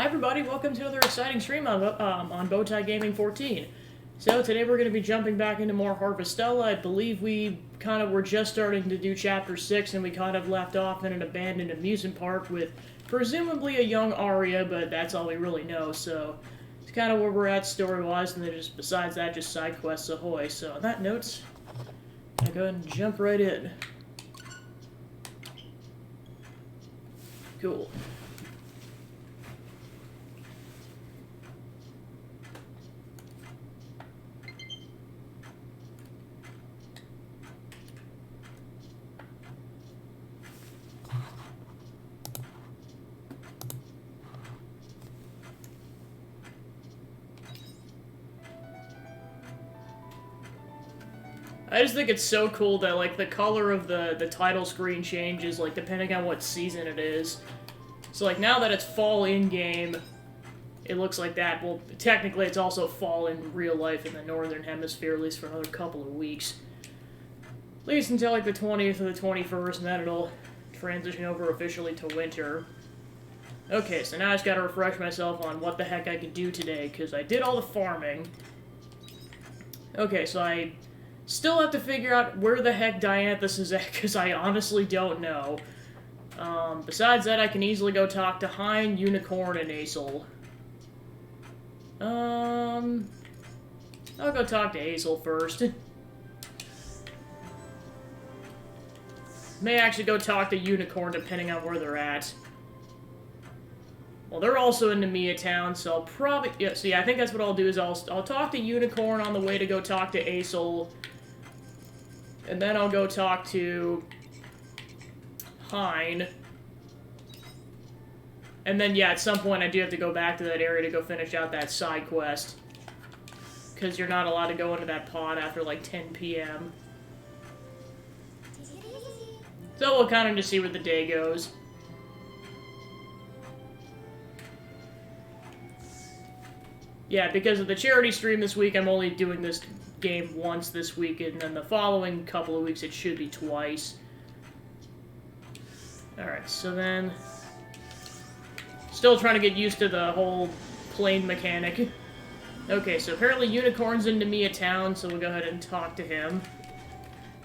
Hi everybody, welcome to another exciting stream on Bowtie Gaming 14. So today we're going to be jumping back into more Harvestella. I believe we kind of were just starting to do Chapter 6 and we kind of left off in an abandoned amusement park with presumably a young Arya, but that's all we really know, so it's kind of where we're at story-wise, and then just besides that, just side quests ahoy. So on that note, I'll go ahead and jump right in. Cool. I just think it's so cool that, like, the color of the title screen changes, like, depending on what season it is. So, like, now that it's fall in-game, it looks like that. Well, technically it's also fall in real life in the Northern Hemisphere, at least for another couple of weeks. At least until, like, the 20th or the 21st, and then it'll transition over officially to winter. Okay, so now I just gotta refresh myself on what the heck I could do today, because I did all the farming. Okay, so I still have to figure out where the heck Dianthus is at, because I honestly don't know. Besides that, I can easily go talk to Hein, Unicorn, and Aesel. I'll go talk to Aesel first. May actually go talk to Unicorn, depending on where they're at. Well, they're also in Nemea Town, so I'll probably... Yeah, so yeah, I think that's what I'll do, is I'll talk to Unicorn on the way to go talk to Aesel. And then I'll go talk to Hein. And then, yeah, at some point I do have to go back to that area to go finish out that side quest. Because you're not allowed to go into that pod after, like, 10 p.m. So we'll kind of just see where the day goes. Yeah, because of the charity stream this week, I'm only doing this game once this week, and then the following couple of weeks it should be twice. Alright, so then... Still trying to get used to the whole plane mechanic. Okay, so apparently Unicorn's in Nemea Town, so we'll go ahead and talk to him.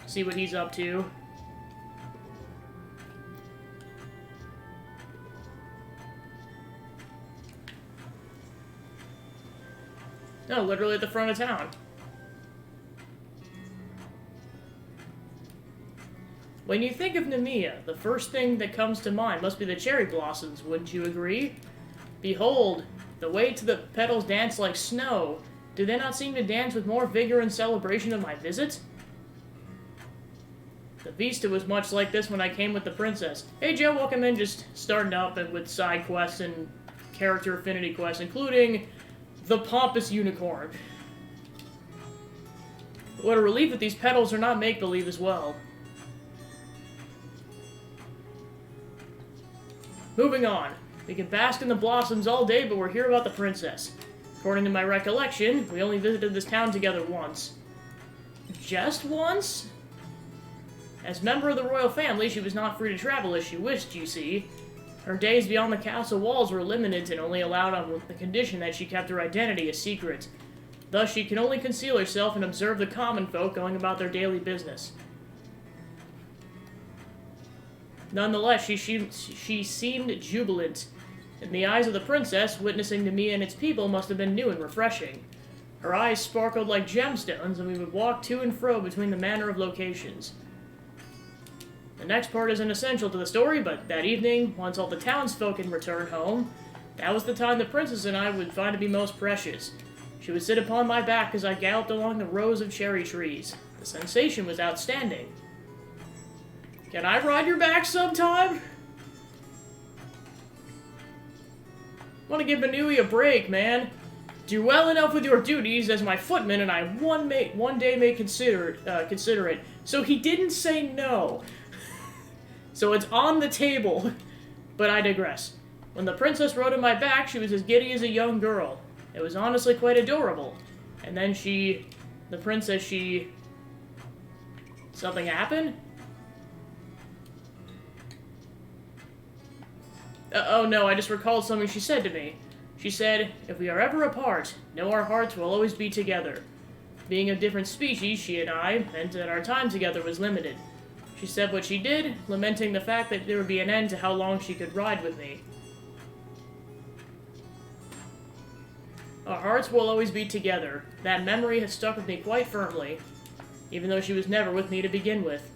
See what he's up to. No, literally at the front of town. When you think of Nemea, the first thing that comes to mind must be the cherry blossoms, wouldn't you agree? Behold, the way to the petals dance like snow. Do they not seem to dance with more vigor in celebration of my visit? The Vista was much like this when I came with the princess. Hey Joe, welcome in, just starting up with side quests and character affinity quests, including the pompous unicorn. What a relief that these petals are not make-believe as well. Moving on. We can bask in the blossoms all day, but we're here about the princess. According to my recollection, we only visited this town together once. Just once? As member of the royal family, she was not free to travel as she wished, you see. Her days beyond the castle walls were limited and only allowed on the condition that she kept her identity a secret. Thus, she can only conceal herself and observe the common folk going about their daily business. Nonetheless, she seemed jubilant. In the eyes of the princess, witnessing Nemea and its people must have been new and refreshing. Her eyes sparkled like gemstones, and we would walk to and fro between the manner of locations. The next part isn't essential to the story, but that evening, once all the townsfolk had returned home, that was the time the princess and I would find to be most precious. She would sit upon my back as I galloped along the rows of cherry trees. The sensation was outstanding. Can I ride your back sometime? Want to give Manui a break, man. Do well enough with your duties as my footman, and I one day may consider it. So he didn't say no. So it's on the table. But I digress. When the princess rode on my back, she was as giddy as a young girl. It was honestly quite adorable. And then the princess, something happened? Oh no, I just recalled something she said to me. She said, "If we are ever apart, know our hearts will always be together." Being of different species, she and I, meant that our time together was limited. She said what she did, lamenting the fact that there would be an end to how long she could ride with me. Our hearts will always be together. That memory has stuck with me quite firmly, even though she was never with me to begin with.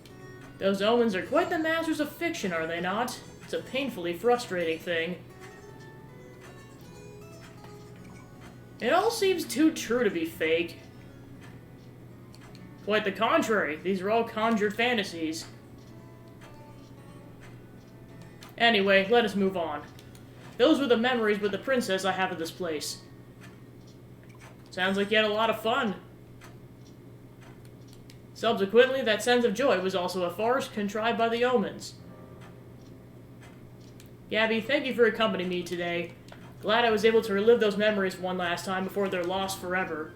Those omens are quite the masters of fiction, are they not? It's a painfully frustrating thing. It all seems too true to be fake. Quite the contrary, these are all conjured fantasies. Anyway, let us move on. Those were the memories with the princess I have of this place. Sounds like you had a lot of fun. Subsequently, that sense of joy was also a farce contrived by the omens. Gabby, thank you for accompanying me today. Glad I was able to relive those memories one last time before they're lost forever.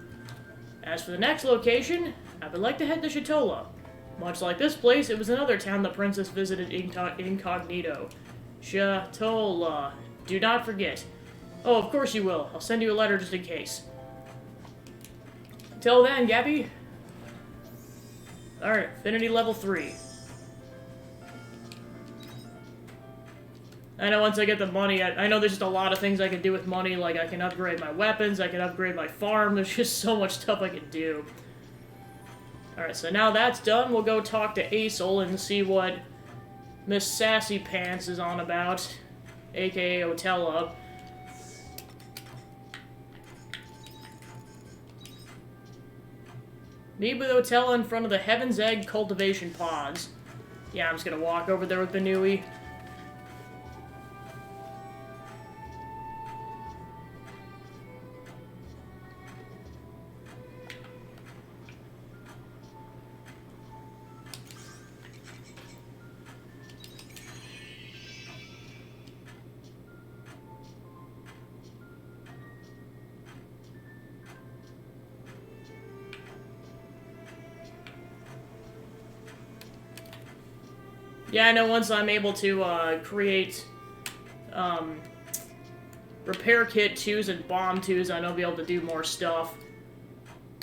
As for the next location, I would like to head to Shatola. Much like this place, it was another town the princess visited incognito. Shatola. Do not forget. Oh, of course you will. I'll send you a letter just in case. Till then, Gabby. Alright, Affinity level 3. I know once I get the money, I know there's just a lot of things I can do with money, like I can upgrade my weapons, I can upgrade my farm, there's just so much stuff I can do. Alright, so now that's done, we'll go talk to Aesel and see what Miss Sassy Pants is on about, aka Otella. Meet with Otella in front of the Heaven's Egg cultivation pods. Yeah, I'm just gonna walk over there with Benui. Yeah, I know once I'm able to create repair kit 2s and bomb 2s, I know I'll be able to do more stuff.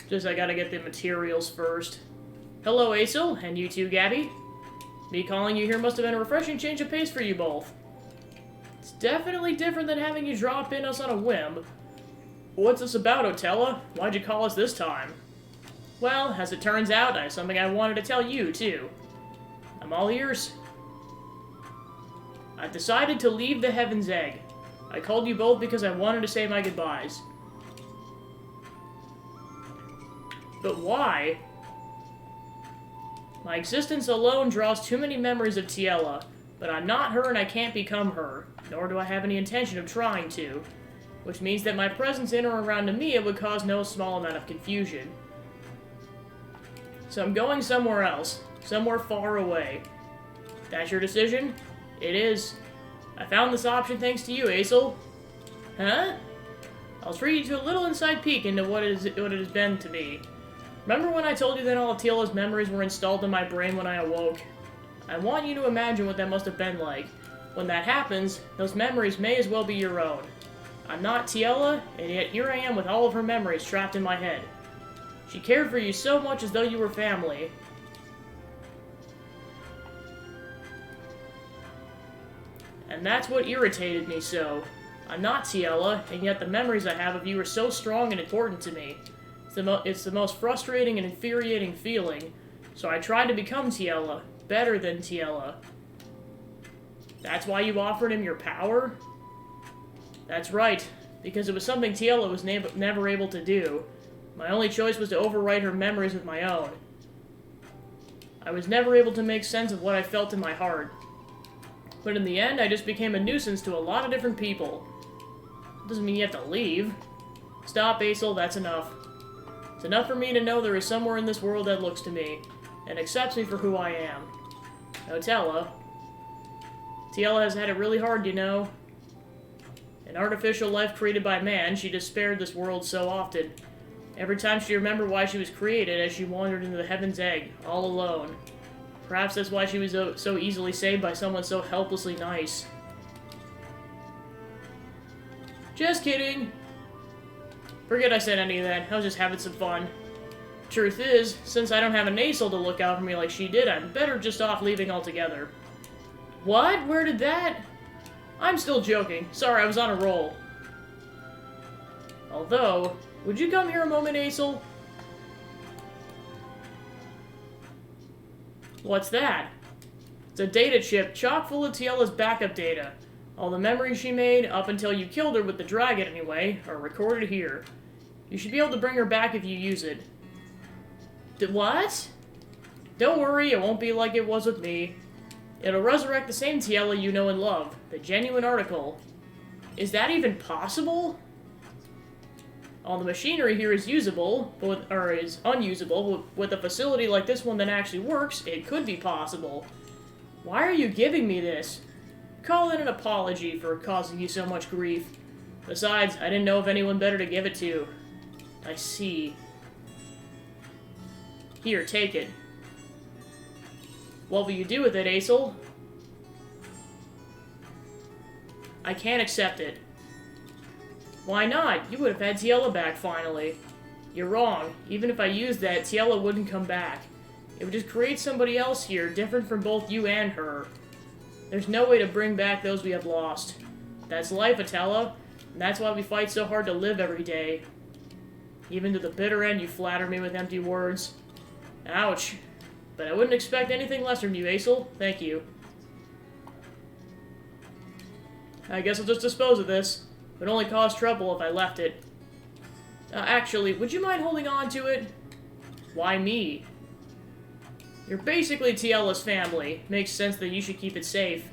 Just I gotta get the materials first. Hello, Aesel, and you too, Gabby. Me calling you here must have been a refreshing change of pace for you both. It's definitely different than having you drop in us on a whim. What's this about, Otella? Why'd you call us this time? Well, as it turns out, I have something I wanted to tell you, too. I'm all ears. I've decided to leave the Heaven's Egg. I called you both because I wanted to say my goodbyes. But why? My existence alone draws too many memories of Tiella, but I'm not her and I can't become her, nor do I have any intention of trying to, which means that my presence in or around Amiya would cause no small amount of confusion. So I'm going somewhere else, somewhere far away. That's your decision? It is. I found this option thanks to you, Aesel. Huh? I'll treat you to a little inside peek into what it has been to me. Remember when I told you that all of Tiella's memories were installed in my brain when I awoke? I want you to imagine what that must have been like. When that happens, those memories may as well be your own. I'm not Tiella, and yet here I am with all of her memories trapped in my head. She cared for you so much as though you were family. And that's what irritated me so. I'm not Tiella, and yet the memories I have of you are so strong and important to me. It's the most frustrating and infuriating feeling, so I tried to become Tiella, better than Tiella. That's why you offered him your power? That's right, because it was something Tiella was never able to do. My only choice was to overwrite her memories with my own. I was never able to make sense of what I felt in my heart. But in the end, I just became a nuisance to a lot of different people. Doesn't mean you have to leave. Stop, Aesel, that's enough. It's enough for me to know there is somewhere in this world that looks to me, and accepts me for who I am. Otella. Tiella has had it really hard, you know. An artificial life created by man, she despaired this world so often. Every time she remembered why she was created as she wandered into the Heaven's Egg, all alone. Perhaps that's why she was so easily saved by someone so helplessly nice. Just kidding. Forget I said any of that. I was just having some fun. Truth is, since I don't have an Aesol to look out for me like she did, I'm better just off leaving altogether. What? Where did that? I'm still joking. Sorry, I was on a roll. Although, would you come here a moment, Aesol? What's that? It's a data chip chock full of Tiella's backup data. All the memories she made, up until you killed her with the dragon anyway, are recorded here. You should be able to bring her back if you use it. What? Don't worry, it won't be like it was with me. It'll resurrect the same Tiella you know and love, the genuine article. Is that even possible? All the machinery here is usable, or is unusable. With a facility like this one that actually works, it could be possible. Why are you giving me this? Call it an apology for causing you so much grief. Besides, I didn't know of anyone better to give it to. I see. Here, take it. What will you do with it, Aesol? I can't accept it. Why not? You would have had Tiella back, finally. You're wrong. Even if I used that, Tiella wouldn't come back. It would just create somebody else here, different from both you and her. There's no way to bring back those we have lost. That's life, Atella, and that's why we fight so hard to live every day. Even to the bitter end, you flatter me with empty words. Ouch. But I wouldn't expect anything less from you, Aesol. Thank you. I guess I'll just dispose of this. It would only cause trouble if I left it. Actually, would you mind holding on to it? Why me? You're basically Tiella's family. Makes sense that you should keep it safe.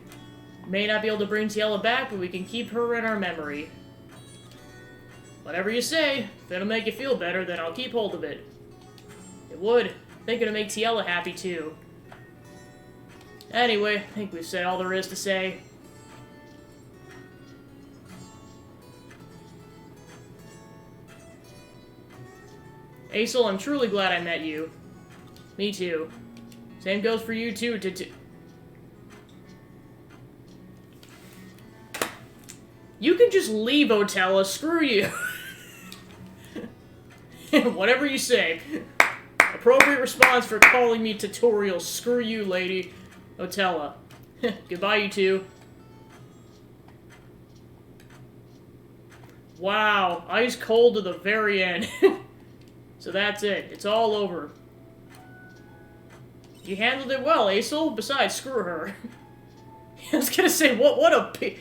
May not be able to bring Tiella back, but we can keep her in our memory. Whatever you say. If it'll make you feel better, then I'll keep hold of it. It would. I think it'll make Tiella happy, too. Anyway, I think we've said all there is to say. Aesol, I'm truly glad I met you. Me too. Same goes for you too, You can just leave, Otella. Screw you. Whatever you say. Appropriate response for calling me tutorial. Screw you, lady. Otella. Goodbye, you two. Wow. Ice cold to the very end. So that's it. It's all over. You handled it well, Aesol. Besides, screw her. I was gonna say, what a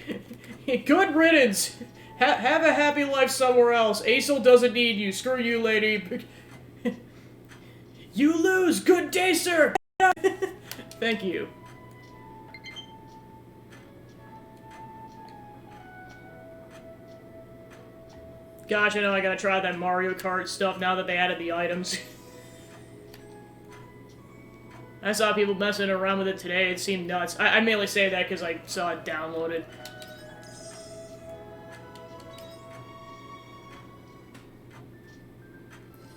good riddance. Have a happy life somewhere else. Aesol doesn't need you. Screw you, lady. You lose. Good day, sir. Thank you. Gosh, I know I gotta try that Mario Kart stuff now that they added the items. I saw people messing around with it today. It seemed nuts. I mainly say that because I saw it downloaded.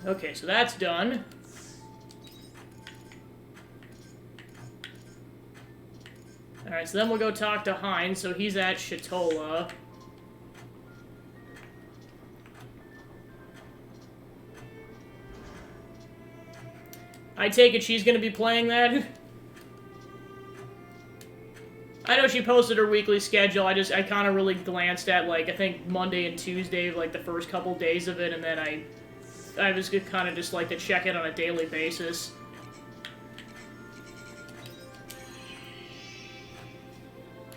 Okay, so that's done. Alright, so then we'll go talk to Heinz. So he's at Shatola. I take it she's gonna be playing that? I know she posted her weekly schedule, I kind of really glanced at, like, I think Monday and Tuesday, like, the first couple days of it, and then I was kind of just like to check it on a daily basis.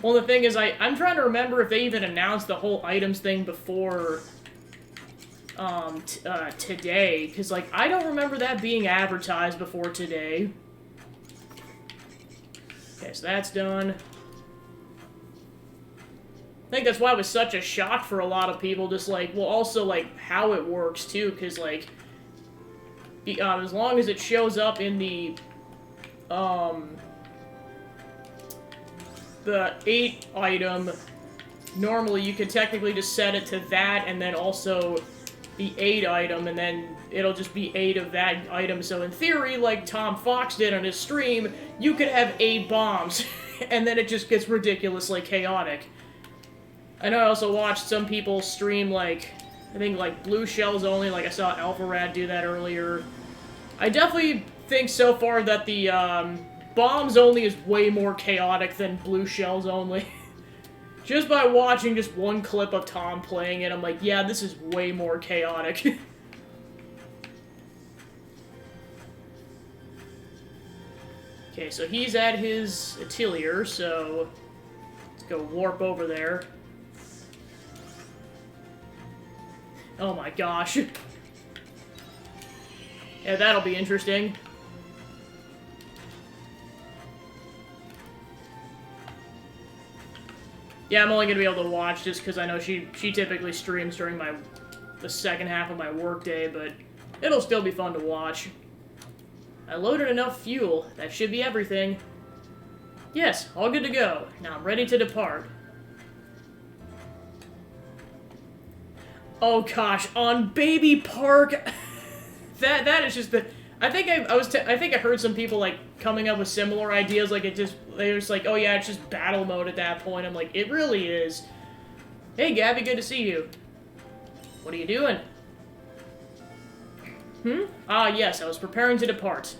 Well, the thing is, I'm trying to remember if they even announced the whole items thing before today, because, like, I don't remember that being advertised before today. Okay, so that's done. I think that's why it was such a shock for a lot of people, just, like, well, also, like, how it works, too, because, like, as long as it shows up in the 8 item, normally you can technically just set it to that, and then also the 8 item, and then it'll just be 8 of that item. So in theory, like Tom Fox did on his stream, you could have 8 bombs, and then it just gets ridiculously chaotic. I know I also watched some people stream, like, I think, like, blue shells only, like I saw AlphaRad do that earlier. I definitely think so far that the, bombs only is way more chaotic than blue shells only. Just by watching just one clip of Tom playing it, I'm like, yeah, this is way more chaotic. Okay, so he's at his atelier, so let's go warp over there. Oh my gosh. Yeah, that'll be interesting. Yeah, I'm only gonna be able to watch just because I know she typically streams during the second half of my workday, but it'll still be fun to watch. I loaded enough fuel. That should be everything. Yes, all good to go. Now I'm ready to depart. Oh gosh, on Baby Park. that is just the. I think I heard some people like coming up with similar ideas. Like they were just like, oh yeah, it's just battle mode at that point. I'm like, it really is. Hey Gabby, good to see you. What are you doing? Ah yes, I was preparing to depart.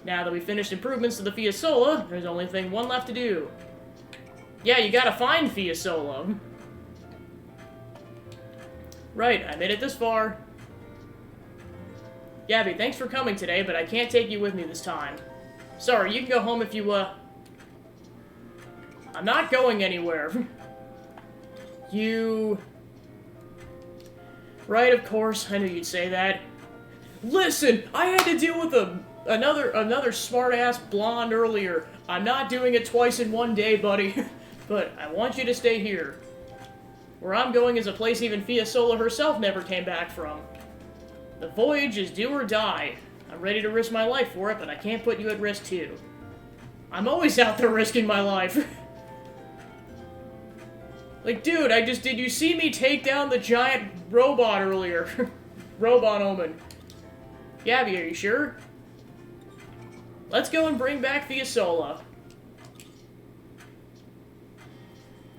Now that we finished improvements to the Fiasola, there's only one left to do. Yeah, you gotta find Fiasola. Right, I made it this far. Gabby, thanks for coming today, but I can't take you with me this time. Sorry, you can go home if you, I'm not going anywhere. You... Right, of course, I knew you'd say that. Listen, I had to deal with another smart-ass blonde earlier. I'm not doing it twice in one day, buddy. But I want you to stay here. Where I'm going is a place even Fiasola herself never came back from. The voyage is do or die. I'm ready to risk my life for it, but I can't put you at risk too. I'm always out there risking my life. Like, dude, did you see me take down the giant robot earlier? Robot Omen. Gabby, are you sure? Let's go and bring back Fiasola.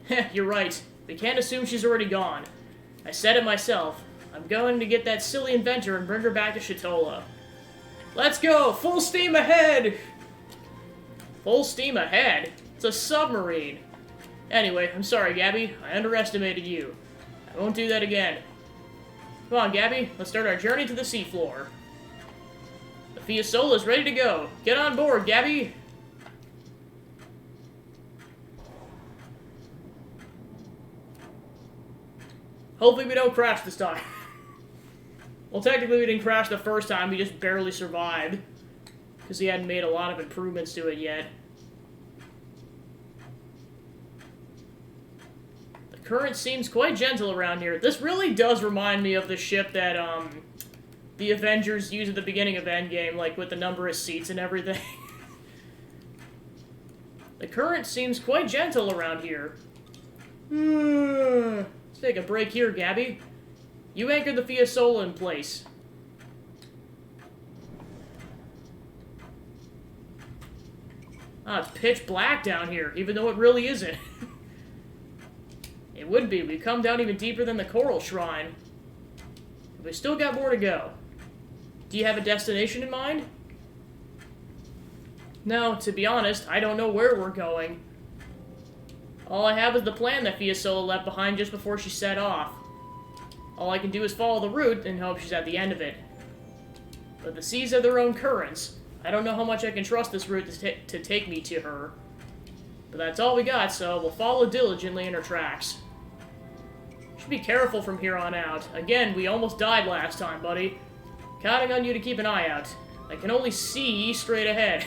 Heh, you're right. We can't assume she's already gone. I said it myself. I'm going to get that silly inventor and bring her back to Shatola. Let's go! Full steam ahead! Full steam ahead? It's a submarine. Anyway, I'm sorry, Gabby. I underestimated you. I won't do that again. Come on, Gabby. Let's start our journey to the seafloor. The Fiasola's ready to go. Get on board, Gabby! Hopefully we don't crash this time. Well, technically we didn't crash the first time, we just barely survived. Because he hadn't made a lot of improvements to it yet. The current seems quite gentle around here. This really does remind me of the ship that, the Avengers use at the beginning of Endgame, like, with the number of seats and everything. The current seems quite gentle around here. Let's take a break here, Gabby. You anchor the Fiasola in place. Ah, it's pitch black down here, even though it really isn't. It would be. We've come down even deeper than the Coral Shrine. But we still got more to go. Do you have a destination in mind? No, to be honest, I don't know where we're going. All I have is the plan that Fiasola left behind just before she set off. All I can do is follow the route and hope she's at the end of it. But the seas have their own currents. I don't know how much I can trust this route to take me to her. But that's all we got, so we'll follow diligently in her tracks. Should be careful from here on out. Again, we almost died last time, buddy. Counting on you to keep an eye out. I can only see straight ahead.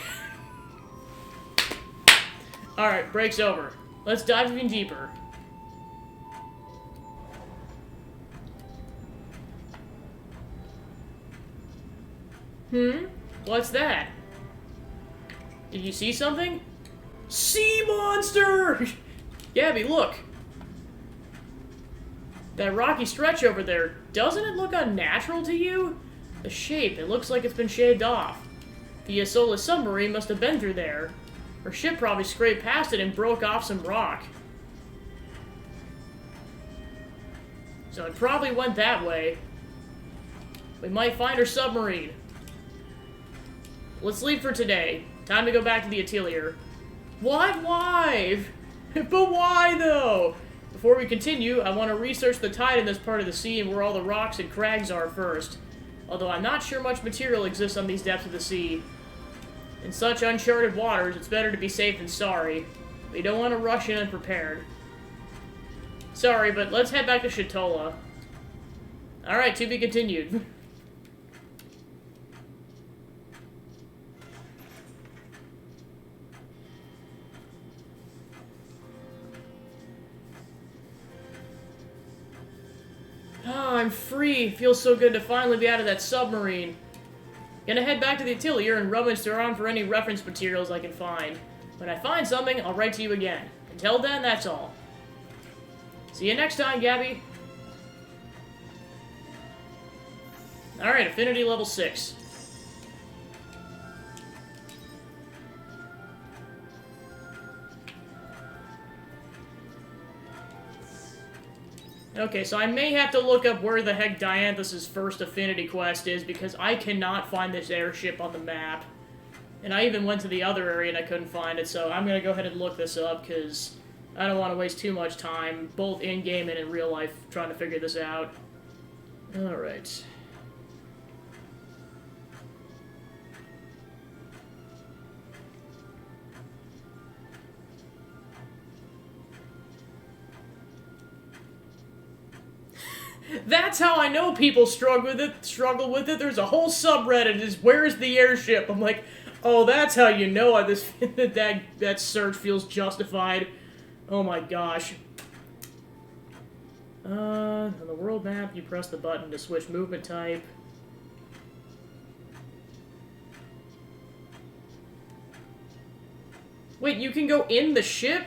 Alright, break's over. Let's dive even deeper. What's that? Did you see something? Sea monster! Gabby, look! That rocky stretch over there, doesn't it look unnatural to you? The shape, it looks like it's been shaved off. The Fiasola submarine must have been through there. Her ship probably scraped past it and broke off some rock. So it probably went that way. We might find her submarine. Let's leave for today. Time to go back to the Atelier. What? Why? But why, though? Before we continue, I want to research the tide in this part of the sea and where all the rocks and crags are first. Although I'm not sure much material exists on these depths of the sea. In such uncharted waters, it's better to be safe than sorry. We don't want to rush in unprepared. Sorry, but let's head back to Shatola. Alright, to be continued. Oh, I'm free. Feels so good to finally be out of that submarine. Gonna head back to the Atelier and rummage around for any reference materials I can find. When I find something, I'll write to you again. Until then, that's all. See you next time, Gabby. Alright, affinity level 6. Okay, so I may have to look up where the heck Dianthus' first affinity quest is, because I cannot find this airship on the map. And I even went to the other area and I couldn't find it, so I'm gonna go ahead and look this up, because I don't want to waste too much time, both in-game and in real life, trying to figure this out. Alright. That's how I know people struggle with it. There's a whole subreddit is where's the airship? I'm like, oh, that's how you know that search feels justified. Oh my gosh. On the world map, you press the button to switch movement type. Wait, you can go in the ship?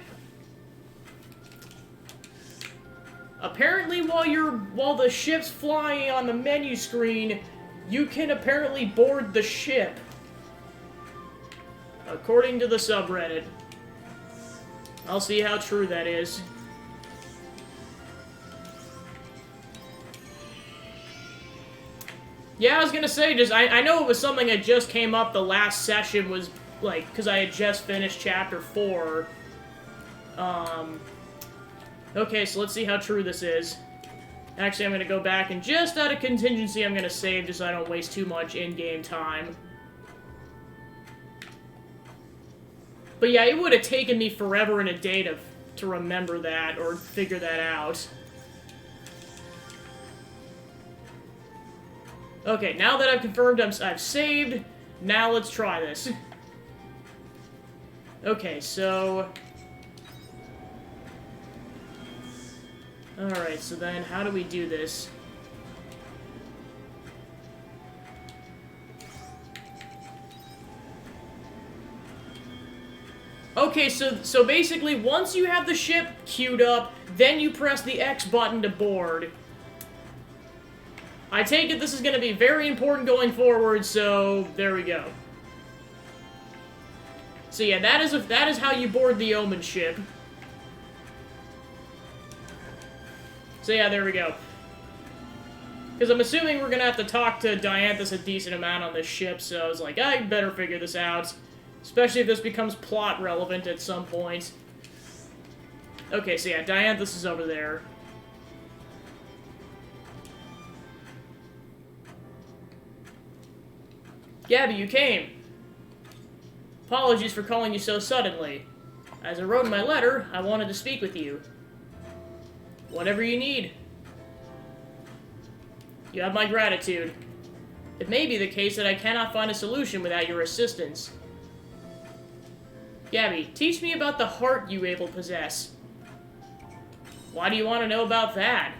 Apparently, while the ship's flying on the menu screen, you can apparently board the ship. According to the subreddit. I'll see how true that is. Yeah, I was gonna say, I know it was something that just came up the last session, was, like, because I had just finished Chapter 4. Okay, so let's see how true this is. Actually, I'm gonna go back and just out of contingency, I'm gonna save just so I don't waste too much in-game time. But yeah, it would have taken me forever and a day to remember that, or figure that out. Okay, now that I've confirmed I've saved, now let's try this. Okay, so... Alright, so then how do we do this? Okay, so basically, once you have the ship queued up, then you press the X button to board. I take it this is going to be very important going forward, so there we go. So yeah, that is how you board the Omen ship. So yeah, there we go. Because I'm assuming we're going to have to talk to Dianthus a decent amount on this ship, so I was like, I better figure this out. Especially if this becomes plot relevant at some point. Okay, so yeah, Dianthus is over there. Gabby, you came. Apologies for calling you so suddenly. As I wrote in my letter, I wanted to speak with you. Whatever you need. You have my gratitude. It may be the case that I cannot find a solution without your assistance. Gabby, teach me about the heart you able possess. Why do you want to know about that?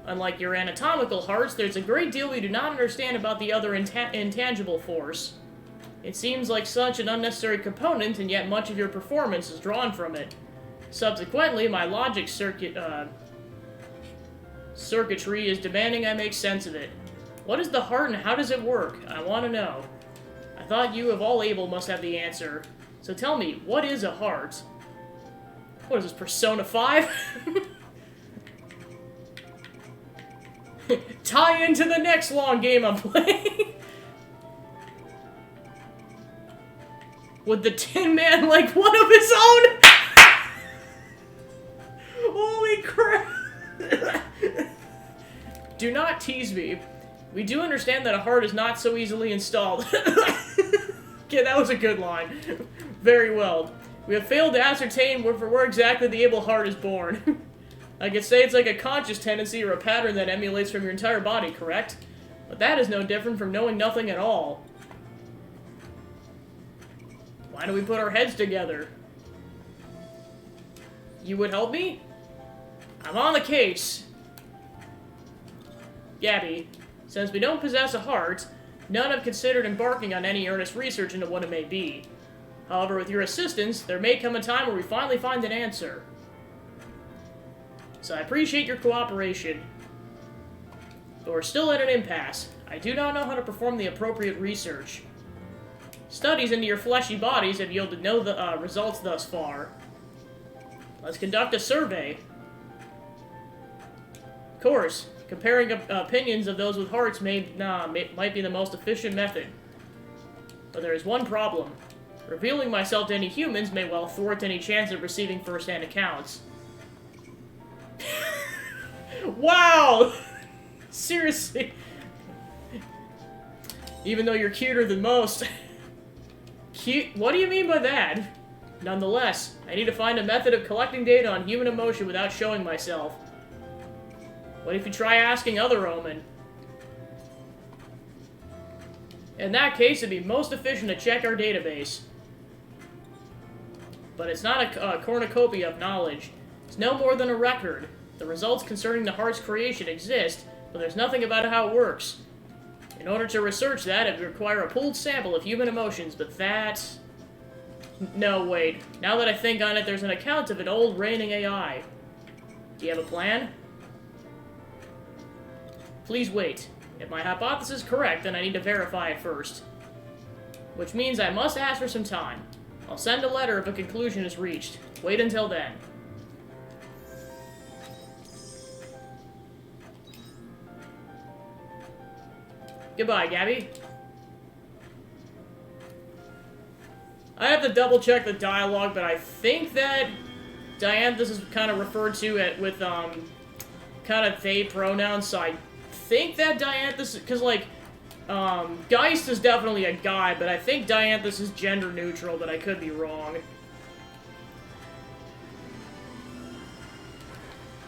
Unlike your anatomical hearts, there's a great deal we do not understand about the other intangible force. It seems like such an unnecessary component, and yet much of your performance is drawn from it. Subsequently, my logic circuitry is demanding I make sense of it. What is the heart and how does it work? I want to know. I thought you of all able must have the answer. So tell me, what is a heart? What is this, Persona 5? tie into the next long game I'm playing. With the Tin Man like one of his own? Holy crap. Do not tease me. We do understand that a heart is not so easily installed. Okay, that was a good line. Very well. We have failed to ascertain where exactly the able heart is born. I could say it's like a conscious tendency or a pattern that emulates from your entire body, correct? But that is no different from knowing nothing at all. Why don't we put our heads together? You would help me? I'm on the case. Gabby, since we don't possess a heart, none have considered embarking on any earnest research into what it may be. However, with your assistance, there may come a time where we finally find an answer. So I appreciate your cooperation. But we're still at an impasse. I do not know how to perform the appropriate research. Studies into your fleshy bodies have yielded no results thus far. Let's conduct a survey. Of course, comparing opinions of those with hearts might be the most efficient method. But there is one problem. Revealing myself to any humans may well thwart any chance of receiving first-hand accounts. Wow! Seriously. Even though you're cuter than most. Cute? What do you mean by that? Nonetheless, I need to find a method of collecting data on human emotion without showing myself. What if you try asking other Omen? In that case, it'd be most efficient to check our database. But it's not a cornucopia of knowledge. It's no more than a record. The results concerning the heart's creation exist, but there's nothing about how it works. In order to research that, it would require a pooled sample of human emotions, but that... No, wait. Now that I think on it, there's an account of an old reigning AI. Do you have a plan? Please wait. If my hypothesis is correct, then I need to verify it first. Which means I must ask for some time. I'll send a letter if a conclusion is reached. Wait until then. Goodbye, Gabby. I have to double check the dialogue, but I think that Dianthus is kind of referred to with kind of they pronouns, so I think that Dianthus, because like, Geist is definitely a guy, but I think Dianthus is gender neutral, but I could be wrong.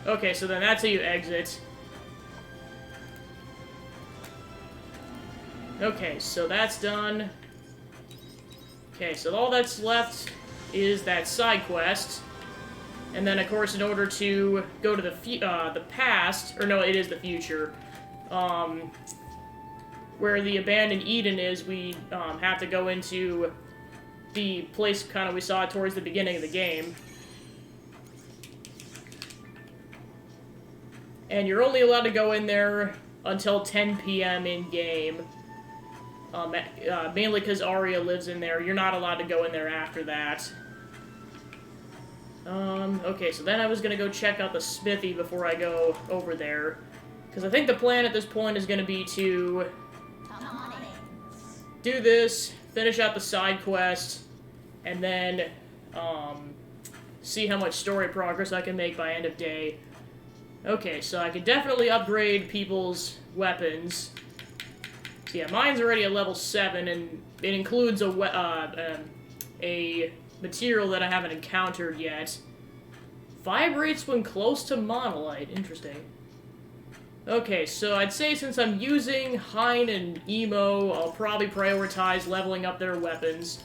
Okay, so then that's how you exit. Okay, so that's done. Okay, so all that's left is that side quest. And then, of course, in order to go to the past, or no, it is the future, where the abandoned Eden is, we have to go into the place kind of we saw towards the beginning of the game. And you're only allowed to go in there until 10 p.m. in-game. Mainly because Arya lives in there. You're not allowed to go in there after that. Okay, so then I was gonna go check out the smithy before I go over there. Because I think the plan at this point is gonna be to do this, finish out the side quest, and then, see how much story progress I can make by end of day. Okay, so I can definitely upgrade people's weapons. So yeah, mine's already at level 7, and it includes a material that I haven't encountered yet. Vibrates when close to monolite. Interesting. Okay, so I'd say since I'm using Hein and Emo, I'll probably prioritize leveling up their weapons.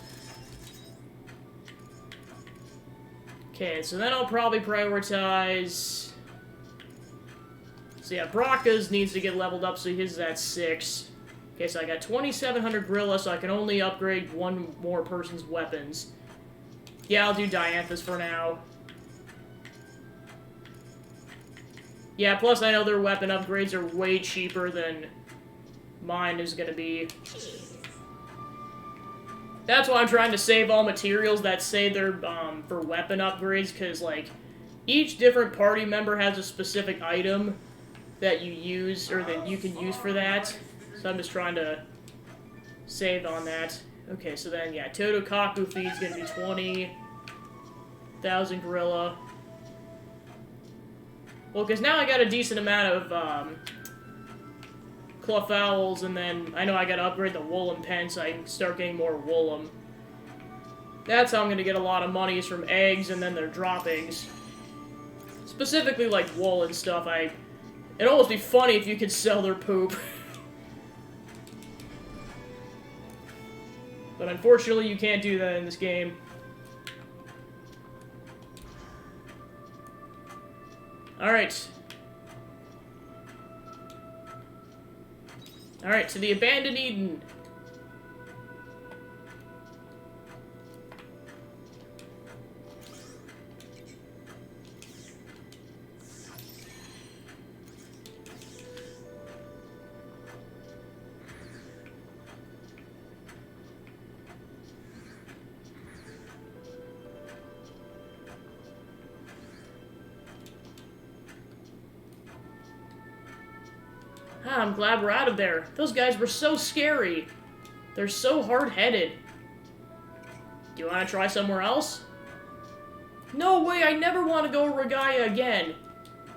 Okay, so then I'll probably prioritize... So yeah, Brocka's needs to get leveled up, so his is at 6. Okay, so I got 2,700 Gorilla, so I can only upgrade one more person's weapons. Yeah, I'll do Dianthus for now. Yeah, plus I know their weapon upgrades are way cheaper than mine is gonna be. That's why I'm trying to save all materials that say they're, for weapon upgrades, because, like, each different party member has a specific item that you use, or that you can use for that. So I'm just trying to save on that. Okay, so then, yeah, Totokaku feed's gonna be 20,000 gorilla. Well, because now I got a decent amount of, cloth owls, and then I know I gotta upgrade the woollen pen so I can start getting more woollen. That's how I'm gonna get a lot of money, is from eggs and then their droppings. Specifically, like, wool and stuff. It'd almost be funny if you could sell their poop. But unfortunately, you can't do that in this game. Alright. Alright, to the Abandoned Eden. Ah, I'm glad we're out of there. Those guys were so scary. They're so hard-headed. Do you want to try somewhere else? No way, I never want to go to Regaya again.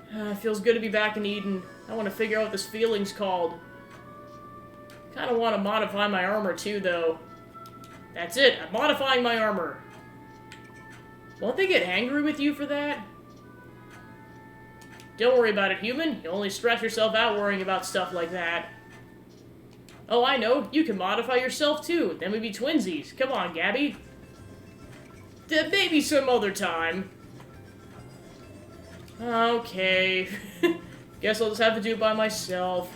It feels good to be back in Eden. I want to figure out what this feeling's called. Kind of want to modify my armor too, though. That's it, I'm modifying my armor. Won't they get angry with you for that? Don't worry about it, human. You only stress yourself out worrying about stuff like that. Oh, I know. You can modify yourself, too. Then we'd be twinsies. Come on, Gabby. Maybe some other time. Okay. Guess I'll just have to do it by myself.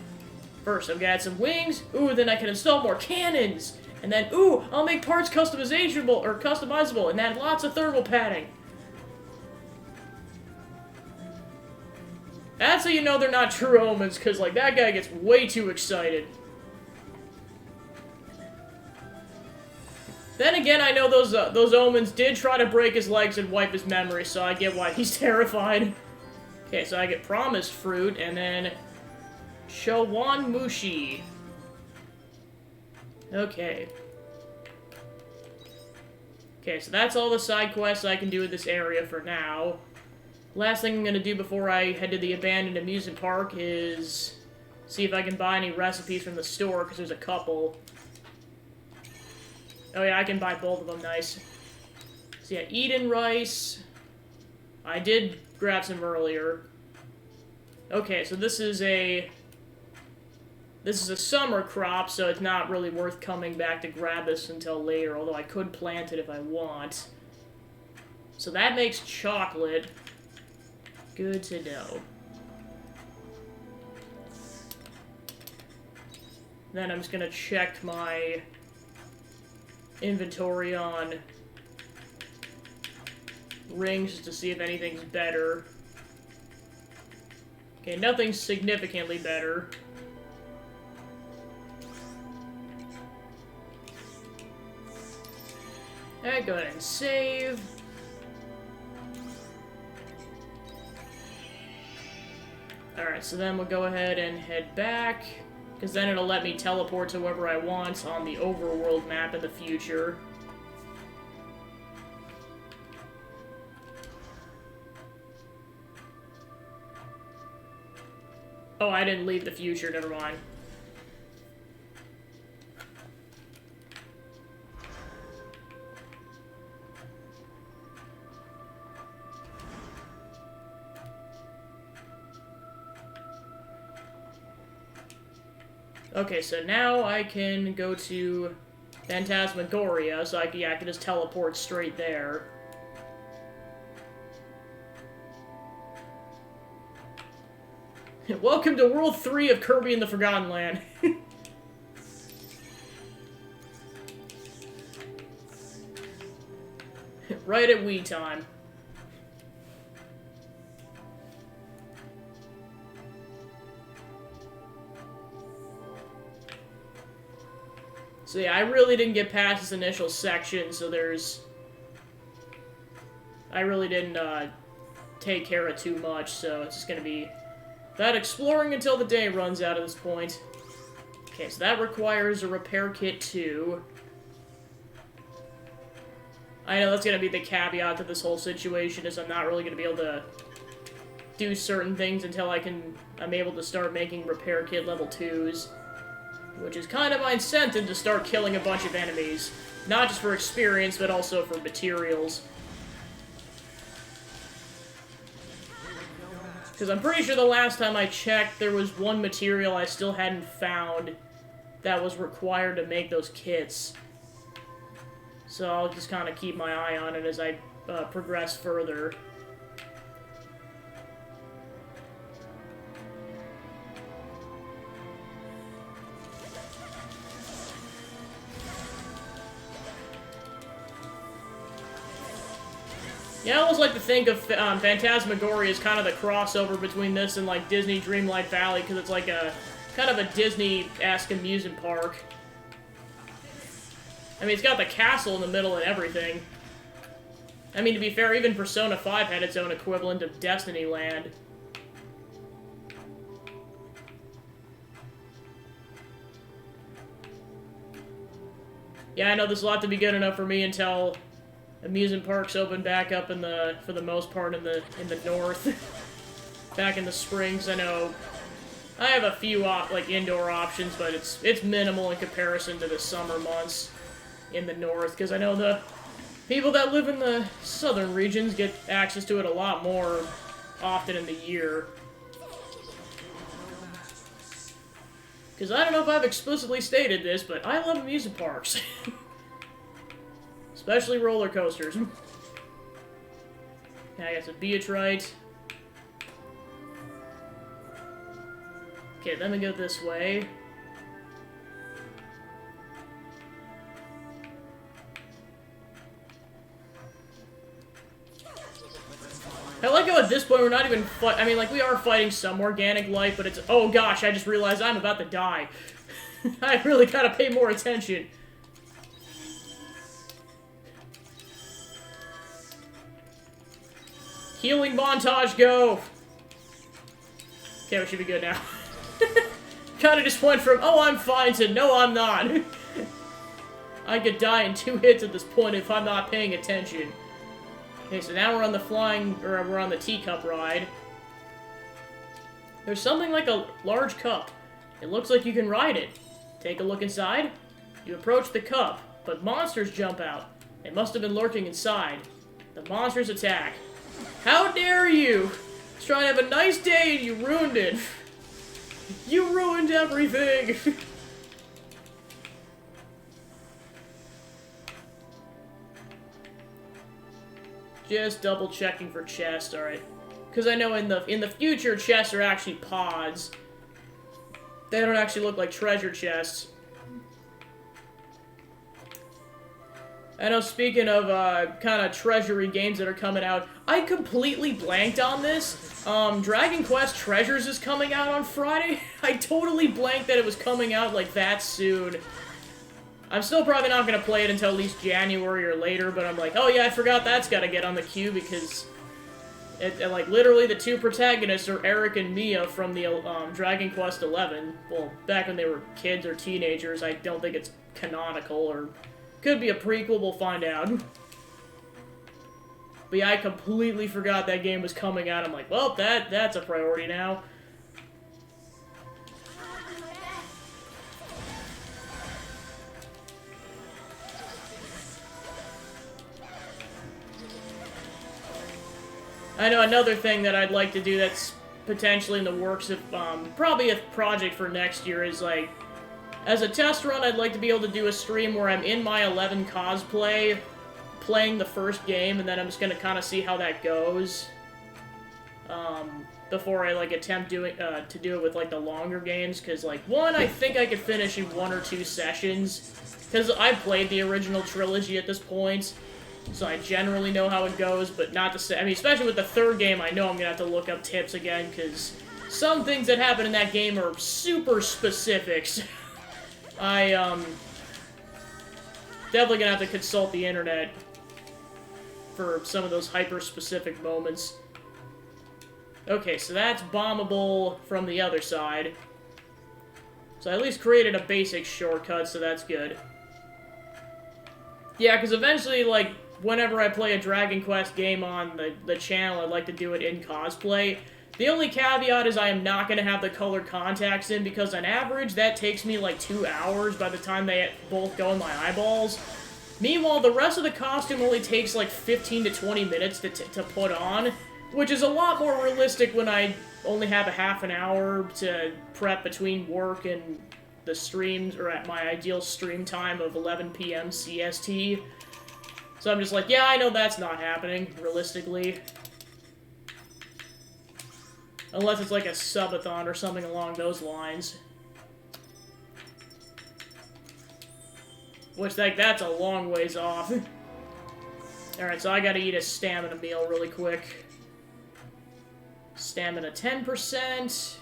First, I'm gonna add some wings. Ooh, then I can install more cannons. And then, ooh, I'll make parts customizable, and add lots of thermal padding. That's how you know they're not true omens, because, like, that guy gets way too excited. Then again, I know those omens did try to break his legs and wipe his memory, so I get why he's terrified. Okay, so I get Promised Fruit, and then Chowan Mushi. Okay. Okay, so that's all the side quests I can do in this area for now. Last thing I'm going to do before I head to the abandoned amusement park is see if I can buy any recipes from the store, because there's a couple. Oh yeah, I can buy both of them, nice. So yeah, Eden rice. I did grab some earlier. Okay, so this is a summer crop, so it's not really worth coming back to grab this until later, although I could plant it if I want. So that makes chocolate. Good to know. Then I'm just gonna check my inventory on rings to see if anything's better. Okay, nothing's significantly better. Alright, go ahead and save. Alright, so then we'll go ahead and head back, because then it'll let me teleport to wherever I want on the overworld map in the future. Oh, I didn't leave the future, never mind. Okay, so now I can go to Phantasmagoria, so I can just teleport straight there. Welcome to World 3 of Kirby and the Forgotten Land. Right at Wii time. So yeah, I really didn't get past this initial section, so I really didn't take care of too much, so it's just gonna be That exploring until the day runs out at this point. Okay, so that requires a repair kit too. I know that's gonna be the caveat to this whole situation, is I'm not really gonna be able to do certain things until I'm able to start making repair kit level 2s. Which is kind of my incentive to start killing a bunch of enemies. Not just for experience, but also for materials. Because I'm pretty sure the last time I checked, there was one material I still hadn't found that was required to make those kits. So I'll just kind of keep my eye on it as I progress further. Yeah, I almost like to think of Phantasmagoria as kind of the crossover between this and, like, Disney Dreamlight Valley, because it's like a kind of a Disney-esque amusement park. I mean, it's got the castle in the middle and everything. I mean, to be fair, even Persona 5 had its own equivalent of Destiny Land. Yeah, I know this will have to be good enough for me until amusement parks open back up for the most part in the north. Back in the springs, I know I have a few like indoor options, but it's minimal in comparison to the summer months in the north, because I know the people that live in the southern regions get access to it a lot more often in the year. Because I don't know if I've explicitly stated this, but I love amusement parks. Especially roller coasters. Okay, I got some Beatrite. Okay, let me go this way. I like how at this point we're not even I mean, like, we are fighting some organic life, but it's... Oh gosh, I just realized I'm about to die. I really gotta pay more attention. Healing montage, go! Okay, we should be good now. Kinda just went from, oh, I'm fine, to, no, I'm not. I could die in 2 hits at this point if I'm not paying attention. Okay, so now we're on the we're on the teacup ride. There's something like a large cup. It looks like you can ride it. Take a look inside. You approach the cup, but monsters jump out. They must have been lurking inside. The monsters attack. How dare you! I was trying to have a nice day and you ruined it. You ruined everything! Just double checking for chests, alright. Because I know in the future, chests are actually pods. They don't actually look like treasure chests. I know, speaking of kind of treasury games that are coming out, I completely blanked on this. Dragon Quest Treasures is coming out on Friday. I totally blanked that it was coming out like that soon. I'm still probably not going to play it until at least January or later, but I'm like, oh yeah, I forgot that's got to get on the queue because, like, literally the 2 protagonists are Eric and Mia from the Dragon Quest XI. Well, back when they were kids or teenagers. I don't think it's canonical, or could be a prequel, we'll find out. But yeah, I completely forgot that game was coming out. I'm like, well, that's a priority now. I know another thing that I'd like to do that's potentially in the works of, probably a project for next year is, like, as a test run, I'd like to be able to do a stream where I'm in my 11 cosplay, playing the first game, and then I'm just gonna kind of see how that goes, before I, like, attempt to do it with, like, the longer games, because, like, one, I think I could finish in 1 or 2 sessions, because I played the original trilogy at this point, so I generally know how it goes, but not to say, I mean, especially with the 3rd game, I know I'm gonna have to look up tips again, because some things that happen in that game are super specifics. I, definitely gonna have to consult the internet for some of those hyper-specific moments. Okay, so that's bombable from the other side. So I at least created a basic shortcut, so that's good. Yeah, because eventually, like, whenever I play a Dragon Quest game on the channel, I'd like to do it in cosplay. The only caveat is I am not going to have the colored contacts in, because on average, that takes me like 2 hours by the time they both go in my eyeballs. Meanwhile, the rest of the costume only takes like 15 to 20 minutes to put on, which is a lot more realistic when I only have a half an hour to prep between work and the streams, or at my ideal stream time of 11 p.m. CST. So I'm just like, yeah, I know that's not happening, realistically. Unless it's like a subathon or something along those lines. Which, like, that's a long ways off. Alright, so I gotta eat a stamina meal really quick. Stamina 10%.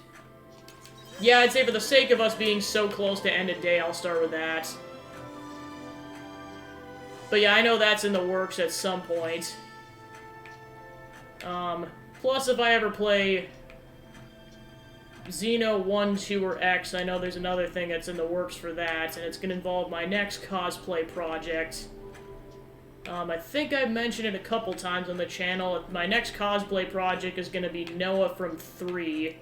Yeah, I'd say for the sake of us being so close to end of day, I'll start with that. But yeah, I know that's in the works at some point. Plus, if I ever play Xeno 1, 2, or X, I know there's another thing that's in the works for that, and it's going to involve my next cosplay project. I think I've mentioned it a couple times on the channel. My next cosplay project is going to be Noah from 3.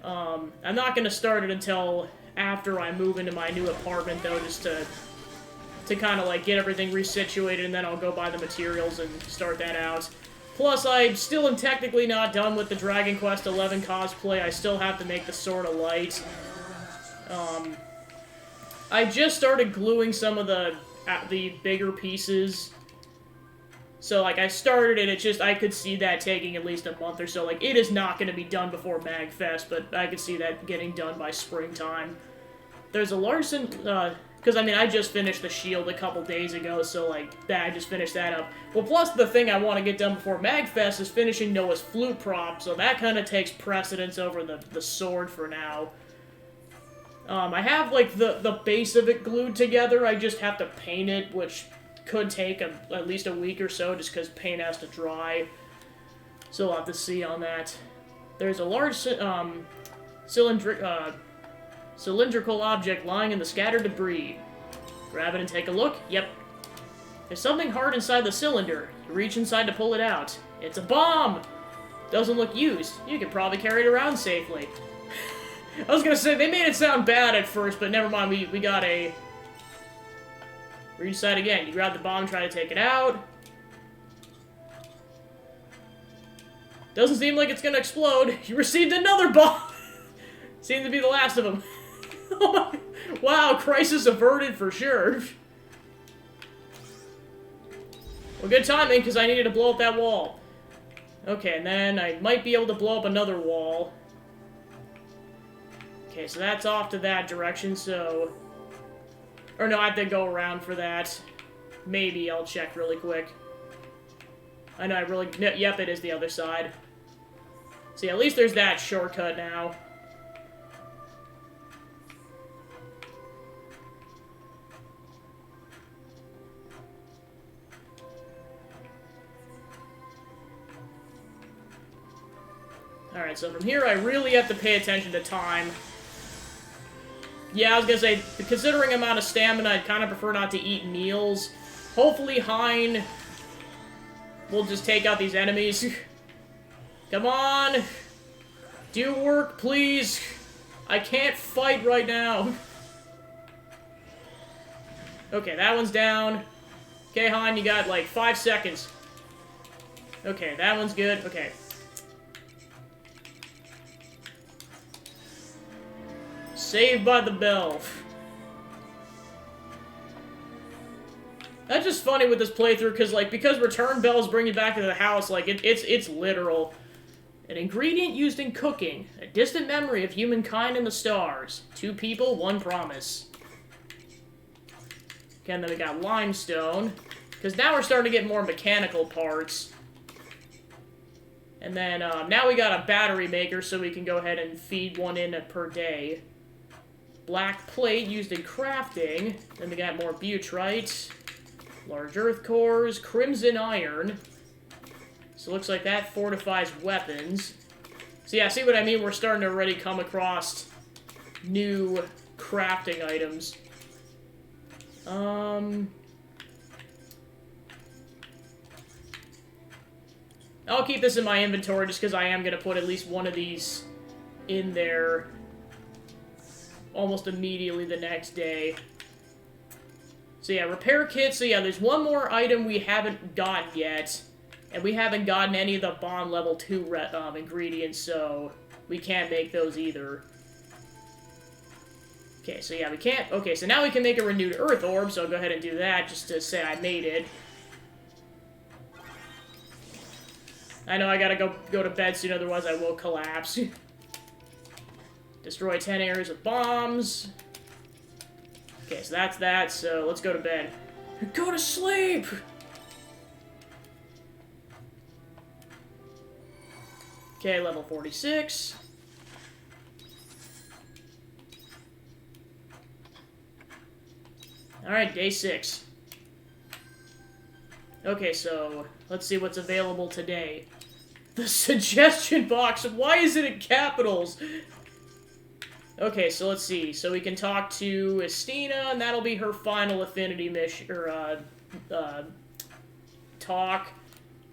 I'm not going to start it until after I move into my new apartment, though, just to kind of, like, get everything resituated, and then I'll go buy the materials and start that out. Plus, I still am technically not done with the Dragon Quest XI cosplay. I still have to make the Sword of Light. I just started gluing some of the bigger pieces. So, like, I started it, it's just, I could see that taking at least a month or so. Like, it is not going to be done before MagFest, but I could see that getting done by springtime. There's a Larson, because, I mean, I just finished the shield a couple days ago, so, like, I just finished that up. Well, plus the thing I want to get done before MagFest is finishing Noah's flute prop, so that kind of takes precedence over the sword for now. I have, like, the base of it glued together, I just have to paint it, which could take at least a week or so, just because paint has to dry. So we'll have to see on that. There's a large cylindrical object lying in the scattered debris. Grab it and take a look. Yep. There's something hard inside the cylinder. You reach inside to pull it out. It's a bomb! Doesn't look used. You could probably carry it around safely. I was gonna say, they made it sound bad at first, but never mind, we got a... Reach inside again. You grab the bomb, try to take it out. Doesn't seem like it's gonna explode. You received another bomb! Seems to be the last of them. Oh my... Wow, crisis averted for sure. Well, good timing, because I needed to blow up that wall. Okay, and then I might be able to blow up another wall. Okay, so that's off to that direction, so... Or no, I have to go around for that. Maybe, I'll check really quick. I know I really... No, yep, it is the other side. See, at least there's that shortcut now. Alright, so from here I really have to pay attention to time. Yeah, I was gonna say, considering amount of stamina, I'd kind of prefer not to eat meals. Hopefully Hein will just take out these enemies. Come on! Do work, please! I can't fight right now. Okay, that one's down. Okay, Hein, you got like 5 seconds. Okay, that one's good. Okay. Saved by the bell. That's just funny with this playthrough, because return bells bring you back to the house, like, it's literal. An ingredient used in cooking. A distant memory of humankind and the stars. 2 people, 1 promise. Okay, and then we got limestone. Because now we're starting to get more mechanical parts. And then, now we got a battery maker, so we can go ahead and feed 1 in per day. Black plate used in crafting. Then we got more butyrite. Large earth cores. Crimson iron. So it looks like that fortifies weapons. So yeah, see what I mean? We're starting to already come across new crafting items. I'll keep this in my inventory just because I am going to put at least one of these in there almost immediately the next day. So yeah, repair kit. So yeah, there's one more item we haven't gotten yet. And we haven't gotten any of the bond level 2 ingredients, so we can't make those either. Okay, so yeah, we can't... Okay, so now we can make a renewed earth orb, so I'll go ahead and do that just to say I made it. I know I gotta go to bed soon, otherwise I will collapse. Destroy 10 areas of bombs. Okay, so that's that, so let's go to bed. Go to sleep! Okay, level 46. Alright, day 6. Okay, so let's see what's available today. The suggestion box. Why is it in capitals? Okay, so let's see. So we can talk to Estina, and that'll be her final affinity mission, or, talk.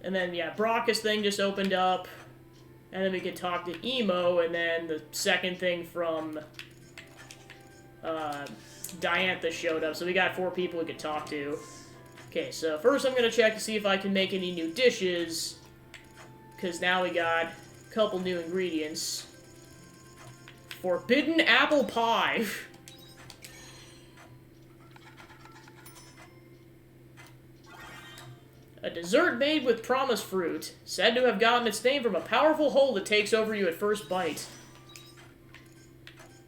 And then, yeah, Brockus thing just opened up. And then we can talk to Emo, and then the second thing from, Diantha showed up. So we got 4 people we could talk to. Okay, so first I'm gonna check to see if I can make any new dishes. Because now we got a couple new ingredients. Forbidden apple pie. A dessert made with promise fruit, said to have gotten its name from a powerful hold that takes over you at first bite.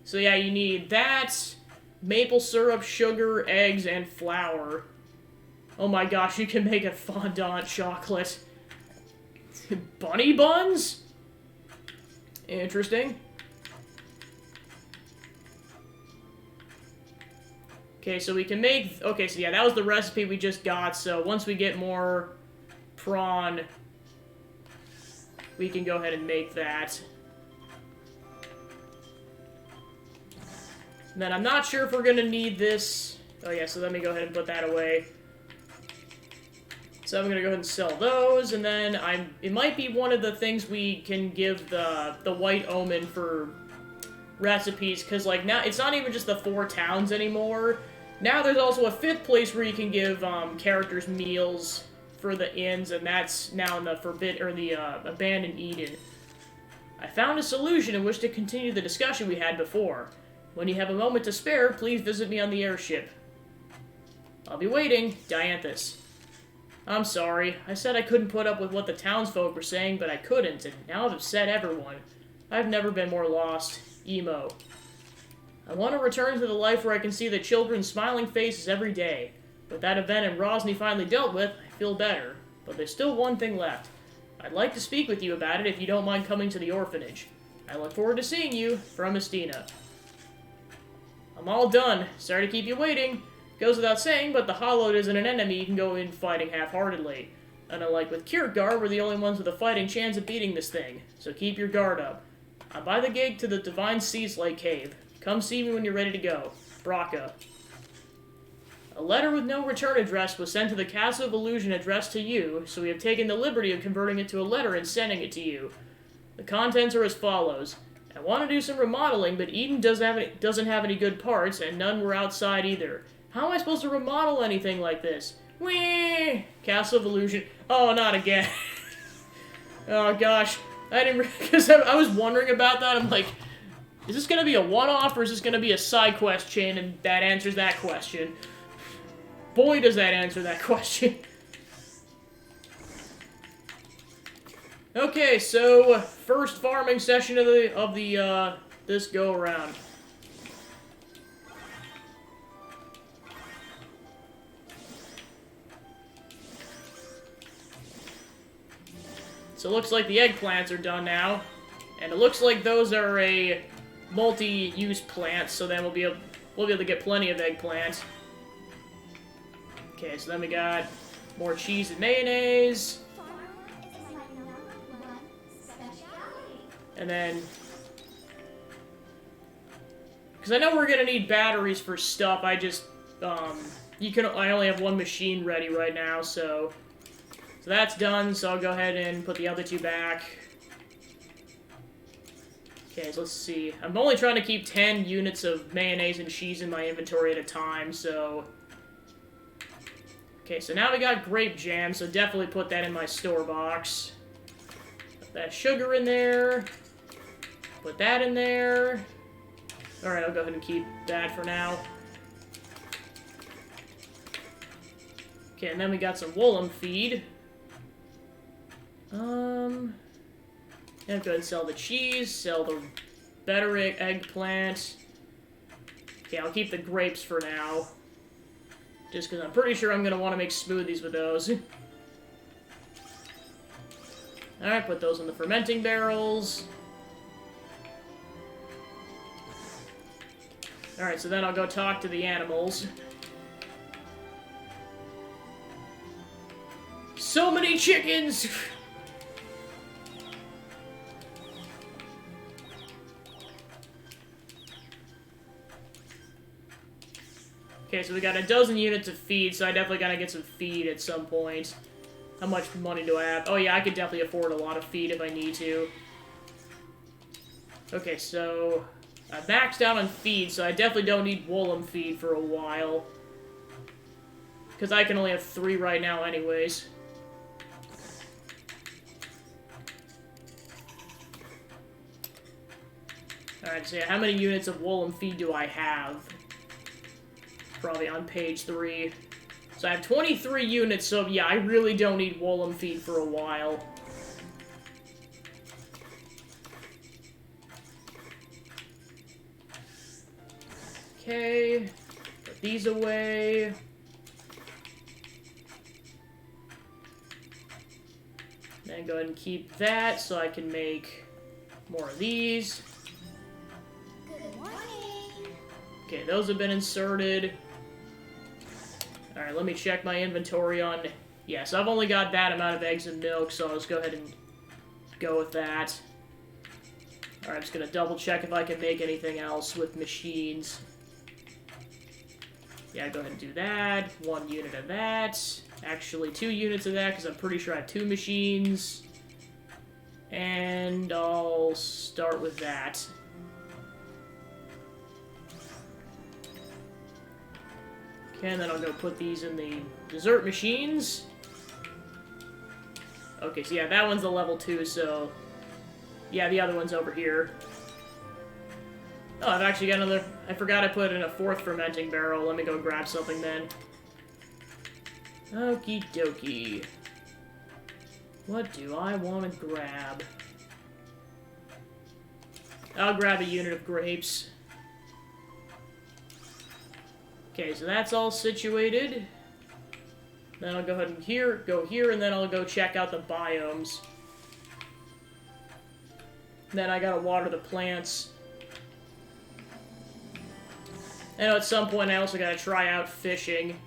So yeah, you need that, maple syrup, sugar, eggs, and flour. Oh my gosh, you can make a fondant chocolate. Bunny buns? Interesting. Okay, so we can make... Okay, so yeah, that was the recipe we just got, so once we get more prawn, we can go ahead and make that. And then I'm not sure if we're gonna need this... Oh yeah, so let me go ahead and put that away. So I'm gonna go ahead and sell those, and then it might be one of the things we can give the White Omen for recipes, because, like, now it's not even just the 4 towns anymore. Now there's also a 5th place where you can give characters meals for the inns, and that's now in the Abandoned Eden. I found a solution in which to continue the discussion we had before. When you have a moment to spare, please visit me on the airship. I'll be waiting, Dianthus. I'm sorry. I said I couldn't put up with what the townsfolk were saying, but I couldn't, and now I've upset everyone. I've never been more lost. Emo. I want to return to the life where I can see the children's smiling faces every day. With that event in Rosny finally dealt with, I feel better. But there's still one thing left. I'd like to speak with you about it if you don't mind coming to the orphanage. I look forward to seeing you, from Estina. I'm all done. Sorry to keep you waiting. Goes without saying, but the Hollowed isn't an enemy you can go in fighting half-heartedly. And unlike with Kierkegaard, we're the only ones with a fighting chance of beating this thing. So keep your guard up. I'm by the gate to the Divine Seas Lake Cave. Come see me when you're ready to go. Braca. A letter with no return address was sent to the Castle of Illusion addressed to you, so we have taken the liberty of converting it to a letter and sending it to you. The contents are as follows. I want to do some remodeling, but Eden doesn't have any good parts, and none were outside either. How am I supposed to remodel anything like this? Whee! Castle of Illusion. Oh, not again. Oh, gosh. I didn't... Because I was wondering about that. I'm like... Is this going to be a one-off, or is this going to be a side quest chain, and that answers that question? Boy, does that answer that question. Okay, so, first farming session of this go-around. So it looks like the eggplants are done now, and it looks like those are a multi-use plants, so then we'll be able to get plenty of eggplants. Okay, so then we got more cheese and mayonnaise. And then... because I know we're gonna need batteries for stuff, I just, I only have one machine ready right now, so that's done, so I'll go ahead and put the other two back. Okay, so let's see. I'm only trying to keep 10 units of mayonnaise and cheese in my inventory at a time, so... okay, so now we got grape jam, so definitely put that in my store box. Put that sugar in there. Put that in there. Alright, I'll go ahead and keep that for now. Okay, and then we got some Wool'em feed. Yeah, go ahead and sell the cheese, sell the better eggplant. Okay, I'll keep the grapes for now. Just because I'm pretty sure I'm going to want to make smoothies with those. Alright, put those in the fermenting barrels. Alright, so then I'll go talk to the animals. So many chickens! Okay, so we got a dozen units of feed, so I definitely gotta get some feed at some point. How much money do I have? Oh yeah, I could definitely afford a lot of feed if I need to. Okay, so... I maxed out on feed, so I definitely don't need Wool'em feed for a while. Because I can only have 3 right now anyways. Alright, so yeah, how many units of Wool'em feed do I have? Probably on page 3. So I have 23 units, so yeah, I really don't need Wool'em feed for a while. Okay, put these away. Then go ahead and keep that so I can make more of these. Good morning. Okay, those have been inserted. Alright, let me check my inventory on... yeah, so I've only got that amount of eggs and milk, so I'll just go ahead and go with that. Alright, I'm just gonna double check if I can make anything else with machines. Yeah, go ahead and do that. 1 unit of that. Actually, 2 units of that, because I'm pretty sure I have 2 machines. And I'll start with that. Okay, and then I'll go put these in the dessert machines. Okay, so yeah, that one's a level 2, so... yeah, the other one's over here. Oh, I've actually got another... I forgot I put in a 4th fermenting barrel. Let me go grab something then. Okie dokie. What do I want to grab? I'll grab a unit of grapes. Okay, so that's all situated. Then I'll go ahead and go here, and then I'll go check out the biomes. Then I gotta water the plants. I know at some point I also gotta try out fishing.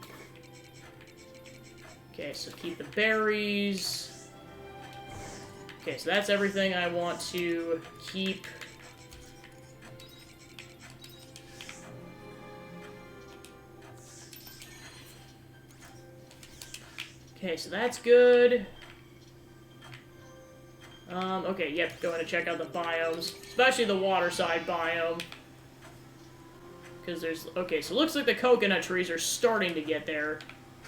Okay, so keep the berries. Okay, so that's everything I want to keep. Okay, so that's good. Okay, yep, go ahead and check out the biomes. Especially the water side biome. Because there's... okay, so it looks like the coconut trees are starting to get there.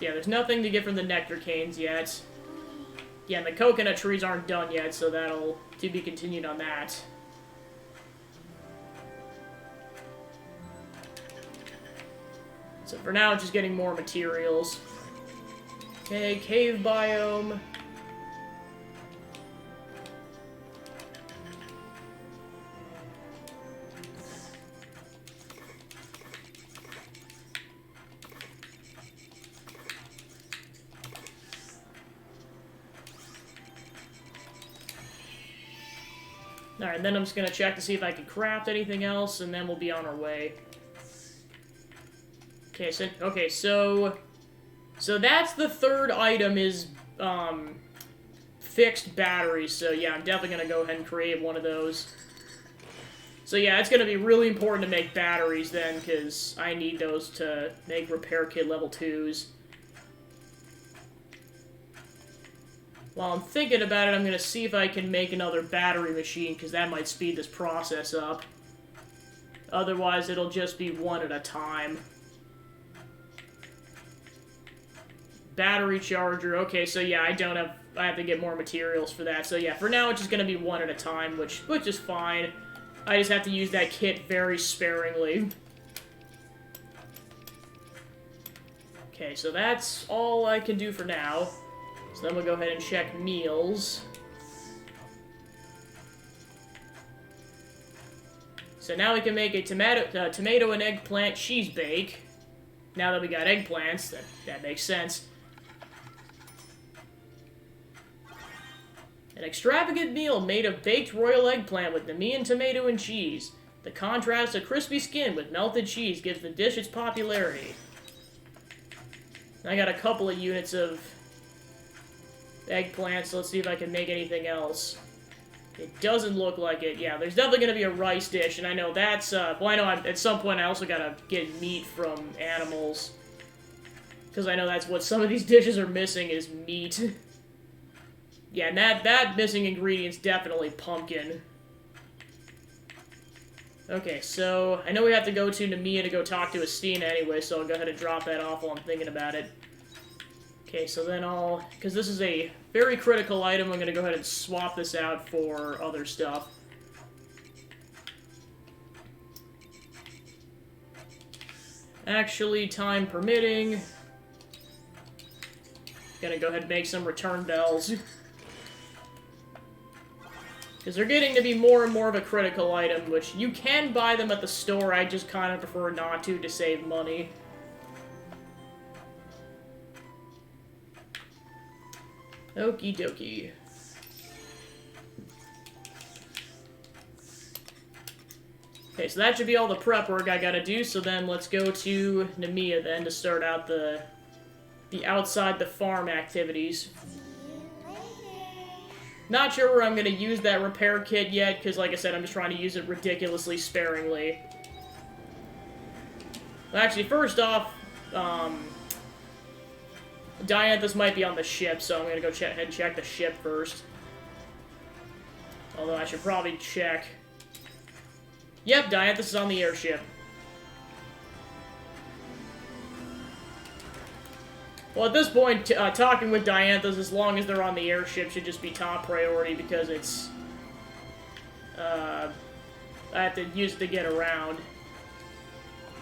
Yeah, there's nothing to get from the nectar canes yet. Yeah, and the coconut trees aren't done yet, so that'll... to be continued on that. So for now, just getting more materials. Okay, cave biome. Alright, then I'm just gonna check to see if I can craft anything else, and then we'll be on our way. Okay, so that's the third item is, fixed batteries, so yeah, I'm definitely going to go ahead and create one of those. So yeah, it's going to be really important to make batteries then, because I need those to make repair kit level 2s. While I'm thinking about it, I'm going to see if I can make another battery machine, because that might speed this process up. Otherwise, it'll just be one at a time. Battery charger. Okay, so yeah, I have to get more materials for that. So yeah, for now, it's just going to be one at a time, which is fine. I just have to use that kit very sparingly. Okay, so that's all I can do for now. So then we'll go ahead and check meals. So now we can make a tomato and eggplant cheese bake. Now that we got eggplants, that makes sense. An extravagant meal made of baked royal eggplant with Nemean tomato and cheese. The contrast of crispy skin with melted cheese gives the dish its popularity. I got a couple of units of eggplant, so let's see if I can make anything else. It doesn't look like it. Yeah, there's definitely going to be a rice dish, and I know that's, well, I know at some point I also got to get meat from animals. Because I know that's what some of these dishes are missing is meat. Yeah, and that missing ingredient's definitely pumpkin. Okay, so I know we have to go to Nemea to go talk to Estina anyway, so I'll go ahead and drop that off while I'm thinking about it. Okay, so then because this is a very critical item, I'm going to go ahead and swap this out for other stuff. Actually, time permitting, gonna go ahead and make some return bells. Because they're getting to be more and more of a critical item, which you can buy them at the store, I just kind of prefer not to save money. Okie dokie. Okay, so that should be all the prep work I gotta do, so then let's go to Nemea then to start out the outside the farm activities. Not sure where I'm going to use that repair kit yet, because like I said, I'm just trying to use it ridiculously sparingly. Actually, first off, Dianthus might be on the ship, so I'm going to go ahead and check the ship first. Although I should probably check. Yep, Dianthus is on the airship. Well, at this point, talking with Dianthus, as long as they're on the airship, should just be top priority, because it's... I have to use it to get around.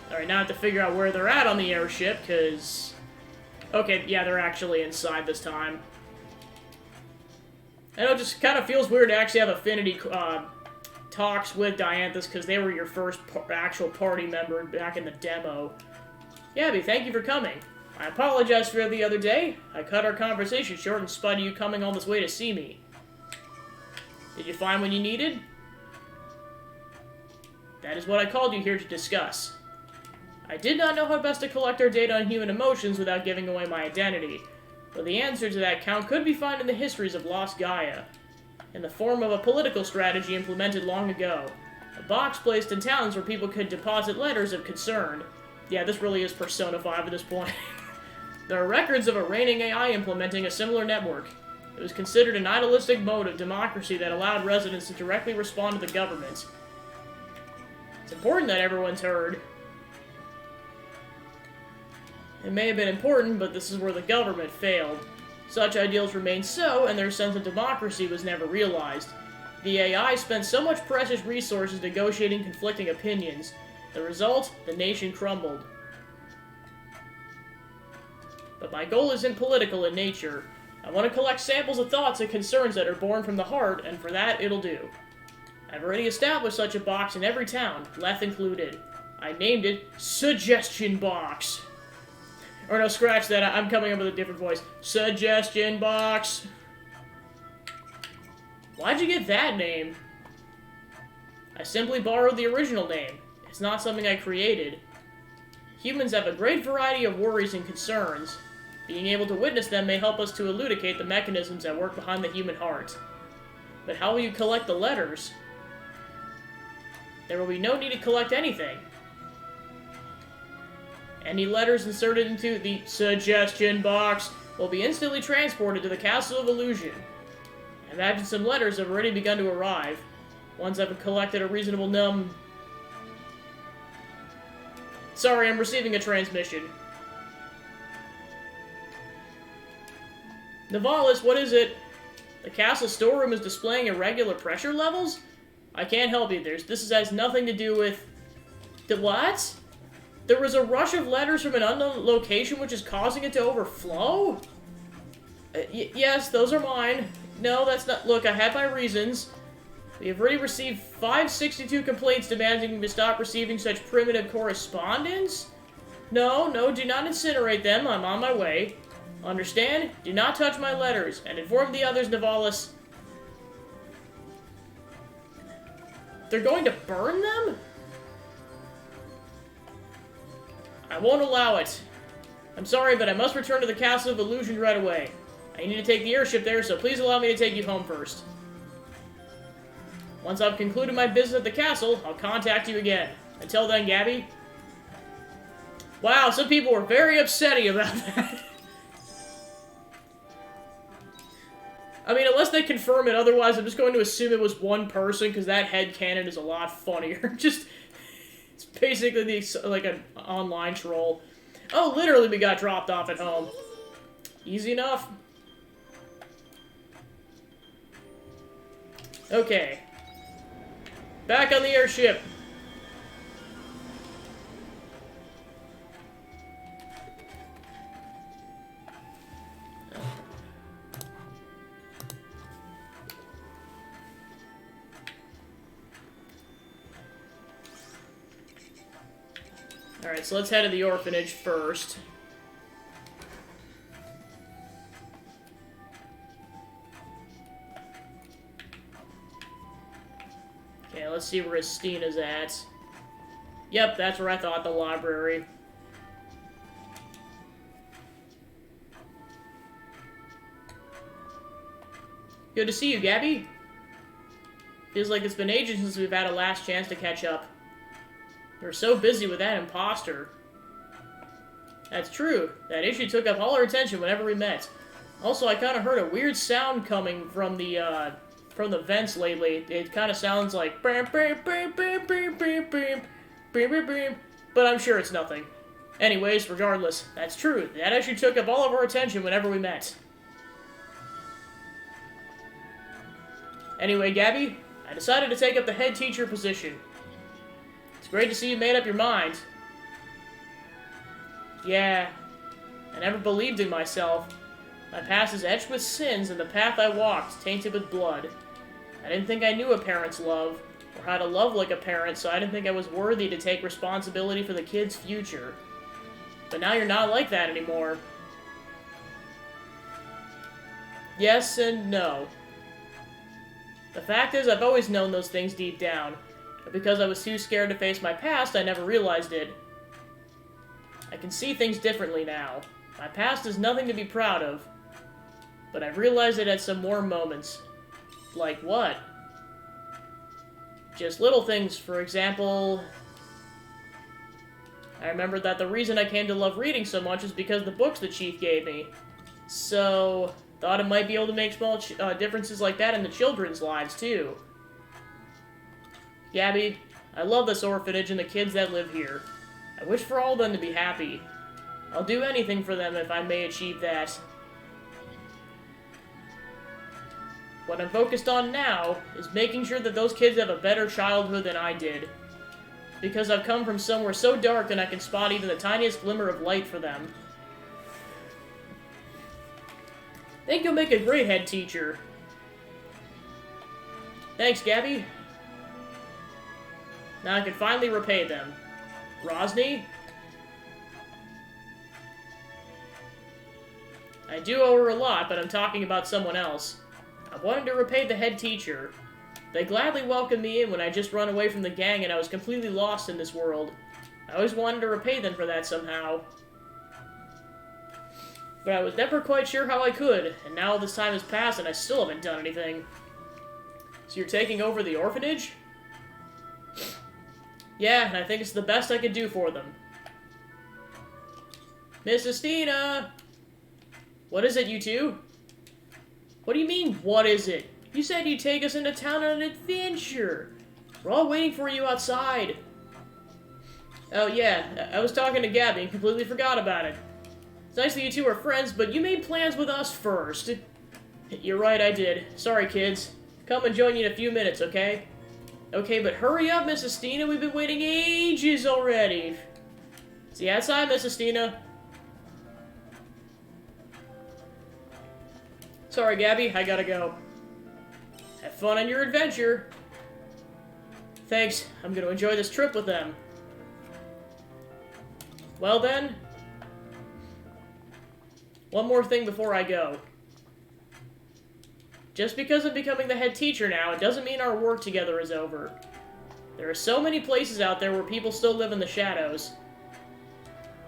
Alright, now I have to figure out where they're at on the airship, because... Okay, yeah, they're actually inside this time. I know it just kind of feels weird to actually have affinity talks with Dianthus, because they were your first actual party member back in the demo. Yabby, thank you for coming. I apologize for the other day. I cut our conversation short in spite of you coming all this way to see me. Did you find what you needed? That is what I called you here to discuss. I did not know how best to collect our data on human emotions without giving away my identity, but the answer to that count could be found in the histories of Lost Gaia, in the form of a political strategy implemented long ago. A box placed in towns where people could deposit letters of concern. Yeah, this really is Persona 5 at this point. There are records of a reigning AI implementing a similar network. It was considered an idealistic mode of democracy that allowed residents to directly respond to the government. It's important that everyone's heard. It may have been important, but this is where the government failed. Such ideals remained so, and their sense of democracy was never realized. The AI spent so much precious resources negotiating conflicting opinions. The result? The nation crumbled. But my goal isn't political in nature. I want to collect samples of thoughts and concerns that are born from the heart, and for that, it'll do. I've already established such a box in every town, Leth included. I named it Suggestion Box. Or no, scratch that, I'm coming up with a different voice. Suggestion Box. Why'd you get that name? I simply borrowed the original name. It's not something I created. Humans have a great variety of worries and concerns. Being able to witness them may help us to elucidate the mechanisms that work behind the human heart. But how will you collect the letters? There will be no need to collect anything. Any letters inserted into the suggestion box will be instantly transported to the Castle of Illusion. I imagine some letters have already begun to arrive. Once I've collected a reasonable Sorry, I'm receiving a transmission. Nivalis, what is it? The castle storeroom is displaying irregular pressure levels? I can't help you. This has nothing to do with... The what? There was a rush of letters from an unknown location which is causing it to overflow? Yes, those are mine. No, that's not... Look, I have my reasons. We have already received 562 complaints demanding to stop receiving such primitive correspondence? No, do not incinerate them. I'm on my way. Understand? Do not touch my letters, and inform the others, Nivalis. They're going to burn them? I won't allow it. I'm sorry, but I must return to the Castle of Illusion right away. I need to take the airship there, so please allow me to take you home first. Once I've concluded my business at the castle, I'll contact you again. Until then, Gabby. Wow, some people were very upsetty about that. I mean, unless they confirm it, otherwise I'm just going to assume it was one person, because that headcanon is a lot funnier. Just, it's basically like an online troll. Oh, literally we got dropped off at home. Easy enough. Okay. Back on the airship. Alright, so let's head to the orphanage first. Okay, let's see where Estina's at. Yep, that's where I thought, the library. Good to see you, Gabby. Feels like it's been ages since we've had a last chance to catch up. We were so busy with that imposter. That's true. That issue took up all our attention whenever we met. Also, I kind of heard a weird sound coming from the vents lately. It kind of sounds like... But I'm sure it's nothing. Anyways, regardless, that's true. That issue took up all of our attention whenever we met. Anyway, Gabby, I decided to take up the head teacher position. It's great to see you made up your mind. Yeah, I never believed in myself. My past is etched with sins, and the path I walked tainted with blood. I didn't think I knew a parent's love, or how to love like a parent, so I didn't think I was worthy to take responsibility for the kid's future. But now you're not like that anymore. Yes and no. The fact is, I've always known those things deep down, but because I was too scared to face my past, I never realized it. I can see things differently now. My past is nothing to be proud of, but I've realized it at some more moments. Like what? Just little things, for example... I remembered that the reason I came to love reading so much is because of the books the Chief gave me. So, thought it might be able to make small differences like that in the children's lives, too. Gabby, I love this orphanage and the kids that live here. I wish for all of them to be happy. I'll do anything for them if I may achieve that. What I'm focused on now is making sure that those kids have a better childhood than I did. Because I've come from somewhere so dark and I can spot even the tiniest glimmer of light for them. Think you'll make a great head teacher. Thanks, Gabby. Now I can finally repay them. Rosny? I do owe her a lot, but I'm talking about someone else. I wanted to repay the head teacher. They gladly welcomed me in when I just run away from the gang and I was completely lost in this world. I always wanted to repay them for that somehow. But I was never quite sure how I could, and now all this time has passed and I still haven't done anything. So you're taking over the orphanage? Yeah, and I think it's the best I could do for them. Mrs. Stina! What is it, you two? What do you mean, what is it? You said you'd take us into town on an adventure. We're all waiting for you outside. Oh yeah, I was talking to Gabby and completely forgot about it. It's nice that you two are friends, but you made plans with us first. You're right, I did. Sorry, kids. Come and join you in a few minutes, okay? Okay, but hurry up, Mrs. Stina. We've been waiting ages already. See you outside, Mrs. Stina. Sorry, Gabby. I gotta go. Have fun on your adventure. Thanks. I'm gonna enjoy this trip with them. Well then, one more thing before I go. Just because I'm becoming the head teacher now, it doesn't mean our work together is over. There are so many places out there where people still live in the shadows.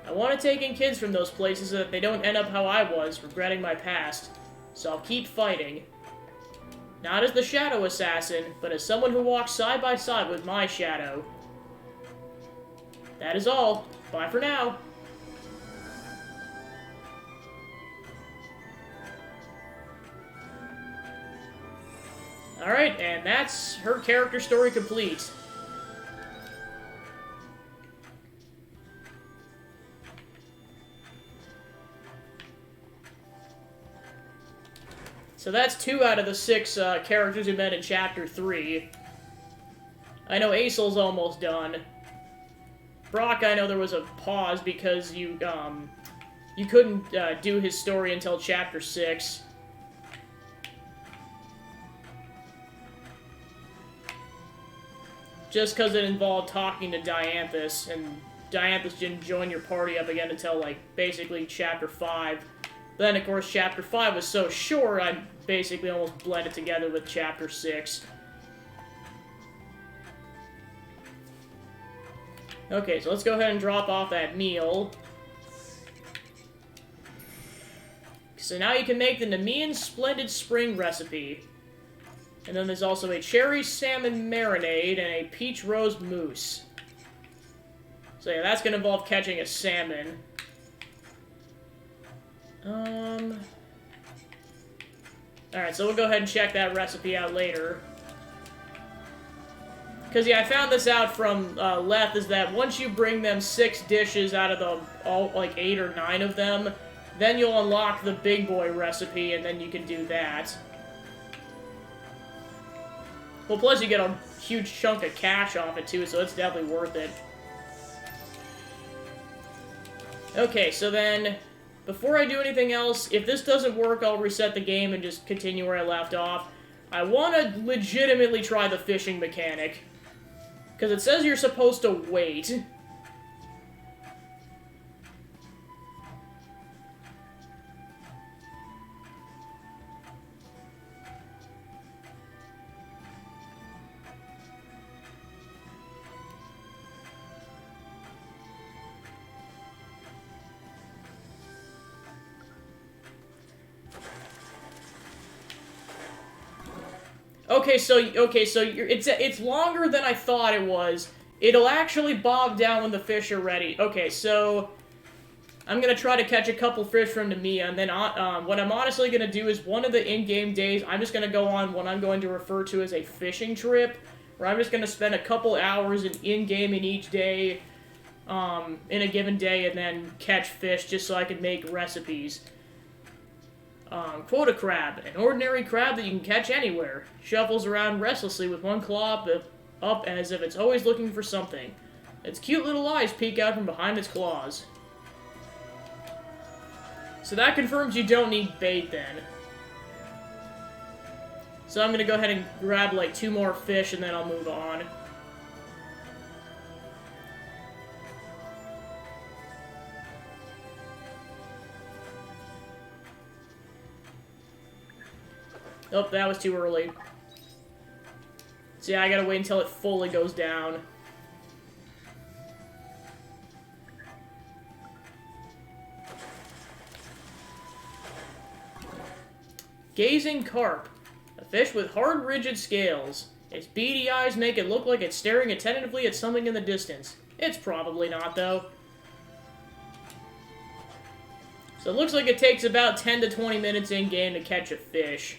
I want to take in kids from those places so that they don't end up how I was, regretting my past. So I'll keep fighting. Not as the Shadow Assassin, but as someone who walks side by side with my shadow. That is all. Bye for now. Alright, and that's her character story complete. So that's 2 out of the 6 characters we met in Chapter 3. I know Aesel's almost done. Brock, I know there was a pause because you couldn't do his story until Chapter 6. Just because it involved talking to Dianthus, and Dianthus didn't join your party up again until, like, basically Chapter 5. Then, of course, Chapter 5 was so short, I basically almost blend it together with Chapter 6. Okay, so let's go ahead and drop off that meal. So now you can make the Nemean Splendid Spring recipe. And then there's also a cherry salmon marinade and a peach rose mousse. So yeah, that's going to involve catching a salmon. Alright, so we'll go ahead and check that recipe out later. Because, yeah, I found this out from Leth, is that once you bring them 6 dishes out of the, like, 8 or 9 of them, then you'll unlock the big boy recipe, and then you can do that. Well, plus you get a huge chunk of cash off it, too, so it's definitely worth it. Okay, so then, before I do anything else, if this doesn't work, I'll reset the game and just continue where I left off. I want to legitimately try the fishing mechanic. Because it says you're supposed to wait. Okay, so it's longer than I thought it was. It'll actually bog down when the fish are ready. Okay, so I'm gonna try to catch a couple fish from Nemea, and then what I'm honestly gonna do is one of the in-game days, I'm just gonna go on what I'm going to refer to as a fishing trip, where I'm just gonna spend a couple hours in-game in each day, in a given day, and then catch fish just so I can make recipes. Quota crab, an ordinary crab that you can catch anywhere. Shuffles around restlessly with one claw up as if it's always looking for something. Its cute little eyes peek out from behind its claws. So that confirms you don't need bait then. So I'm gonna go ahead and grab like 2 more fish and then I'll move on. Oh, that was too early. So yeah, I gotta wait until it fully goes down. Gazing carp. A fish with hard, rigid scales. Its beady eyes make it look like it's staring attentively at something in the distance. It's probably not, though. So it looks like it takes about 10 to 20 minutes in-game to catch a fish.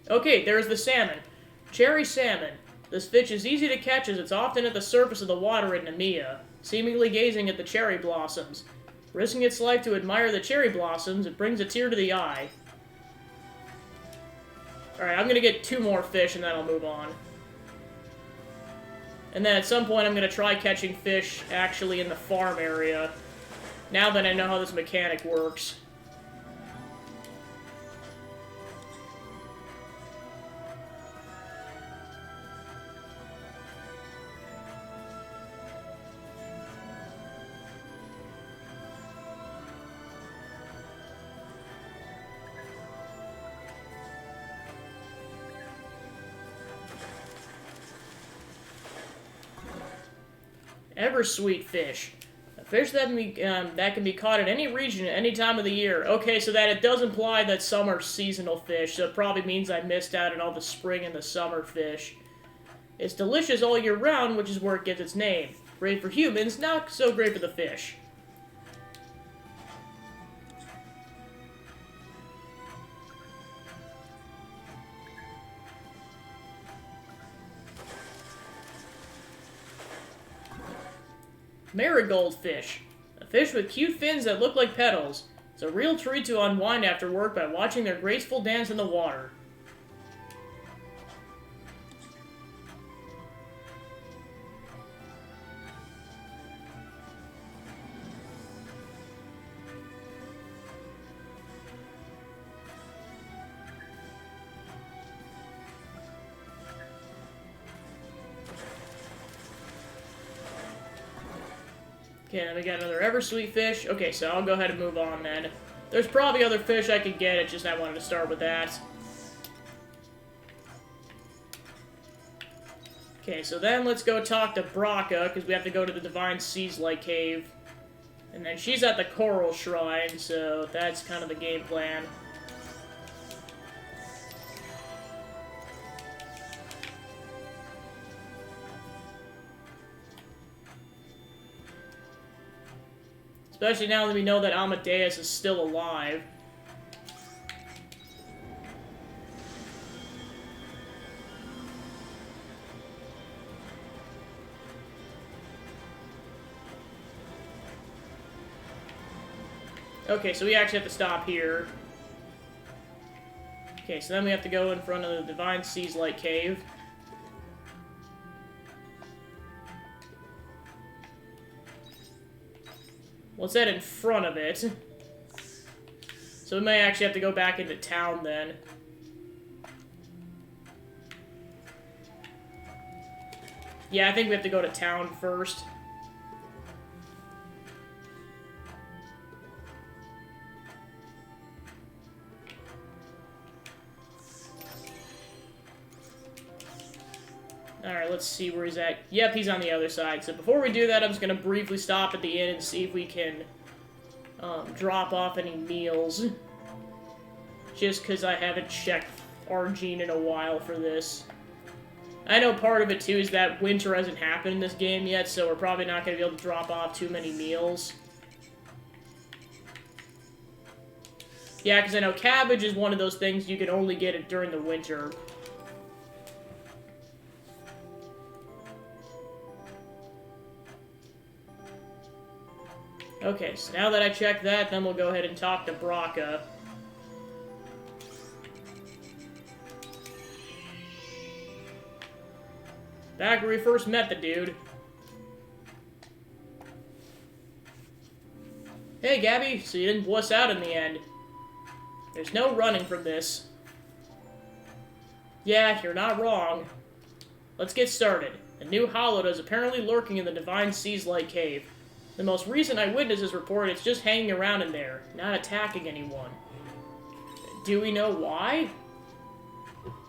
Okay, there's the salmon. Cherry salmon. This fish is easy to catch as it's often at the surface of the water in Nemea, seemingly gazing at the cherry blossoms. Risking its life to admire the cherry blossoms, it brings a tear to the eye. Alright, I'm gonna get 2 more fish and then I'll move on. And then at some point I'm gonna try catching fish actually in the farm area, now that I know how this mechanic works. Ever-sweet fish. A fish that can be caught in any region at any time of the year. Okay, so that it does imply that some are seasonal fish, so it probably means I missed out on all the spring and the summer fish. It's delicious all year round, which is where it gets its name. Great for humans, not so great for the fish. Marigold fish. A fish with cute fins that look like petals. It's a real treat to unwind after work by watching their graceful dance in the water. Okay, then we got another Eversweet fish. Okay, so I'll go ahead and move on then. There's probably other fish I could get, it's just I wanted to start with that. Okay, so then let's go talk to Braca, because we have to go to the Divine Seas Light Cave. And then she's at the Coral Shrine, so that's kind of the game plan. Especially now that we know that Amadeus is still alive. Okay, so we actually have to stop here. Okay, so then we have to go in front of the Divine Seas Light Cave. What's that in front of it? So we may actually have to go back into town then. Yeah, I think we have to go to town first. Alright, let's see where he's at. Yep, he's on the other side. So before we do that, I'm just going to briefly stop at the inn and see if we can drop off any meals. Just because I haven't checked Argene in a while for this. I know part of it, too, is that winter hasn't happened in this game yet, so we're probably not going to be able to drop off too many meals. Yeah, because I know cabbage is one of those things you can only get it during the winter. Okay, so now that I checked that, then we'll go ahead and talk to Braca. Back where we first met the dude. Hey, Gabby, so you didn't wuss out in the end. There's no running from this. Yeah, you're not wrong. Let's get started. A new Holoda is apparently lurking in the Divine Seas Light Cave. The most recent eyewitnesses report it's just hanging around in there, not attacking anyone. Do we know why?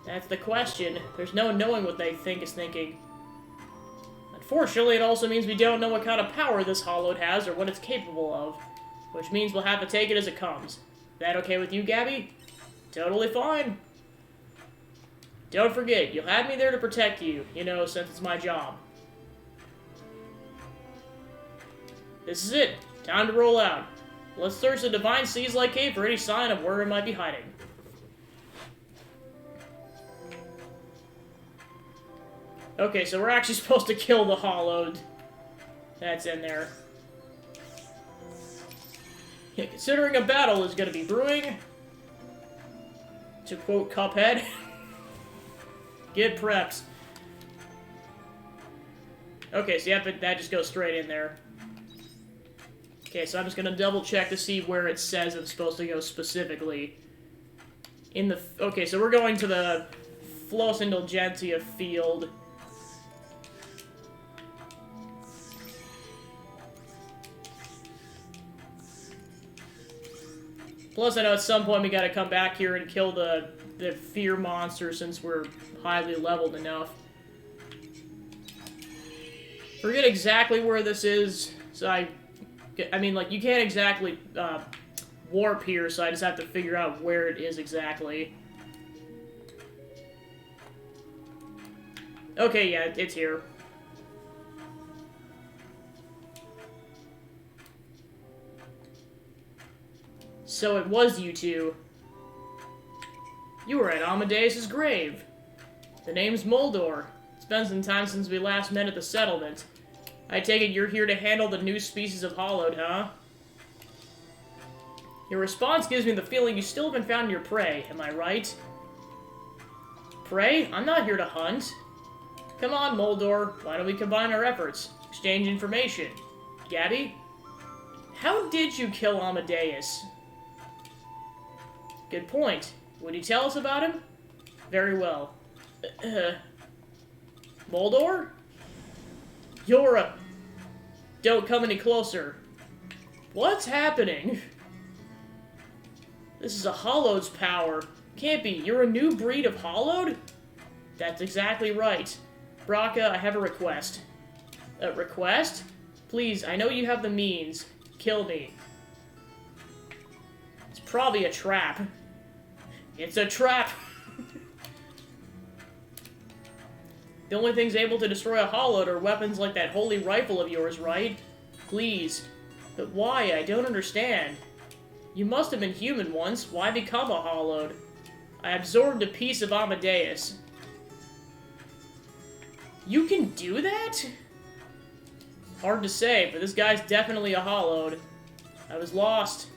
That's the question. There's no knowing what they think is thinking. Unfortunately, it also means we don't know what kind of power this Hollowed has or what it's capable of. Which means we'll have to take it as it comes. That okay with you, Gabby? Totally fine. Don't forget, you'll have me there to protect you, you know, since it's my job. This is it. Time to roll out. Let's search the Divine Seas like cave for any sign of where it might be hiding. Okay, so we're actually supposed to kill the Hollowed. That's in there. Yeah, considering a battle is going to be brewing, to quote Cuphead, get prepped. Okay, so yeah, but that just goes straight in there. Okay, so I'm just going to double check to see where it says I'm supposed to go specifically. In the... Okay, so we're going to the Flos Indulgentia field. Plus, I know at some point we gotta come back here and kill the fear monster since we're highly leveled enough. Forget exactly where this is, so I mean, like, you can't exactly warp here, so I just have to figure out where it is exactly. Okay, yeah, it's here. So it was you two. You were at Amadeus' grave. The name's Moldor. It's been some time since we last met at the settlement. I take it you're here to handle the new species of Hollowed, huh? Your response gives me the feeling you still haven't found your prey, am I right? Prey? I'm not here to hunt. Come on, Moldor. Why don't we combine our efforts? Exchange information. Gabby? How did you kill Amadeus? Good point. Would you tell us about him? Very well. Moldor? Yora! Don't come any closer. What's happening? This is a Hollowed's power. Can't be. You're a new breed of Hollowed? That's exactly right. Braca, I have a request. A request? Please, I know you have the means. Kill me. It's probably a trap. It's a trap! The only things able to destroy a Hollowed are weapons like that holy rifle of yours, right? Please. But why? I don't understand. You must have been human once. Why become a Hollowed? I absorbed a piece of Amadeus. You can do that? Hard to say, but this guy's definitely a Hollowed. I was lost.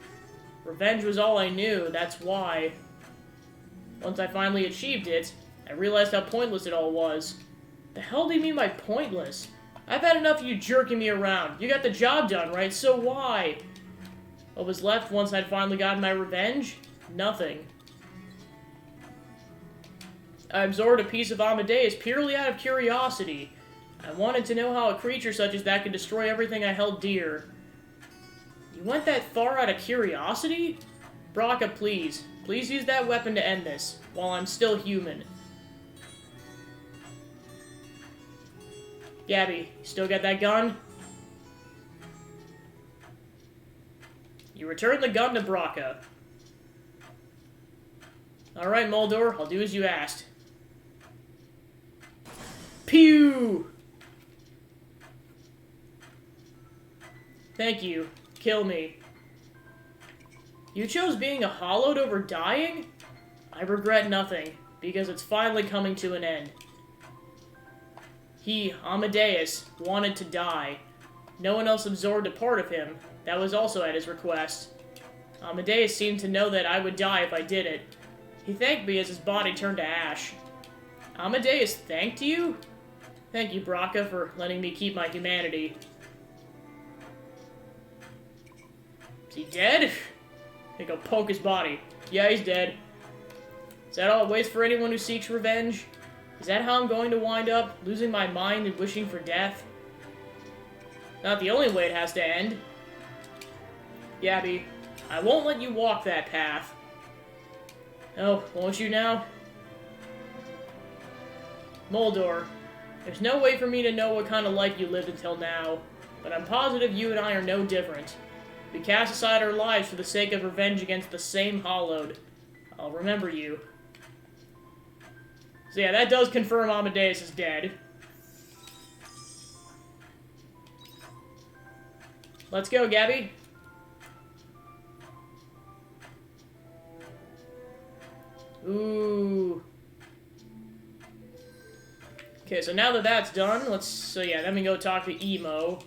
Revenge was all I knew, that's why. Once I finally achieved it, I realized how pointless it all was. The hell do you mean by pointless? I've had enough of you jerking me around. You got the job done, right? So why? What was left once I'd finally gotten my revenge? Nothing. I absorbed a piece of Amadeus purely out of curiosity. I wanted to know how a creature such as that could destroy everything I held dear. You went that far out of curiosity? Braca, please. Please use that weapon to end this, while I'm still human. Gabby, you still got that gun? You return the gun to Braca. Alright, Moldor, I'll do as you asked. Pew! Thank you. Kill me. You chose being a Hollowed over dying? I regret nothing, because it's finally coming to an end. He, Amadeus, wanted to die. No one else absorbed a part of him. That was also at his request. Amadeus seemed to know that I would die if I did it. He thanked me as his body turned to ash. Amadeus thanked you? Thank you, Braca, for letting me keep my humanity. Is he dead? I go poke his body. Yeah, he's dead. Is that all it waits for anyone who seeks revenge? Is that how I'm going to wind up? Losing my mind and wishing for death? Not the only way it has to end. Gabby, I won't let you walk that path. Oh, won't you now? Moldor, there's no way for me to know what kind of life you lived until now, but I'm positive you and I are no different. We cast aside our lives for the sake of revenge against the same Hallowed. I'll remember you. So yeah, that does confirm Amadeus is dead. Let's go, Gabby. Ooh. Okay, so now that that's done, then we go talk to Emo.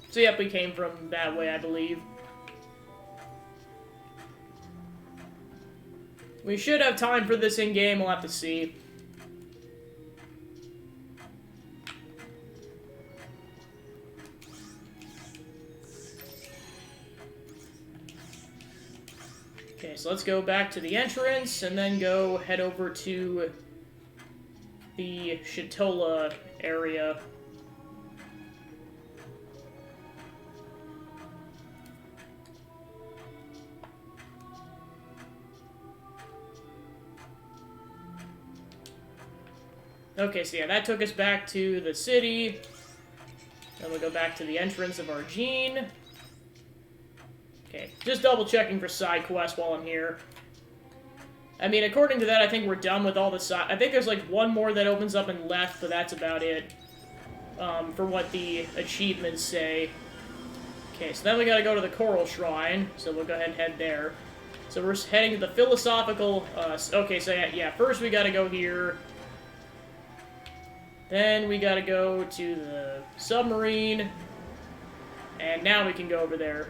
So yep, we came from that way, I believe. We should have time for this in-game, we'll have to see. Okay, so let's go back to the entrance, and then go head over to the Shitola area. Okay, so yeah, that took us back to the city. Then we'll go back to the entrance of Argene. Okay, just double checking for side quests while I'm here. I mean, according to that, I think we're done with all the side. I think there's like one more that opens up and left, but that's about it. For what the achievements say. Okay, so then we gotta go to the Coral Shrine, so we'll go ahead and head there. So we're heading to the philosophical, okay, so yeah, first we gotta go here. Then we gotta go to the submarine. And now we can go over there.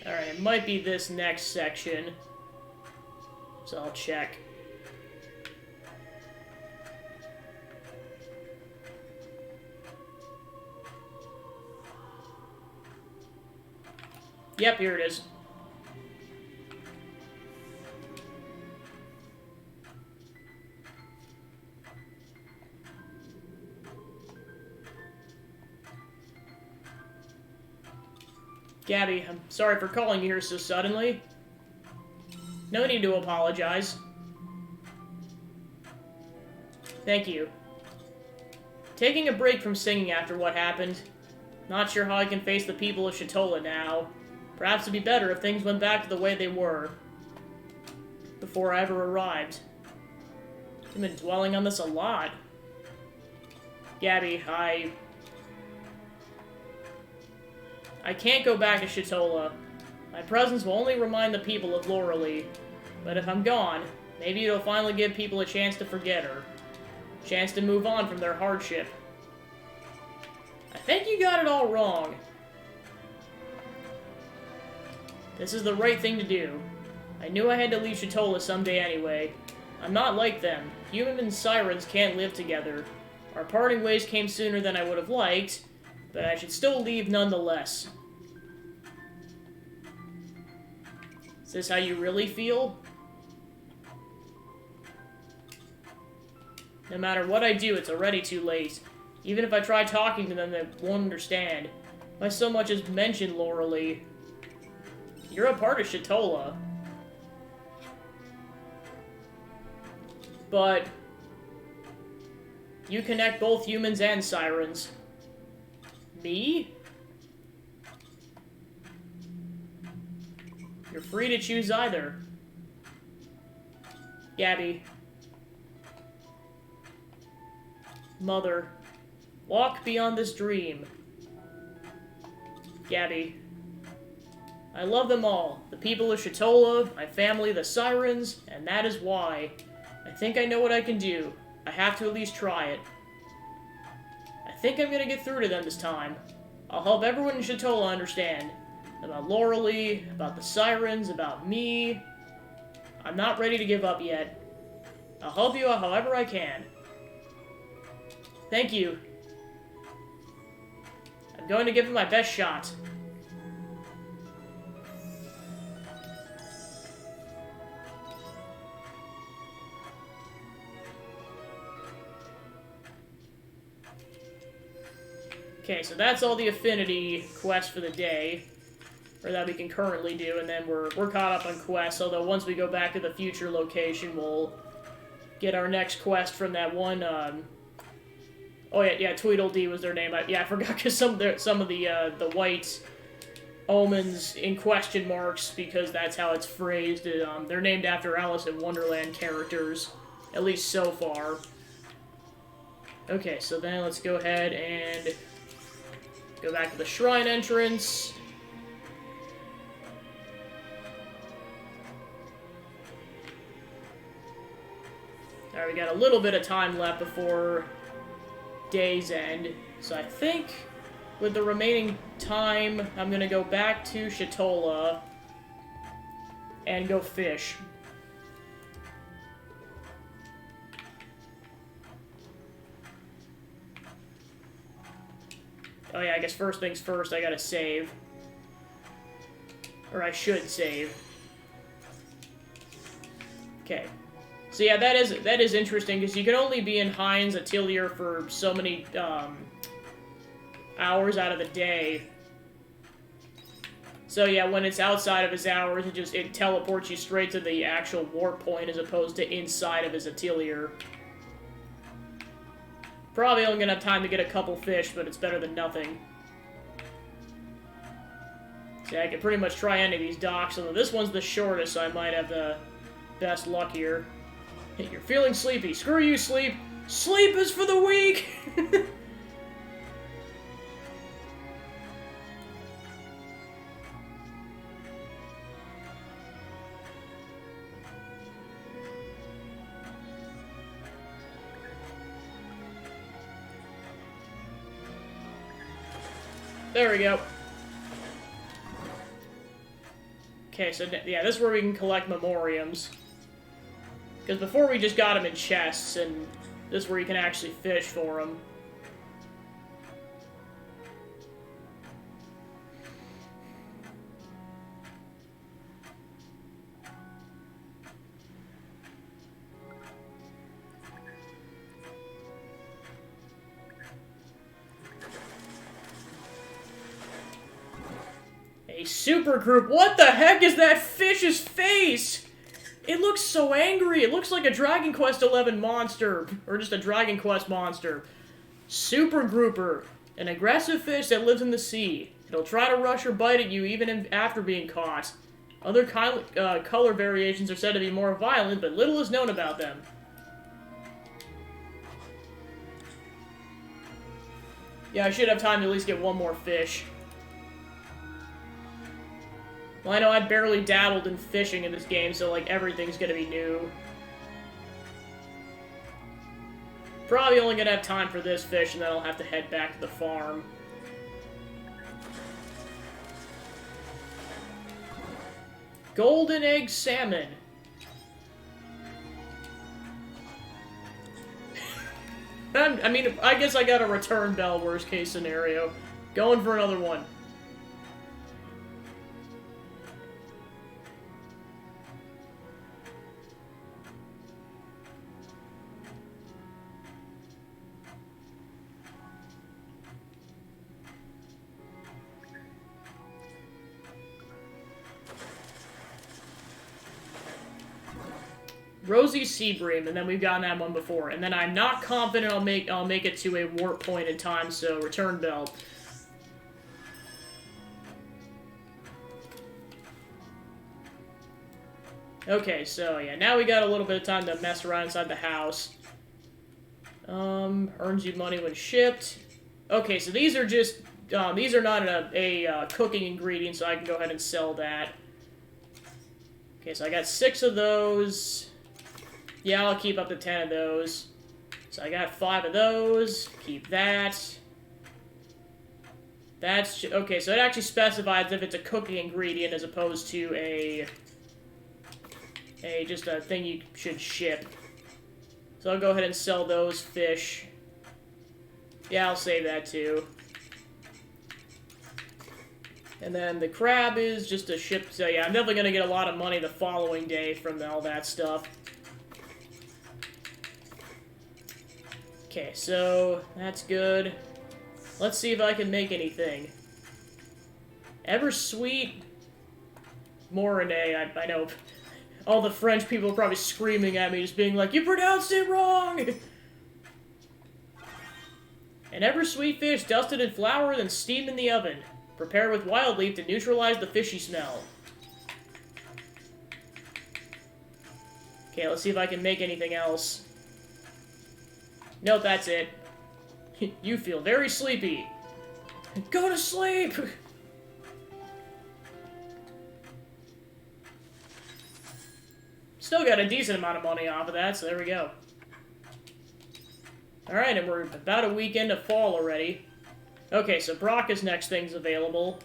Alright, it might be this next section. So I'll check. Yep, here it is. Gabby, I'm sorry for calling you here so suddenly. No need to apologize. Thank you. Taking a break from singing after what happened. Not sure how I can face the people of Shitola now. Perhaps it'd be better if things went back to the way they were. Before I ever arrived. I've been dwelling on this a lot. Gabby, I can't go back to Shitola. My presence will only remind the people of Loralee. But if I'm gone, maybe it'll finally give people a chance to forget her. A chance to move on from their hardship. I think you got it all wrong. This is the right thing to do. I knew I had to leave Shitola someday anyway. I'm not like them. Humans and sirens can't live together. Our parting ways came sooner than I would have liked, but I should still leave nonetheless. Is this how you really feel? No matter what I do, it's already too late. Even if I try talking to them, they won't understand. If I so much as mention Loralee. You're a part of Shitola. But you connect both humans and sirens. Me? You're free to choose either. Gabby. Mother. Walk beyond this dream. Gabby. I love them all. The people of Shitola, my family, the sirens, and that is why. I think I know what I can do. I have to at least try it. I think I'm gonna get through to them this time. I'll help everyone in Shitola understand. About Loralee, about the sirens, about me. I'm not ready to give up yet. I'll help you out however I can. Thank you. I'm going to give it my best shot. Okay, so that's all the affinity quests for the day, or that we can currently do, and then we're caught up on quests, although once we go back to the future location, we'll get our next quest from that one, oh yeah, Tweedledee was their name. I forgot, because some of the white omens in question marks, because that's how it's phrased. They're named after Alice in Wonderland characters, at least so far. Okay, so then let's go ahead and go back to the shrine entrance. Alright, we got a little bit of time left before day's end. So I think with the remaining time, I'm gonna go back to Shatola and go fish. Oh yeah, I guess first things first, I gotta save. Or I should save. Okay. So yeah, that is interesting, because you can only be in Heinz Atelier for so many, hours out of the day. So yeah, when it's outside of his hours, it teleports you straight to the actual warp point, as opposed to inside of his Atelier. Probably only gonna have time to get a couple fish, but it's better than nothing. So yeah, I can pretty much try any of these docks, although this one's the shortest, so I might have the best luck here. Hey, you're feeling sleepy. Screw you, sleep! Sleep is for the weak! There we go. Okay, so yeah, this is where we can collect memoriams. Because before we just got them in chests, and this is where you can actually fish for them. A super group. What the heck is that fish's face? It looks so angry. It looks like a Dragon Quest XI monster, or just a Dragon Quest monster. Super grouper, an aggressive fish that lives in the sea. It'll try to rush or bite at you even after being caught. Other color variations are said to be more violent, but little is known about them. Yeah, I should have time to at least get one more fish. Well, I know I barely dabbled in fishing in this game, so, like, everything's gonna be new. Probably only gonna have time for this fish, and then I'll have to head back to the farm. Golden egg salmon. I mean, I guess I got a return bell, worst case scenario. Going for another one. Rosy Seabream, and then we've gotten that one before. And then I'm not confident I'll make it to a warp point in time, so return bell. Okay, so yeah, now we got a little bit of time to mess around inside the house. Earns you money when shipped. Okay, so these are just, these are not a cooking ingredient, so I can go ahead and sell that. Okay, so I got 6 of those. Yeah, I'll keep up to 10 of those. So I got 5 of those. Keep that. That's... Okay, so it actually specifies if it's a cooking ingredient as opposed to just a thing you should ship. So I'll go ahead and sell those fish. Yeah, I'll save that too. And then the crab is just a ship. So yeah, I'm definitely gonna get a lot of money the following day from all that stuff. Okay, so that's good. Let's see if I can make anything. Ever sweet Morine, I know all the French people are probably screaming at me, just being like, "You pronounced it wrong!" An ever sweet fish dusted in flour, then steamed in the oven. Prepared with wild leaf to neutralize the fishy smell. Okay, let's see if I can make anything else. Nope, that's it. You feel very sleepy. Go to sleep! Still got a decent amount of money off of that, so there we go. Alright, and we're about a week into fall already. Okay, so Brocca's next thing's available.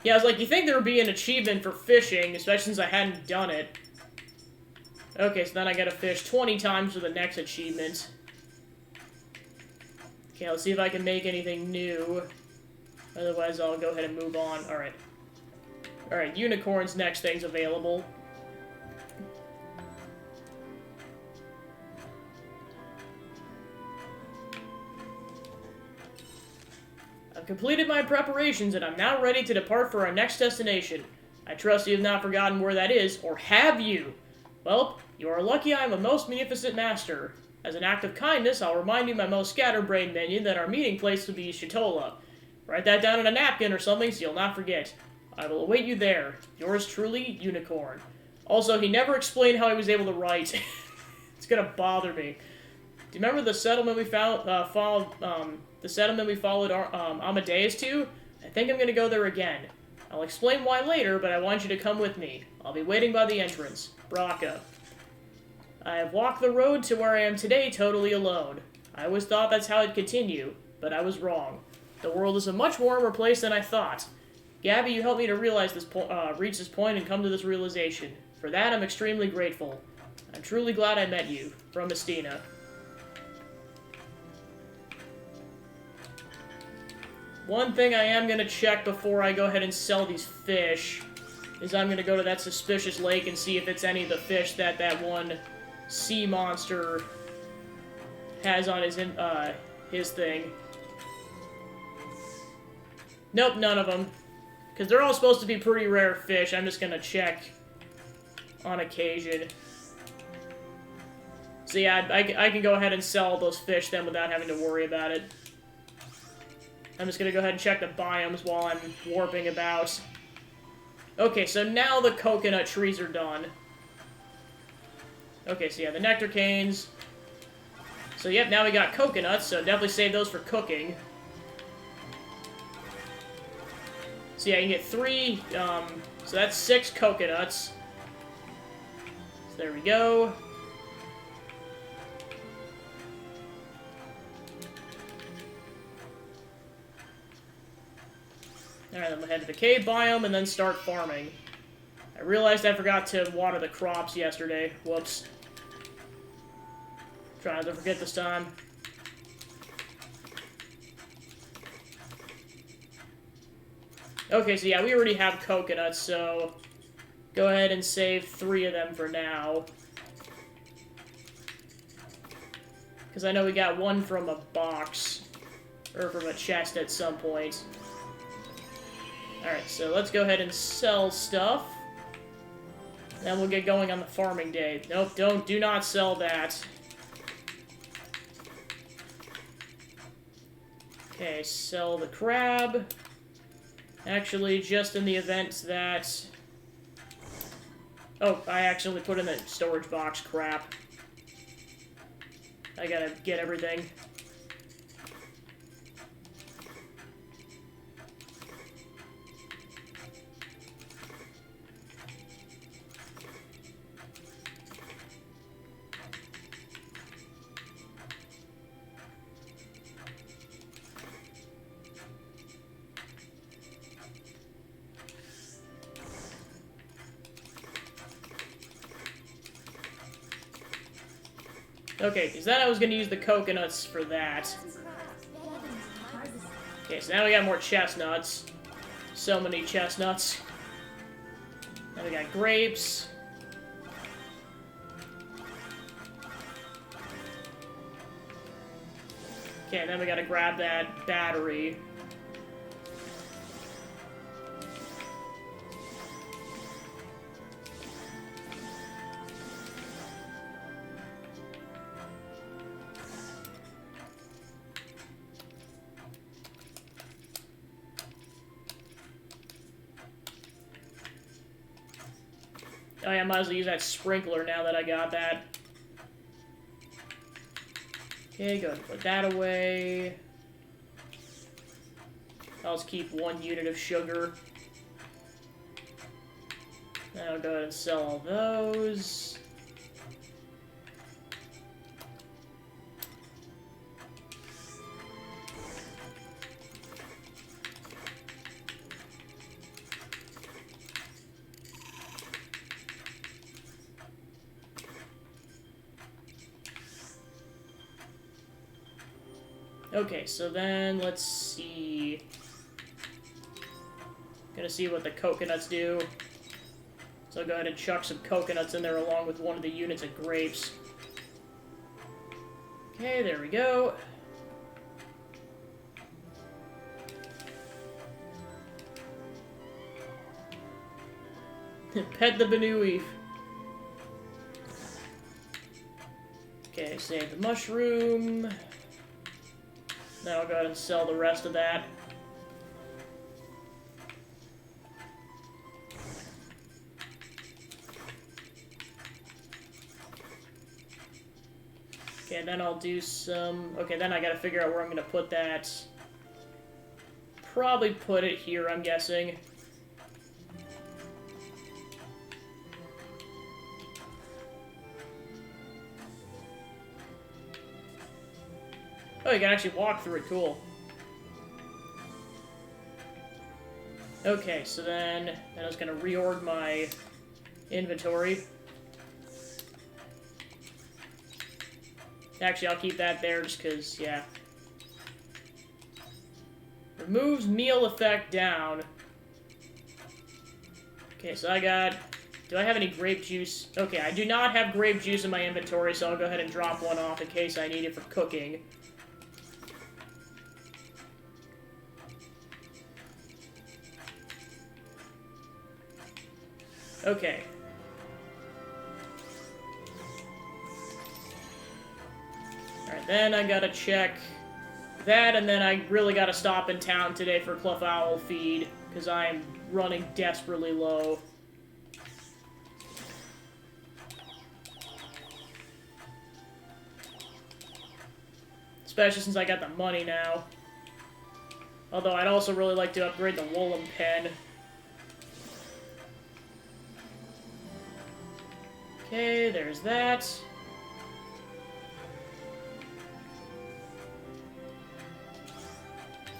Yeah, I was like, you think there would be an achievement for fishing, especially since I hadn't done it. Okay, so then I gotta fish 20 times for the next achievement. Okay, let's see if I can make anything new. Otherwise, I'll go ahead and move on. Alright. Alright, Unicorn's next thing's available. I've completed my preparations, and I'm now ready to depart for our next destination. I trust you have not forgotten where that is, or have you? Well, you are lucky I am a most munificent master. As an act of kindness, I'll remind you, my most scatterbrained minion, that our meeting place will be Shitola. Write that down on a napkin or something so you'll not forget. I will await you there. Yours truly, Unicorn. Also, he never explained how he was able to write. It's gonna bother me. Do you remember the settlement we followed Amadeus to? I think I'm gonna go there again. I'll explain why later, but I want you to come with me. I'll be waiting by the entrance. Brocca. I have walked the road to where I am today totally alone. I always thought that's how it'd continue, but I was wrong. The world is a much warmer place than I thought. Gabby, you helped me to realize this reach this point and come to this realization. For that, I'm extremely grateful. I'm truly glad I met you. From Estina. One thing I am going to check before I go ahead and sell these fish is I'm going to go to that suspicious lake and see if it's any of the fish that that one sea monster has on his thing. Nope, none of them. Because they're all supposed to be pretty rare fish. I'm just going to check on occasion. So yeah, I can go ahead and sell those fish then without having to worry about it. I'm just going to go ahead and check the biomes while I'm warping about. Okay, so now the coconut trees are done. Okay, so yeah, the nectar canes. So yep, now we got coconuts, so definitely save those for cooking. So yeah, you can get 3, so that's 6 coconuts. So there we go. Alright, then we'll head to the cave biome and then start farming. I realized I forgot to water the crops yesterday. Whoops. Trying not to forget this time. Okay, so yeah, we already have coconuts, so go ahead and save 3 of them for now. Because I know we got 1 from a box, or from a chest at some point. Alright, so let's go ahead and sell stuff. Then we'll get going on the farming day. Nope, do not sell that. Okay, sell the crab. Actually, just in the event that... Oh, I actually put in the storage box. Crap. I gotta get everything. Okay, because then I was going to use the coconuts for that. Okay, so now we got more chestnuts. So many chestnuts. Now we got grapes. Okay, then we gotta grab that battery. Oh yeah, I might as well use that sprinkler now that I got that. Okay, go ahead and put that away. I'll just keep 1 unit of sugar. Then I'll go ahead and sell all those. Okay, so then let's see. Gonna see what the coconuts do. So I'll go ahead and chuck some coconuts in there along with 1 of the units of grapes. Okay, there we go. Pet the Banooey. Okay, save the mushroom. Now I'll go ahead and sell the rest of that. Okay, then I'll do some... Okay, then I gotta figure out where I'm gonna put that. Probably put it here, I'm guessing. Oh, you can actually walk through it, cool. Okay, so then I was gonna reorg my inventory. Actually, I'll keep that there just because, yeah. Removes meal effect down. Okay, so I got... Do I have any grape juice? Okay, I do not have grape juice in my inventory, so I'll go ahead and drop 1 off in case I need it for cooking. Okay. Alright, then I gotta check that, and then I really gotta stop in town today for Cluff Owl feed, because I'm running desperately low. Especially since I got the money now. Although I'd also really like to upgrade the Woolen Pen. Okay, there's that.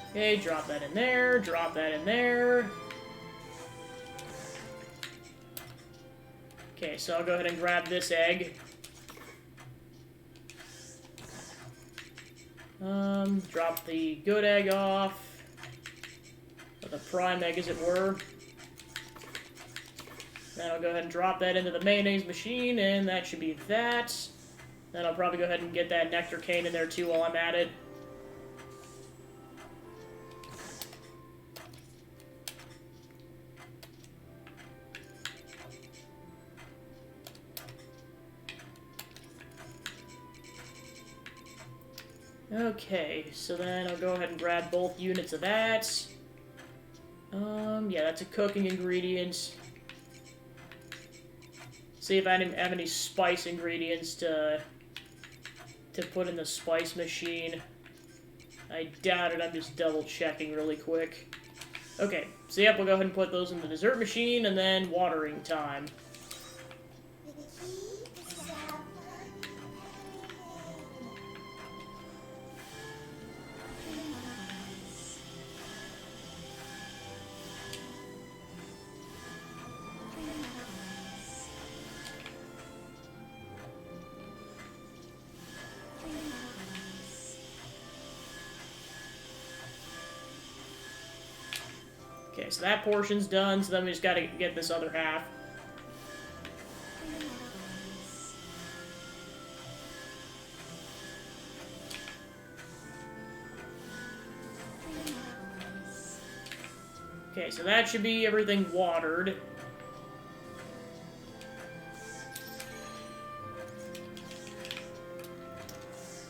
Okay, drop that in there, drop that in there. Okay, so I'll go ahead and grab this egg. Drop the good egg off. Or the prime egg, as it were. Then I'll go ahead and drop that into the mayonnaise machine, and that should be that. Then I'll probably go ahead and get that nectar cane in there too while I'm at it. Okay, so then I'll go ahead and grab both units of that. Yeah, that's a cooking ingredient. See if I have any spice ingredients to put in the spice machine. I doubt it, I'm just double checking really quick. Okay, so yep, we'll go ahead and put those in the dessert machine, and then watering time. Okay, so that portion's done, so then we just gotta get this other half. Okay, so that should be everything watered.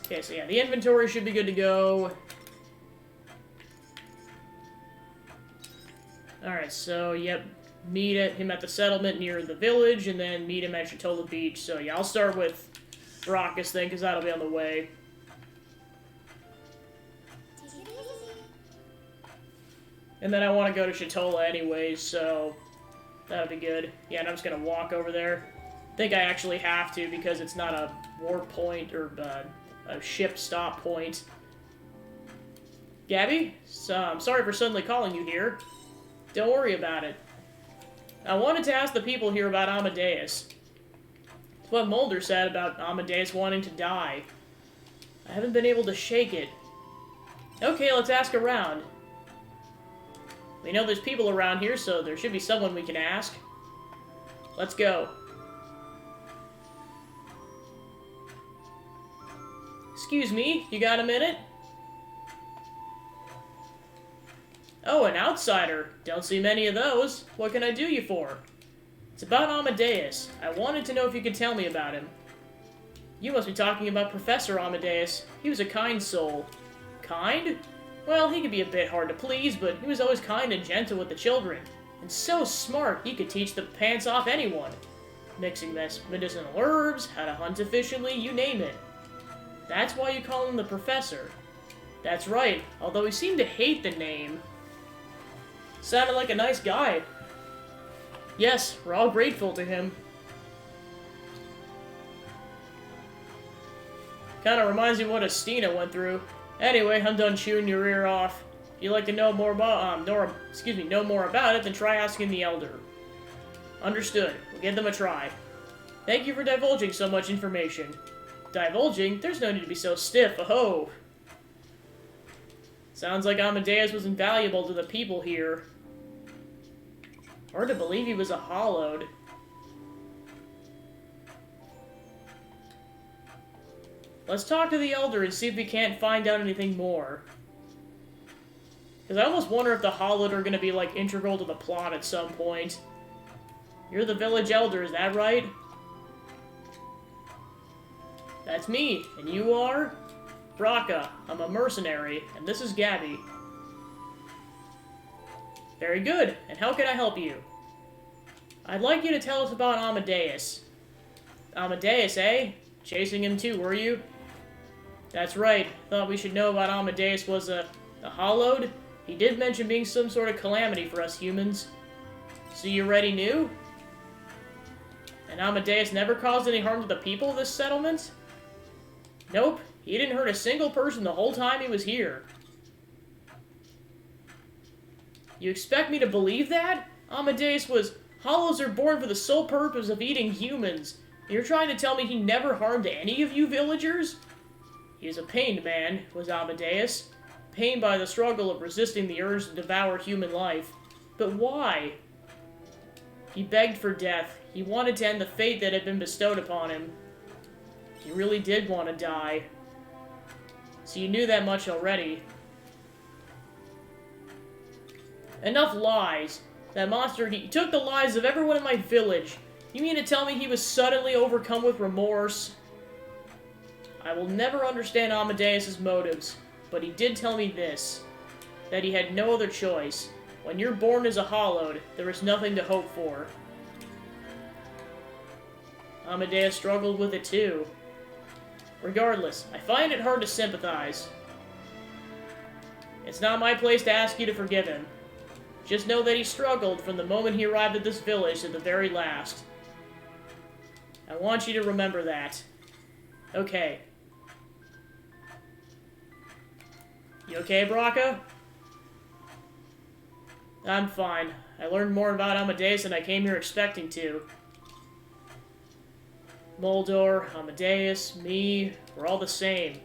Okay, so yeah, the inventory should be good to go. Alright, so, yep, meet him at the settlement near the village, and then meet him at Chatola Beach. So, yeah, I'll start with Brockus then, because that'll be on the way. Take it easy. And then I want to go to Chatola anyways, so that'll be good. Yeah, and I'm just going to walk over there. I think I actually have to, because it's not a warp point, or a ship stop point. Gabby? So, I'm sorry for suddenly calling you here. Don't worry about it. I wanted to ask the people here about Amadeus. It's what Mulder said about Amadeus wanting to die. I haven't been able to shake it. Okay, let's ask around. We know there's people around here, so there should be someone we can ask. Let's go. Excuse me, you got a minute? Oh, an outsider. Don't see many of those. What can I do you for? It's about Amadeus. I wanted to know if you could tell me about him. You must be talking about Professor Amadeus. He was a kind soul. Kind? Well, he could be a bit hard to please, but he was always kind and gentle with the children. And so smart, he could teach the pants off anyone. Mixing medicinal herbs, how to hunt efficiently, you name it. That's why you call him the Professor. That's right, although he seemed to hate the name. Sounded like a nice guy. Yes, we're all grateful to him. Kinda reminds me of what Estina went through. Anyway, I'm done chewing your ear off. If you'd like to know more about, know more about it, then try asking the Elder. Understood. We'll give them a try. Thank you for divulging so much information. Divulging? There's no need to be so stiff, oh. Sounds like Amadeus was invaluable to the people here. Hard to believe he was a hollowed. Let's talk to the Elder and see if we can't find out anything more. Because I almost wonder if the hollowed are going to be, like, integral to the plot at some point. You're the village Elder, is that right? That's me, and you are? Braca. I'm a mercenary, and this is Gabby. Very good, and how can I help you? I'd like you to tell us about Amadeus. Amadeus, eh? Chasing him too, were you? That's right. Thought we should know about Amadeus was a hollowed. He did mention being some sort of calamity for us humans. So you already knew? And Amadeus never caused any harm to the people of this settlement? Nope. He didn't hurt a single person the whole time he was here. You expect me to believe that? Amadeus was... Hollows are born for the sole purpose of eating humans. You're trying to tell me he never harmed any of you villagers? He is a pained man, was Amadeus. Pained by the struggle of resisting the urge to devour human life. But why? He begged for death. He wanted to end the fate that had been bestowed upon him. He really did want to die. So you knew that much already. Enough lies. That monster, he took the lives of everyone in my village. You mean to tell me he was suddenly overcome with remorse? I will never understand Amadeus' motives, but he did tell me this, that he had no other choice. When you're born as a hollowed, there is nothing to hope for. Amadeus struggled with it too. Regardless, I find it hard to sympathize. It's not my place to ask you to forgive him. Just know that he struggled from the moment he arrived at this village to the very last. I want you to remember that. Okay. You okay, Braca? I'm fine. I learned more about Amadeus than I came here expecting to. Moldor, Amadeus, me, we're all the same.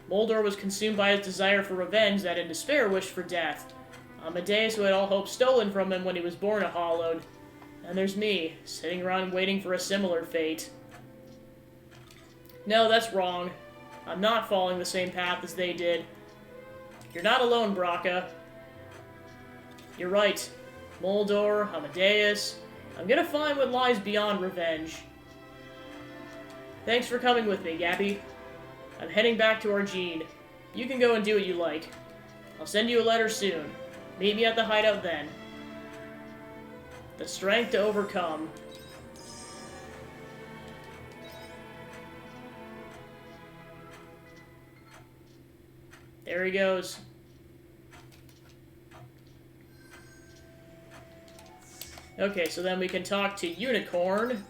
Moldor was consumed by his desire for revenge that in despair wished for death. Amadeus, who had all hope stolen from him when he was born a hollowed. And there's me, sitting around waiting for a similar fate. No, that's wrong. I'm not following the same path as they did. You're not alone, Braca. You're right. Moldor, Amadeus. I'm gonna find what lies beyond revenge. Thanks for coming with me, Gappy. I'm heading back to Argene. You can go and do what you like. I'll send you a letter soon. Meet me at the hideout then. The strength to overcome. There he goes. Okay, so then we can talk to Unicorn.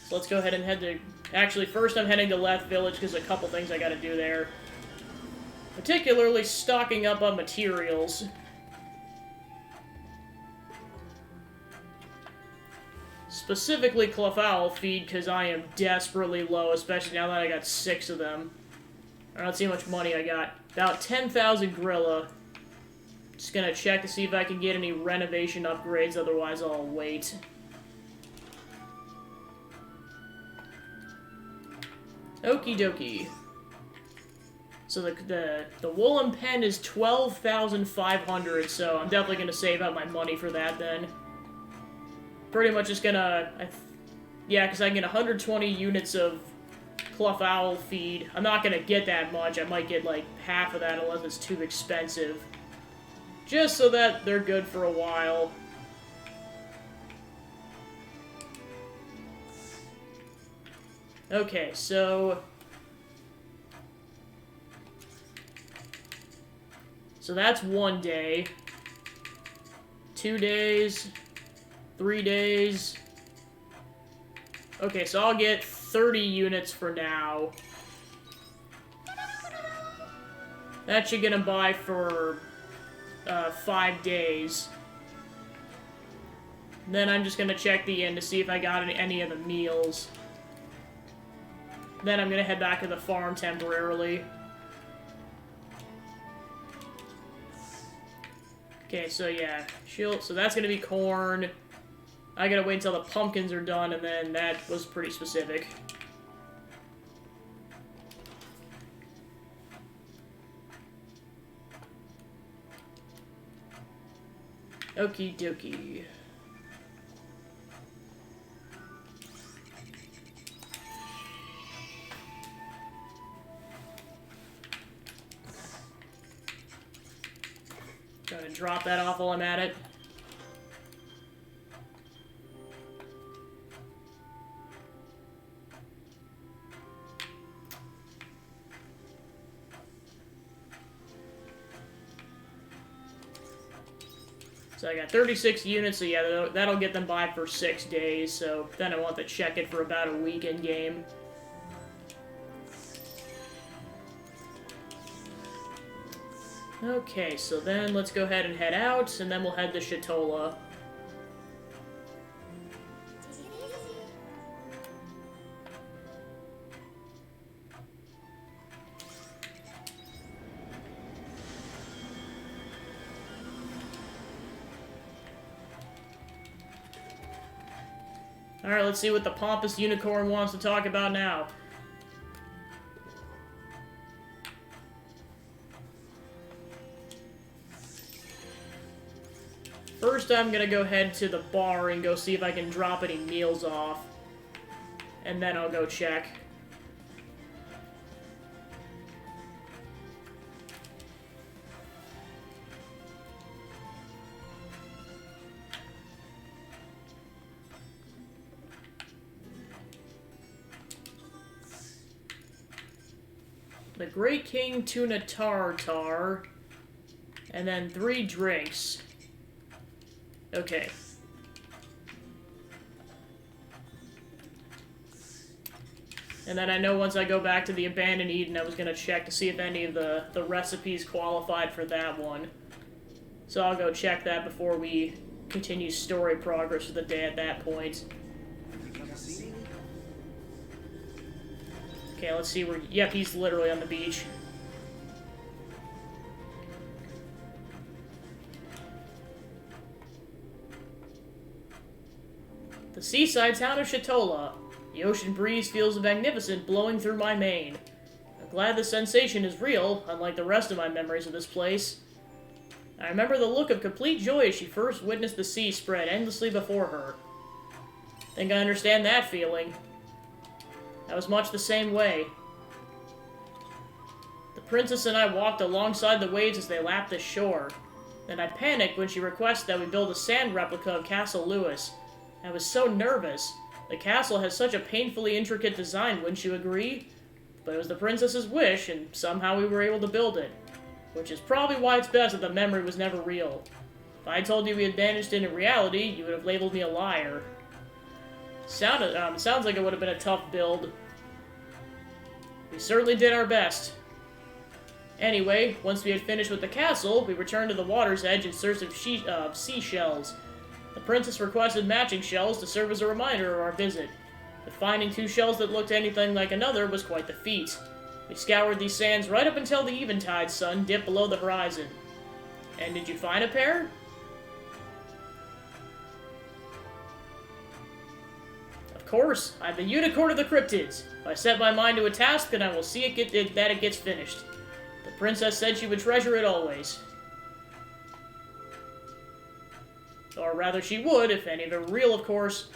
So let's go ahead and head to... Actually, first I'm heading to Leth Village because a couple things I gotta do there. Particularly stocking up on materials. Specifically Cleffowl feed, because I am desperately low, especially now that I got 6 of them. I don't see how much money I got. About 10,000 Grilla. Just gonna check to see if I can get any renovation upgrades, otherwise I'll wait. Okie dokie. So the woolen pen is 12,500, so I'm definitely gonna save up my money for that then. Pretty much just gonna... yeah, because I can get 120 units of Cleffowl feed. I'm not gonna get that much. I might get like half of that unless it's too expensive. Just so that they're good for a while. Okay, so... So that's 1 day. 2 days. 3 days. Okay, so I'll get 30 units for now. That should get them by for 5 days. Then I'm just gonna check the inn to see if I got any of the meals. Then I'm gonna head back to the farm temporarily. Okay, so yeah, so that's gonna be corn. I gotta wait until the pumpkins are done, and then that was pretty specific. Okie dokie. Gotta drop that off while I'm at it. So I got 36 units, so yeah, that'll get them by for 6 days, so then I want to check it for about a week in game. Okay, so then let's go ahead and head out, and then we'll head to Shatola. Alright, let's see what the pompous unicorn wants to talk about now. First, I'm gonna go head to the bar and go see if I can drop any meals off. And then I'll go check. The Great King Tuna Tartar. And then 3 drinks. Okay. And then I know once I go back to the Abandoned Eden, I was going to check to see if any of the recipes qualified for that one. So I'll go check that before we continue story progress for the day at that point. Okay, let's see where... Yep, he's literally on the beach. seaside town of Shatola. The ocean breeze feels magnificent blowing through my mane. I'm glad the sensation is real, unlike the rest of my memories of this place. I remember the look of complete joy as she first witnessed the sea spread endlessly before her. Think I understand that feeling. I was much the same way. The princess and I walked alongside the waves as they lapped the shore. Then I panicked when she requested that we build a sand replica of Castle Lewis. I was so nervous. The castle has such a painfully intricate design, wouldn't you agree? But it was the princess's wish, and somehow we were able to build it. Which is probably why it's best that the memory was never real. If I told you we had vanished into reality, you would have labeled me a liar. Sounds like it would have been a tough build. We certainly did our best. Anyway, once we had finished with the castle, we returned to the water's edge in search of seashells. The princess requested matching shells to serve as a reminder of our visit. But finding two shells that looked anything like another was quite the feat. We scoured these sands right up until the eventide sun dipped below the horizon. And did you find a pair? Of course, I'm the unicorn of the cryptids. If I set my mind to a task, then I will see that it gets finished. The princess said she would treasure it always. Or rather, she would, if any of it were real, of course.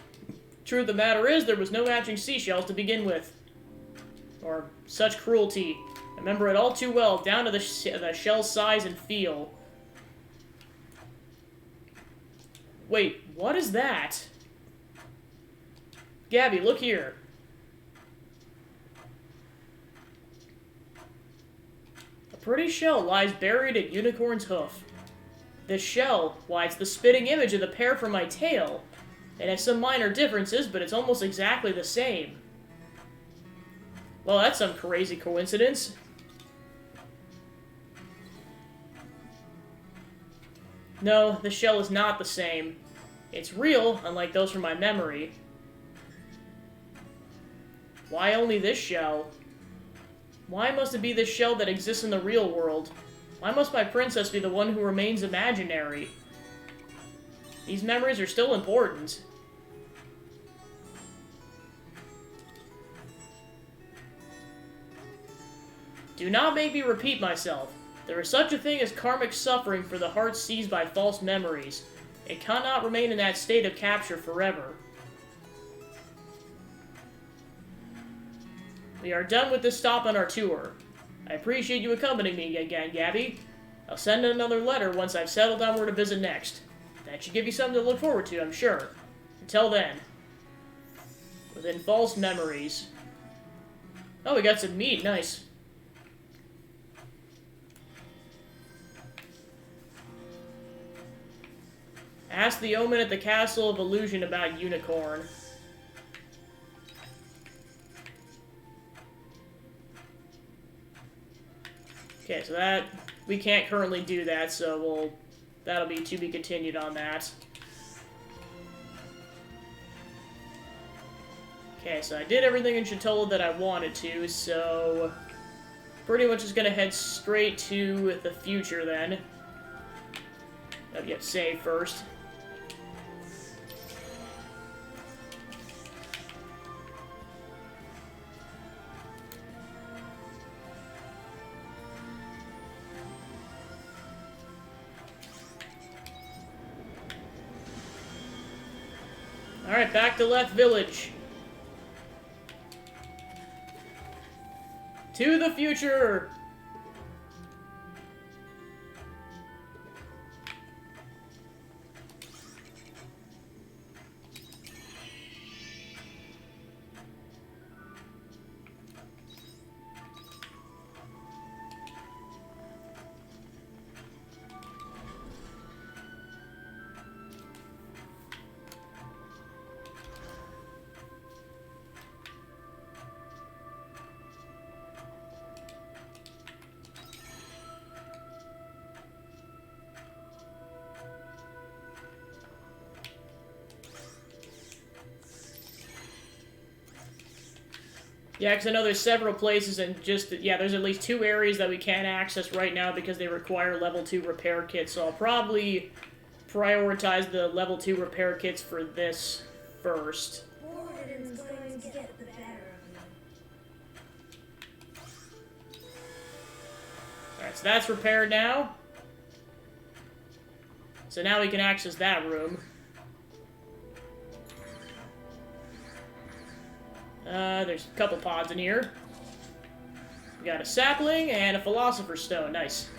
Truth of the matter is, there was no matching seashells to begin with. Or such cruelty. I remember it all too well, down to the shell's size and feel. Wait, what is that? Gabby, look here. A pretty shell lies buried at Unicorn's hoof. This shell, why, it's the spitting image of the pair from my tail. It has some minor differences, but it's almost exactly the same. Well, that's some crazy coincidence. No, the shell is not the same. It's real, unlike those from my memory. Why only this shell? Why must it be this shell that exists in the real world? Why must my princess be the one who remains imaginary? These memories are still important. Do not make me repeat myself. There is such a thing as karmic suffering for the heart seized by false memories. It cannot remain in that state of capture forever. We are done with this stop on our tour. I appreciate you accompanying me again, Gabby. I'll send another letter once I've settled on where to visit next. That should give you something to look forward to, I'm sure. Until then. Within false memories. Oh, we got some meat. Nice. Ask the omen at the Castle of Illusion about Unicorn. Okay, so that... we can't currently do that, so that'll be to be continued on that. Okay, so I did everything in Shatola that I wanted to, so... pretty much just gonna head straight to the future, then. Gotta get saved first. Alright, back to Left Village. To the future! Yeah, because I know there's several places and yeah, there's at least 2 areas that we can't access right now because they require level 2 repair kits, so I'll probably prioritize the level 2 repair kits for this first. Boredom's going to get the better of you. Alright, so that's repaired now. So now we can access that room. There's a couple pods in here. We got a sapling and a philosopher's stone. Nice.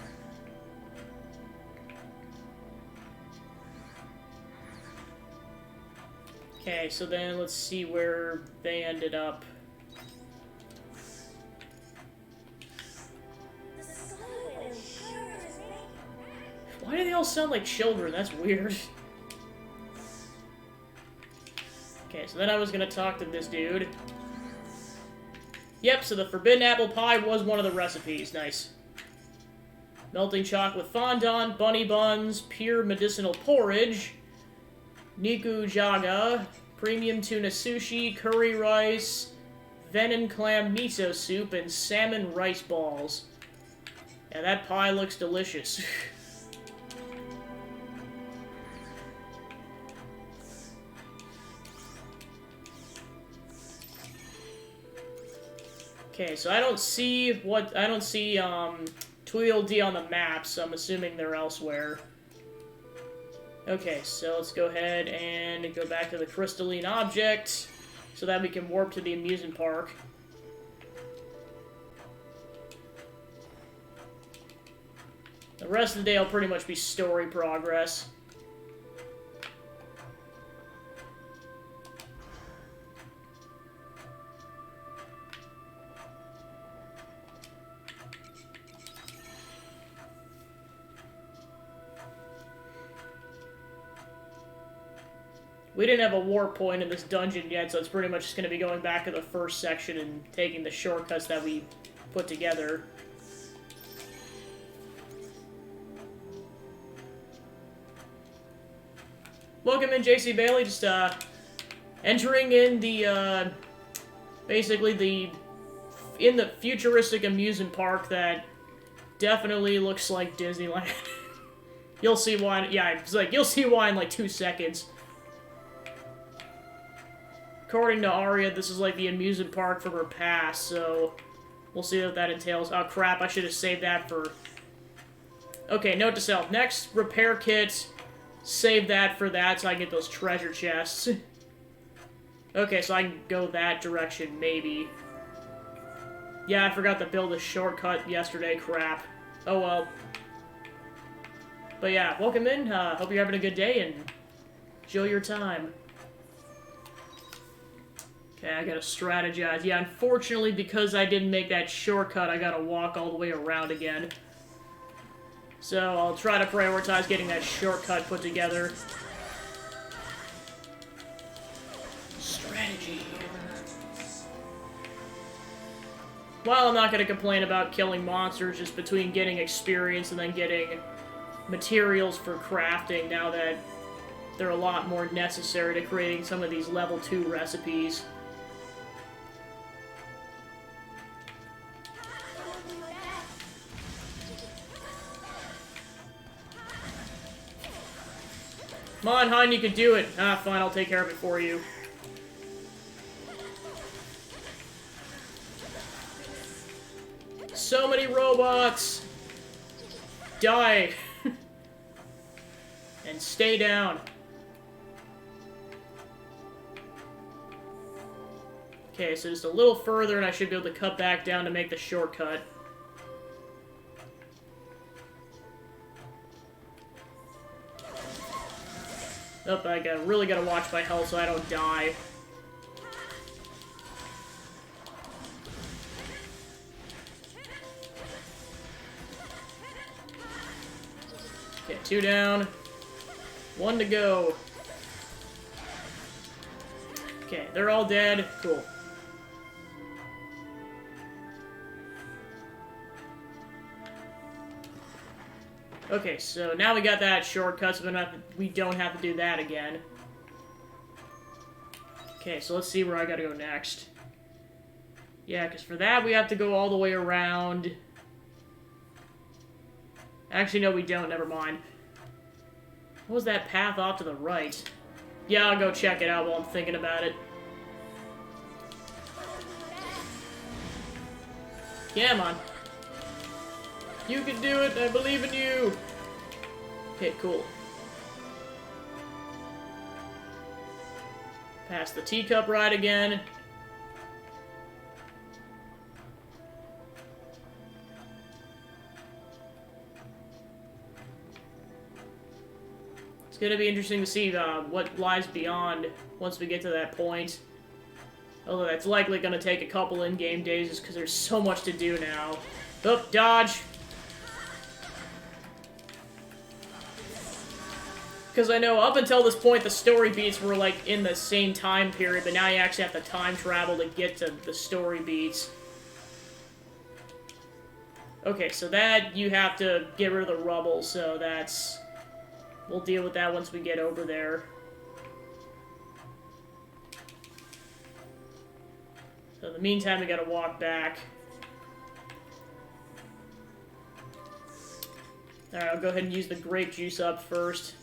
Okay, so then let's see where they ended up. The skywind sure is making. Why do they all sound like children? That's weird. Okay, so then I was gonna talk to this dude. Yep, so the forbidden apple pie was one of the recipes. Nice. Melting chocolate fondant, bunny buns, pure medicinal porridge, nikujaga, premium tuna sushi, curry rice, venom clam miso soup, and salmon rice balls. Yeah, that pie looks delicious. Okay, so I don't see Tweedledee on the map, so I'm assuming they're elsewhere. Okay, so let's go ahead and go back to the crystalline object so that we can warp to the amusement park. The rest of the day will pretty much be story progress. We didn't have a warp point in this dungeon yet, so it's pretty much just going to be going back to the first section and taking the shortcuts that we put together. Welcome in, JC Bailey. Just, entering in the, basically in the futuristic amusement park that definitely looks like Disneyland. You'll see why, yeah, it's like, you'll see why in like 2 seconds. According to Arya, this is like the amusement park from her past, so we'll see what that entails. Oh crap, I should have saved that for... Okay, note to self. Next repair kit, save that for that so I can get those treasure chests. Okay, so I can go that direction, maybe. Yeah, I forgot to build a shortcut yesterday, crap. Oh well. But yeah, welcome in, hope you're having a good day, and enjoy your time. Okay, I gotta strategize. Yeah, unfortunately, because I didn't make that shortcut, I gotta walk all the way around again. So, I'll try to prioritize getting that shortcut put together. Strategy. Well, I'm not gonna complain about killing monsters, just between getting experience and then getting materials for crafting, now that they're a lot more necessary to creating some of these level 2 recipes. Come on, Hun, you can do it. Ah, fine, I'll take care of it for you. So many robots! Die! And stay down. Okay, so just a little further and I should be able to cut back down to make the shortcut. Oh, I really gotta watch my health so I don't die. Okay, 2 down. 1 to go. Okay, they're all dead. Cool. Okay, so now we got that shortcut, so we don't have to do that again. Okay, so let's see where I gotta go next. Yeah, because for that we have to go all the way around. Actually, no, we don't. Never mind. What was that path off to the right? Yeah, I'll go check it out while I'm thinking about it. Come on. You can do it, I believe in you! Okay, cool. Pass the teacup ride again. It's gonna be interesting to see what lies beyond once we get to that point. Although that's likely gonna take a couple in-game days just because there's so much to do now. Oh, dodge! Because I know up until this point the story beats were like in the same time period, but now you actually have to time travel to get to the story beats. Okay, so that you have to get rid of the rubble, so that's... We'll deal with that once we get over there. So in the meantime, we gotta walk back. Alright, I'll go ahead and use the grape juice up first.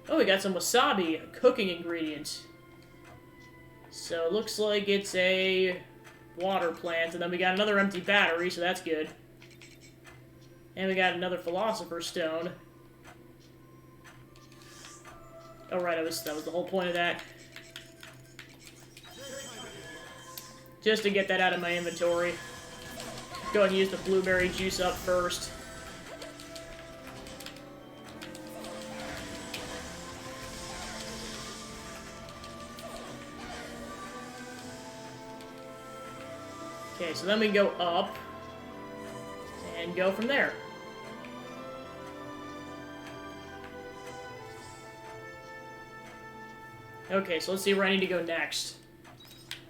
Oh, we got some wasabi, a cooking ingredient. So it looks like it's a water plant, and then we got another empty battery, so that's good. And we got another philosopher's stone. Oh right, that was the whole point of that. Just to get that out of my inventory. Go ahead and use the blueberry juice up first. Okay, so then we go up and go from there. Okay, so let's see where I need to go next.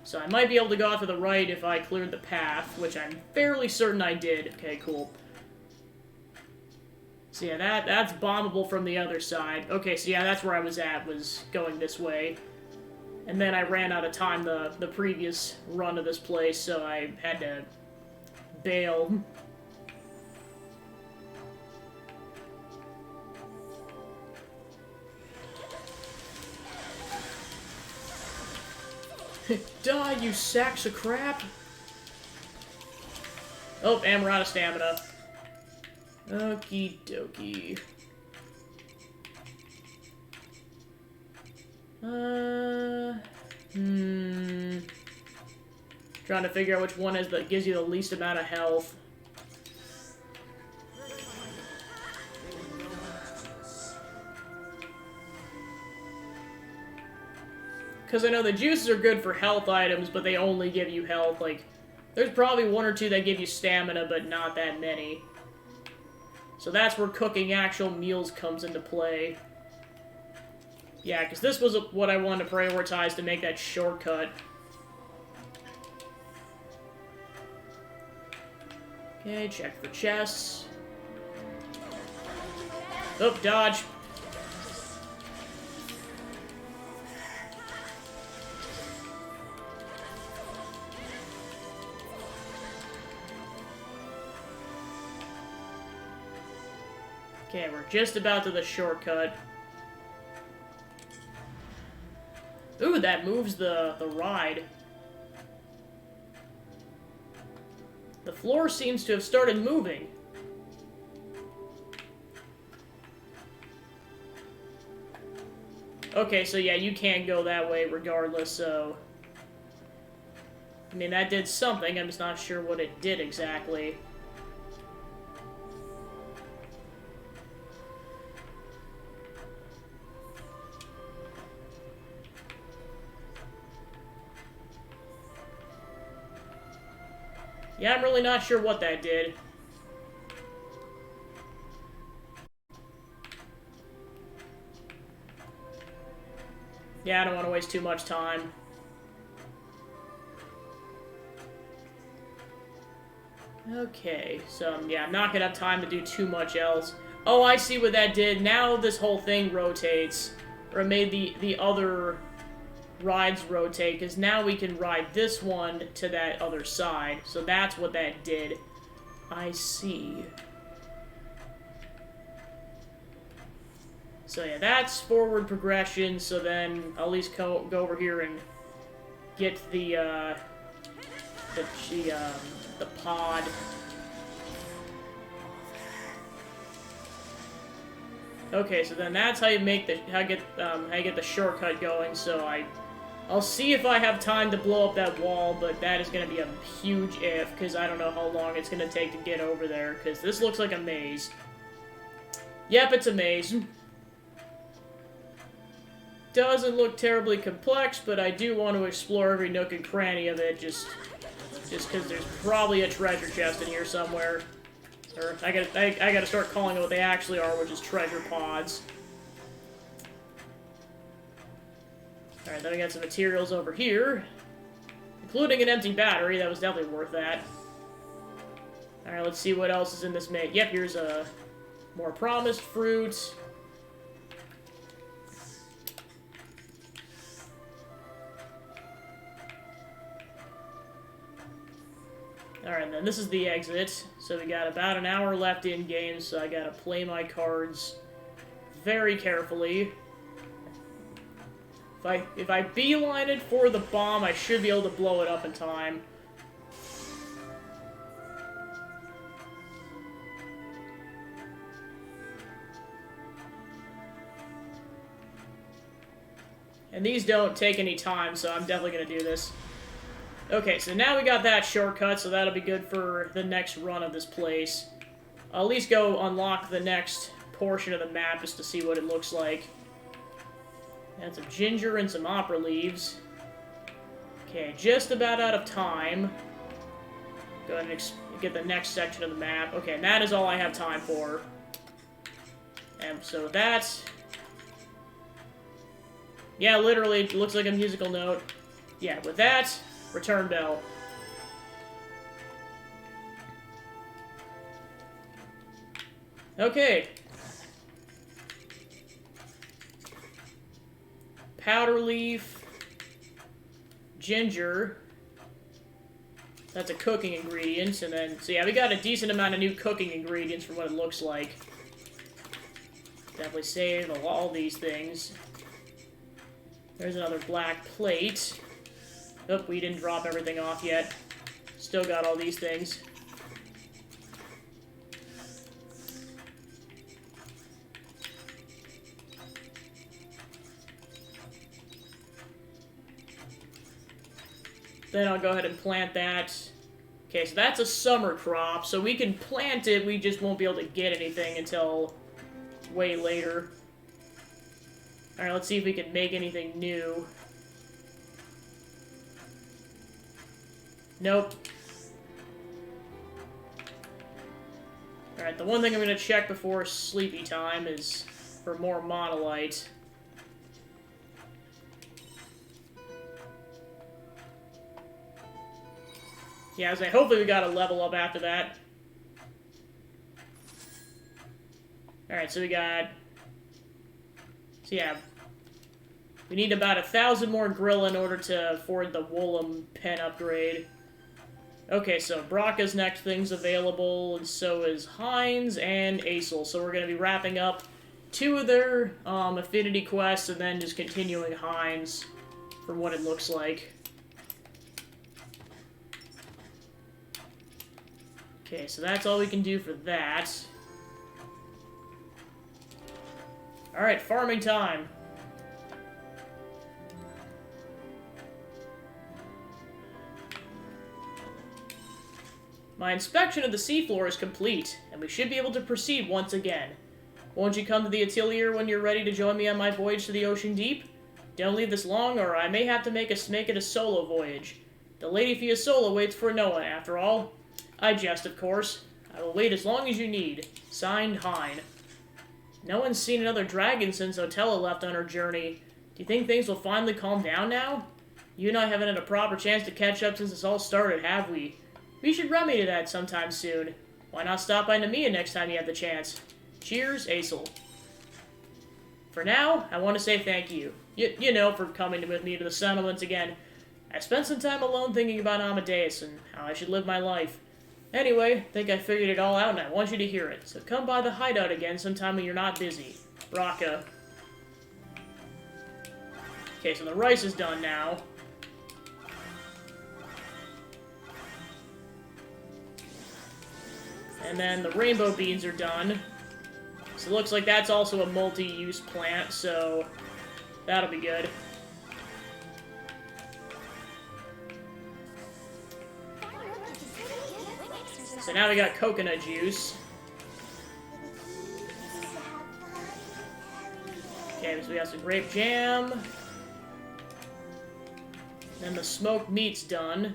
So I might be able to go out to the right if I cleared the path, which I'm fairly certain I did. Okay, cool. So yeah, that's bombable from the other side. Okay, so yeah, that's where I was at, was going this way. And then I ran out of time the previous run of this place, so I had to bail. Die, you sacks of crap! Oh, and we're out of stamina. Okie dokie. Trying to figure out which one is that gives you the least amount of health. Because I know the juices are good for health items, but they only give you health. Like, there's probably one or two that give you stamina, but not that many. So that's where cooking actual meals comes into play. Yeah, because this was what I wanted to prioritize to make that shortcut. Okay, check for chests. Oh, dodge. Okay, we're just about to the shortcut. Ooh, that moves the ride. The floor seems to have started moving. Okay, so yeah, you can't go that way regardless, so... I mean, that did something, I'm just not sure what it did exactly. Yeah, I'm really not sure what that did. Yeah, I don't want to waste too much time. Okay, so, yeah, I'm not gonna have time to do too much else. Oh, I see what that did. Now this whole thing rotates. Or it made the other rides rotate, because now we can ride this one to that other side. So that's what that did. I see. So yeah, that's forward progression, so then I'll at least go over here and get the pod. Okay, so then that's how you make the how you get the shortcut going. So I'll see if I have time to blow up that wall, but that is going to be a huge if, because I don't know how long it's going to take to get over there, because this looks like a maze. Yep, it's a maze. Doesn't look terribly complex, but I do want to explore every nook and cranny of it, just because there's probably a treasure chest in here somewhere. Or I gotta start calling it what they actually are, which is treasure pods. Alright, then we got some materials over here. Including an empty battery, that was definitely worth that. Alright, let's see what else is in this maze. Yep, here's a more promised fruit. Alright, then this is the exit. So we got about an hour left in game, so I gotta play my cards very carefully. If I beeline it for the bomb, I should be able to blow it up in time. And these don't take any time, so I'm definitely gonna do this. Okay, so now we got that shortcut, so that'll be good for the next run of this place. I'll at least go unlock the next portion of the map just to see what it looks like. And some ginger and some opera leaves. Okay, just about out of time. Go ahead and get the next section of the map. Okay, and that is all I have time for. And so that's... Yeah, literally, it looks like a musical note. Yeah, with that... Return bell. Okay. Powder leaf. Ginger. That's a cooking ingredient, and then... So yeah, we got a decent amount of new cooking ingredients from what it looks like. Definitely saved all these things. There's another black plate. Oh, we didn't drop everything off yet. Still got all these things. Then I'll go ahead and plant that. Okay, so that's a summer crop, so we can plant it, we just won't be able to get anything until way later. Alright, let's see if we can make anything new. Nope. Alright, the one thing I'm gonna check before sleepy time is for more monolite. Yeah, I was like, hopefully we got a level up after that. Alright, so we got... So yeah. We need about 1,000 more grill in order to afford the Woolham pen upgrade. Okay, so Brocca's next thing's available, and so is Heinz and Acel. So we're going to be wrapping up 2 of their affinity quests, and then just continuing Heinz from what it looks like. Okay, so that's all we can do for that. Alright, farming time. My inspection of the seafloor is complete, and we should be able to proceed once again. Won't you come to the atelier when you're ready to join me on my voyage to the ocean deep? Don't leave this long, or I may have to make it a solo voyage. The Lady Fiasola waits for no one, after all. I jest, of course. I will wait as long as you need. Signed, Hein. No one's seen another dragon since Otella left on her journey. Do you think things will finally calm down now? You and I haven't had a proper chance to catch up since this all started, have we? We should remedy that sometime soon. Why not stop by Namiya next time you have the chance? Cheers, Acel. For now, I want to say thank you. You know, for coming with me to the settlements again. I spent some time alone thinking about Amadeus and how I should live my life. Anyway, I think I figured it all out and I want you to hear it. So come by the hideout again sometime when you're not busy. Brocca. Okay, so the rice is done now. And then the rainbow beans are done. So it looks like that's also a multi-use plant, so that'll be good. So now we got coconut juice. Okay, so we got some grape jam. Then the smoked meat's done.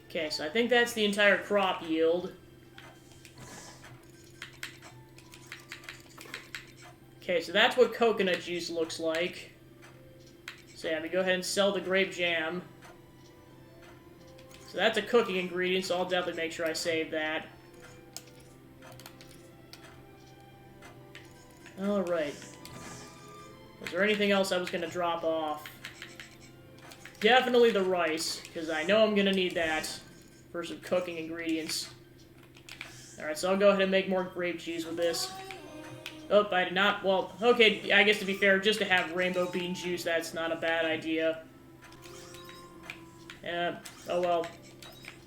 Okay, so I think that's the entire crop yield. Okay, so that's what coconut juice looks like. So yeah, we go ahead and sell the grape jam. So that's a cooking ingredient, so I'll definitely make sure I save that. Alright. Was there anything else I was going to drop off? Definitely the rice, because I know I'm going to need that for some cooking ingredients. Alright, so I'll go ahead and make more grape juice with this. Oh, I did not... Well, okay, I guess to be fair, just to have rainbow bean juice, that's not a bad idea. Oh well.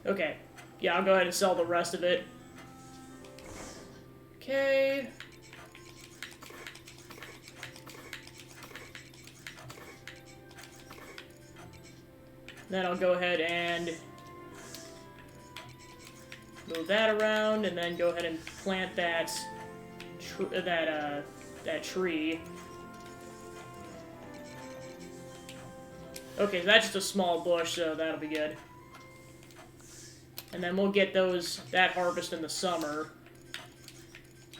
Okay. Yeah, I'll go ahead and sell the rest of it. Okay. Then I'll go ahead and move that around, and then go ahead and plant that tree. Okay, so that's just a small bush, so that'll be good. And then we'll get that harvest in the summer.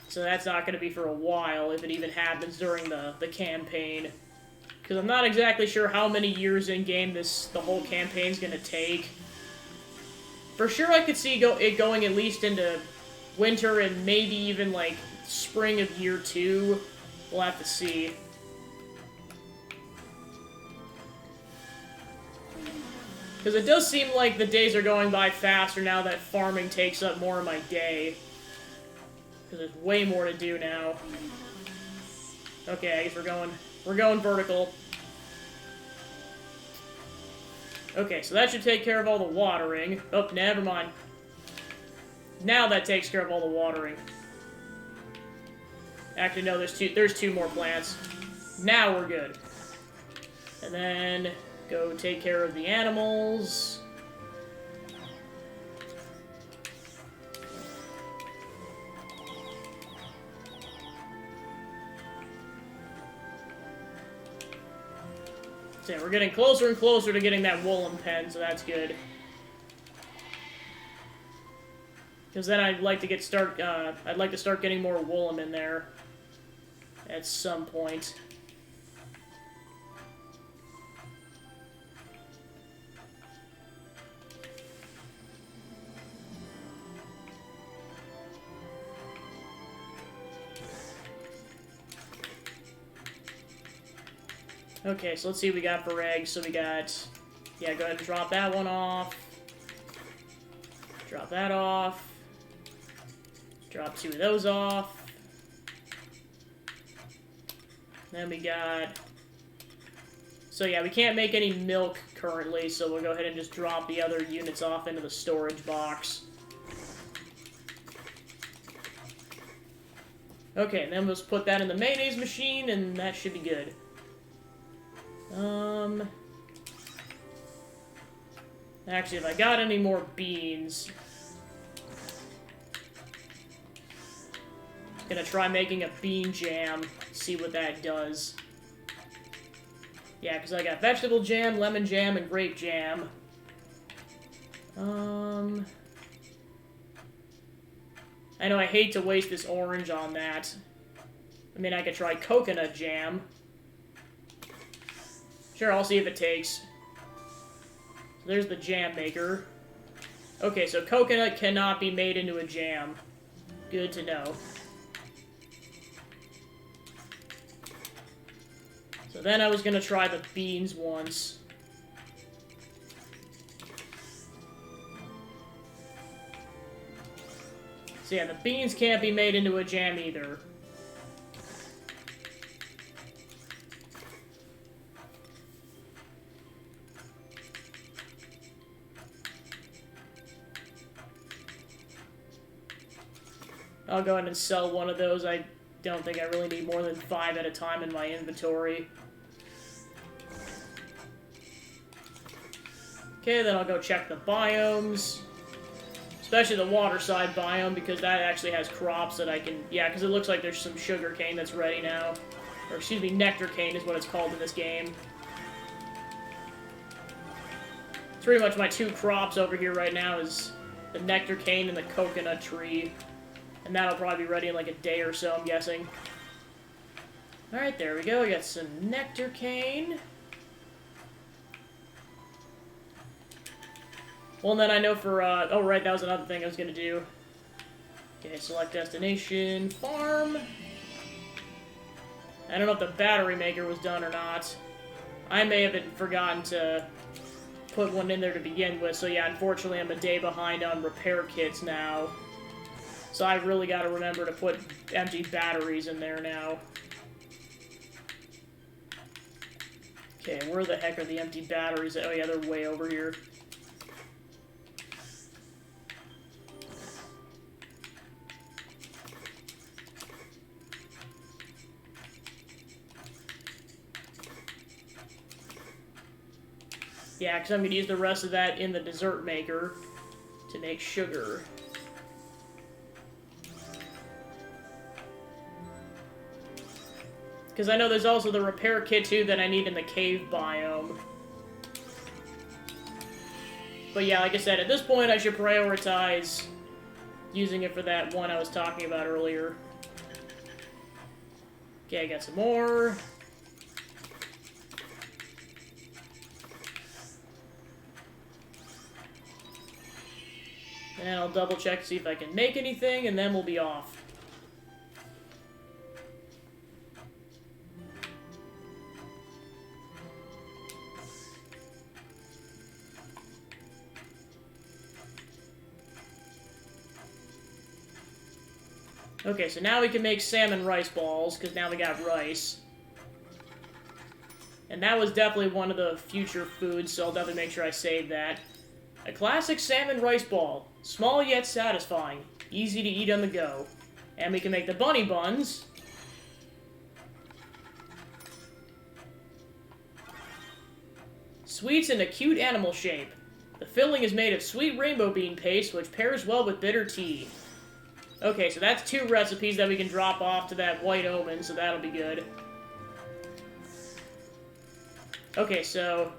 So that's not going to be for a while, if it even happens during the campaign. Because I'm not exactly sure how many years in-game the whole campaign's going to take. For sure I could see it going at least into winter and maybe even, like, spring of year 2. We'll have to see. Because it does seem like the days are going by faster now that farming takes up more of my day. Because there's way more to do now. Okay, I guess we're going vertical. Okay, so that should take care of all the watering. Oh, never mind. Now that takes care of all the watering. Actually, no, there's two more plants. Now we're good. And then go take care of the animals. So yeah, we're getting closer and closer to getting that woolen pen, so that's good. Because then I'd like to start getting more woolen in there at some point. Okay, so let's see what we got for eggs. So we got... Yeah, go ahead and drop that one off. Drop that off. Drop 2 of those off. Then we got... So yeah, we can't make any milk currently, so we'll go ahead and just drop the other units off into the storage box. Okay, and then we'll just put that in the mayonnaise machine, and that should be good. Actually, if I got any more beans... Gonna try making a bean jam, see what that does. Yeah, because I got vegetable jam, lemon jam, and grape jam. I know I hate to waste this orange on that. I mean, I could try coconut jam. Sure, I'll see if it takes. So there's the jam maker. Okay, so coconut cannot be made into a jam. Good to know. So then I was gonna try the beans once. So yeah, the beans can't be made into a jam either. I'll go ahead and sell one of those. I don't think I really need more than 5 at a time in my inventory. Okay, then I'll go check the biomes. Especially the water side biome, because that actually has crops that I can... Yeah, because it looks like there's some sugar cane that's ready now. Or, excuse me, nectar cane is what it's called in this game. It's pretty much my 2 crops over here right now is the nectar cane and the coconut tree. And that'll probably be ready in like a day or so, I'm guessing. Alright, there we go. We got some nectar cane. Well, and then I know for, oh, right, that was another thing I was gonna do. Okay, select destination, farm. I don't know if the battery maker was done or not. I may have forgotten to put one in there to begin with, so yeah, unfortunately I'm a day behind on repair kits now. So I really gotta remember to put empty batteries in there now. Okay, where the heck are the empty batteries? Oh yeah, they're way over here. Yeah, because I'm going to use the rest of that in the dessert maker to make sugar. Because I know there's also the repair kit, too, that I need in the cave biome. But yeah, like I said, at this point I should prioritize using it for that one I was talking about earlier. Okay, I got some more. And I'll double check to see if I can make anything, and then we'll be off. Okay, so now we can make salmon rice balls, because now we got rice. And that was definitely one of the future foods, so I'll definitely make sure I save that. A classic salmon rice ball. Small yet satisfying. Easy to eat on the go. And we can make the bunny buns. Sweets in a cute animal shape. The filling is made of sweet rainbow bean paste, which pairs well with bitter tea. Okay, so that's 2 recipes that we can drop off to that white omen, so that'll be good. Okay, so...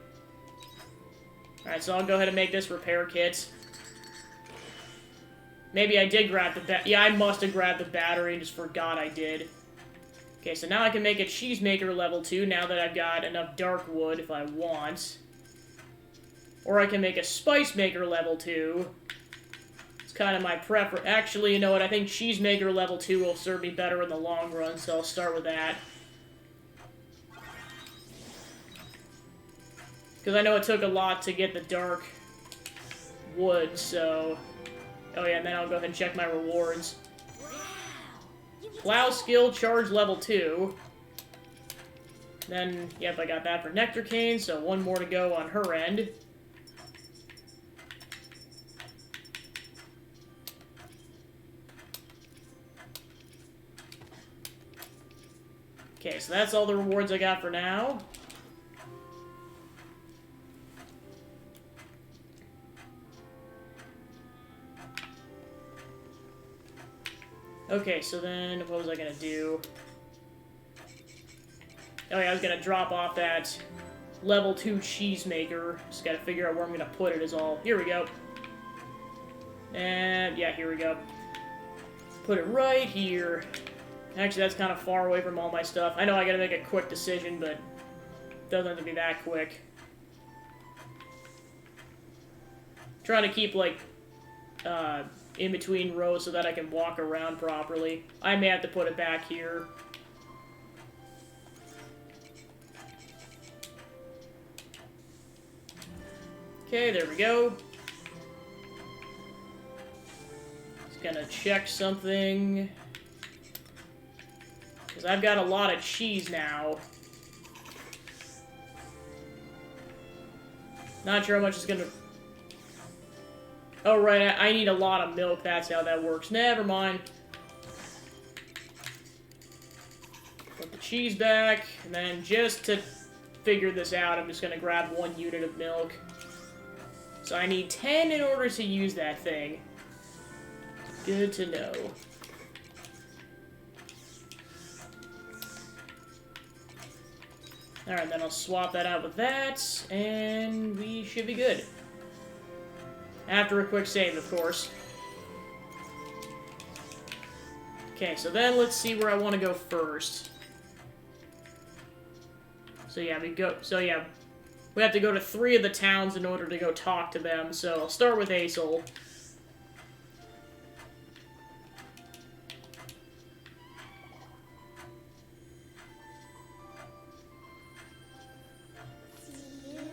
Alright, so I'll go ahead and make this repair kit. Maybe I did grab the yeah, I must have grabbed the battery and just forgot I did. Okay, so now I can make a cheesemaker level 2 now that I've got enough dark wood if I want. Or I can make a spice maker level 2. It's kind of my preference. Actually, you know what? I think cheesemaker level 2 will serve me better in the long run, so I'll start with that. Because I know it took a lot to get the dark wood, so... Oh yeah, and then I'll go ahead and check my rewards. Plow skill, charge level 2. Then, yep, I got that for nectar cane, so 1 more to go on her end. Okay, so that's all the rewards I got for now. Okay, so then, what was I gonna do? Oh yeah, I was gonna drop off that level 2 cheesemaker. Just gotta figure out where I'm gonna put it is all. Here we go. And, yeah, here we go. Put it right here. Actually, that's kind of far away from all my stuff. I know I gotta make a quick decision, but it doesn't have to be that quick. Trying to keep, like, in between rows so that I can walk around properly. I may have to put it back here. Okay, there we go. Just gonna check something. Because I've got a lot of cheese now. Not sure how much it's gonna... Oh, right, I need a lot of milk. That's how that works. Never mind. cheese back, and then just to figure this out, I'm just gonna grab 1 unit of milk. So I need 10 in order to use that thing. Good to know. Alright, then I'll swap that out with that, and we should be good. After a quick save, of course. Okay, so then let's see where I want to go first. So yeah, we have to go to 3 of the towns in order to go talk to them, so I'll start with Aesel. See you later.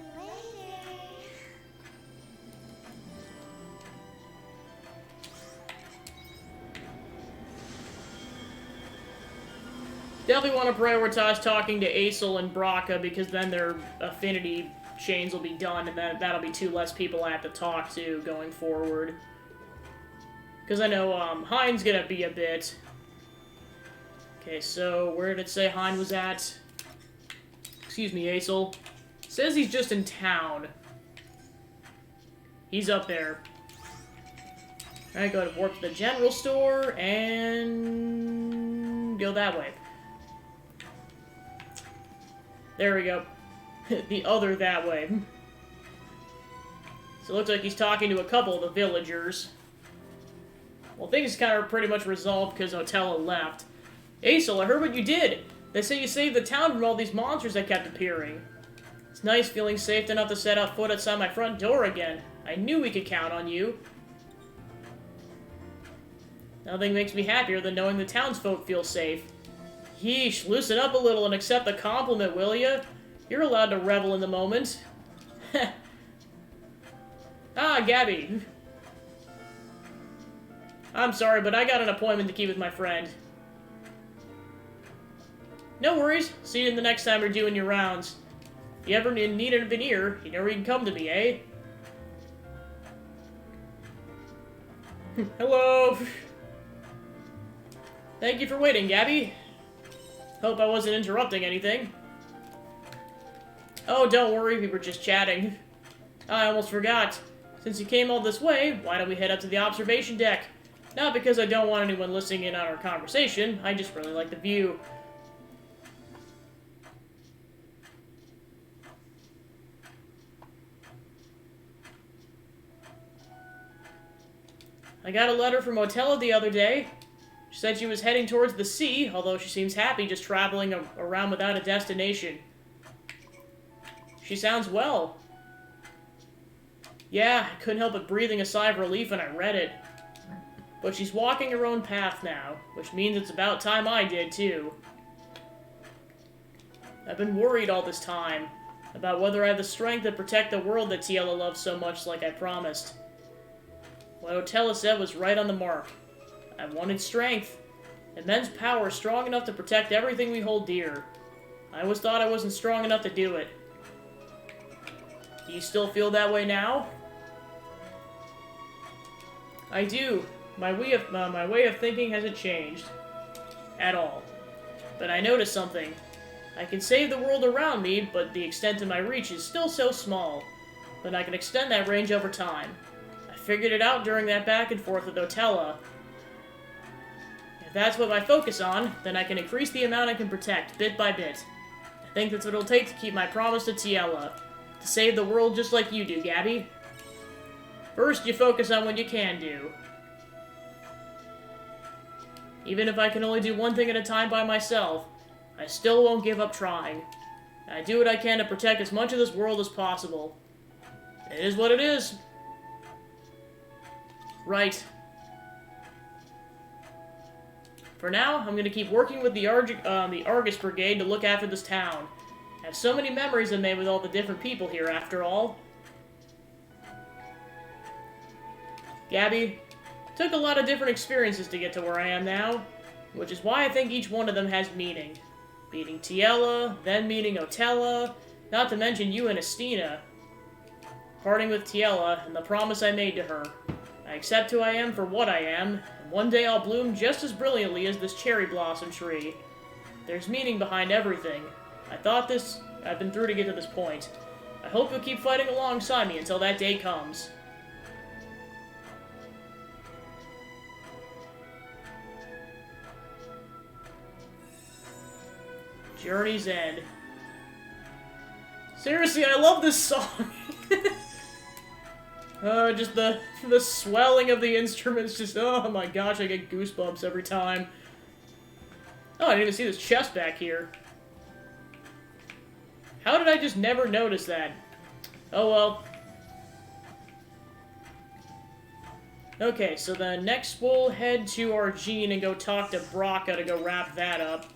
Definitely want to prioritize talking to Aesel and Braca, because then their affinity chains will be done, and that'll be 2 less people I have to talk to going forward. Because I know Hein's gonna be a bit. Okay, so where did it say Hein was at? Excuse me, Aesel. Says he's just in town. He's up there. Alright, go to warp to the general store, and go that way. There we go. The other that way. So it looks like he's talking to a couple of the villagers. Well, things kind of pretty much resolved because Otella left. Aesel, I heard what you did! They say you saved the town from all these monsters that kept appearing. It's nice feeling safe enough to set out foot outside my front door again. I knew we could count on you. Nothing makes me happier than knowing the townsfolk feel safe. Yeesh, loosen up a little and accept the compliment, will ya? You're allowed to revel in the moment. Ah, Gabby. I'm sorry, but I got an appointment to keep with my friend. No worries. See you the next time you're doing your rounds. If you ever need a veneer, you know where you can come to me, eh? Hello. Thank you for waiting, Gabby. Hope I wasn't interrupting anything. Oh, don't worry, we were just chatting. I almost forgot. Since you came all this way, why don't we head up to the observation deck? Not because I don't want anyone listening in on our conversation, I just really like the view. I got a letter from Otella the other day. She said she was heading towards the sea, although she seems happy just traveling around without a destination. She sounds well. Yeah, I couldn't help but breathing a sigh of relief when I read it. But she's walking her own path now, which means it's about time I did, too. I've been worried all this time about whether I have the strength to protect the world that Tiela loves so much like I promised. What Otella said was right on the mark. I wanted strength. Immense power strong enough to protect everything we hold dear. I always thought I wasn't strong enough to do it. Do you still feel that way now? I do. My way of thinking hasn't changed. At all. But I noticed something. I can save the world around me, but the extent of my reach is still so small. But I can extend that range over time. I figured it out during that back and forth with Otella. If that's what I focus on, then I can increase the amount I can protect, bit by bit. I think that's what it'll take to keep my promise to Tiela. To save the world just like you do, Gabby. First, you focus on what you can do. Even if I can only do one thing at a time by myself, I still won't give up trying. I do what I can to protect as much of this world as possible. It is what it is. Right. For now, I'm going to keep working with the Argus Brigade to look after this town. I have so many memories I've made with all the different people here, after all. Gabby, took a lot of different experiences to get to where I am now, which is why I think each one of them has meaning. Meeting Tiela, then meeting Otella, not to mention you and Estina. Parting with Tiela, and the promise I made to her. I accept who I am for what I am, and one day I'll bloom just as brilliantly as this cherry blossom tree. There's meaning behind everything. I've been through to get to this point. I hope you'll keep fighting alongside me until that day comes. Journey's End. Seriously, I love this song! Just the swelling of the instruments, just, oh my gosh, I get goosebumps every time. Oh, I didn't even see this chest back here. How did I just never notice that? Oh well. Okay, so then next we'll head to Argene and go talk to Braca to go wrap that up.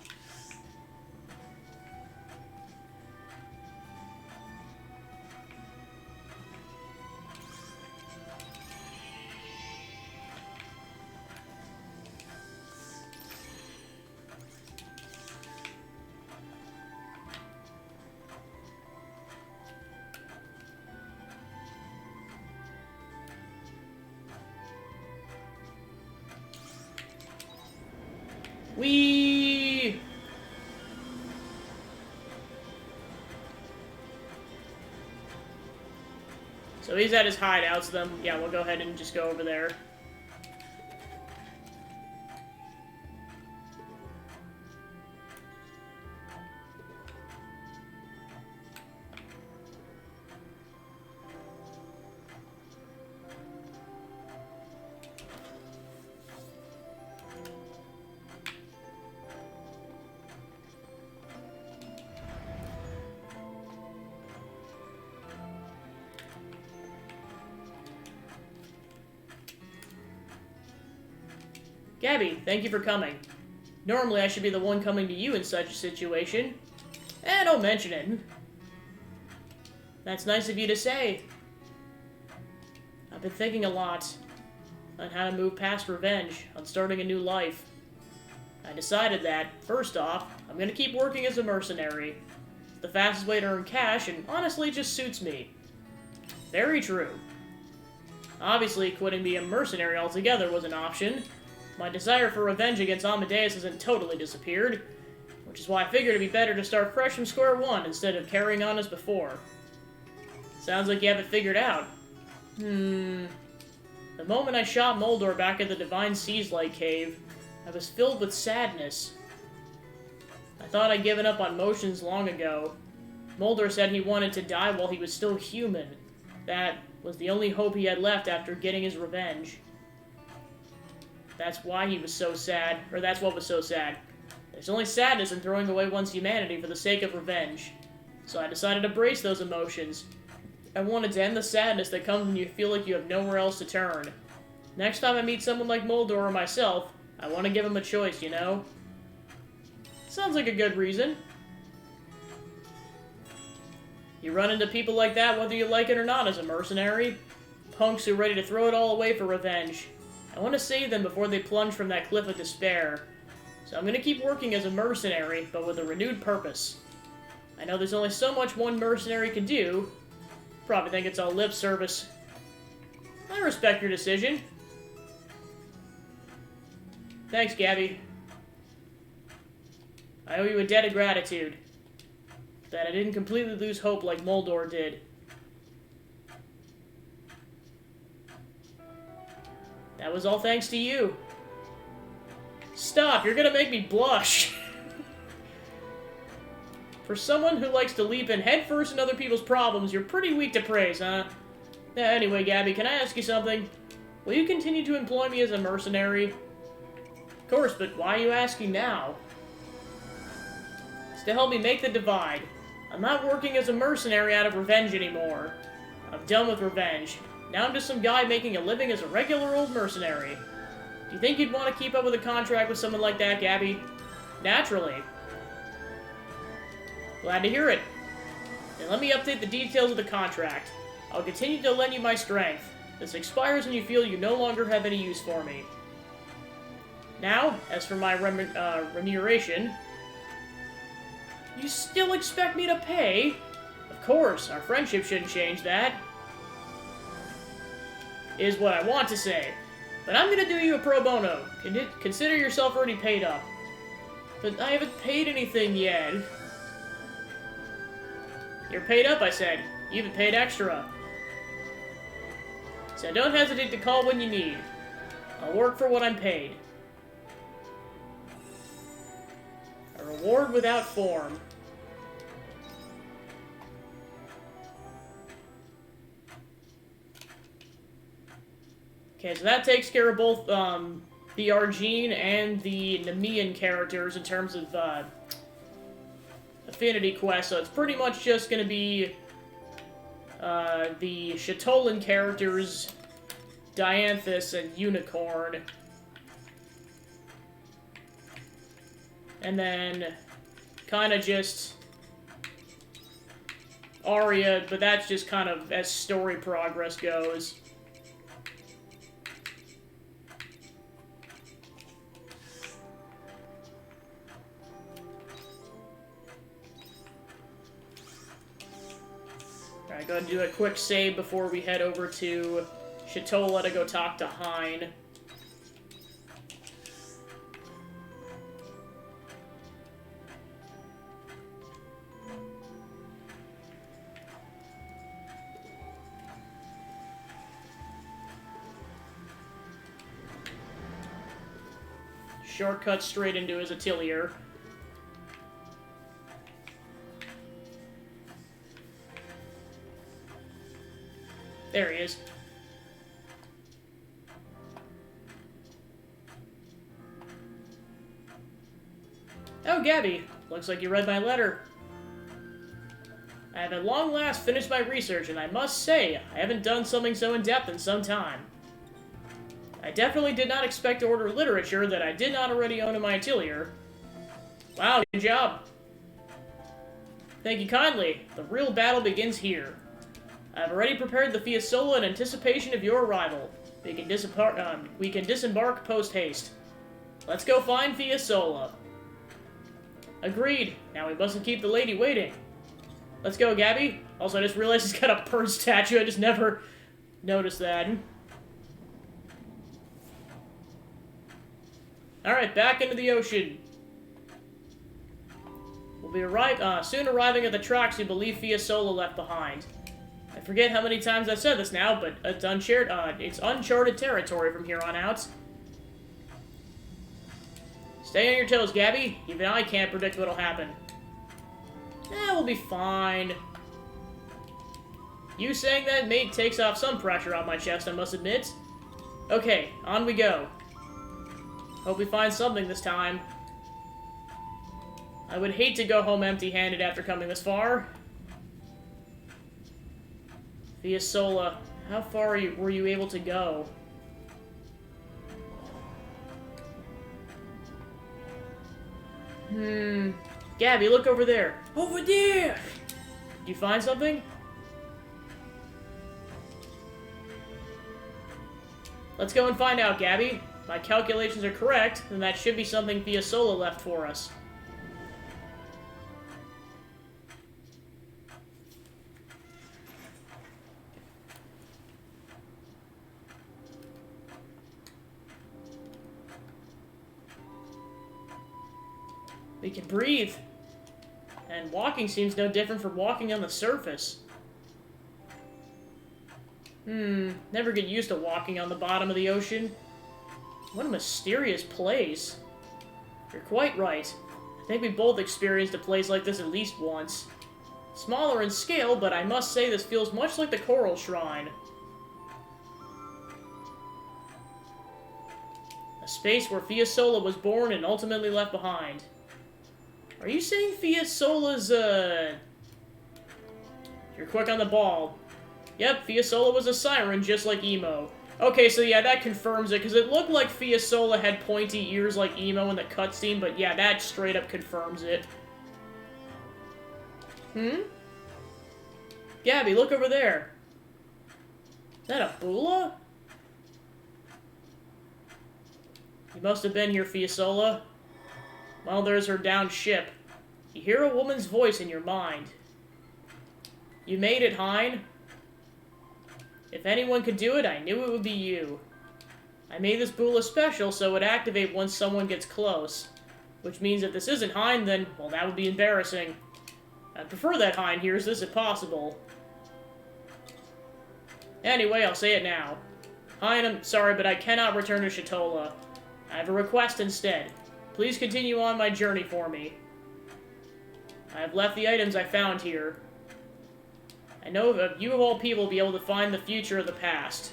Whee! So he's at his hideout, so then, yeah, we'll go ahead and just go over there. Gabby, thank you for coming. Normally I should be the one coming to you in such a situation. Don't mention it. That's nice of you to say. I've been thinking a lot on how to move past revenge, on starting a new life. I decided that, first off, I'm gonna keep working as a mercenary. It's the fastest way to earn cash, and honestly just suits me. Very true. Obviously, quitting being a mercenary altogether was an option. My desire for revenge against Amadeus hasn't totally disappeared, which is why I figured it'd be better to start fresh from square one instead of carrying on as before. Sounds like you have it figured out. The moment I shot Moldor back at the Divine Seas Light Cave, I was filled with sadness. I thought I'd given up on motions long ago. Moldor said he wanted to die while he was still human. That was the only hope he had left after getting his revenge. That's why he was so sad, or that's what was so sad. There's only sadness in throwing away one's humanity for the sake of revenge. So I decided to brace those emotions. I wanted to end the sadness that comes when you feel like you have nowhere else to turn. Next time I meet someone like Moldor or myself, I want to give him a choice, you know? Sounds like a good reason. You run into people like that whether you like it or not as a mercenary. Punks who are ready to throw it all away for revenge. I want to save them before they plunge from that cliff of despair. So I'm going to keep working as a mercenary, but with a renewed purpose. I know there's only so much one mercenary can do. Probably think it's all lip service. I respect your decision. Thanks, Gabby. I owe you a debt of gratitude. That I didn't completely lose hope like Moldor did. That was all thanks to you. Stop, you're gonna make me blush. For someone who likes to leap in headfirst in other people's problems, you're pretty weak to praise, huh? Anyway, Gabby, can I ask you something? Will you continue to employ me as a mercenary? Of course, but why are you asking now? It's to help me make the divide. I'm not working as a mercenary out of revenge anymore. I'm done with revenge. Now I'm just some guy making a living as a regular old mercenary. Do you think you'd want to keep up with a contract with someone like that, Gabby? Naturally. Glad to hear it. Then let me update the details of the contract. I'll continue to lend you my strength. This expires when you feel you no longer have any use for me. Now, as for my remuneration... You still expect me to pay? Of course, our friendship shouldn't change that. Is what I want to say. But I'm gonna do you a pro bono. Consider yourself already paid up. But I haven't paid anything yet. You're paid up, I said. You even paid extra. So don't hesitate to call when you need. I'll work for what I'm paid. A reward without form. Okay, so that takes care of both the Argene and the Nemean characters in terms of affinity quest, so it's pretty much just going to be the Chatolan characters, Dianthus and Unicorn. And then kind of just Arya, but that's just kind of as story progress goes. Alright, go ahead and do a quick save before we head over to Chatola to go talk to Hein. Shortcut straight into his atelier. There he is. Oh, Gabby. Looks like you read my letter. I have at long last finished my research, and I must say, I haven't done something so in-depth in some time. I definitely did not expect to order literature that I did not already own in my atelier. Wow, good job. Thank you kindly. The real battle begins here. I have already prepared the Fiasola in anticipation of your arrival. We can disembark post-haste. Let's go find Fiasola. Agreed. Now we mustn't keep the lady waiting. Let's go, Gabby. Also, I just realized he's got a bird statue. I just never noticed that. Alright, back into the ocean. We'll be soon arriving at the tracks we believe Fiasola left behind. I forget how many times I've said this now, but it's uncharted territory from here on out. Stay on your toes, Gabby. Even I can't predict what'll happen. We'll be fine. You saying that, mate, takes off some pressure on my chest, I must admit. Okay, on we go. Hope we find something this time. I would hate to go home empty-handed after coming this far. Fiasola, how far were you able to go? Gabby, look over there. Over there! Did you find something? Let's go and find out, Gabby. If my calculations are correct, then that should be something Fiasola left for us. We can breathe. And walking seems no different from walking on the surface. Never get used to walking on the bottom of the ocean. What a mysterious place. You're quite right. I think we both experienced a place like this at least once. Smaller in scale, but I must say this feels much like the Coral Shrine. A space where Fiasola was born and ultimately left behind. Are you saying Fiasola's, You're quick on the ball. Yep, Fiasola was a siren, just like Emo. Okay, so yeah, that confirms it, because it looked like Fiasola had pointy ears like Emo in the cutscene, but yeah, that straight up confirms it. Gabby, look over there. Is that a Bula? You must have been here, Fiasola. Well, there's her downed ship. You hear a woman's voice in your mind. You made it, Hein. If anyone could do it, I knew it would be you. I made this Bula special so it would activate once someone gets close. Which means if this isn't Hein, then, well, that would be embarrassing. I'd prefer that Hein hears this if possible. Anyway, I'll say it now. Hein, I'm sorry, but I cannot return to Shatola. I have a request instead. Please continue on my journey for me. I have left the items I found here. I know that you of all people will be able to find the future of the past.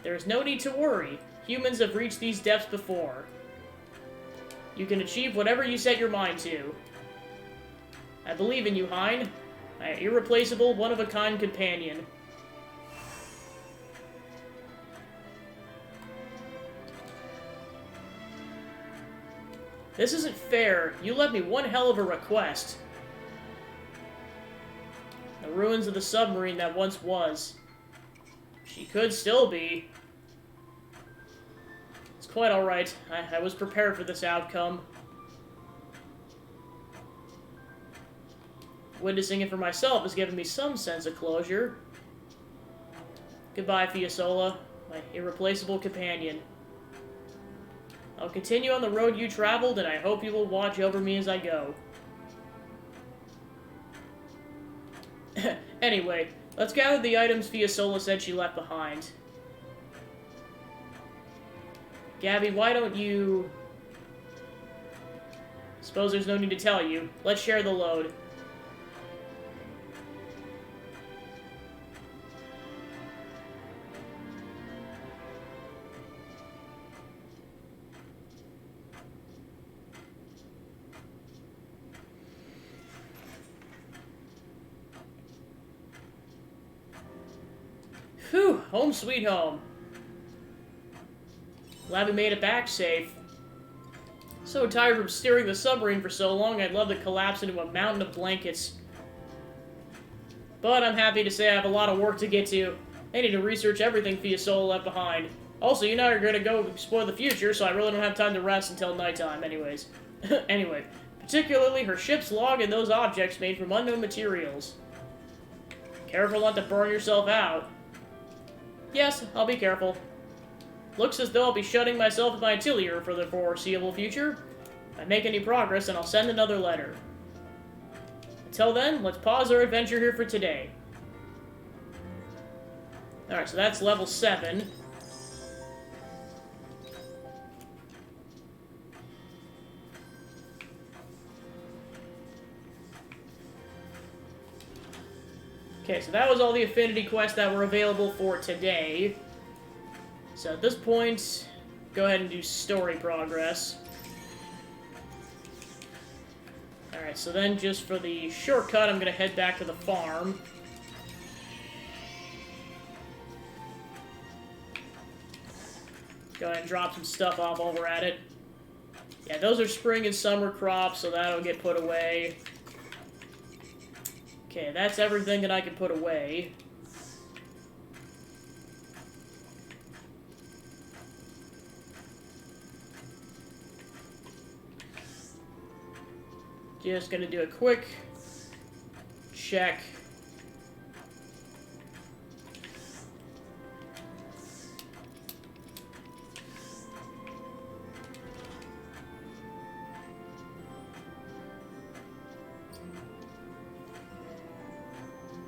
There is no need to worry. Humans have reached these depths before. You can achieve whatever you set your mind to. I believe in you, Hein. My irreplaceable, one-of-a-kind companion. This isn't fair. You left me one hell of a request. The ruins of the submarine that once was. She could still be. It's quite alright. I was prepared for this outcome. Witnessing it for myself has given me some sense of closure. Goodbye, Fiasola, my irreplaceable companion. I'll continue on the road you traveled, and I hope you will watch over me as I go. Anyway, let's gather the items Fiasola said she left behind. Gabby, why don't you... Suppose there's no need to tell you. Let's share the load. Whew, home sweet home. Glad we made it back safe. So tired from steering the submarine for so long, I'd love to collapse into a mountain of blankets. But I'm happy to say I have a lot of work to get to. I need to research everything Fiasola left behind. Also, you and I are going to go explore the future, so I really don't have time to rest until nighttime anyways. Anyway, particularly her ship's log and those objects made from unknown materials. Careful not to burn yourself out. Yes, I'll be careful. Looks as though I'll be shutting myself in my atelier for the foreseeable future. If I make any progress, then I'll send another letter. Until then, let's pause our adventure here for today. Alright, so that's level 7. Okay, so that was all the affinity quests that were available for today. So at this point, go ahead and do story progress. Alright, so then just for the shortcut, I'm going to head back to the farm. Go ahead and drop some stuff off while we're at it. Yeah, those are spring and summer crops, so that'll get put away. Okay, that's everything that I can put away. Just gonna do a quick check.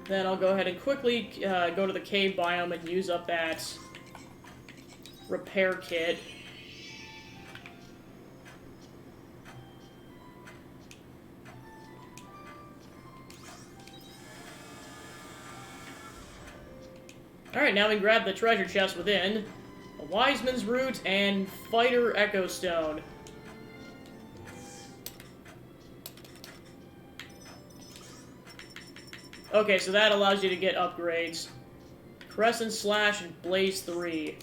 Then I'll go ahead and quickly go to the cave biome and use up that repair kit. Alright, now we can grab the treasure chest within. A Wiseman's Root and Fighter Echo Stone. Okay, so that allows you to get upgrades. Crescent Slash and Blaze 3.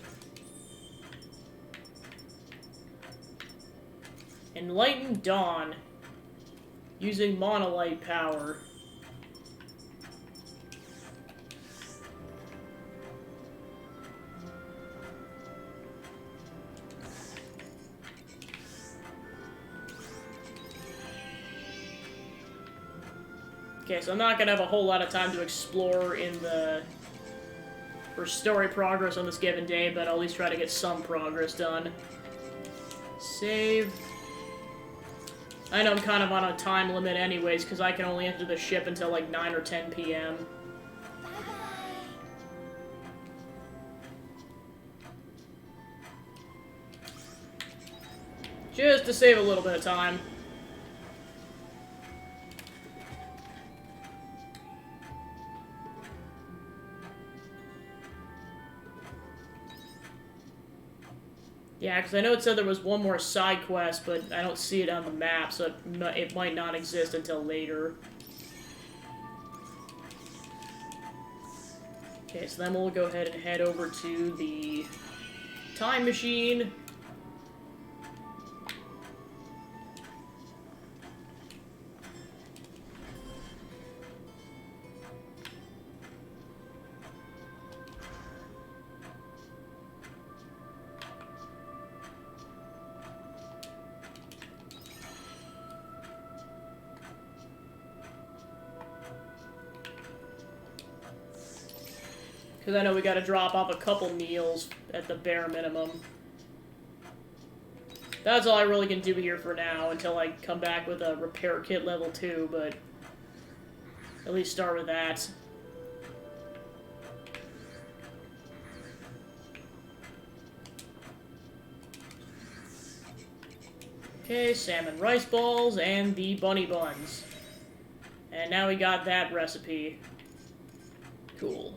Enlightened Dawn. Using Monolite power. Okay, so I'm not gonna have a whole lot of time to explore for story progress on this given day, but I'll at least try to get some progress done. Save. I know I'm kind of on a time limit anyways, because I can only enter the ship until like 9 or 10 p.m. Bye-bye. Just to save a little bit of time. Yeah, because I know it said there was one more side quest, but I don't see it on the map, so it might not exist until later. Okay, so then we'll go ahead and head over to the time machine. Because I know we gotta drop off a couple meals at the bare minimum. That's all I really can do here for now until I come back with a repair kit level 2, but at least start with that. Okay, salmon rice balls and the bunny buns. And now we got that recipe. Cool.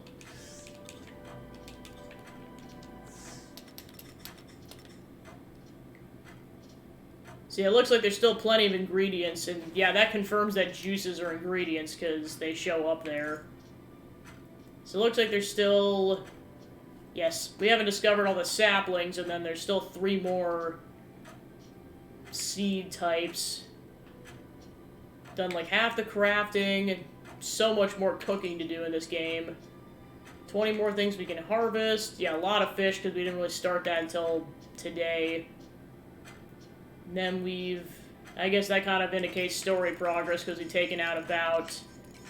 See, it looks like there's still plenty of ingredients, and yeah, that confirms that juices are ingredients, because they show up there. So it looks like there's still... Yes, we haven't discovered all the saplings, and then there's still 3 more seed types. Done like half the crafting, so much more cooking to do in this game. 20 more things we can harvest. Yeah, a lot of fish, because we didn't really start that until today. And then I guess that kind of indicates story progress, because we've taken out about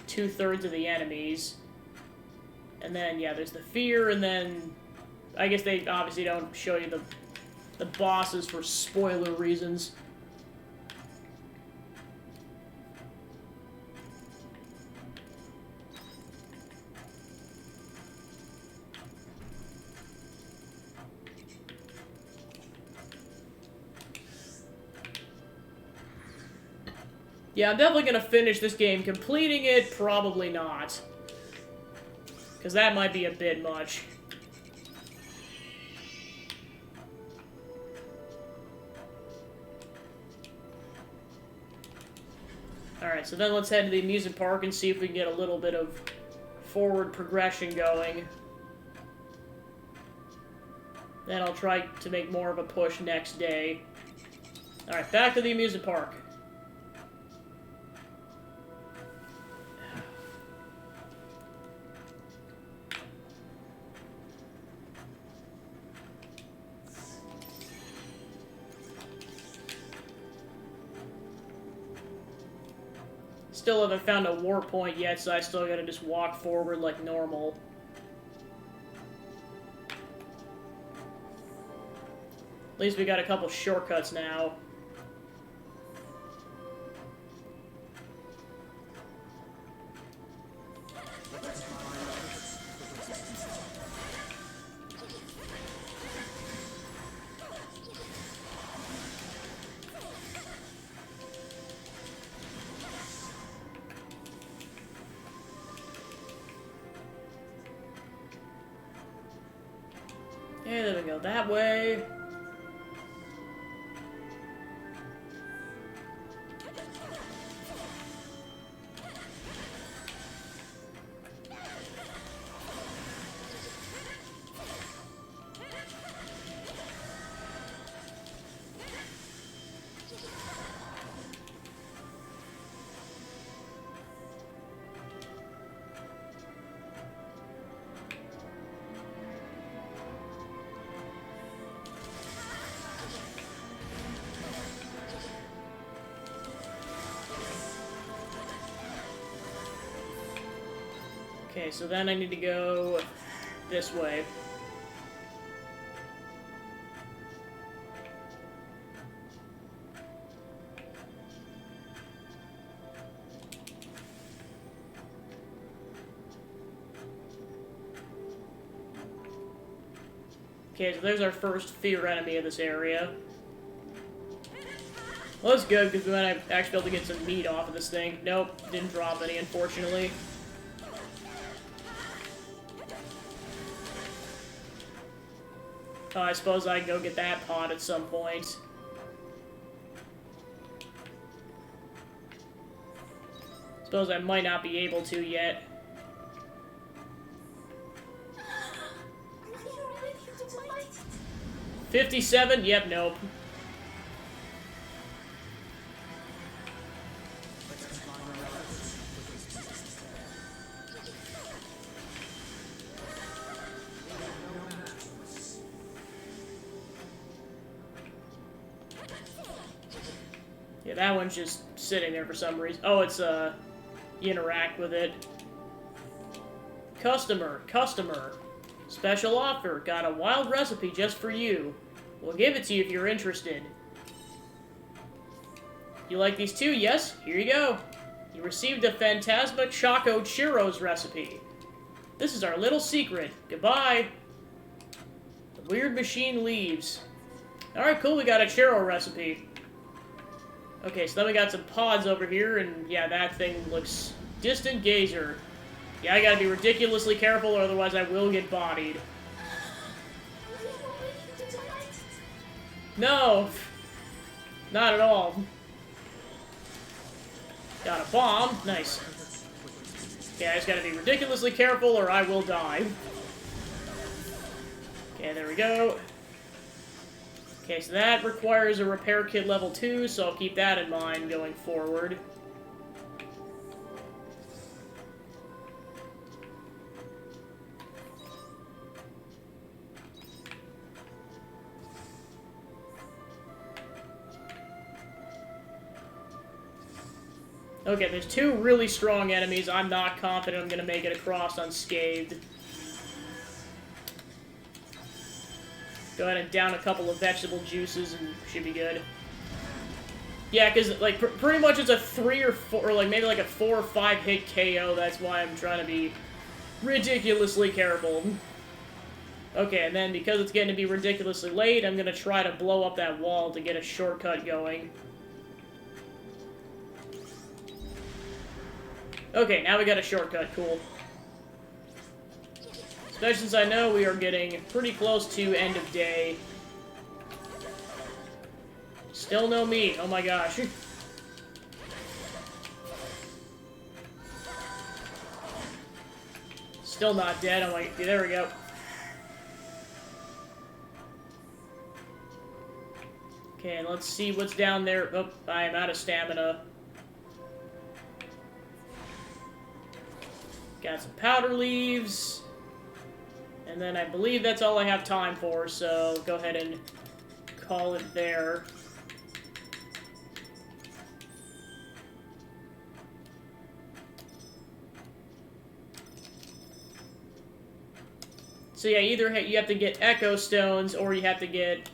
2/3 of the enemies. And then, yeah, there's the fear, and then I guess they obviously don't show you the bosses for spoiler reasons. Yeah, I'm definitely gonna finish this game. Completing it, probably not. Because that might be a bit much. Alright, so then let's head to the amusement park and see if we can get a little bit of forward progression going. Then I'll try to make more of a push next day. Alright, back to the amusement park. Still haven't found a warp point yet, so I still gotta just walk forward like normal. At least we got a couple shortcuts now. Okay, there we go, that way. Okay, so then I need to go this way. Okay, so there's our first fear enemy of this area. Well, that's good, because we might actually be able to get some meat off of this thing. Nope, didn't drop any, unfortunately. Oh, I suppose I can go get that pot at some point. Suppose I might not be able to yet. Are you ready to fight? 57? Yep, nope. Yeah, that one's just sitting there for some reason. Oh, it's, you interact with it. Customer. Special offer. Got a wild recipe just for you. We'll give it to you if you're interested. You like these too? Yes? Here you go. You received a Phantasma Choco Churros recipe. This is our little secret. Goodbye. The weird machine leaves. Alright, cool, we got a churro recipe. Okay, so then we got some pods over here, and yeah, that thing looks... Distant Gazer. Yeah, I gotta be ridiculously careful, or otherwise I will get bodied. Are you ready to fight? No! Not at all. Got a bomb. Nice. Okay, I just gotta be ridiculously careful, or I will die. Okay, there we go. Okay, so that requires a repair kit level 2, so I'll keep that in mind going forward. Okay, there's two really strong enemies. I'm not confident I'm gonna make it across unscathed. Go ahead and down a couple of vegetable juices and should be good. Yeah, because, like, pretty much it's a 3 or 4, or, like, maybe, like, a 4 or 5 hit KO. That's why I'm trying to be ridiculously careful. Okay, and then because it's getting to be ridiculously late, I'm gonna try to blow up that wall to get a shortcut going. Okay, now we got a shortcut. Cool. Especially since I know we are getting pretty close to end of day. Still no meat. Oh my gosh. Still not dead. I'm like, there we go. Okay, let's see what's down there. Oh, I am out of stamina. Got some powder leaves. And then I believe that's all I have time for, so go ahead and call it there. So yeah, either you have to get Echo Stones, or you have to get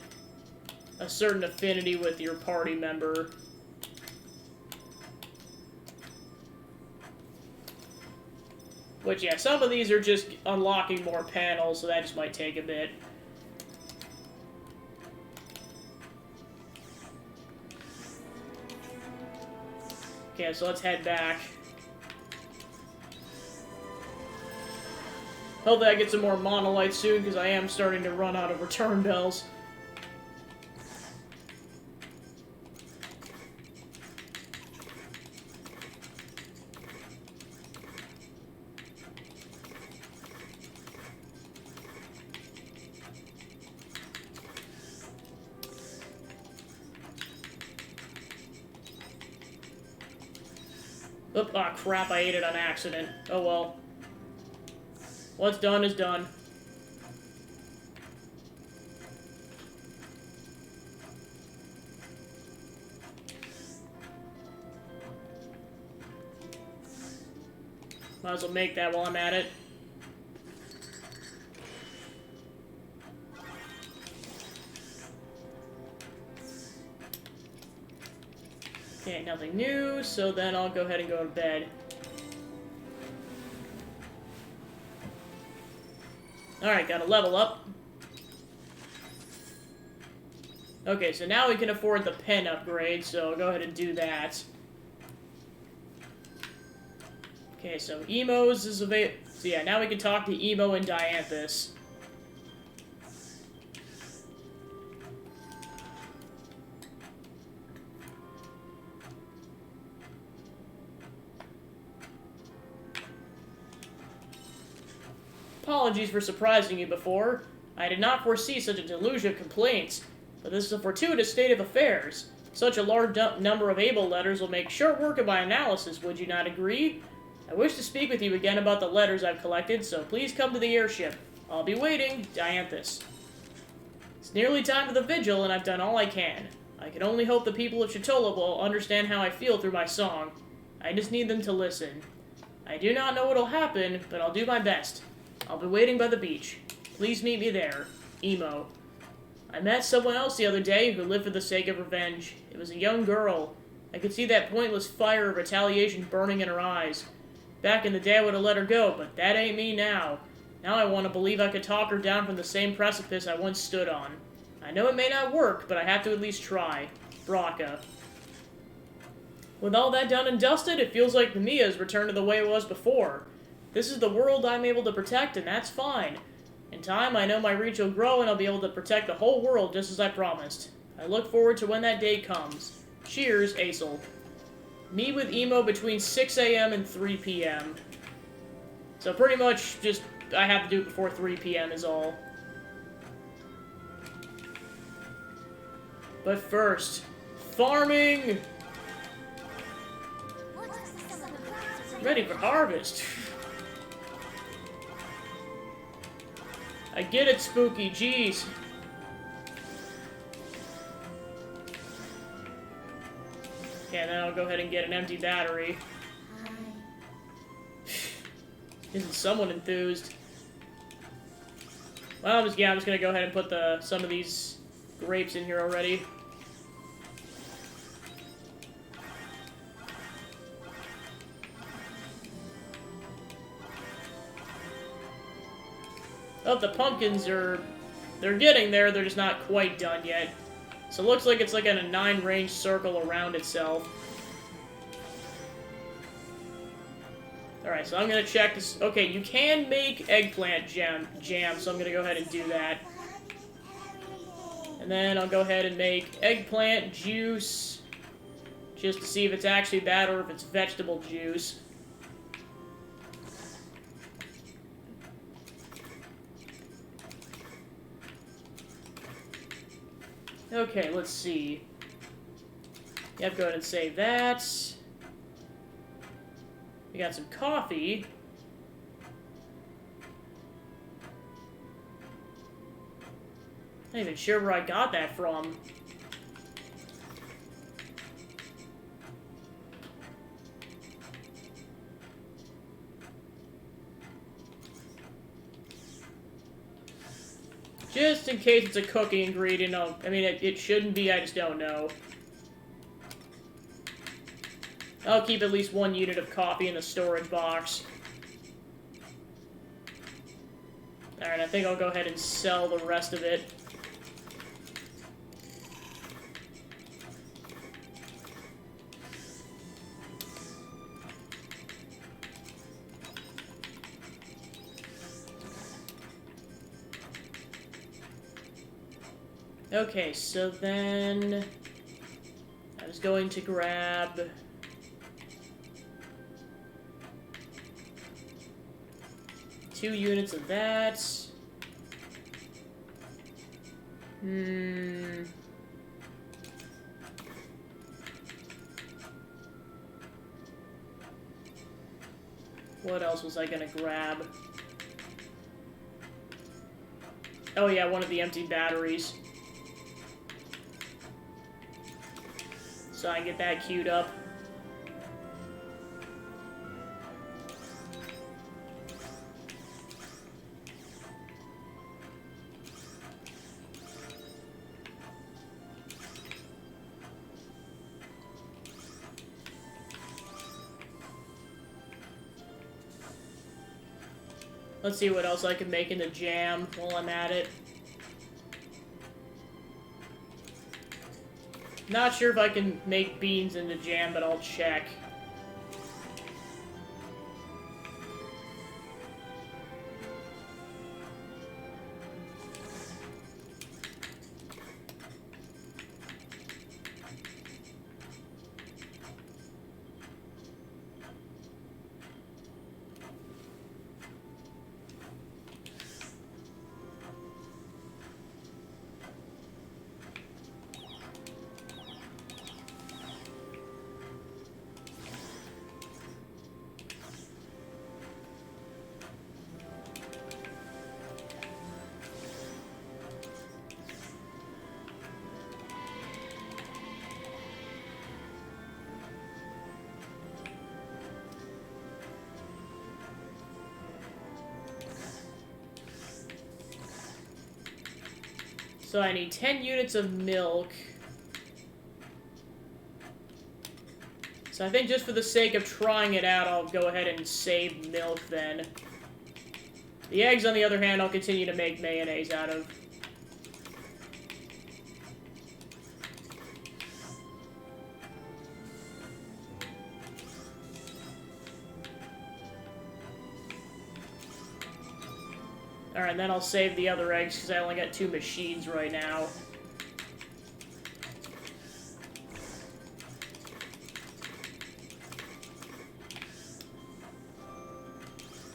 a certain affinity with your party member. Which, yeah, some of these are just unlocking more panels, so that just might take a bit. Okay, so let's head back. Hopefully I get some more monolites soon, because I am starting to run out of return bells. Oop, ah, crap, I ate it on accident. Oh well. What's done is done. Might as well make that while I'm at it. Okay, nothing new, so then I'll go ahead and go to bed. Alright, gotta level up. Okay, so now we can afford the pen upgrade, so I'll go ahead and do that. Okay, so Emo's is available. So yeah, now we can talk to Emo and Dianthus. Apologies for surprising you before. I did not foresee such a deluge of complaints, but this is a fortuitous state of affairs. Such a large number of able letters will make short work of my analysis, would you not agree? I wish to speak with you again about the letters I've collected, so please come to the airship. I'll be waiting, Dianthus. It's nearly time for the vigil, and I've done all I can. I can only hope the people of Chitola will understand how I feel through my song. I just need them to listen. I do not know what'll happen, but I'll do my best. I'll be waiting by the beach. Please meet me there. Emo. I met someone else the other day who lived for the sake of revenge. It was a young girl. I could see that pointless fire of retaliation burning in her eyes. Back in the day I would have let her go, but that ain't me now. Now I want to believe I could talk her down from the same precipice I once stood on. I know it may not work, but I have to at least try. Braca. With all that done and dusted, it feels like Namia's returned to the way it was before. This is the world I'm able to protect, and that's fine. In time, I know my reach will grow, and I'll be able to protect the whole world just as I promised. I look forward to when that day comes. Cheers, Aesel. Meet with Emo between 6 a.m. and 3 p.m. So pretty much, just, I have to do it before 3 p.m. is all. But first, farming! Ready for harvest. I get it, Spooky, jeez. Okay, then I'll go ahead and get an empty battery. Isn't someone enthused? Well, I'm just gonna go ahead and put some of these grapes in here already. Oh, the pumpkins they're getting there, they're just not quite done yet. So it looks like it's like in a 9-range circle around itself. Alright, so I'm gonna check this. Okay, you can make eggplant jam, so I'm gonna go ahead and do that. And then I'll go ahead and make eggplant juice, just to see if it's actually that or if it's vegetable juice. Okay, let's see. Yep, go ahead and save that. We got some coffee. Not even sure where I got that from. Just in case it's a cooking ingredient, I mean, it shouldn't be, I just don't know. I'll keep at least 1 unit of coffee in the storage box. Alright, I think I'll go ahead and sell the rest of it. Okay, so then I was going to grab two units of that. What else was I gonna grab? Oh yeah, one of the empty batteries. So I can get that queued up. Let's see what else I can make in the jam while I'm at it. Not sure if I can make beans into jam, but I'll check. So I need 10 units of milk. So I think just for the sake of trying it out, I'll go ahead and save milk then. The eggs, on the other hand, I'll continue to make mayonnaise out of. Alright, then I'll save the other eggs because I only got 2 machines right now.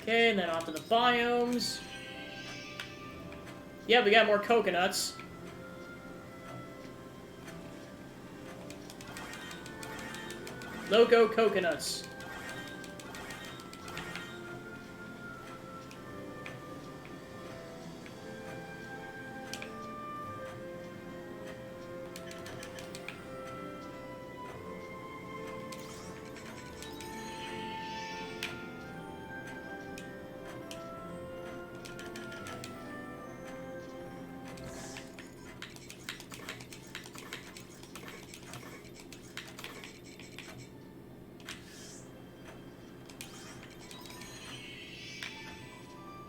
Okay, and then off to the biomes. Yeah, we got more coconuts. Loco coconuts.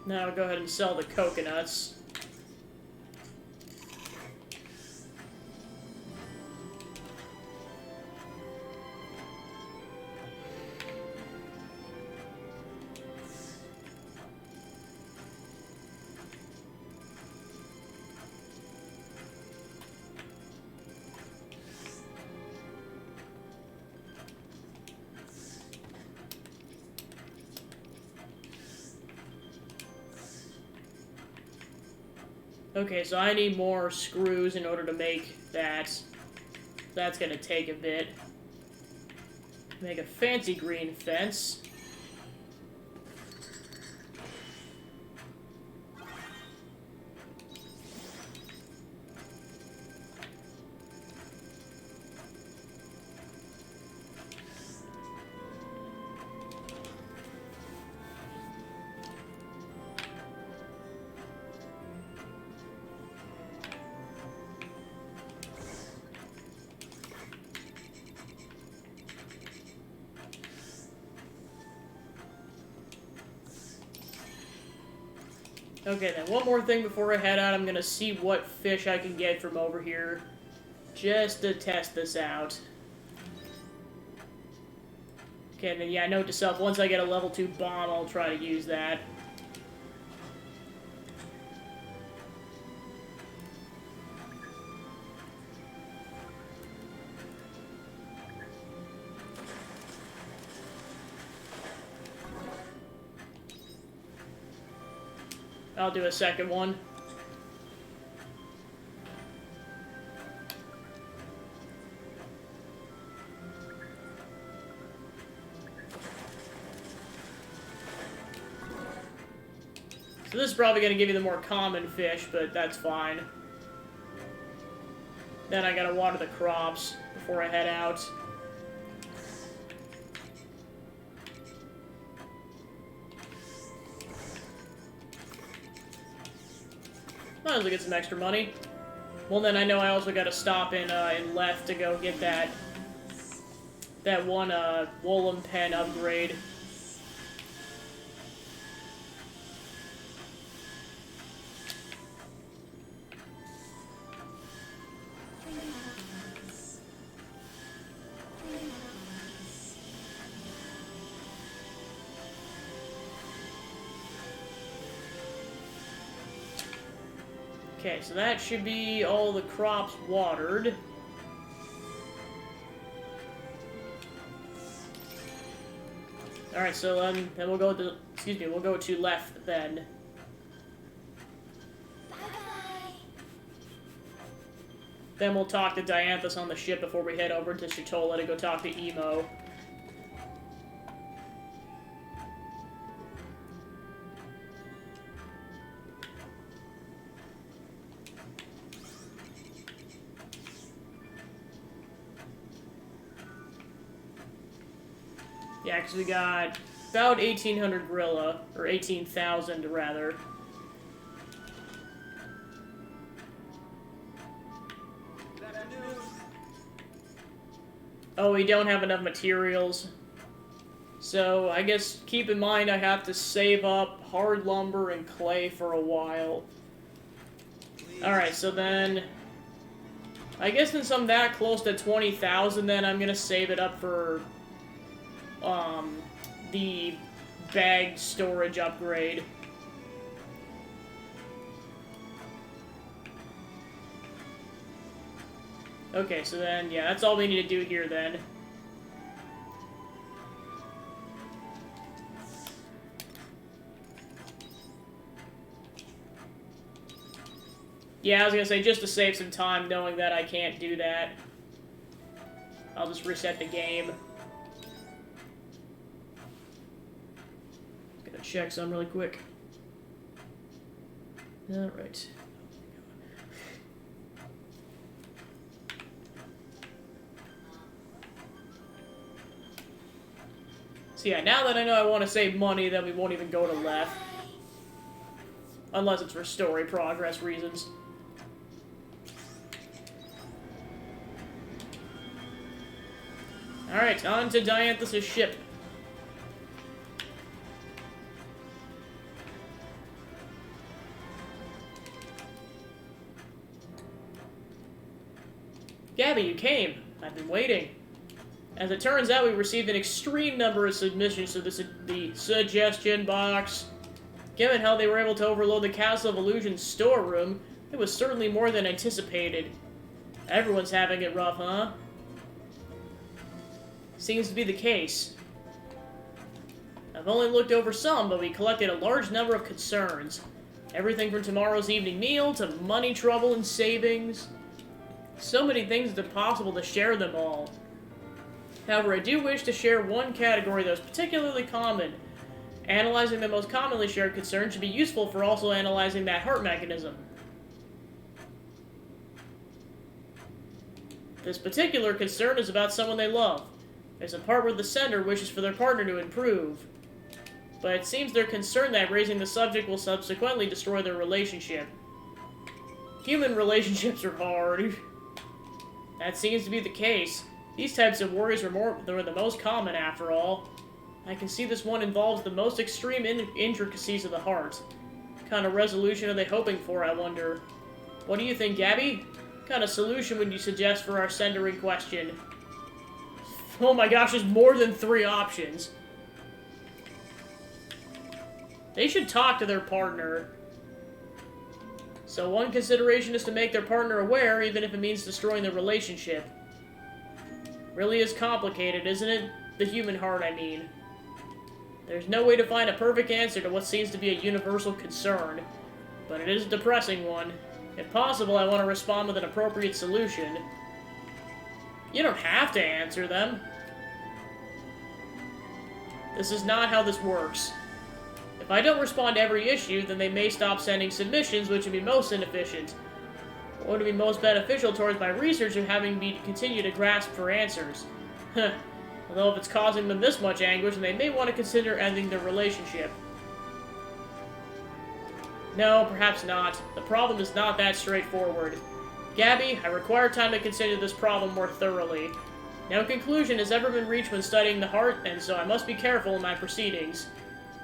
Now I'll go ahead and sell the coconuts. Okay, so I need more screws in order to make that. That's gonna take a bit. Make a fancy green fence. Okay, then one more thing before I head out. I'm gonna see what fish I can get from over here, just to test this out. Okay, and then yeah, note to self, once I get a level 2 bomb, I'll try to use that. I'll do a second one. So this is probably going to give you the more common fish, but that's fine. Then I gotta water the crops before I head out. Might as well get some extra money. Well, then I know I also gotta stop in Leth to go get that one Woolen Pen upgrade. Okay, so that should be all the crops watered. Alright, so then we'll go to, we'll go to left then. Bye-bye. Then we'll talk to Dianthus on the ship before we head over to Shatola to go talk to Emo. Yeah, because we got about 1,800 gorilla, or 18,000 rather. Oh, we don't have enough materials. So, I guess keep in mind I have to save up hard lumber and clay for a while. Alright, so then... I guess since I'm that close to 20,000, then I'm gonna save it up for... the bagged storage upgrade. Okay, so then, yeah, that's all we need to do here then. Yeah, I was gonna say, just to save some time knowing that I can't do that, I'll just reset the game. Gotta check some really quick. Alright. So yeah, now that I know I want to save money, then we won't even go to left. Unless it's for story progress reasons. Alright, on to Dianthus' ship. Gabby, you came. I've been waiting. As it turns out, we received an extreme number of submissions to the suggestion box. Given how they were able to overload the Castle of Illusion's storeroom, it was certainly more than anticipated. Everyone's having it rough, huh? Seems to be the case. I've only looked over some, but we collected a large number of concerns. Everything from tomorrow's evening meal to money trouble and savings. So many things it's impossible to share them all. However, I do wish to share one category that was particularly common. Analyzing the most commonly shared concerns should be useful for also analyzing that heart mechanism. This particular concern is about someone they love. There's a part where the sender wishes for their partner to improve. But it seems they're concerned that raising the subject will subsequently destroy their relationship. Human relationships are hard. That seems to be the case. These types of worries are the most common, after all. I can see this one involves the most extreme intricacies of the heart. What kind of resolution are they hoping for, I wonder? What do you think, Gabby? What kind of solution would you suggest for our sender in question? Oh my gosh, there's more than 3 options. They should talk to their partner. So one consideration is to make their partner aware, even if it means destroying the relationship. Really is complicated, isn't it? The human heart, I mean. There's no way to find a perfect answer to what seems to be a universal concern, but it is a depressing one. If possible, I want to respond with an appropriate solution. You don't have to answer them. This is not how this works. If I don't respond to every issue, then they may stop sending submissions, which would be most inefficient. What would be most beneficial towards my research of having me continue to grasp for answers? Although if it's causing them this much anguish, then they may want to consider ending their relationship. No, perhaps not. The problem is not that straightforward. Gabby, I require time to consider this problem more thoroughly. No conclusion has ever been reached when studying the heart, and so I must be careful in my proceedings.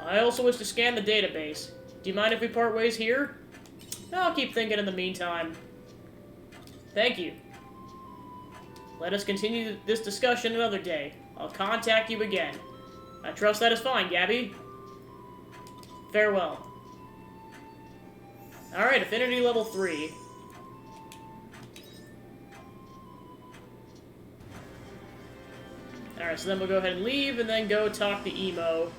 I also wish to scan the database. Do you mind if we part ways here? I'll keep thinking in the meantime. Thank you. Let us continue this discussion another day. I'll contact you again. I trust that is fine, Gabby. Farewell. Alright, affinity level 3. Alright, so then we'll go ahead and leave, and then go talk to Emo.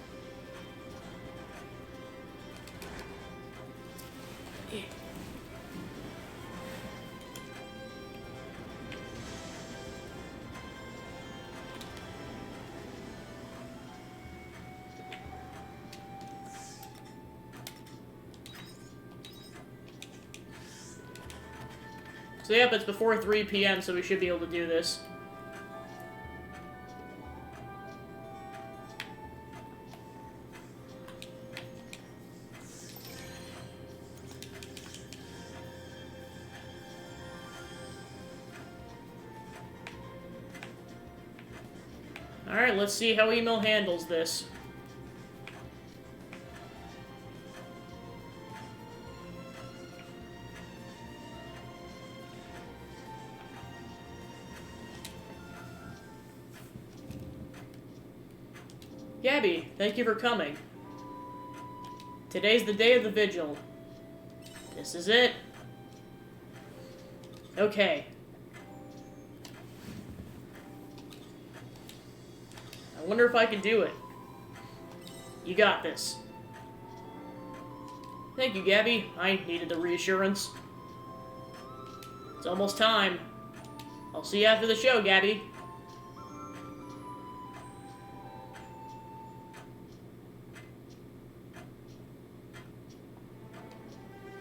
So yep, it's before 3 p.m., so we should be able to do this. Alright, let's see how Emo handles this. Gabby, thank you for coming. Today's the day of the vigil. This is it. Okay. I wonder if I can do it. You got this. Thank you, Gabby. I needed the reassurance. It's almost time. I'll see you after the show, Gabby.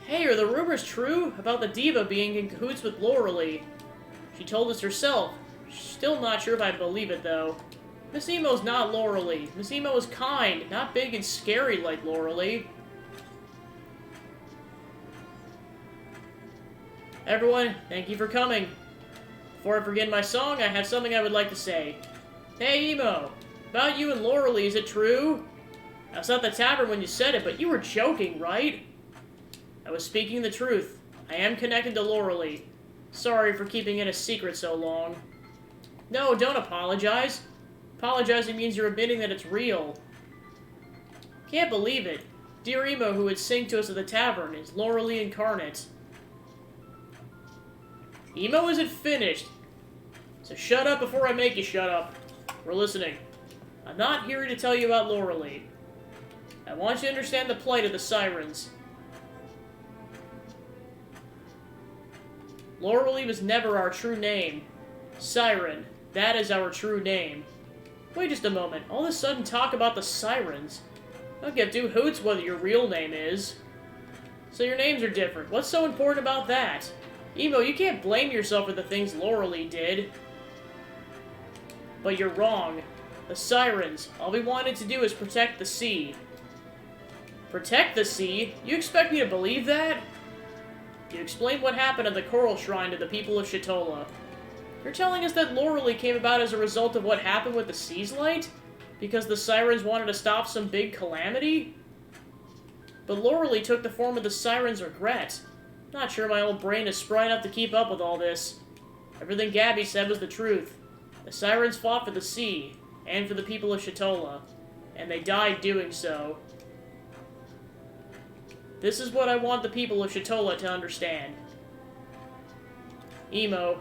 Hey, are the rumors true about the diva being in cahoots with Loralee? She told us herself. Still not sure if I believe it, though. Miss Emo's not Loralee. Miss Emo is kind, not big and scary like Loralee. Everyone, thank you for coming. Before I forget my song, I have something I would like to say. Hey, Emo. About you and Loralee, is it true? I was at the tavern when you said it, but you were joking, right? I was speaking the truth. I am connected to Loralee. Sorry for keeping it a secret so long. No, don't apologize. Apologizing means you're admitting that it's real. Can't believe it. Dear Emo, who would sing to us at the tavern, is Loralee incarnate. Emo isn't finished. So shut up before I make you shut up. We're listening. I'm not here to tell you about Loralee. I want you to understand the plight of the Sirens. Loralee was never our true name. Siren, that is our true name. Wait just a moment. All of a sudden talk about the Sirens. I don't give two hoots whether your real name is. So your names are different. What's so important about that? Emo, you can't blame yourself for the things Loralee did. But you're wrong. The Sirens, all we wanted to do is protect the sea. Protect the sea? You expect me to believe that? You explained what happened at the Coral Shrine to the people of Shitola. You're telling us that Loralee came about as a result of what happened with the Sea's Light? Because the Sirens wanted to stop some big calamity? But Loralee took the form of the Sirens' regret. Not sure my old brain is spry enough to keep up with all this. Everything Gabby said was the truth. The Sirens fought for the sea, and for the people of Shitola, and they died doing so. This is what I want the people of Shitola to understand. Emo,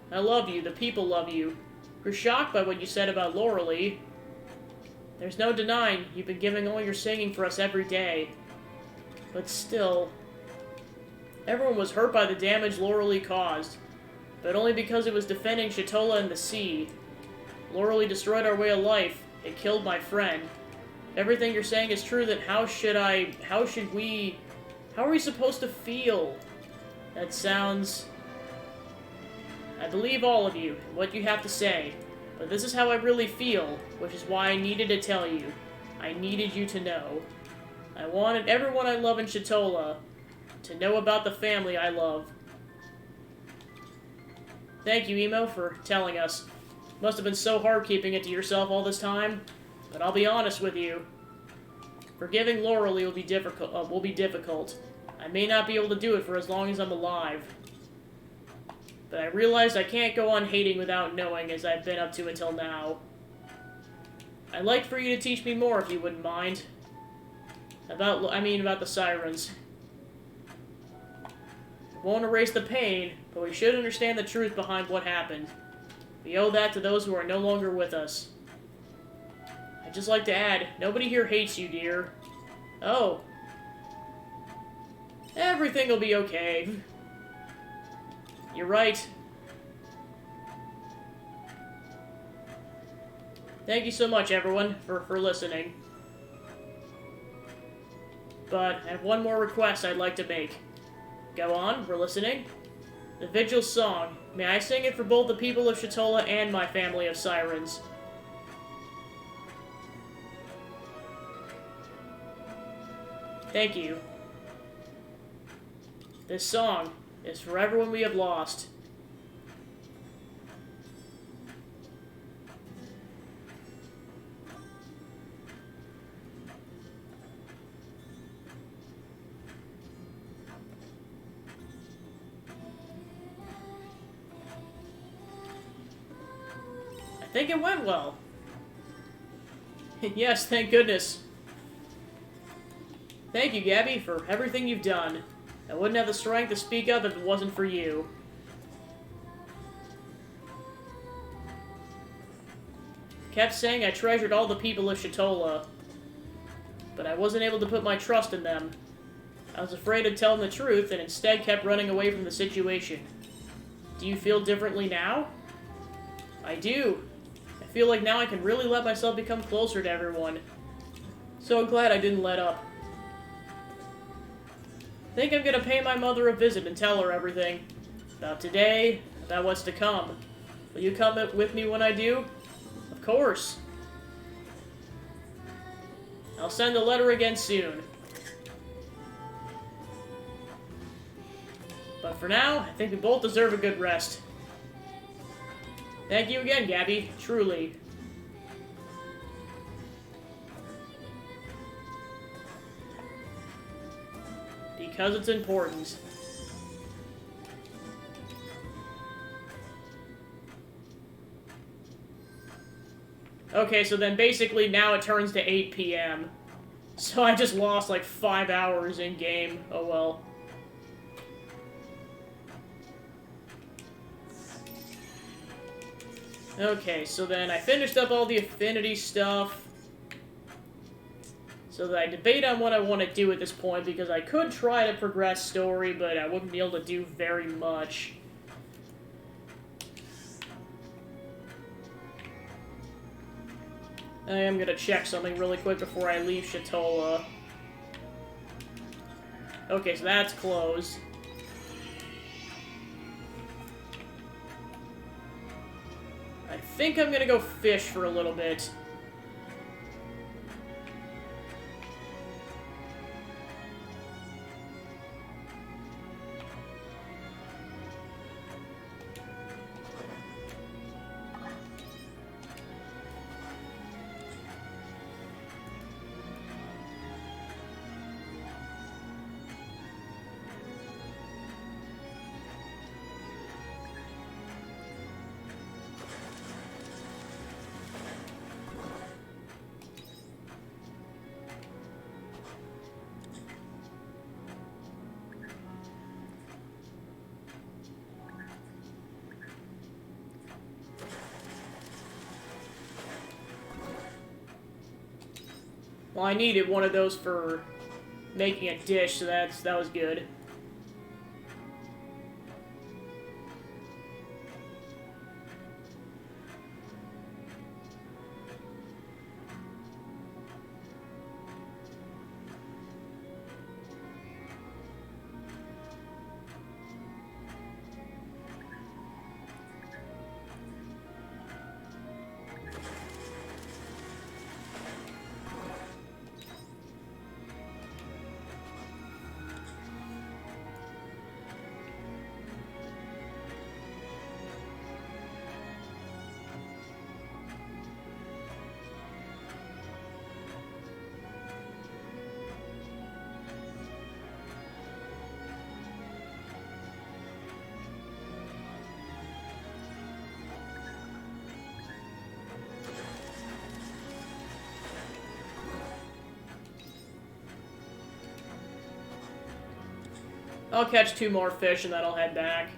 I love you, the people love you. We're shocked by what you said about Loralee. There's no denying you've been giving all your singing for us every day. But still, everyone was hurt by the damage Loralee caused, but only because it was defending Shitola and the sea. Loralee destroyed our way of life. It killed my friend. Everything you're saying is true, then how are we supposed to feel? That sounds... I believe all of you, and what you have to say, but this is how I really feel, which is why I needed to tell you. I needed you to know. I wanted everyone I love in Shitola to know about the family I love. Thank you, Emo, for telling us. Must have been so hard keeping it to yourself all this time. But I'll be honest with you. Forgiving Loralee will be difficult. I may not be able to do it for as long as I'm alive. But I realized I can't go on hating without knowing, as I've been up to until now. I'd like for you to teach me more, if you wouldn't mind. About the Sirens. won't erase the pain, but we should understand the truth behind what happened. We owe that to those who are no longer with us. I'd just like to add, nobody here hates you, dear. Oh. Everything will be okay. You're right. Thank you so much, everyone, for listening. But I have one more request I'd like to make. Go on, we're listening. The Vigil Song. May I sing it for both the people of Shatola and my family of sirens? Thank you. This song is for everyone we have lost. I think it went well. Yes, thank goodness. Thank you, Gabby, for everything you've done. I wouldn't have the strength to speak up if it wasn't for you. Kept saying I treasured all the people of Shatola, but I wasn't able to put my trust in them. I was afraid to tell them the truth and instead kept running away from the situation. Do you feel differently now? I do. I feel like now I can really let myself become closer to everyone. So glad I didn't let up. I think I'm gonna pay my mother a visit and tell her everything. About today, about what's to come. Will you come with me when I do? Of course. I'll send a letter again soon. But for now, I think we both deserve a good rest. Thank you again, Gabby. Truly. Because it's important. Okay, so then basically now it turns to 8 p.m. So I just lost like 5 hours in game. Oh well. Okay, so then I finished up all the affinity stuff. So that I debate on what I want to do at this point, because I could try to progress story, but I wouldn't be able to do very much. I am gonna check something really quick before I leave Shatola. Okay, so that's closed. I think I'm gonna go fish for a little bit. Well, I needed one of those for making a dish, so that was good. I'll catch 2 more fish and then I'll head back.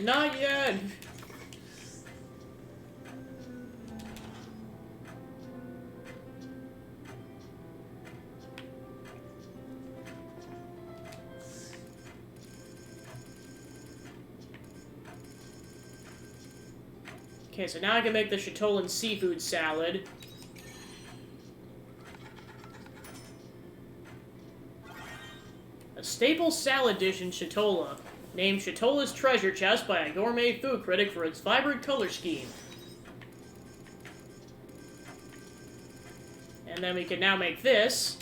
Not yet! Okay, so now I can make the Chatolan seafood salad. A staple salad dish in Chatola, named Chatola's Treasure Chest by a gourmet food critic for its vibrant color scheme. And then we can now make this.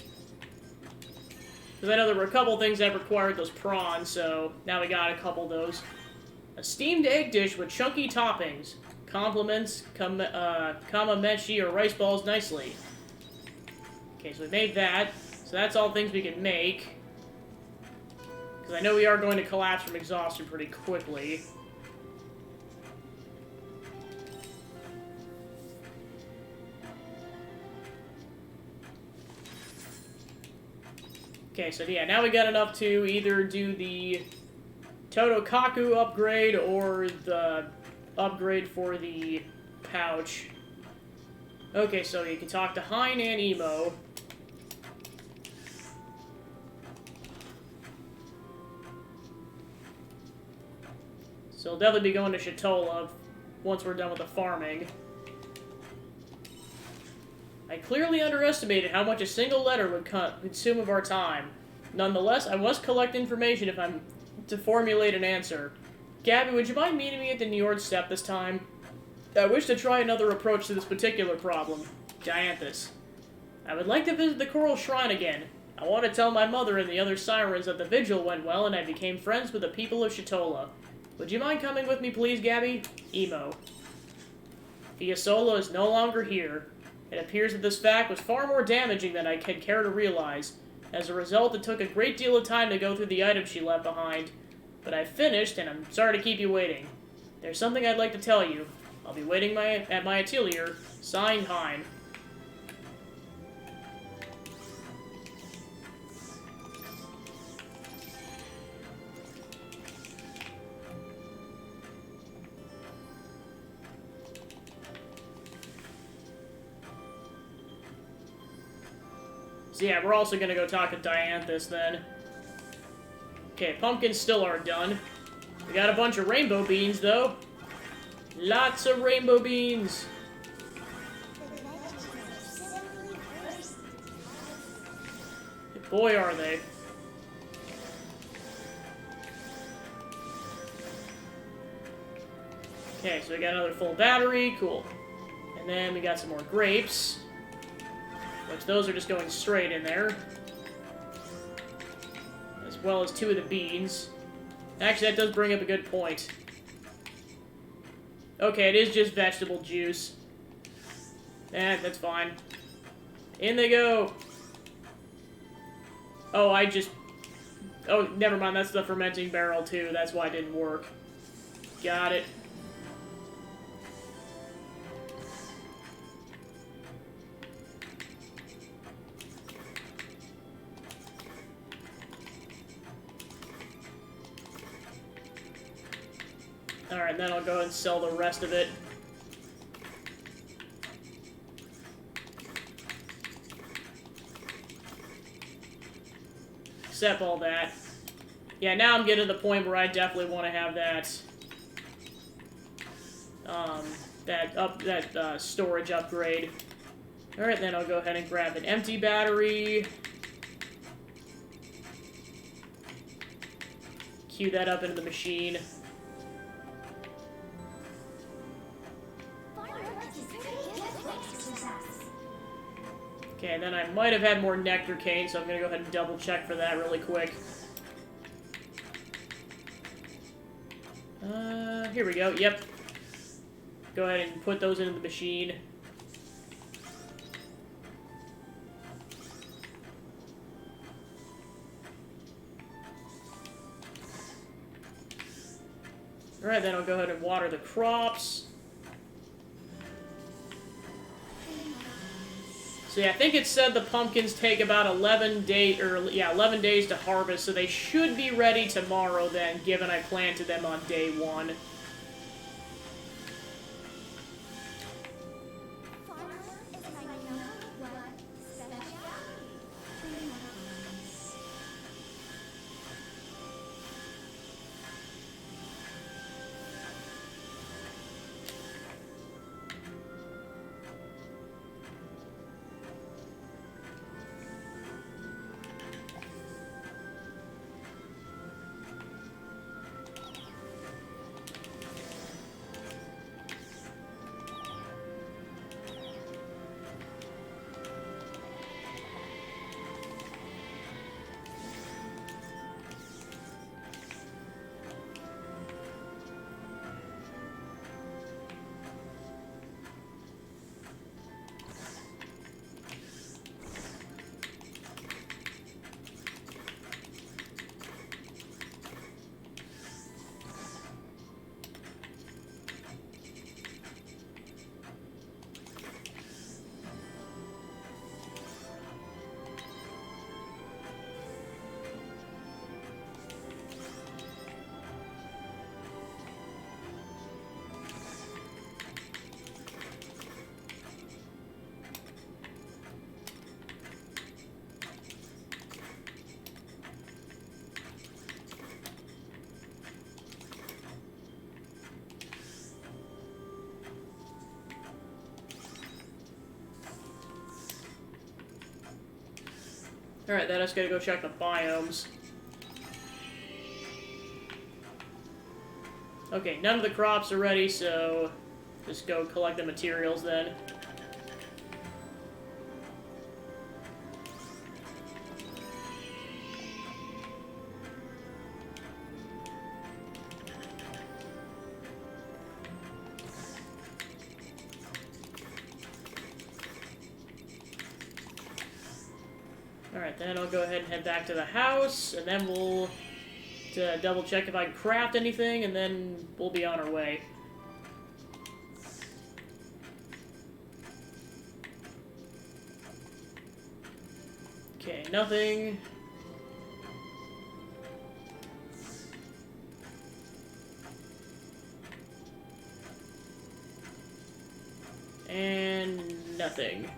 Because I know there were a couple things that required those prawns, so now we got a couple of those. A steamed egg dish with chunky toppings. Complements kamameshi or rice balls nicely. Okay, so we made that. So that's all things we can make. Because I know we are going to collapse from exhaustion pretty quickly. Okay, so yeah, now we got enough to either do the Totokaku upgrade or the upgrade for the pouch. Okay, so you can talk to Hein and Emo. So we'll definitely be going to Chatola once we're done with the farming. I clearly underestimated how much a single letter would consume of our time. Nonetheless, I must collect information if I'm to formulate an answer. Gabby, would you mind meeting me at the Njord Step this time? I wish to try another approach to this particular problem. Dianthus. I would like to visit the Coral Shrine again. I want to tell my mother and the other sirens that the vigil went well and I became friends with the people of Chatola. Would you mind coming with me, please, Gabby? Emo. Fiasola is no longer here. It appears that this fact was far more damaging than I had care to realize. As a result, it took a great deal of time to go through the items she left behind. But I finished, and I'm sorry to keep you waiting. There's something I'd like to tell you. I'll be waiting at my atelier. Signed, Hein. So yeah, we're also gonna go talk to Dianthus then. Okay, pumpkins still aren't done. We got a bunch of rainbow beans, though. Lots of rainbow beans. Boy, are they. Okay, so we got another full battery. Cool. And then we got some more grapes. Which those are just going straight in there. As well as 2 of the beans. Actually, that does bring up a good point. Okay, it is just vegetable juice. That's fine. In they go. Oh, I just... Oh, never mind, that's the fermenting barrel, too. That's why it didn't work. Got it. Alright, then I'll go ahead and sell the rest of it. Except all that. Yeah, now I'm getting to the point where I definitely want to have that... storage upgrade. Alright, then I'll go ahead and grab an empty battery. Queue that up into the machine. Okay, then I might have had more nectar cane, so I'm gonna go ahead and double check for that really quick. Here we go, yep. Go ahead and put those into the machine. Alright, then I'll go ahead and water the crops. So yeah, I think it said the pumpkins take about 11 days to harvest, so they should be ready tomorrow then, given I planted them on day 1. Alright, then I just gotta go check the biomes. Okay, none of the crops are ready, so just go collect the materials then. Alright, then I'll go ahead and head back to the house, and then we'll double check if I can craft anything, and then we'll be on our way. Okay, nothing. And nothing.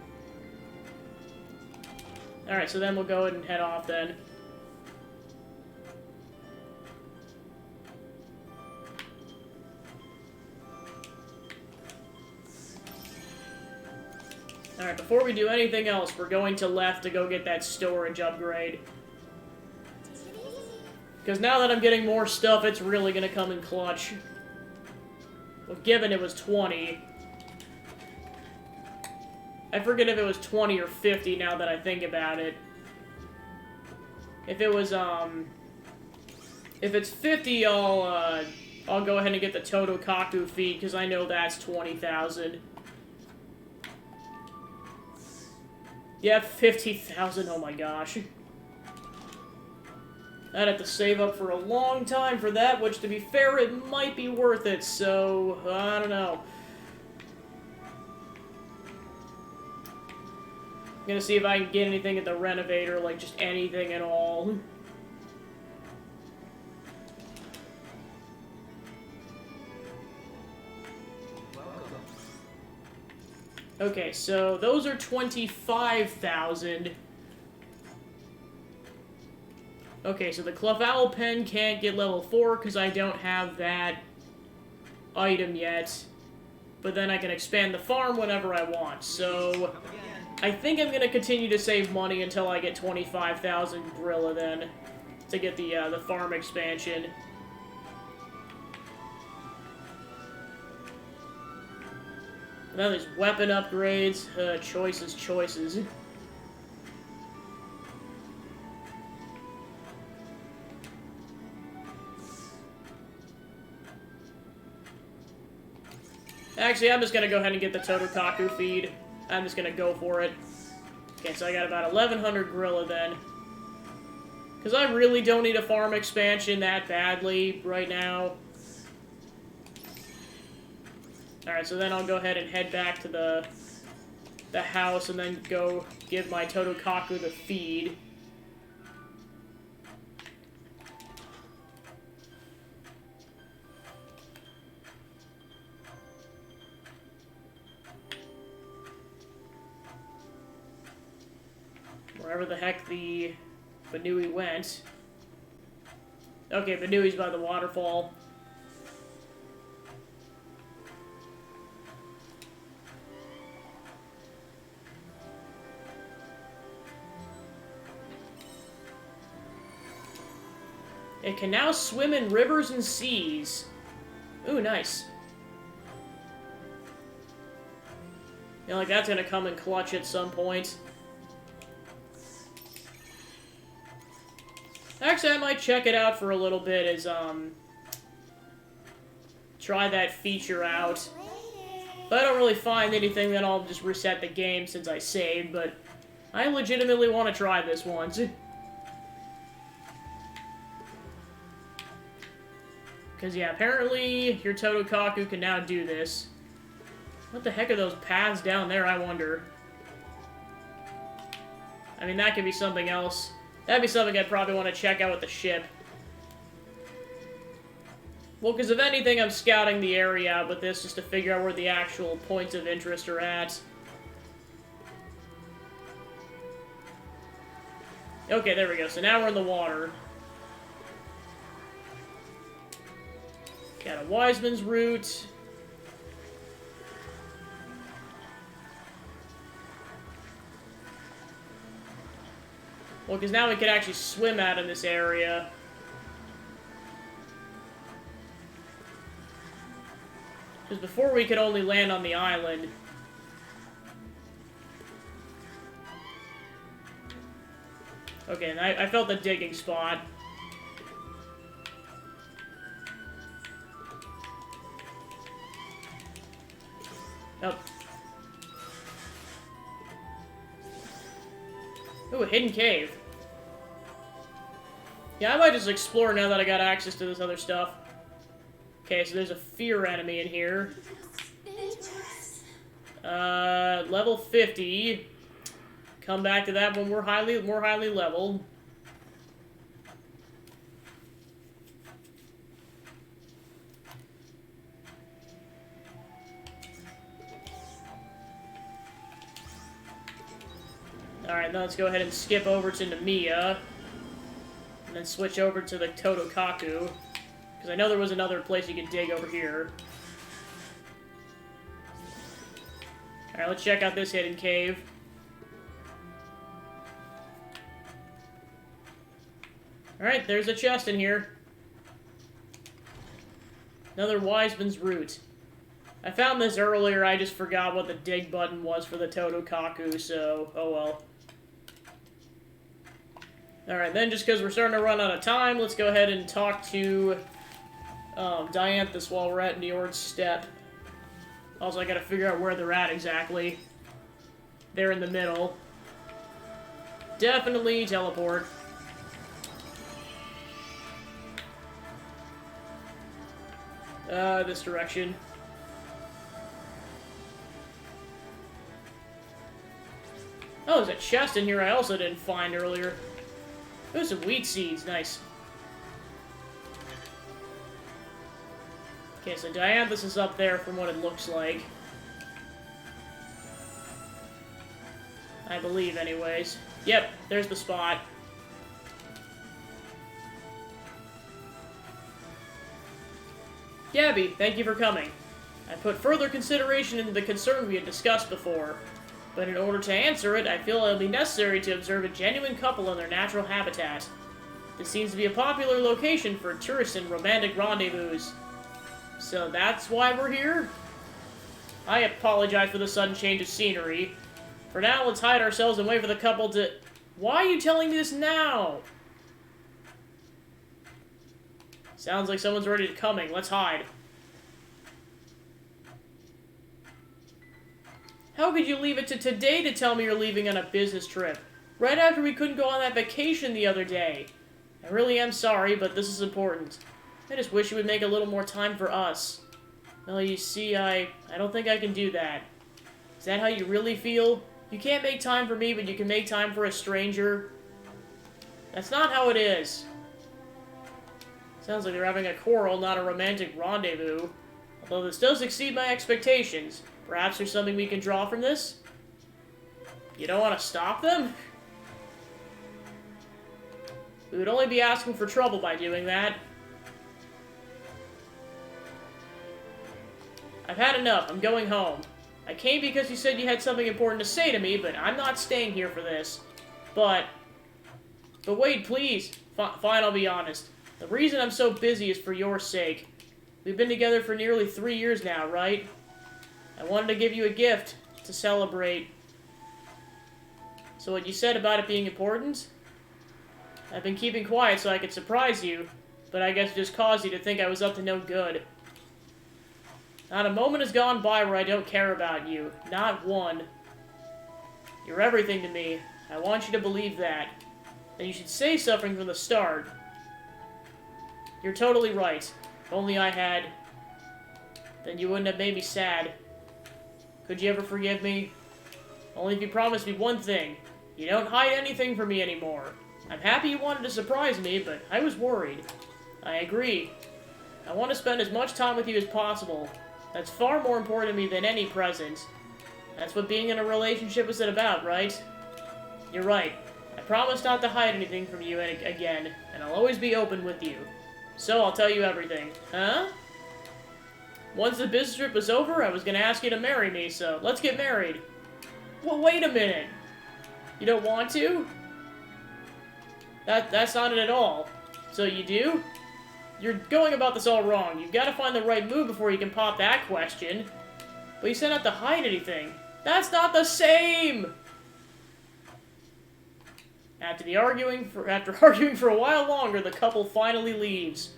Alright, so then we'll go ahead and head off then. Alright, before we do anything else, we're going to left to go get that storage upgrade. Because now that I'm getting more stuff, it's really gonna come in clutch. Well, given it was 20. I forget if it was 20 or 50 now that I think about it. If it was, if it's 50, I'll go ahead and get the Totokaku feed, because I know that's 20,000. Yeah, 50,000, oh my gosh. I'd have to save up for a long time for that, which, to be fair, it might be worth it, so... I don't know. I'm gonna see if I can get anything at the renovator, like, just anything at all. Okay, so those are 25,000. Okay, so the Clefowl pen can't get level 4 because I don't have that item yet. But then I can expand the farm whenever I want, so... I think I'm gonna continue to save money until I get 25,000 Gorilla then, to get the farm expansion. And then there's weapon upgrades, choices. Actually, I'm just gonna go ahead and get the Totokaku feed. I'm just gonna go for it. Okay, so I got about 1,100 Gorilla then. Because I really don't need a farm expansion that badly right now. Alright, so then I'll go ahead and head back to the house and then go give my Totokaku the feed. Wherever the heck the Banui went. Okay, Banui's by the waterfall. It can now swim in rivers and seas. Ooh, nice. You know, like, that's gonna come in clutch at some point. Actually, I might check it out for a little bit as, try that feature out. If I don't really find anything, then I'll just reset the game since I saved, but I legitimately want to try this once. Because, yeah, apparently your Totokaku can now do this. What the heck are those paths down there, I wonder? I mean, that could be something else. That'd be something I'd probably want to check out with the ship. Well, because if anything, I'm scouting the area out with this just to figure out where the actual points of interest are at. Okay, there we go. So now we're in the water. Got a Wiseman's Root. Well, because now we can actually swim out in this area. Because before we could only land on the island. Okay, and I felt the digging spot. Oh. Ooh, a hidden cave. Yeah, I might just explore now that I got access to this other stuff. Okay, so there's a fear enemy in here. Level 50. Come back to that when we're more highly leveled. Alright, now let's go ahead and skip over to Namiya. And then switch over to the Totokaku. Because I know there was another place you could dig over here. Alright, let's check out this hidden cave. Alright, there's a chest in here. Another Wiseman's Root. I found this earlier, I just forgot what the dig button was for the Totokaku, so, oh well. Alright, then just because we're starting to run out of time, let's go ahead and talk to Dianthus while we're at Njord's Step. Also, I gotta figure out where they're at exactly. They're in the middle. Definitely teleport. This direction. Oh, there's a chest in here I also didn't find earlier. There's some wheat seeds, nice. Okay, so Dianthus is up there from what it looks like. I believe, anyways. Yep, there's the spot. Gabby, thank you for coming. I put further consideration into the concern we had discussed before, but in order to answer it, I feel it'll be necessary to observe a genuine couple in their natural habitat. This seems to be a popular location for tourists and romantic rendezvous. So that's why we're here? I apologize for the sudden change of scenery. For now, let's hide ourselves and wait for the couple to... Why are you telling me this now? Sounds like someone's already coming. Let's hide. How could you leave it to today to tell me you're leaving on a business trip? Right after we couldn't go on that vacation the other day. I really am sorry, but this is important. I just wish you would make a little more time for us. Well, you see, I don't think I can do that. Is that how you really feel? You can't make time for me, but you can make time for a stranger? That's not how it is. Sounds like they're having a quarrel, not a romantic rendezvous. Although this does exceed my expectations. Perhaps there's something we can draw from this? You don't want to stop them? We would only be asking for trouble by doing that. I've had enough. I'm going home. I came because you said you had something important to say to me, but I'm not staying here for this. But wait, please. Fine, I'll be honest. The reason I'm so busy is for your sake. We've been together for nearly 3 years now, right? I wanted to give you a gift to celebrate. So what you said about it being important? I've been keeping quiet so I could surprise you, but I guess it just caused you to think I was up to no good. Not a moment has gone by where I don't care about you. Not one. You're everything to me. I want you to believe that. And you should say something from the start. You're totally right. If only I had. Then you wouldn't have made me sad. Could you ever forgive me? Only if you promise me one thing. You don't hide anything from me anymore. I'm happy you wanted to surprise me, but I was worried. I agree. I want to spend as much time with you as possible. That's far more important to me than any present. That's what being in a relationship is about, right? You're right. I promise not to hide anything from you again, and I'll always be open with you. So I'll tell you everything. Huh? Once the business trip was over, I was going to ask you to marry me, so let's get married. Well, wait a minute. You don't want to? That's not it at all. So you do? You're going about this all wrong. You've got to find the right move before you can pop that question. But you said not to hide anything. That's not the same! After arguing for a while longer, the couple finally leaves.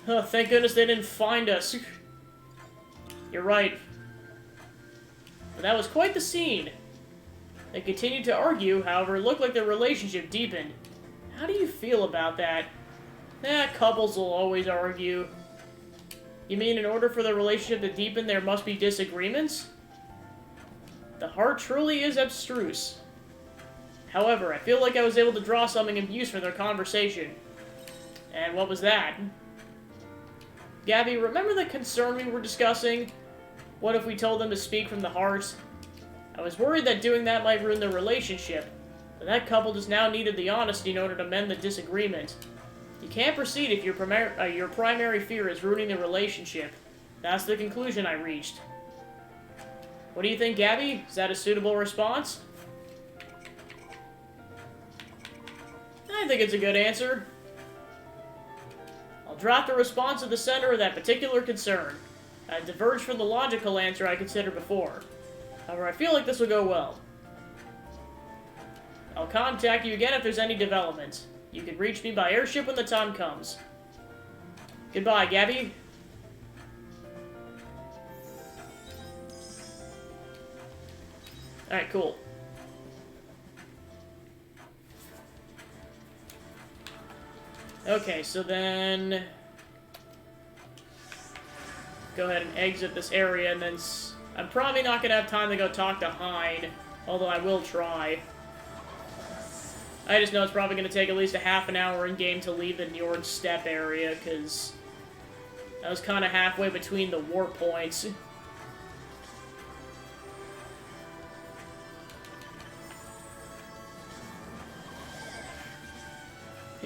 Oh, thank goodness they didn't find us. You're right. But that was quite the scene. They continued to argue, however, it looked like their relationship deepened. How do you feel about that? Couples will always argue. You mean in order for the relationship to deepen, there must be disagreements? The heart truly is abstruse. However, I feel like I was able to draw something of use from their conversation. And what was that? Gabby, remember the concern we were discussing? What if we told them to speak from the heart? I was worried that doing that might ruin their relationship, but that couple just now needed the honesty in order to mend the disagreement. You can't proceed if your primary fear is ruining the relationship. That's the conclusion I reached. What do you think, Gabby? Is that a suitable response? I think it's a good answer. I'll draft a response at the center of that particular concern. I diverged from the logical answer I considered before. However, I feel like this will go well. I'll contact you again if there's any developments. You can reach me by airship when the time comes. Goodbye, Gabby. Alright, cool. Okay, so then... Go ahead and exit this area, and then... I'm probably not gonna have time to go talk to Hein, although I will try. I just know it's probably gonna take at least a half an hour in-game to leave the Njord Steppe area, because... I was kind of halfway between the warp points.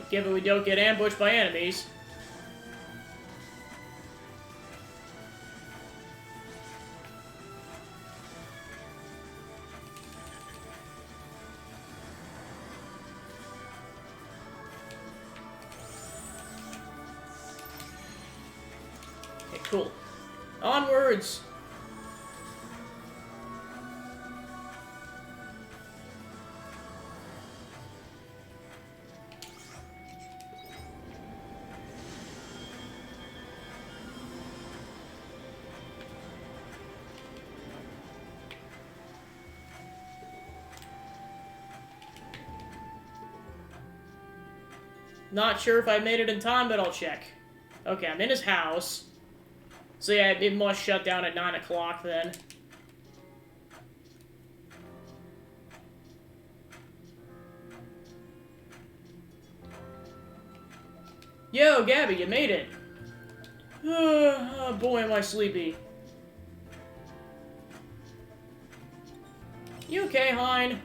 Given we don't get ambushed by enemies. Okay, cool. Onwards! Not sure if I made it in time, but I'll check. Okay, I'm in his house. So yeah, it must shut down at 9 o'clock then. Yo, Gabby, you made it! Oh boy, am I sleepy. You okay, Hein?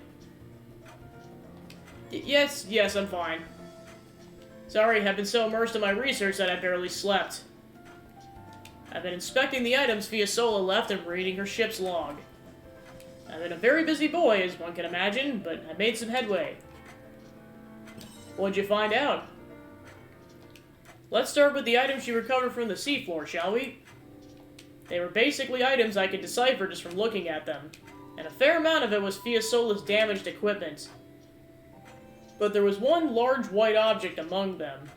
Yes, I'm fine. Sorry, I've been so immersed in my research that I barely slept. I've been inspecting the items Fiasola left and reading her ship's log. I've been a very busy boy, as one can imagine, but I made some headway. What'd you find out? Let's start with the items she recovered from the seafloor, shall we? They were basically items I could decipher just from looking at them, and a fair amount of it was Fiasola's damaged equipment. But there was one large white object among them.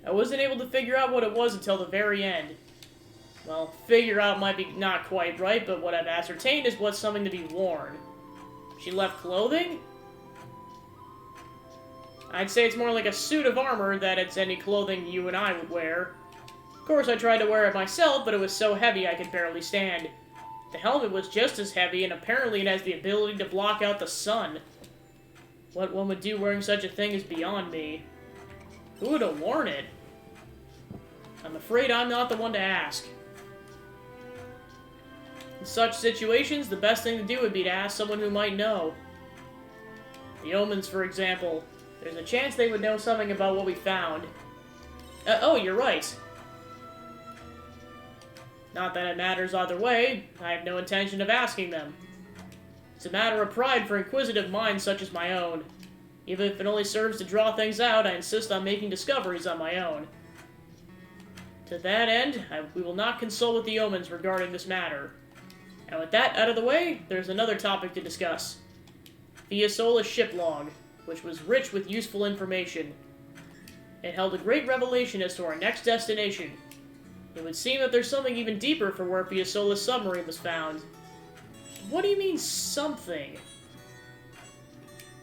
I wasn't able to figure out what it was until the very end. Well, figure out might be not quite right, but what I've ascertained is what's something to be worn. She left clothing? I'd say it's more like a suit of armor than it's any clothing you and I would wear. Of course, I tried to wear it myself, but it was so heavy I could barely stand. The helmet was just as heavy, and apparently it has the ability to block out the sun. What one would do wearing such a thing is beyond me. Who would have worn it? I'm afraid I'm not the one to ask. In such situations, the best thing to do would be to ask someone who might know. The Omens, for example. There's a chance they would know something about what we found. Oh, you're right. Not that it matters either way. I have no intention of asking them. It's a matter of pride for inquisitive minds such as my own. Even if it only serves to draw things out, I insist on making discoveries on my own. To that end, we will not consult with the Omens regarding this matter. And with that out of the way, there's another topic to discuss. Fiasola's ship log, which was rich with useful information. It held a great revelation as to our next destination. It would seem that there's something even deeper for where Fiasola's submarine was found. What do you mean, something?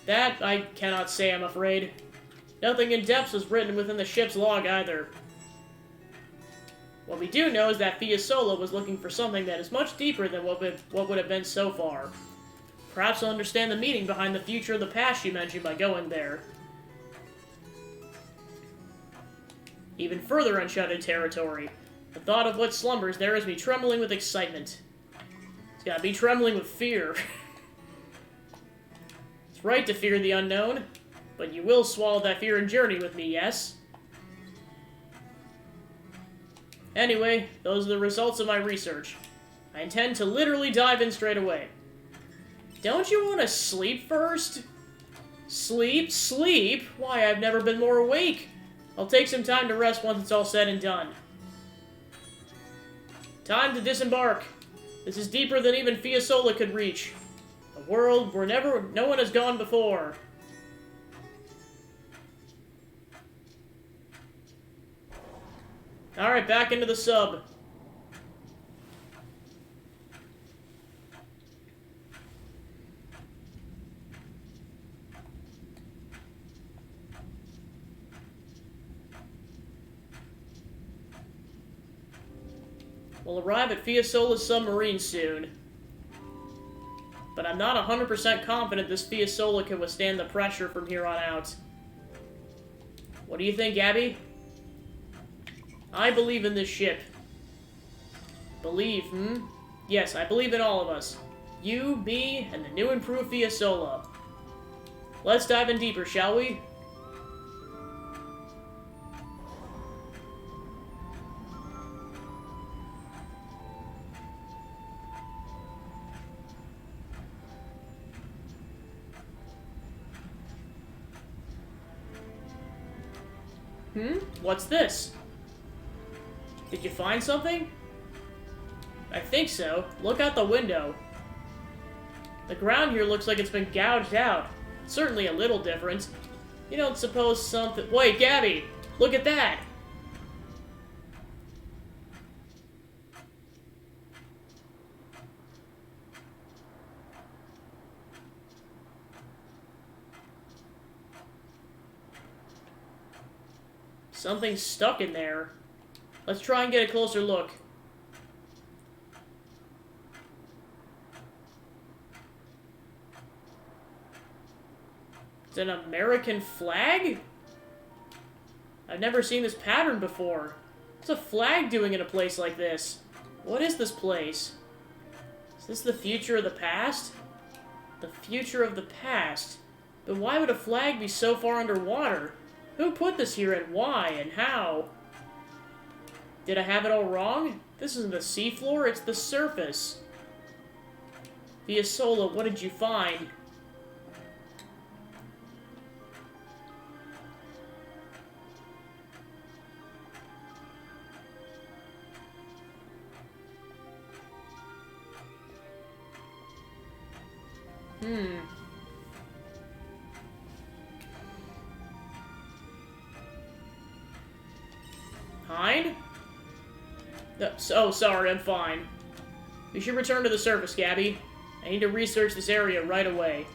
That I cannot say, I'm afraid. Nothing in depth was written within the ship's log, either. What we do know is that Fiasola was looking for something that is much deeper than what would have been so far. Perhaps I'll understand the meaning behind the future of the past you mentioned by going there. Even further uncharted territory. The thought of what slumbers there has me trembling with excitement. It's gotta be trembling with fear. It's right to fear the unknown, but you will swallow that fear and journey with me, yes? Anyway, those are the results of my research. I intend to literally dive in straight away. Don't you want to sleep first? Sleep? Sleep? Why, I've never been more awake. I'll take some time to rest once it's all said and done. Time to disembark. This is deeper than even Fiasola could reach. A world where no one has gone before. Alright, back into the sub. We'll arrive at Fiesola's submarine soon. But I'm not 100% confident this Fiesola can withstand the pressure from here on out. What do you think, Abby? I believe in this ship. Believe, hmm? Yes, I believe in all of us. You, me, and the new improved Fiesola. Let's dive in deeper, shall we? What's this? Did you find something? I think so. Look out the window. The ground here looks like it's been gouged out. Certainly a little different. You don't suppose something... Wait, Gabby! Look at that! Something's stuck in there. Let's try and get a closer look. It's an American flag? I've never seen this pattern before. What's a flag doing in a place like this? What is this place? Is this the future of the past? The future of the past? But why would a flag be so far underwater? Who put this here and why and how? Did I have it all wrong? This isn't the seafloor, it's the surface. Fiesola, what did you find? Hide? Oh, sorry, I'm fine. We should return to the surface, Gabby. I need to research this area right away.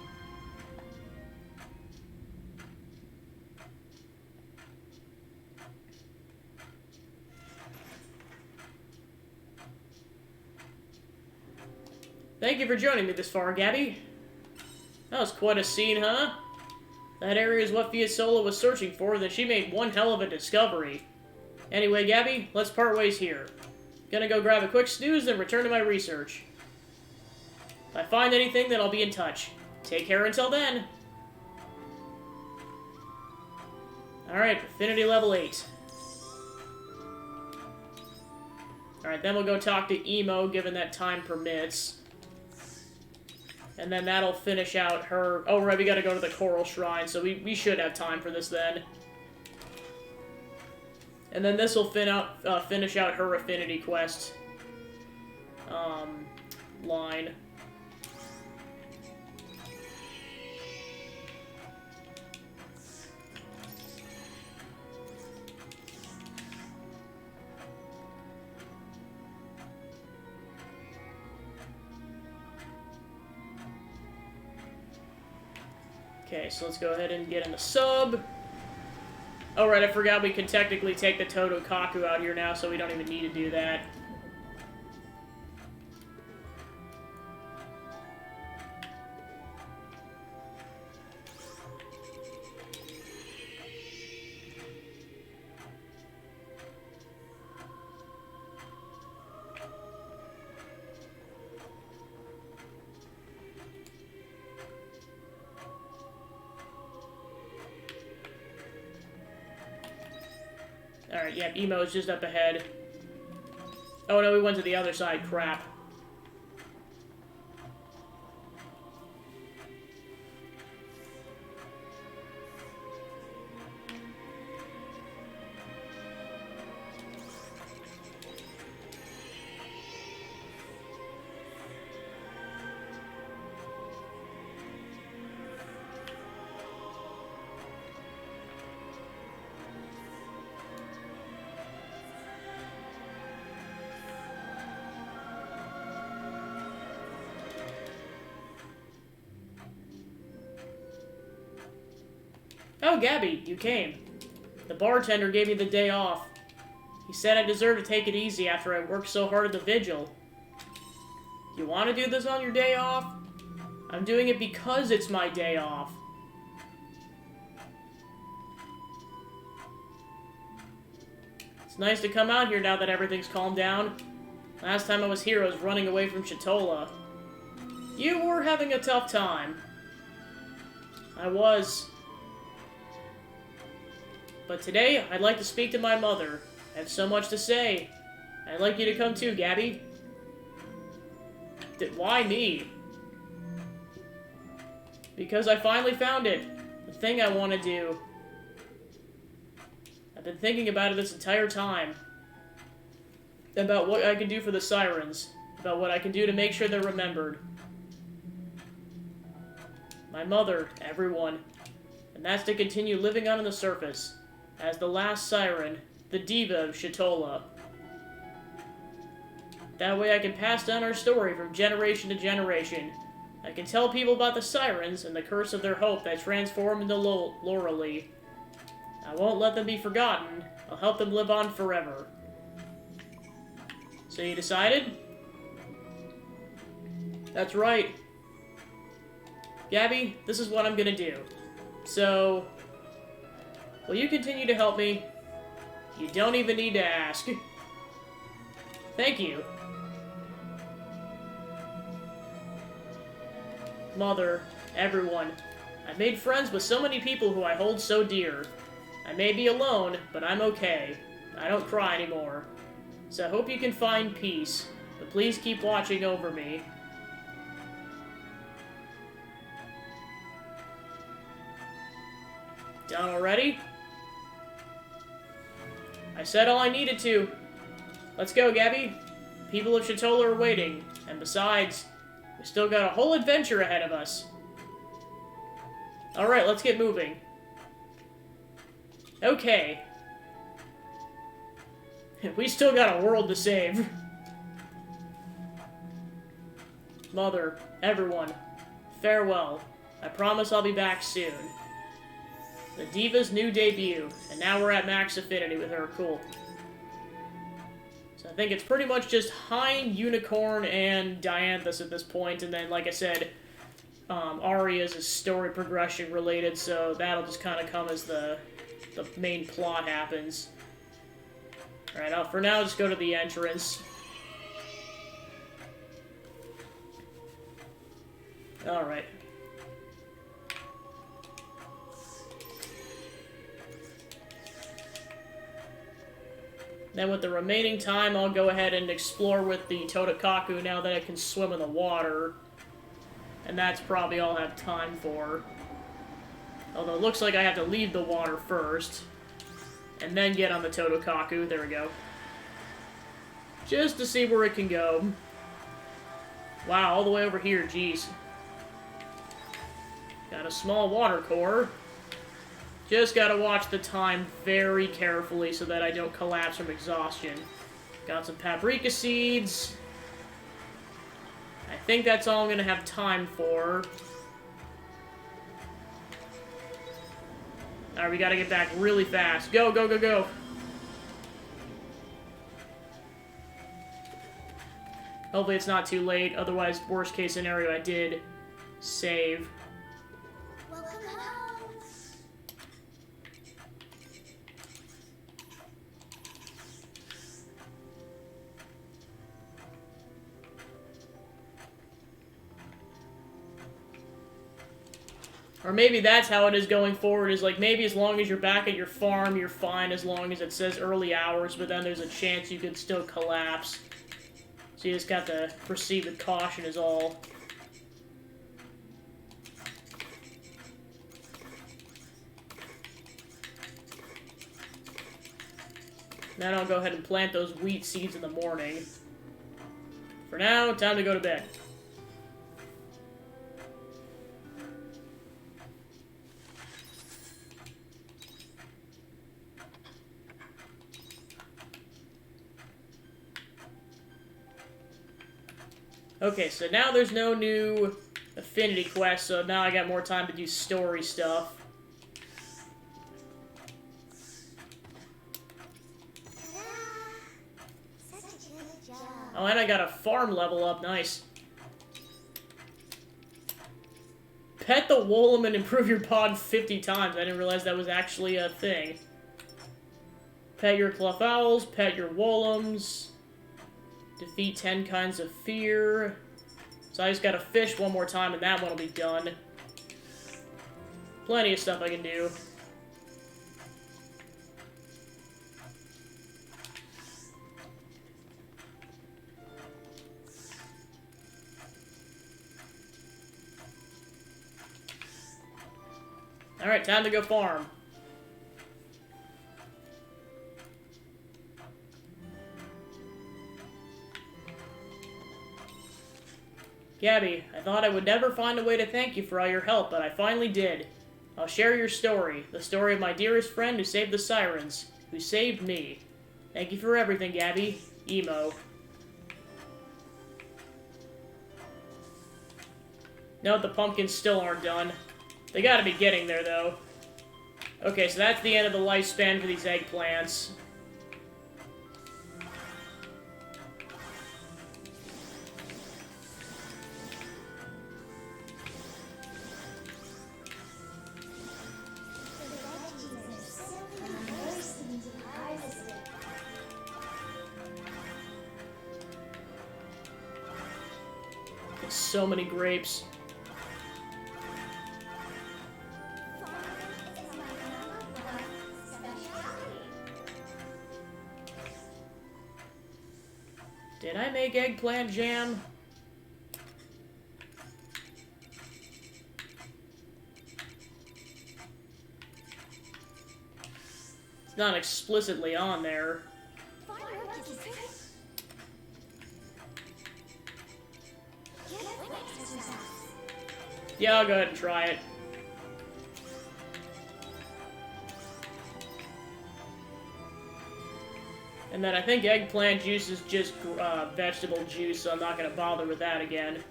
Thank you for joining me this far, Gabby. That was quite a scene, huh? That area is what Fiesola was searching for, then she made one hell of a discovery. Anyway, Gabby, let's part ways here. Gonna go grab a quick snooze, then return to my research. If I find anything, then I'll be in touch. Take care until then. Alright, affinity level 8. Alright, then we'll go talk to Emo, given that time permits. And then that'll finish out her... Oh, right, we gotta go to the Coral Shrine, so we should have time for this then. And then this will finish out her affinity quest line. Okay, so let's go ahead and get in the sub. Oh, right, I forgot we can technically take the Totokaku out here now, so we don't even need to do that. Alright, yeah, Emo is just up ahead. Oh no, we went to the other side, crap. Oh, Gabby, you came. The bartender gave me the day off. He said I deserve to take it easy after I worked so hard at the vigil. You want to do this on your day off? I'm doing it because it's my day off. It's nice to come out here now that everything's calmed down. Last time I was here, I was running away from Shatola. You were having a tough time. I was. But today, I'd like to speak to my mother. I have so much to say. I'd like you to come too, Gabby. Why me? Because I finally found it. The thing I want to do. I've been thinking about it this entire time. About what I can do for the sirens. About what I can do to make sure they're remembered. My mother, everyone. And that's to continue living on the surface. As the last siren, the diva of Shatola. That way I can pass down our story from generation to generation. I can tell people about the sirens and the curse of their hope that transformed into Loralee. I won't let them be forgotten. I'll help them live on forever. So you decided? That's right. Gabby, this is what I'm gonna do. So, will you continue to help me? You don't even need to ask. Thank you. Mother, everyone. I've made friends with so many people who I hold so dear. I may be alone, but I'm okay. I don't cry anymore. So I hope you can find peace, but please keep watching over me. Done already? I said all I needed to. Let's go, Gabby. People of Shatola are waiting, and besides, we still got a whole adventure ahead of us. Alright, let's get moving. Okay. We still got a world to save. Mother, everyone, farewell. I promise I'll be back soon. The Diva's new debut, and now we're at max affinity with her. Cool. So I think it's pretty much just Hind, Unicorn, and Dianthus at this point, and then, like I said, Aria's is story progression related, so that'll just kind of come as the main plot happens. Alright, I'll for now just go to the entrance. Alright. Then with the remaining time, I'll go ahead and explore with the Totakaku now that I can swim in the water. And that's probably all I have time for. Although it looks like I have to leave the water first. And then get on the Totakaku. There we go. Just to see where it can go. Wow, all the way over here, jeez. Got a small water core. Just gotta watch the time very carefully so that I don't collapse from exhaustion. Got some paprika seeds. I think that's all I'm gonna have time for. Alright, we gotta get back really fast. Go, go, go, go! Hopefully it's not too late, otherwise, worst case scenario, I did save. Welcome home. Or maybe that's how it is going forward, is like, maybe as long as you're back at your farm, you're fine as long as it says early hours, but then there's a chance you could still collapse. So you just got to proceed with caution is all. Then I'll go ahead and plant those wheat seeds in the morning. For now, time to go to bed. Okay, so now there's no new affinity quest, so now I got more time to do story stuff. Oh, and I got a farm level up. Nice. Pet the Wolem and improve your pod 50 times. I didn't realize that was actually a thing. Pet your Clefowls, pet your Wolems. Defeat 10 kinds of fear. So I just gotta fish one more time and that one will be done. Plenty of stuff I can do. Alright, time to go farm. Gabby, I thought I would never find a way to thank you for all your help, but I finally did. I'll share your story, the story of my dearest friend who saved the Sirens, who saved me. Thank you for everything, Gabby. Emo. No, the pumpkins still aren't done. They gotta be getting there, though. Okay, so that's the end of the lifespan for these eggplants. So many grapes. Did I make eggplant jam? It's not explicitly on there. Yeah, I'll go ahead and try it. And then I think eggplant juice is just vegetable juice, so I'm not going to bother with that again.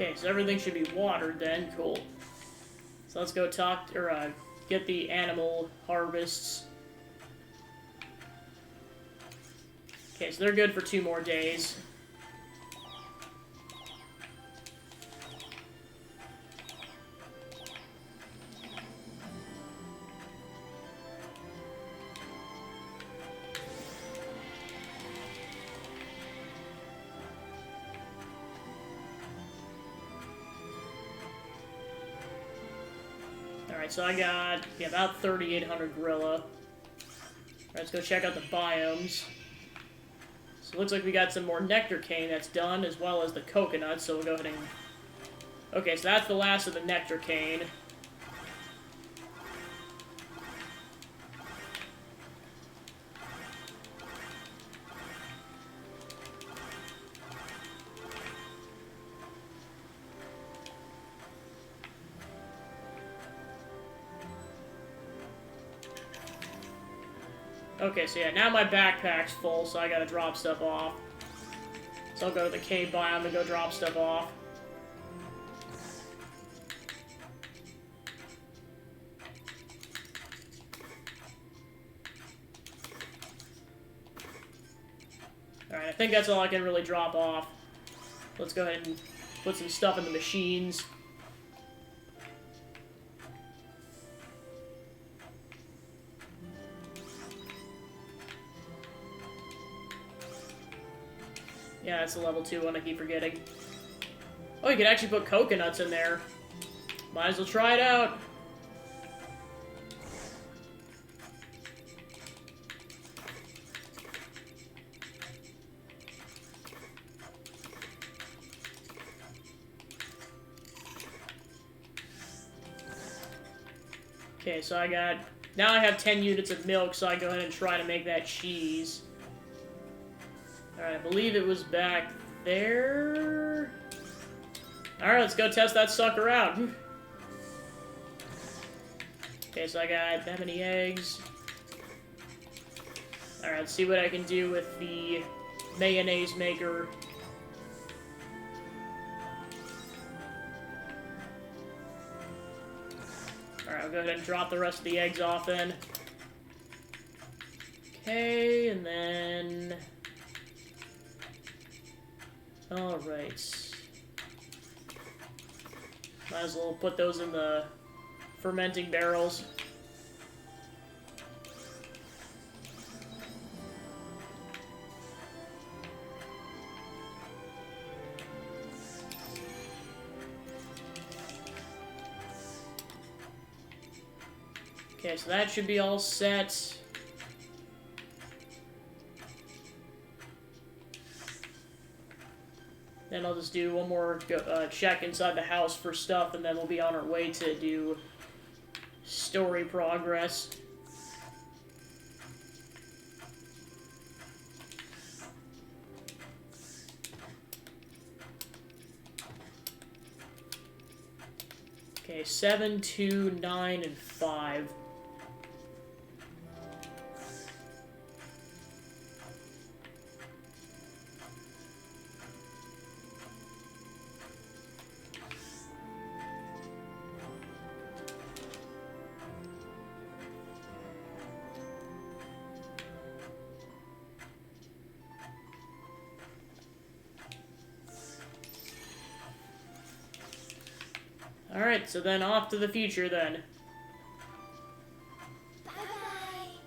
Okay, so everything should be watered then. Cool. So let's go talk, or get the animal harvests. Okay, so they're good for 2 more days. Alright, so I got about 3,800 gorilla. Alright, let's go check out the biomes. So it looks like we got some more nectar cane that's done, as well as the coconut, so we'll go ahead and Okay, so that's the last of the Nectar Cane. Okay, so yeah, now my backpack's full, so I gotta drop stuff off. So I'll go to the cave biome and go drop stuff off. Alright, I think that's all I can really drop off. Let's go ahead and put some stuff in the machines. Yeah, that's a level 2 one I keep forgetting. Oh, you can actually put coconuts in there. Might as well try it out. Okay, so now I have 10 units of milk, so I go ahead and try to make that cheese. Alright, I believe it was back there. Alright, let's go test that sucker out. Okay, so I got that many eggs. Alright, let's see what I can do with the mayonnaise maker. Alright, I'll go ahead and drop the rest of the eggs off then. Okay, and then... Alright. Might as well put those in the fermenting barrels. Okay, so that should be all set. Then I'll just do one more check inside the house for stuff, and then we'll be on our way to do story progress. Okay, 7, 2, 9, and 5. Alright, so then off to the future then. Bye-bye.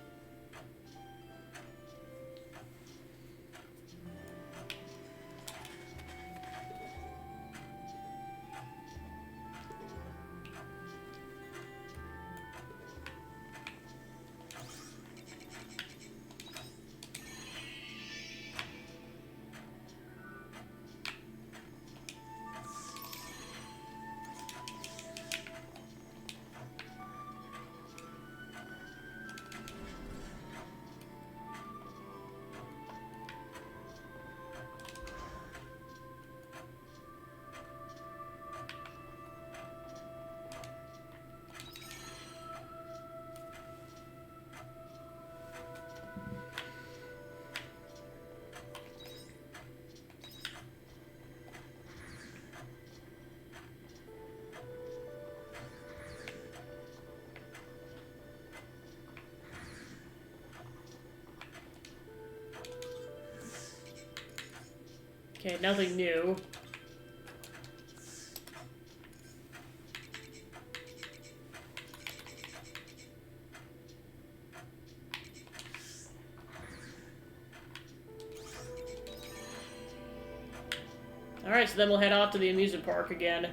Okay, nothing new. Alright, so then we'll head off to the amusement park again.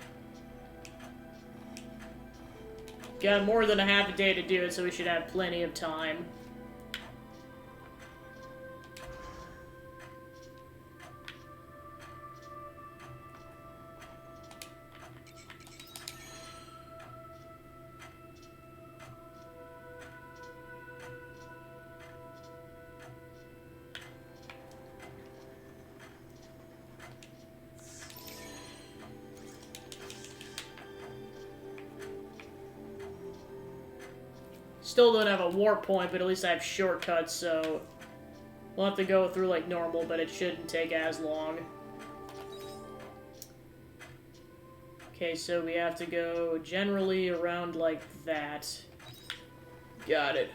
Got more than a half a day to do it, so we should have plenty of time. Still don't have a warp point, but at least I have shortcuts, so we'll have to go through like normal, but it shouldn't take as long. Okay, so we have to go generally around like that. Got it.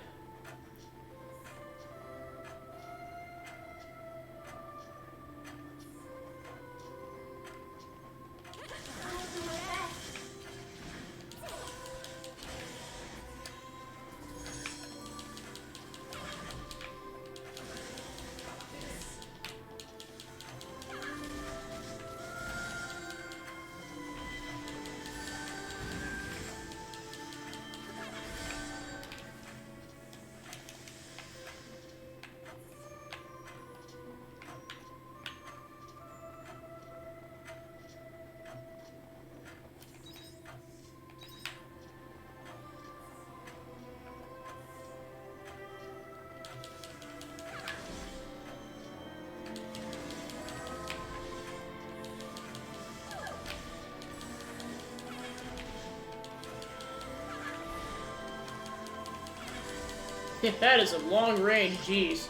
That is a long range, jeez.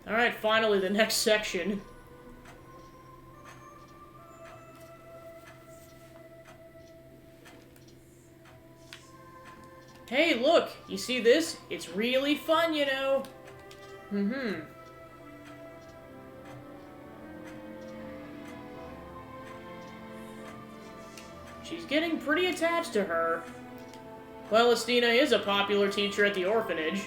Alright, finally, the next section. Hey, look! You see this? It's really fun, you know? Mm-hmm. She's getting pretty attached to her. Well, Estina is a popular teacher at the orphanage.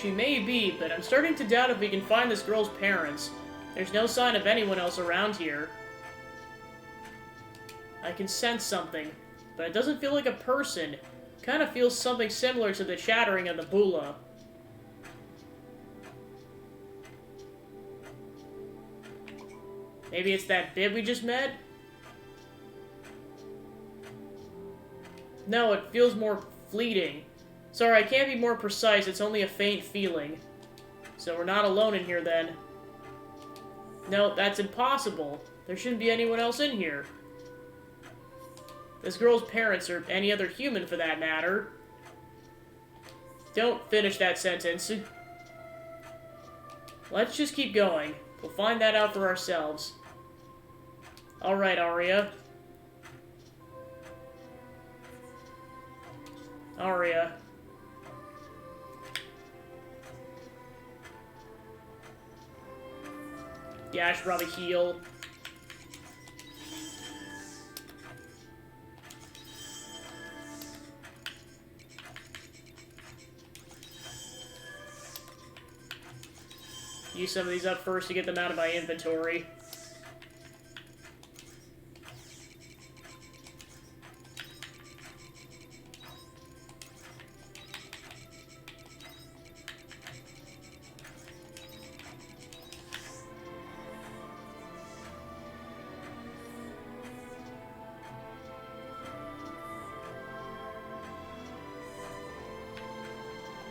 She may be, but I'm starting to doubt if we can find this girl's parents. There's no sign of anyone else around here. I can sense something, but it doesn't feel like a person. Kind of feels something similar to the shattering of the Bula. Maybe it's that bib we just met? No, it feels more fleeting. Sorry, I can't be more precise, it's only a faint feeling. So we're not alone in here, then. No, that's impossible. There shouldn't be anyone else in here. This girl's parents, or any other human for that matter. Don't finish that sentence. Let's just keep going. We'll find that out for ourselves. Alright, Aria. Aria. Yeah, I should probably heal. Use some of these up first to get them out of my inventory.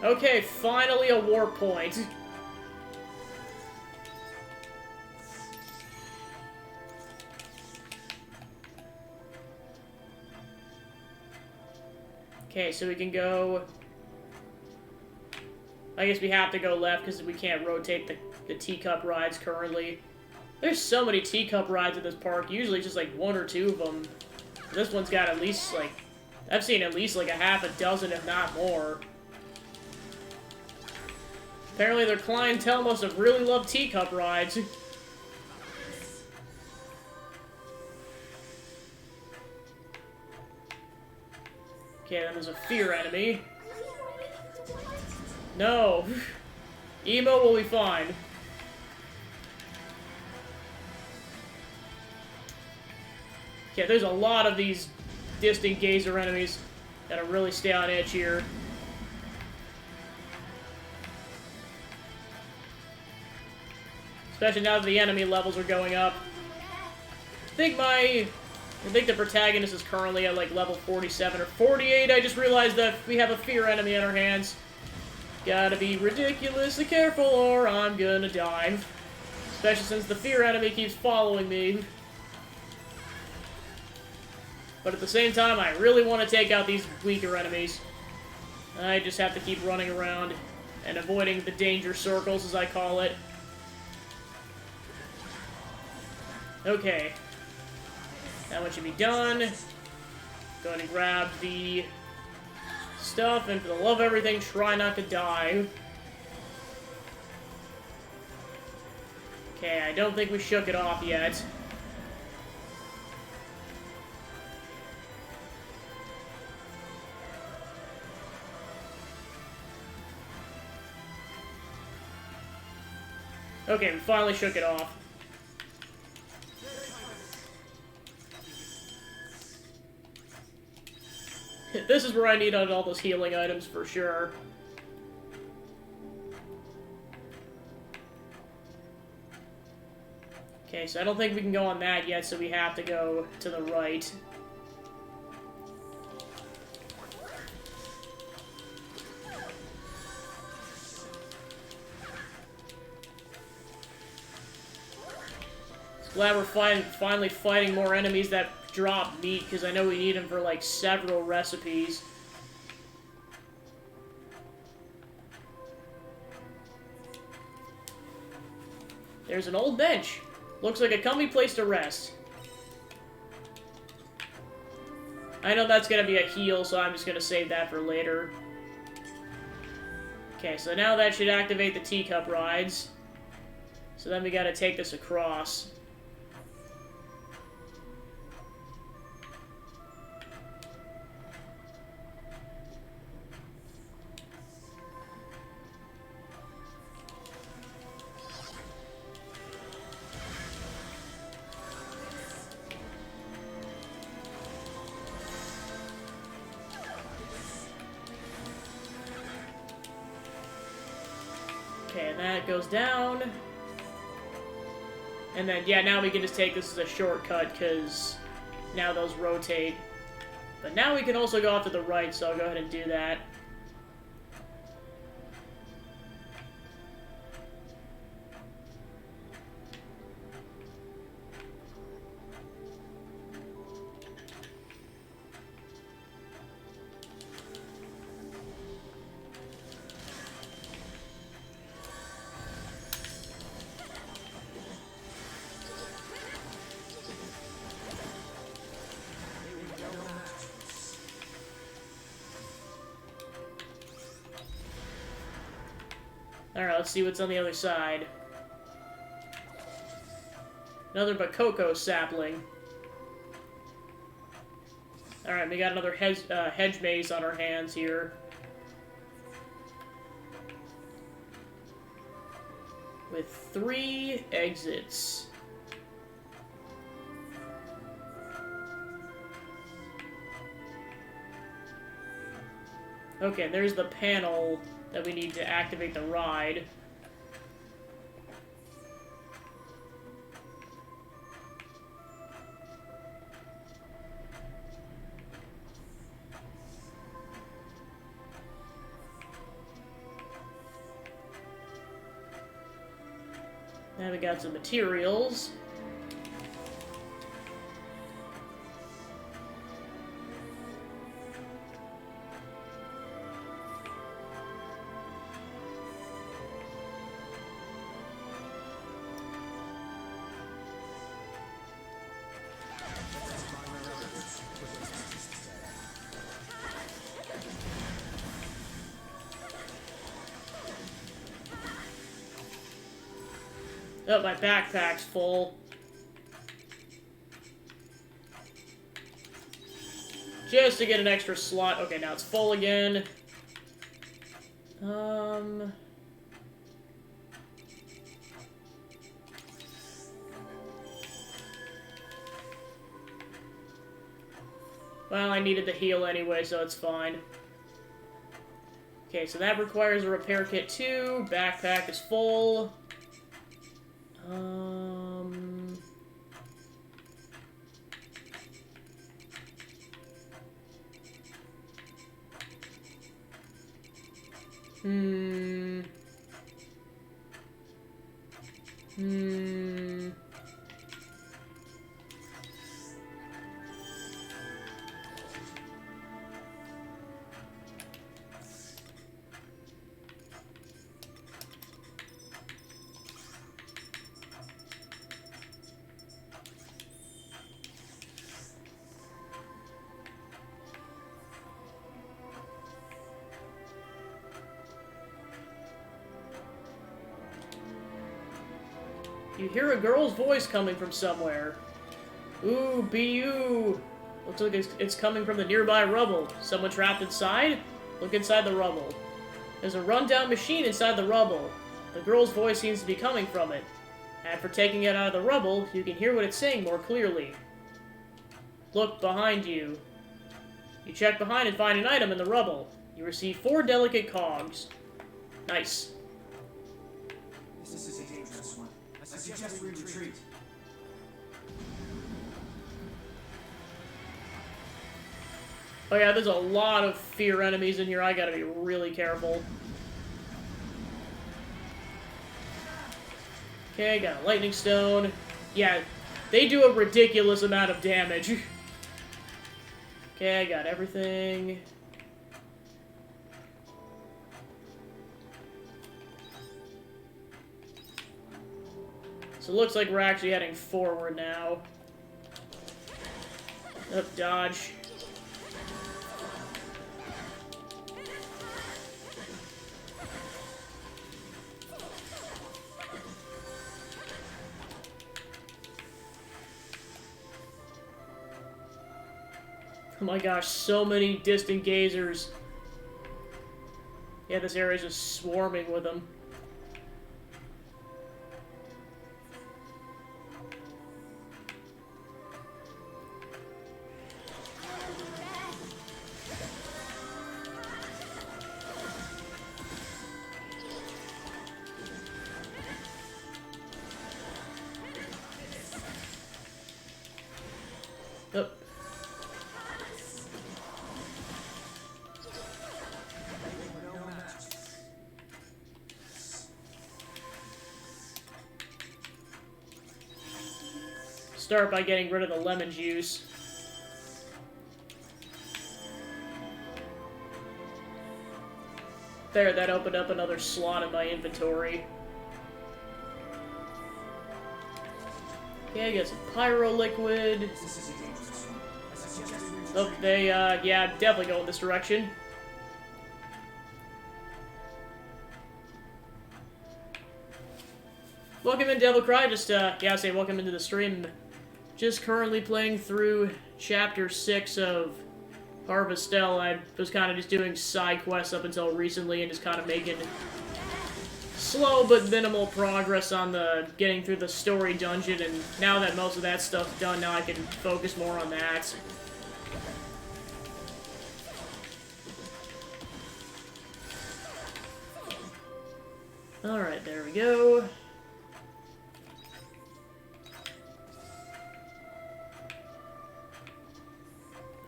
Okay, finally a warp point. Okay, so we can go... I guess we have to go left because we can't rotate the teacup rides currently. There's so many teacup rides at this park. Usually just like one or two of them. This one's got at least like... I've seen at least like a half a dozen, if not more. Apparently their clientele must have really loved teacup rides. Okay, then there's a fear enemy. No. Emo will be fine. Okay, there's a lot of these distant gazer enemies. Gotta really stay on edge here. Especially now that the enemy levels are going up. I think the protagonist is currently at like level 47 or 48. I just realized that we have a fear enemy in our hands. Gotta be ridiculously careful or I'm gonna die. Especially since the fear enemy keeps following me. But at the same time, I really want to take out these weaker enemies. I just have to keep running around and avoiding the danger circles, as I call it. Okay. That one should be done. Go ahead and grab the stuff, and for the love of everything, try not to die. Okay, I don't think we shook it off yet. Okay, we finally shook it off. This is where I need all those healing items for sure. Okay, so I don't think we can go on that yet, so we have to go to the right. Glad we're finally fighting more enemies that drop meat, because I know we need them for, like, several recipes. There's an old bench. Looks like a comfy place to rest. I know that's gonna be a heal, so I'm just gonna save that for later. Okay, so now that should activate the teacup rides. So then we gotta take this across. Okay, and that goes down. And then, yeah, now we can just take this as a shortcut, because now those rotate. But now we can also go off to the right, so I'll go ahead and do that. Alright, let's see what's on the other side. Another Bakoko sapling. Alright, we got another hedge maze on our hands here. With 3 exits. Okay, there's the panel that we need to activate the ride. Now we got some materials. Oh, my backpack's full. Just to get an extra slot. Okay, now it's full again. Well, I needed the heal anyway, so it's fine. Okay, so that requires a repair kit too. Backpack is full. You hear a girl's voice coming from somewhere. Ooh, BU! Looks like it's coming from the nearby rubble. Someone trapped inside? Look inside the rubble. There's a rundown machine inside the rubble. The girl's voice seems to be coming from it. After taking it out of the rubble, you can hear what it's saying more clearly. Look behind you. You check behind and find an item in the rubble. You receive 4 delicate cogs. Nice. This is a dangerous one. I suggest we retreat. Oh yeah, there's a lot of fear enemies in here. I gotta be really careful. Okay, got a lightning stone. Yeah, they do a ridiculous amount of damage. Okay, I got everything. So it looks like we're actually heading forward now. Up, dodge. Oh my gosh, so many distant gazers. Yeah, this area is just swarming with them. Oh. Start by getting rid of the lemon juice. There, that opened up another slot in my inventory. Okay, I got some pyro liquid. Oh, they, yeah, definitely go in this direction. Welcome in, Devil Cry. Just, yeah, say welcome into the stream. Just currently playing through Chapter 6 of Harvestella. I was kind of just doing side quests up until recently and just kind of making slow but minimal progress on the getting through the story dungeon, and now that most of that stuff's done, now I can focus more on that. Alright, there we go.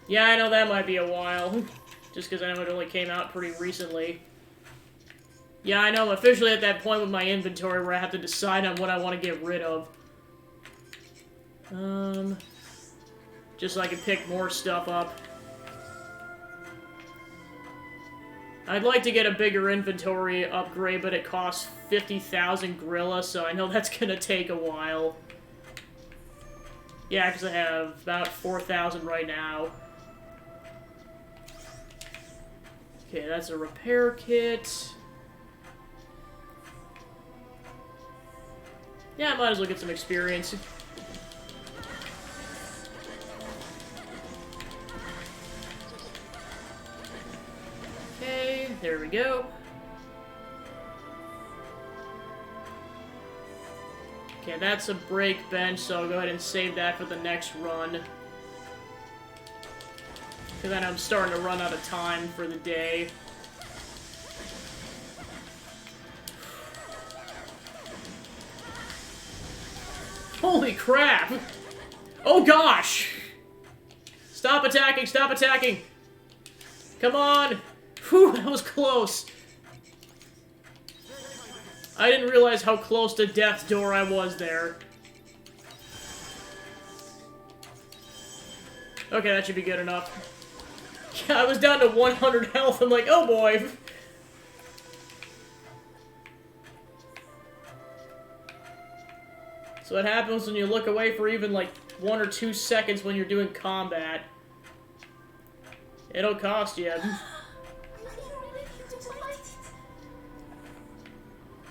Yeah, I know that might be a while, just because I know it only came out pretty recently. Yeah, I know I'm officially at that point with my inventory where I have to decide on what I want to get rid of. Just so I can pick more stuff up. I'd like to get a bigger inventory upgrade, but it costs 50,000 Gorilla, so I know that's gonna take a while. Yeah, because I have about 4,000 right now. Okay, that's a repair kit. Yeah, I might as well get some experience. Okay, there we go. Okay, that's a break bench, so I'll go ahead and save that for the next run. Because then I'm starting to run out of time for the day. Holy crap! Oh gosh! Stop attacking, stop attacking! Come on! Whew, that was close! I didn't realize how close to death's door I was there. Okay, that should be good enough. Yeah, I was down to 100 health, I'm like, oh boy! So what happens when you look away for even like 1 or 2 seconds when you're doing combat. It'll cost you.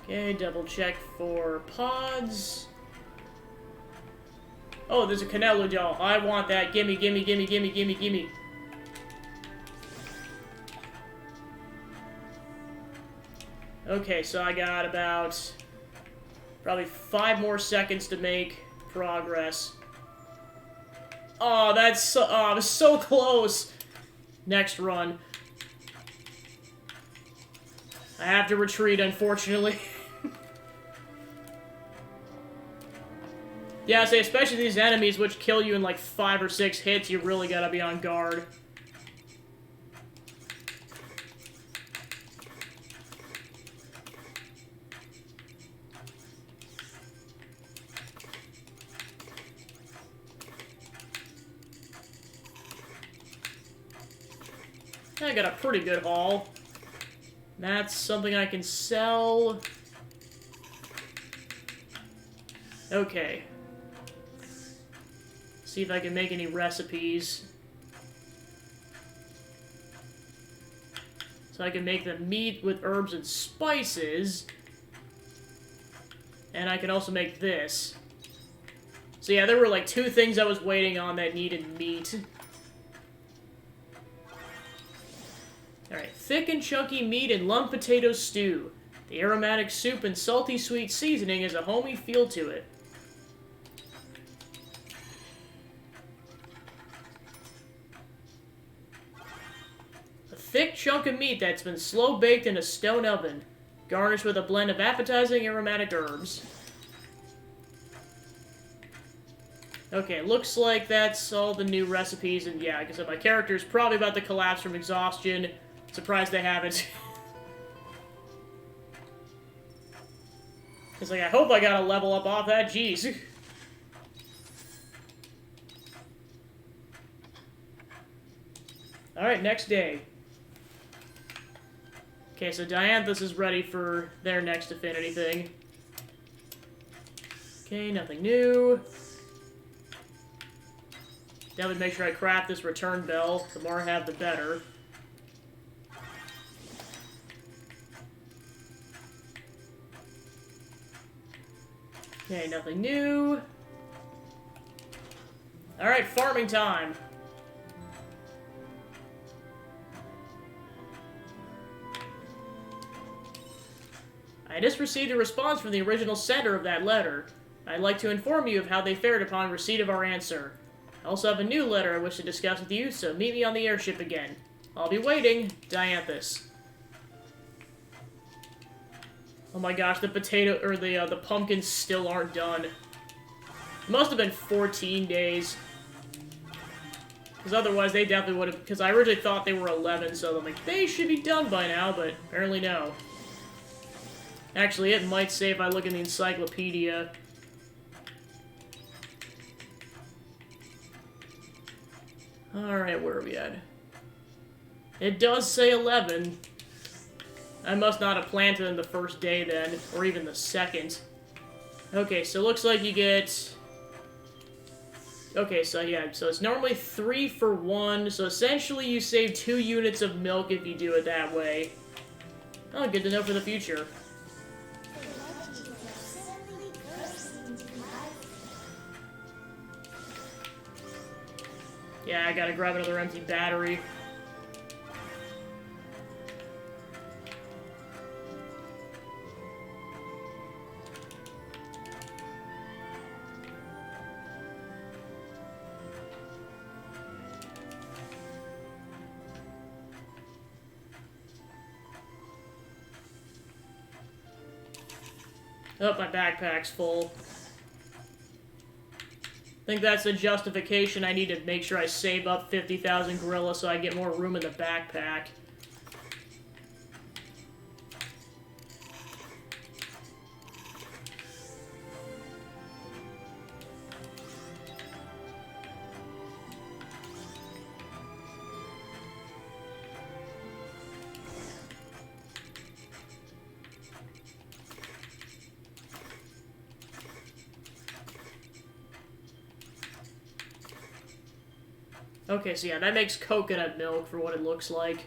Okay, double check for pods. Oh, there's a Canelo doll. I want that. Gimme, gimme, gimme, gimme, gimme, gimme. Okay, so I got about probably 5 more seconds to make progress. Oh, that's so, oh, I was so close. Next run. I have to retreat, unfortunately. Yeah, I say, especially these enemies which kill you in like 5 or 6 hits, you really gotta be on guard. I got a pretty good haul. That's something I can sell. Okay. See if I can make any recipes. So I can make the meat with herbs and spices. And I can also make this. So yeah, there were like 2 things I was waiting on that needed meat. Alright, thick and chunky meat and lump potato stew. The aromatic soup and salty sweet seasoning has a homey feel to it. A thick chunk of meat that's been slow baked in a stone oven, garnished with a blend of appetizing aromatic herbs. Okay, looks like that's all the new recipes, and yeah, like I said, my character's probably about to collapse from exhaustion. Surprised they haven't. It's like, I hope I got a level up off that, jeez. Alright, next day. Okay, so Dianthus is ready for their next affinity thing. Okay, nothing new. Definitely make sure I craft this return bell. The more I have, the better. Okay, nothing new. Alright, farming time. I just received a response from the original sender of that letter. I'd like to inform you of how they fared upon receipt of our answer. I also have a new letter I wish to discuss with you, so meet me on the airship again. I'll be waiting, Dianthus. Oh my gosh, the potato, or the pumpkins still aren't done. It must have been 14 days. Because otherwise they definitely would have, because I originally thought they were 11, so I'm like, they should be done by now, but apparently no. Actually, it might say if I look in the encyclopedia. Alright, where are we at? It does say 11. I must not have planted them the first day then, or even the second. Okay, so it looks like you get... Okay, so yeah, so it's normally 3 for 1, so essentially you save 2 units of milk if you do it that way. Oh, good to know for the future. Yeah, I gotta grab another empty battery. Oh, my backpack's full. I think that's the justification. I need to make sure I save up 50,000 gorilla so I get more room in the backpack. Okay, so yeah, that makes coconut milk for what it looks like.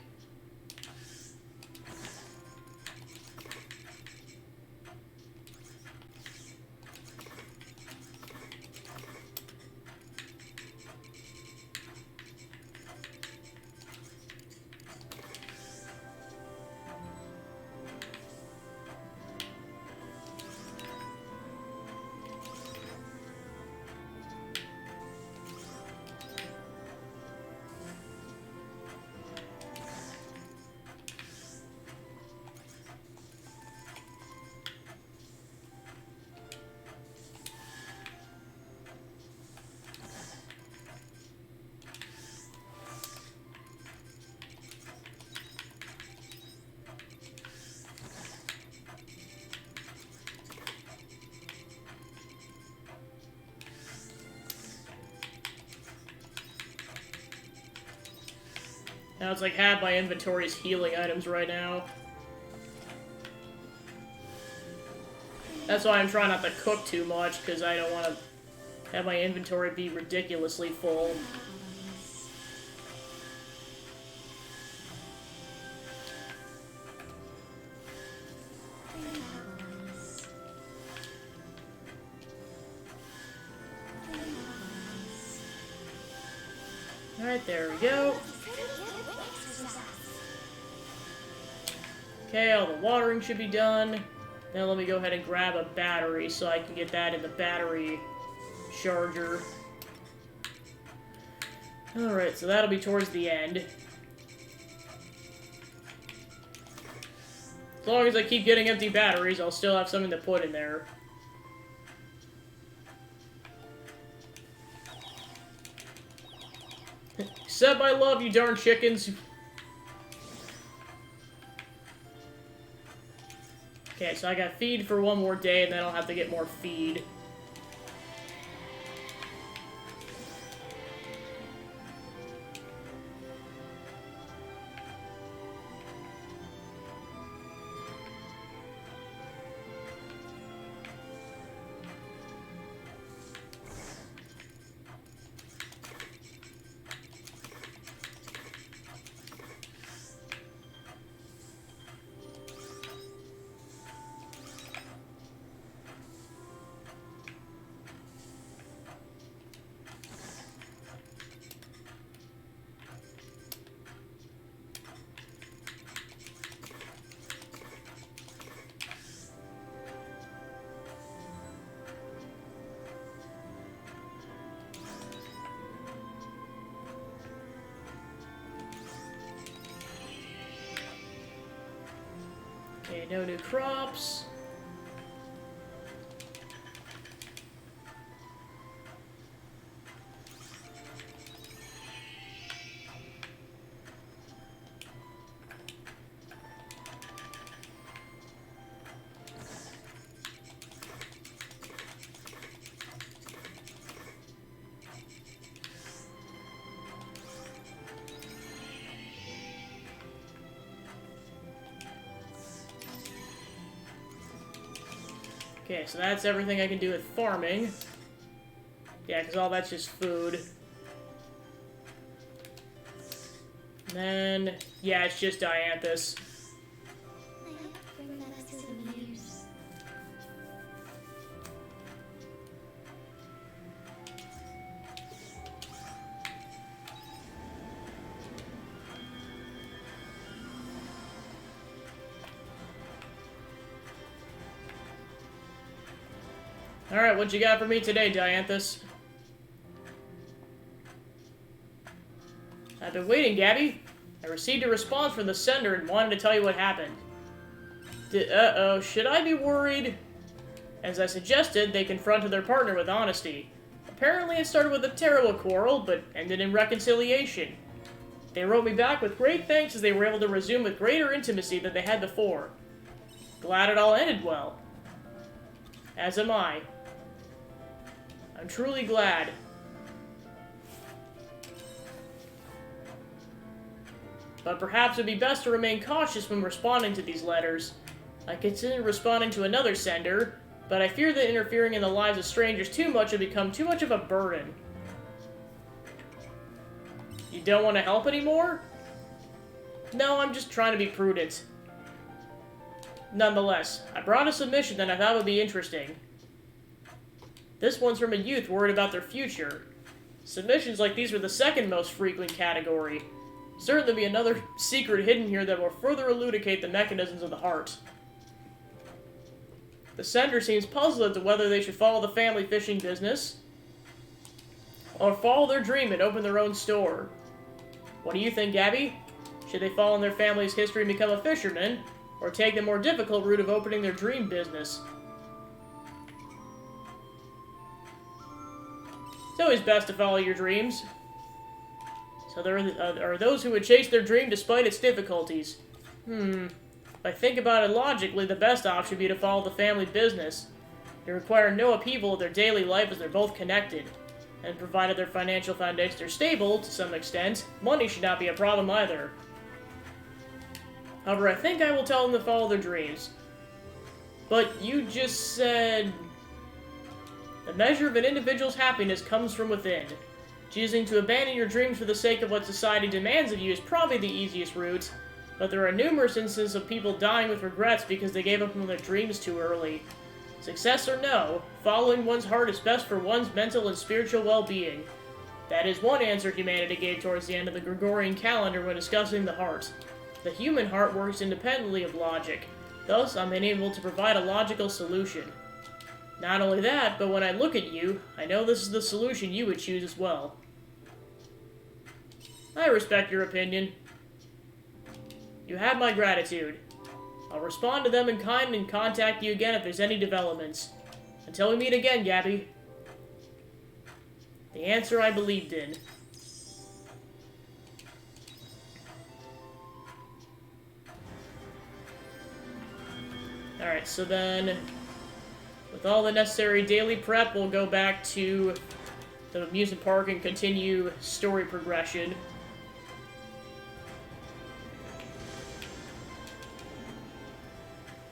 Now it's like half my inventory is healing items right now. That's why I'm trying not to cook too much, because I don't want to have my inventory be ridiculously full. Alright, there we go. Okay, all the watering should be done. Now let me go ahead and grab a battery so I can get that in the battery charger. Alright, so that'll be towards the end. As long as I keep getting empty batteries, I'll still have something to put in there. Except I love you darn chickens. Okay, so I got feed for one more day, and then I'll have to get more feed. Okay, no new crops. Okay, so that's everything I can do with farming. Yeah, because all that's just food. And then, yeah, it's just dianthus. I hope to bring that to souvenirs. Alright, what you got for me today, Dianthus? I've been waiting, Gabby. I received a response from the sender and wanted to tell you what happened. Uh-oh, should I be worried? As I suggested, they confronted their partner with honesty. Apparently it started with a terrible quarrel, but ended in reconciliation. They wrote me back with great thanks as they were able to resume with greater intimacy than they had before. Glad it all ended well. As am I. I'm truly glad. But perhaps it would be best to remain cautious when responding to these letters. I considered responding to another sender, but I fear that interfering in the lives of strangers too much would become too much of a burden. You don't want to help anymore? No, I'm just trying to be prudent. Nonetheless, I brought a submission that I thought would be interesting. This one's from a youth worried about their future. Submissions like these are the second most frequent category. Certainly be another secret hidden here that will further elucidate the mechanisms of the heart. The sender seems puzzled as to whether they should follow the family fishing business, or follow their dream and open their own store. What do you think, Gabby? Should they follow in their family's history and become a fisherman, or take the more difficult route of opening their dream business? It's always best to follow your dreams. So there are those who would chase their dream despite its difficulties. If I think about it logically, the best option would be to follow the family business. They require no upheaval of their daily life as they're both connected. And provided their financial foundations are stable, to some extent, money should not be a problem either. However, I think I will tell them to follow their dreams. But you just said... The measure of an individual's happiness comes from within. Choosing to abandon your dreams for the sake of what society demands of you is probably the easiest route, but there are numerous instances of people dying with regrets because they gave up on their dreams too early. Success or no, following one's heart is best for one's mental and spiritual well-being. That is one answer humanity gave towards the end of the Gregorian calendar when discussing the heart. The human heart works independently of logic, thus I'm unable to provide a logical solution. Not only that, but when I look at you, I know this is the solution you would choose as well. I respect your opinion. You have my gratitude. I'll respond to them in kind and contact you again if there's any developments. Until we meet again, Gabby. The answer I believed in. Alright, so then... With all the necessary daily prep, we'll go back to the amusement park and continue story progression.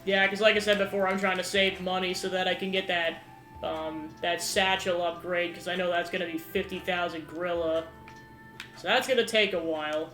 Yeah, because like I said before, I'm trying to save money so that I can get that, that satchel upgrade, because I know that's going to be 50,000 Gorilla. So that's going to take a while.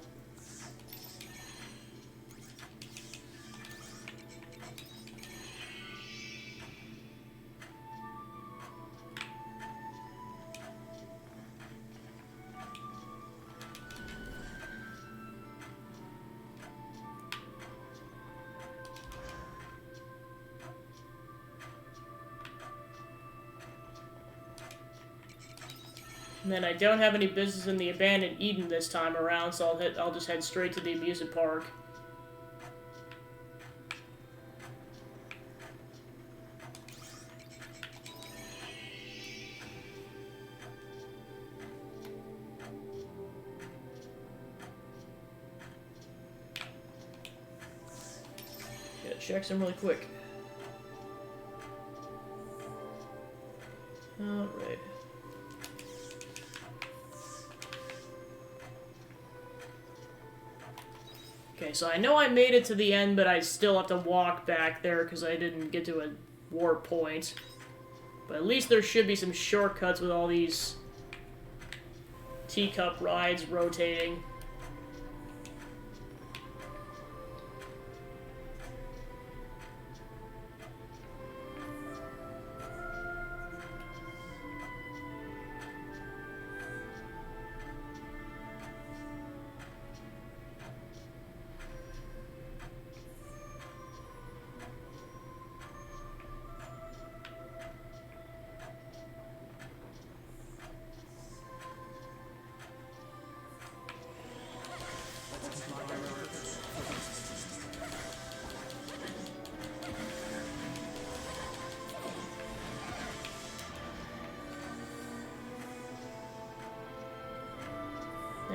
And then I don't have any business in the abandoned Eden this time around, so I'll just head straight to the amusement park. Gotta check some really quick. Alright. Okay, so I know I made it to the end, but I still have to walk back there because I didn't get to a warp point. But at least there should be some shortcuts with all these teacup rides rotating.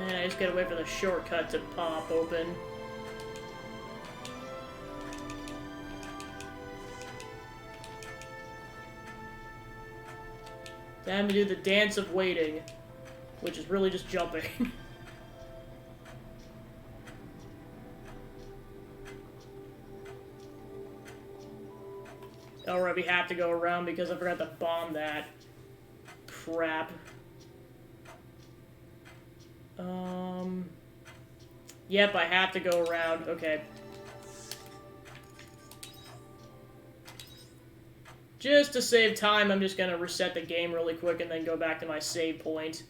And I just gotta wait for the shortcut to pop open. Time to do the dance of waiting, which is really just jumping. Oh, right, we have to go around because I forgot to bomb that. Crap. Yep, I have to go around. Okay. Just to save time, I'm just gonna reset the game really quick and then go back to my save point.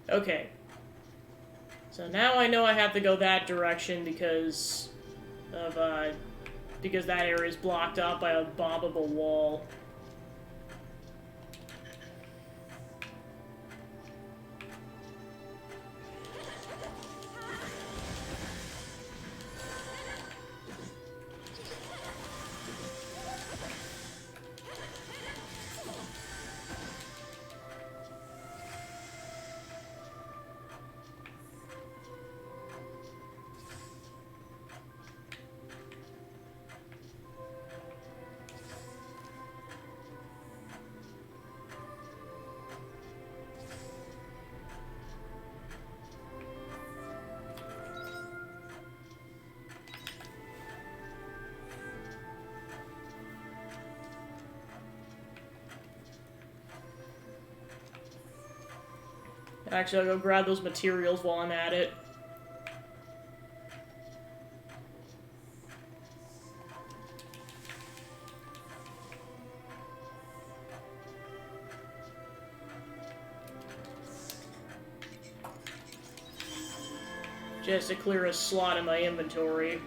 Okay. So now I know I have to go that direction because of, because that area is blocked off by a bombable wall. Actually, I'll go grab those materials while I'm at it. Just to clear a slot in my inventory.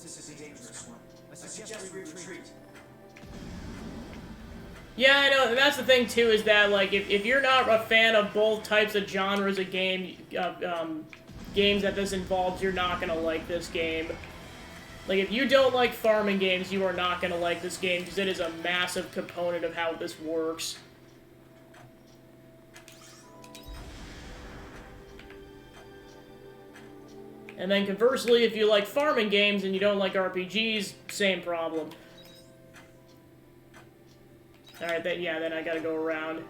This is a dangerous one. I suggest we retreat. Yeah, I know, and that's the thing, too, is that, like, if you're not a fan of both types of genres of games that this involves, you're not gonna like this game. Like, if you don't like farming games, you are not gonna like this game, because it is a massive component of how this works. And then conversely, if you like farming games and you don't like RPGs, same problem. Alright, then, yeah, then I gotta go around.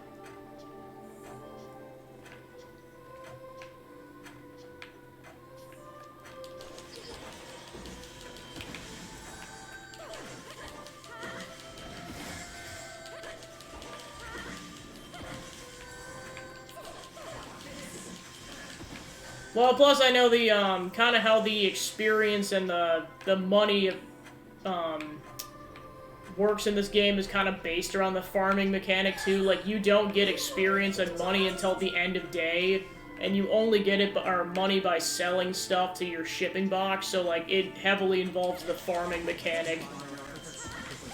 Well, plus I know the, kind of how the experience and the money, works in this game is kind of based around the farming mechanic, too. Like, you don't get experience and money until the end of day, and you only get it, or money by selling stuff to your shipping box, so, like, it heavily involves the farming mechanic.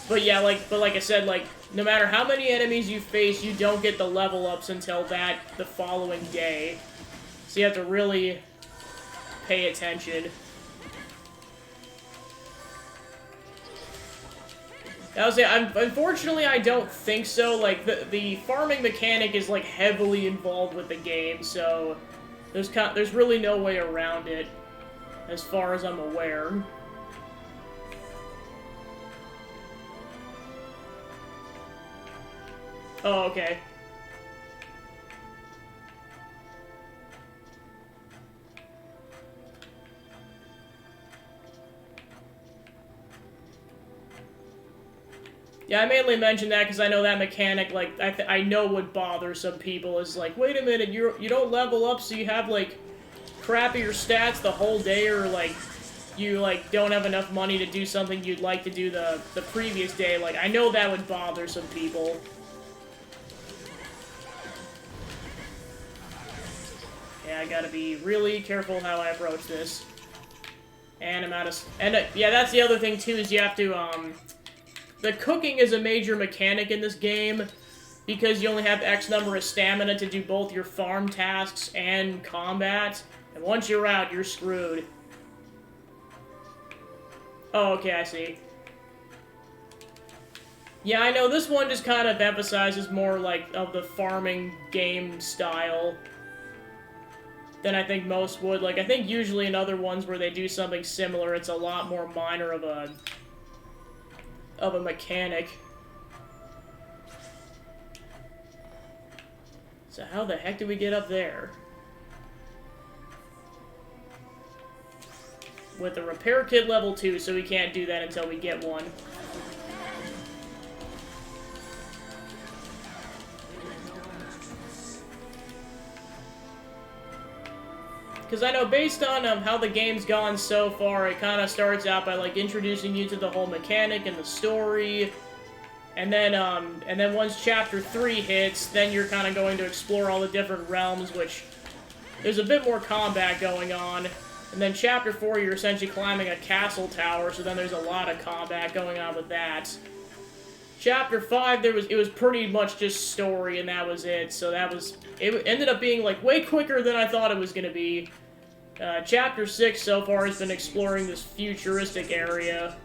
But yeah, like I said, like, no matter how many enemies you face, you don't get the level ups until the following day. So you have to really pay attention. I was saying, unfortunately, I don't think so. Like, the farming mechanic is, like, heavily involved with the game, so there's really no way around it, as far as I'm aware. Oh, okay. Yeah, I mainly mentioned that because I know that mechanic, like, I know would bother some people. Is like, wait a minute, you don't level up, so you have, like, crappier stats the whole day, or, like, you, like, don't have enough money to do something you'd like to do the previous day. Like, I know that would bother some people. Yeah, I gotta be really careful how I approach this. And I'm out of... And, yeah, that's the other thing, too, is you have to, the cooking is a major mechanic in this game, because you only have X number of stamina to do both your farm tasks and combat, and once you're out, you're screwed. Oh, okay, I see. Yeah, I know, this one just kind of emphasizes more, like, of the farming game style than I think most would. Like, I think usually in other ones where they do something similar, it's a lot more minor of a mechanic. So how the heck do we get up there? With a repair kit level 2, so we can't do that until we get one. Because I know based on how the game's gone so far, it kind of starts out by, like, introducing you to the whole mechanic and the story. And then once Chapter 3 hits, then you're kind of going to explore all the different realms, which there's a bit more combat going on. And then Chapter 4, you're essentially climbing a castle tower, so then there's a lot of combat going on with that. Chapter 5, it was pretty much just story, and that was it. So it ended up being, like, way quicker than I thought it was going to be. Chapter 6 so far has been exploring this futuristic area.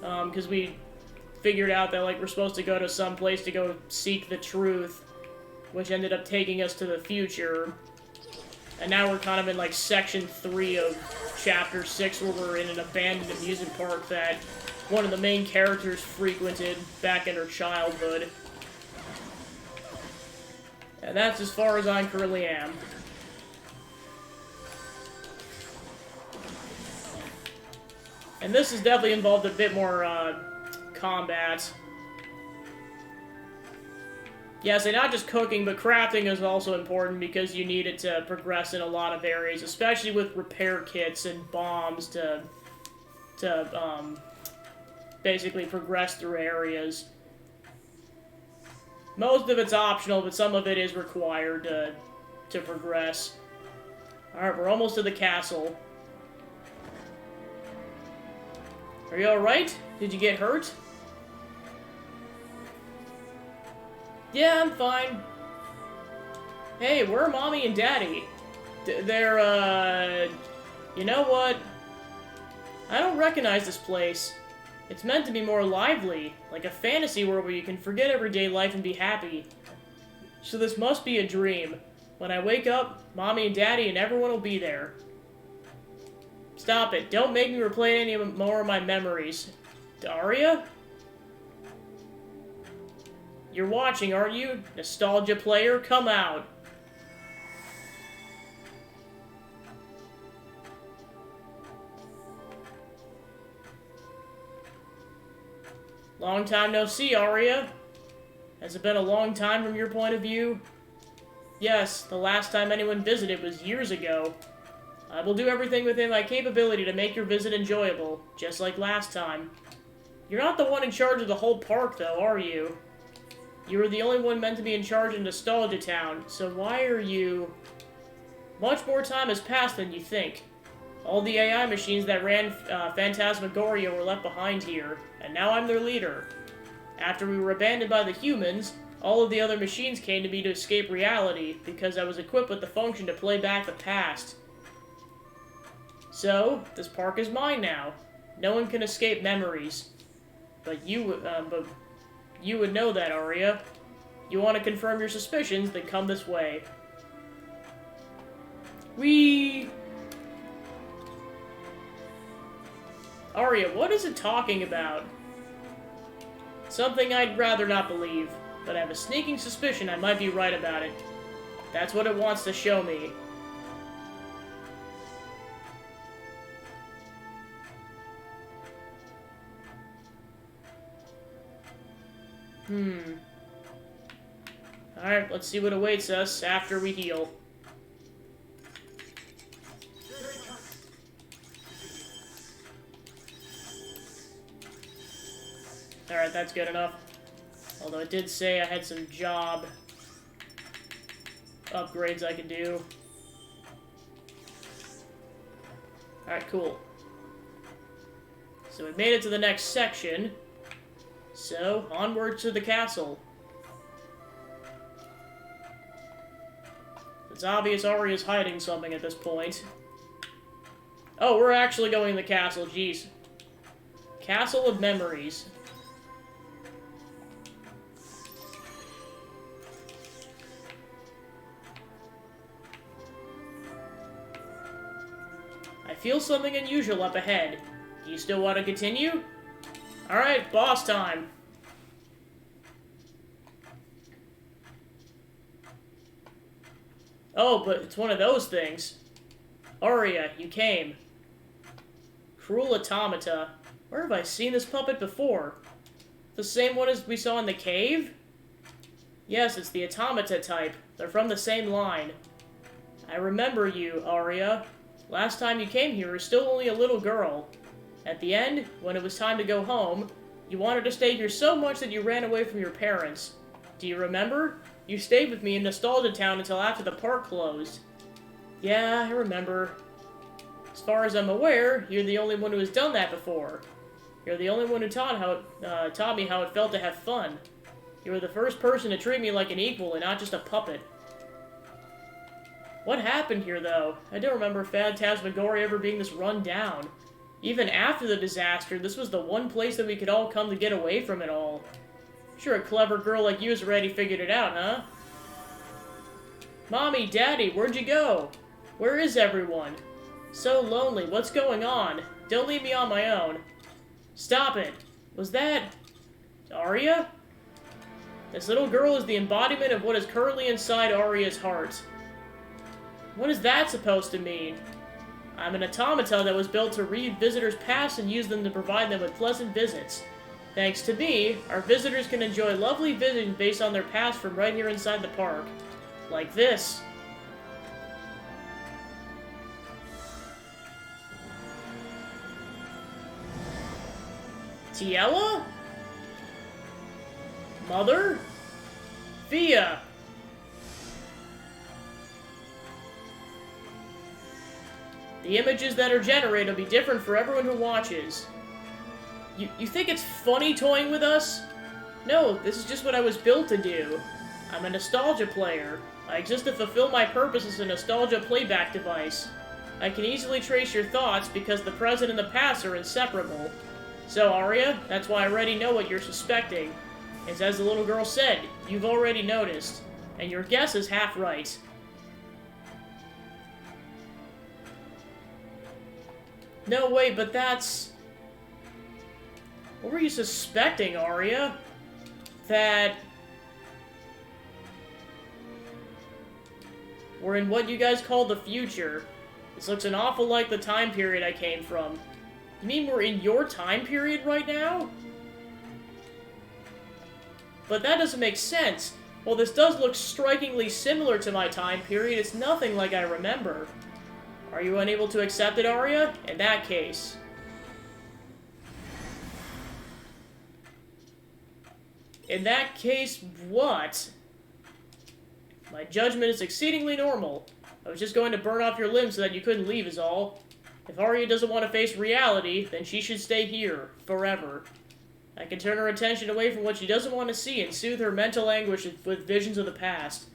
Because we figured out that, like, we're supposed to go to some place to go seek the truth, which ended up taking us to the future. And now we're kind of in, like, Section 3 of Chapter 6, where we're in an abandoned amusement park that one of the main characters frequented back in her childhood. And that's as far as I currently am. And this has definitely involved a bit more, combat. Yes, and not just cooking, but crafting is also important because you need it to progress in a lot of areas, especially with repair kits and bombs to basically progress through areas. Most of it's optional, but some of it is required to progress. Alright, we're almost to the castle. Are you alright? Did you get hurt? Yeah, I'm fine. Hey, where are Mommy and Daddy? They're, you know what? I don't recognize this place. It's meant to be more lively, like a fantasy world where you can forget everyday life and be happy. So this must be a dream. When I wake up, Mommy and Daddy and everyone will be there. Stop it. Don't make me replay any more of my memories. Daria? You're watching, aren't you? Nostalgia player, come out. Long time no see, Aria. Has it been a long time from your point of view? Yes, the last time anyone visited was years ago. I will do everything within my capability to make your visit enjoyable, just like last time. You're not the one in charge of the whole park, though, are you? You were the only one meant to be in charge in Nostalgia Town, so why are you... Much more time has passed than you think. All the AI machines that ran Phantasmagoria were left behind here, and now I'm their leader. After we were abandoned by the humans, all of the other machines came to me to escape reality, because I was equipped with the function to play back the past. So, this park is mine now. No one can escape memories. But you would know that, Aria. You want to confirm your suspicions, then come this way. Aria, what is it talking about? Something I'd rather not believe, but I have a sneaking suspicion I might be right about it. That's what it wants to show me. Alright, let's see what awaits us after we heal. Alright, that's good enough. Although it did say I had some job upgrades I could do. Alright, cool. So we made it to the next section. So, onward to the castle. It's obvious Aria's hiding something at this point. Oh, we're actually going to the castle, jeez. Castle of Memories. I feel something unusual up ahead. Do you still want to continue? Alright, boss time. Oh, but it's one of those things. Aria, you came. Cruel automata. Where have I seen this puppet before? The same one as we saw in the cave? Yes, it's the automata type. They're from the same line. I remember you, Aria. Last time you came here, you were still only a little girl. At the end, when it was time to go home, you wanted to stay here so much that you ran away from your parents. Do you remember? You stayed with me in Nostalgia Town until after the park closed. Yeah, I remember. As far as I'm aware, you're the only one who has done that before. You're the only one who taught me how it felt to have fun. You were the first person to treat me like an equal and not just a puppet. What happened here, though? I don't remember Phantasmagoria ever being this run down. Even after the disaster, this was the one place that we could all come to get away from it all. Sure, a clever girl like you has already figured it out, huh? Mommy, Daddy, where'd you go? Where is everyone? So lonely, what's going on? Don't leave me on my own. Stop it. Was that... Aria? This little girl is the embodiment of what is currently inside Aria's heart. What is that supposed to mean? I'm an automata that was built to read visitors' past and use them to provide them with pleasant visits. Thanks to me, our visitors can enjoy lovely visions based on their past from right here inside the park. Like this. Tiella? Mother? Fia? The images that are generated will be different for everyone who watches. You think it's funny toying with us? No, this is just what I was built to do. I'm a nostalgia player. I exist to fulfill my purpose as a nostalgia playback device. I can easily trace your thoughts because the present and the past are inseparable. So, Aria, that's why I already know what you're suspecting. It's as the little girl said, you've already noticed. And your guess is half right. No, wait, but that's... What were you suspecting, Aria? That... we're in what you guys call the future. This looks an awful like the time period I came from. You mean we're in your time period right now? But that doesn't make sense. While this does look strikingly similar to my time period, it's nothing like I remember. Are you unable to accept it, Aria? In that case... In that case, what? My judgment is exceedingly normal. I was just going to burn off your limbs so that you couldn't leave is all. If Aria doesn't want to face reality, then she should stay here, forever. I can turn her attention away from what she doesn't want to see and soothe her mental anguish with visions of the past.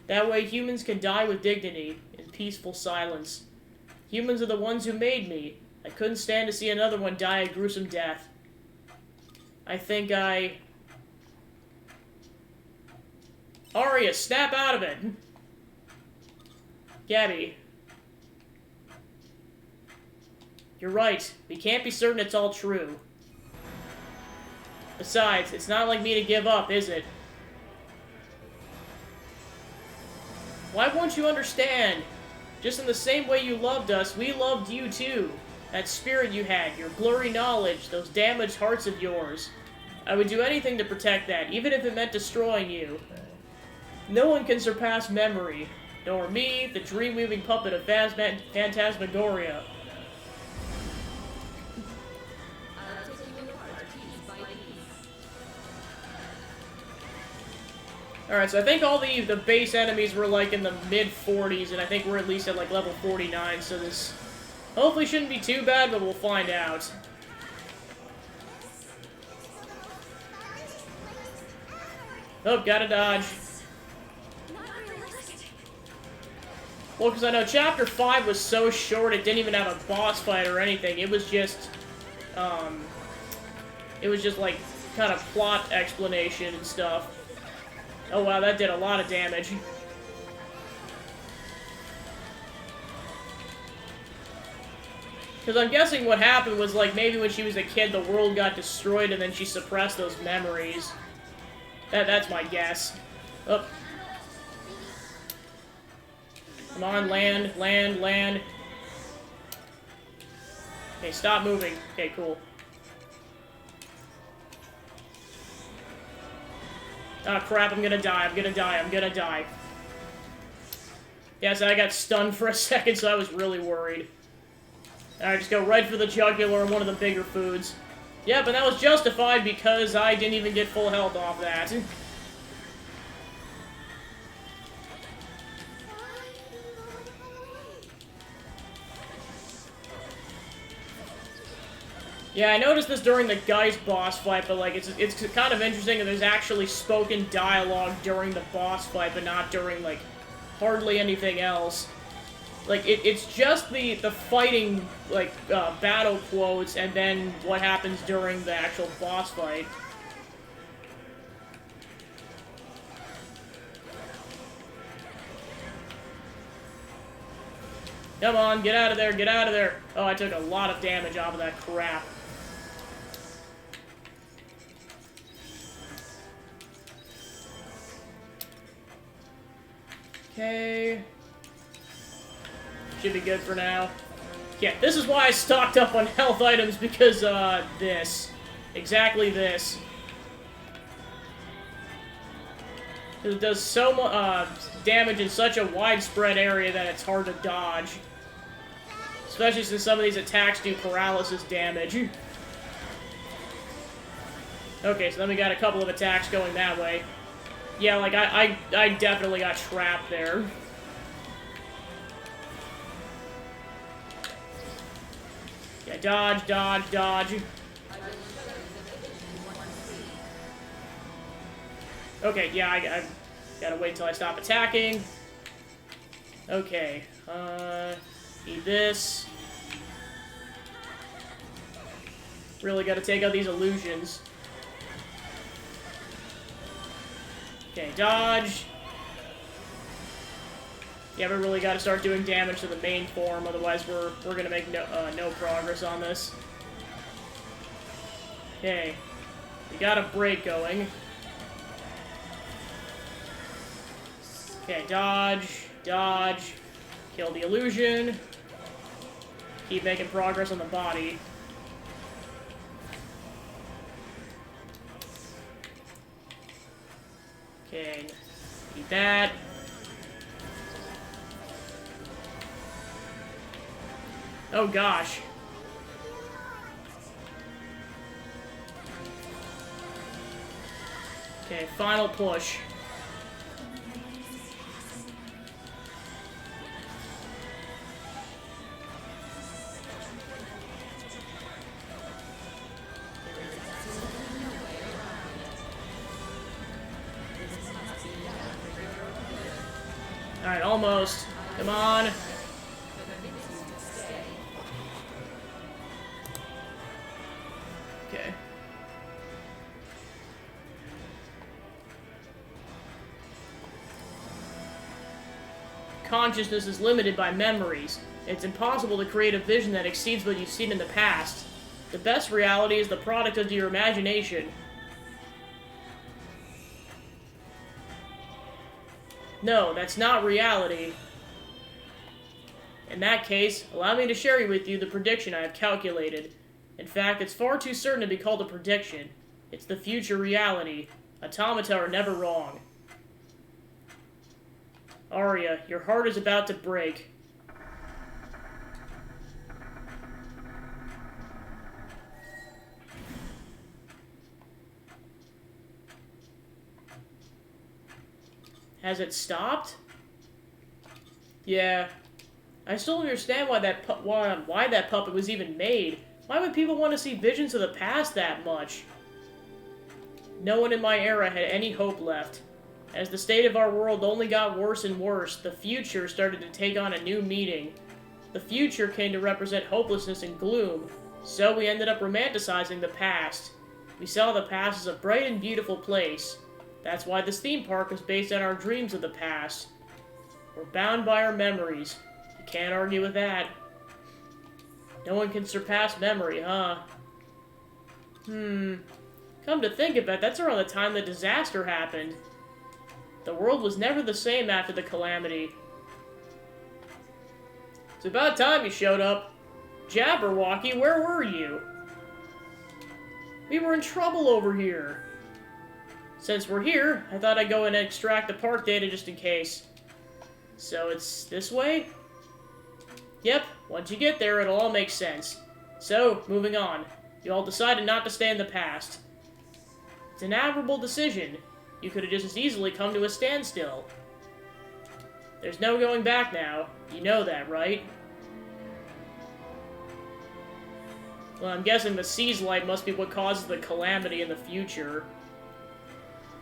That way humans can die with dignity, in peaceful silence. Humans are the ones who made me. I couldn't stand to see another one die a gruesome death. I think I... Aria, snap out of it! Gabby. You're right. We can't be certain it's all true. Besides, it's not like me to give up, is it? Why won't you understand? Just in the same way you loved us, we loved you too. That spirit you had, your blurry knowledge, those damaged hearts of yours. I would do anything to protect that, even if it meant destroying you. No one can surpass memory. Nor me, the dream-weaving puppet of Phantasmagoria. Alright, so I think all the base enemies were like in the mid-40s, and I think we're at least at like level 49, so this hopefully shouldn't be too bad, but we'll find out. Oh, gotta dodge. Well, because I know Chapter 5 was so short, it didn't even have a boss fight or anything. It was just, like, kind of plot explanation and stuff. Oh wow, that did a lot of damage. Because I'm guessing what happened was, like, maybe when she was a kid, the world got destroyed and then she suppressed those memories. That's my guess. Oh. Come on, land, land, land. Okay, stop moving. Okay, cool. Oh crap, I'm gonna die, I'm gonna die, I'm gonna die. Yes, I got stunned for a second, so I was really worried. Alright, just go right for the jugular and one of the bigger foods. Yeah, but that was justified because I didn't even get full health off that. Yeah, I noticed this during the Geist boss fight, but, like, it's kind of interesting that there's actually spoken dialogue during the boss fight, but not during, like, hardly anything else. Like, it's just the fighting, like, battle quotes, and then what happens during the actual boss fight. Come on, get out of there, get out of there! Oh, I took a lot of damage off of that crap. Okay. Should be good for now. Yeah, this is why I stocked up on health items, because, this. Exactly this. It does so much, damage in such a widespread area that it's hard to dodge. Especially since some of these attacks do paralysis damage. Okay, so then we got a couple of attacks going that way. Yeah, like, I definitely got trapped there. Yeah, dodge, dodge, dodge. Okay, yeah, I gotta wait until I stop attacking. Okay, need this. Really gotta take out these illusions. Okay, dodge. Yeah, we really gotta start doing damage to the main form, otherwise we're gonna make no progress on this. Okay. We got a break going. Okay, dodge, dodge, kill the illusion. Keep making progress on the body. Okay, eat that. Oh gosh. Okay, final push. Alright, almost. Come on. Okay. Consciousness is limited by memories. It's impossible to create a vision that exceeds what you've seen in the past. The best reality is the product of your imagination. No, that's not reality. In that case, allow me to share with you the prediction I have calculated. In fact, it's far too certain to be called a prediction. It's the future reality. Automata are never wrong. Arya, your heart is about to break. Has it stopped? Yeah. I still don't understand why that puppet was even made. Why would people want to see visions of the past that much? No one in my era had any hope left. As the state of our world only got worse and worse, the future started to take on a new meaning. The future came to represent hopelessness and gloom, so we ended up romanticizing the past. We saw the past as a bright and beautiful place. That's why this theme park was based on our dreams of the past. We're bound by our memories. You can't argue with that. No one can surpass memory, huh? Come to think of it, that's around the time the disaster happened. The world was never the same after the calamity. It's about time you showed up. Jabberwocky, where were you? We were in trouble over here. Since we're here, I thought I'd go and extract the park data just in case. So it's this way? Yep, once you get there, it'll all make sense. So, moving on. You all decided not to stay in the past. It's an admirable decision. You could have just as easily come to a standstill. There's no going back now. You know that, right? Well, I'm guessing the Seas light must be what causes the calamity in the future.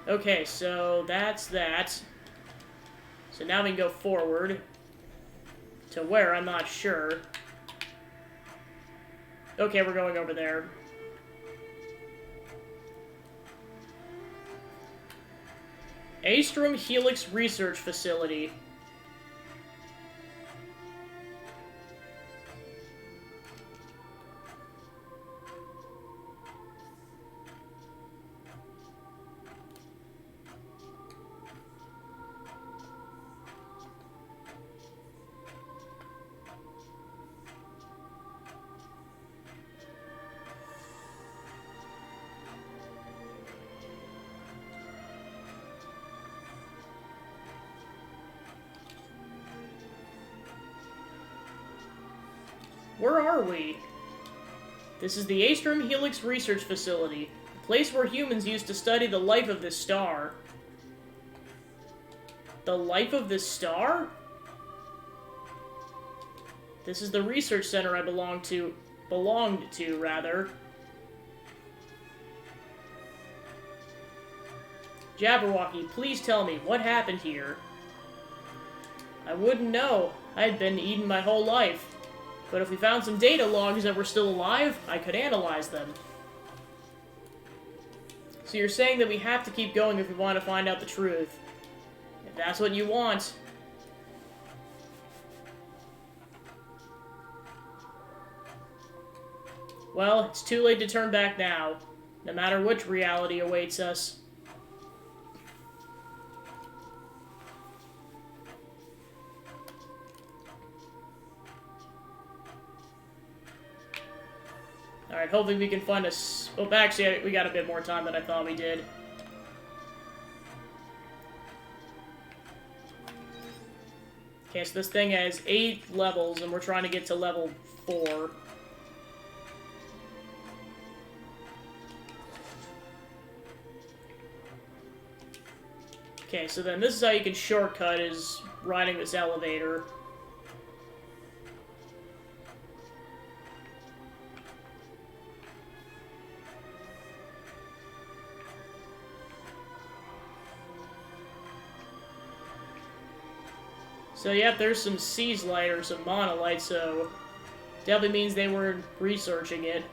Okay, so that's that. So now we can go forward. To where, I'm not sure. Okay, we're going over there. Astrum Helix Research Facility. Where are we? This is the Astrum Helix Research Facility, a place where humans used to study the life of this star. The life of this star? This is the research center I belonged to, rather. Jabberwocky, please tell me, what happened here? I wouldn't know. I had been eaten my whole life. But if we found some data logs that were still alive, I could analyze them. So you're saying that we have to keep going if we want to find out the truth. If that's what you want. Well, it's too late to turn back now, no matter which reality awaits us. Alright, hopefully we can find us. Oh, actually, we got a bit more time than I thought we did. Okay, so this thing has 8 levels, and we're trying to get to level 4. Okay, so then this is how you can shortcut, is riding this elevator. So, yep, there's some Seas light or some monolite, so definitely means they were researching it.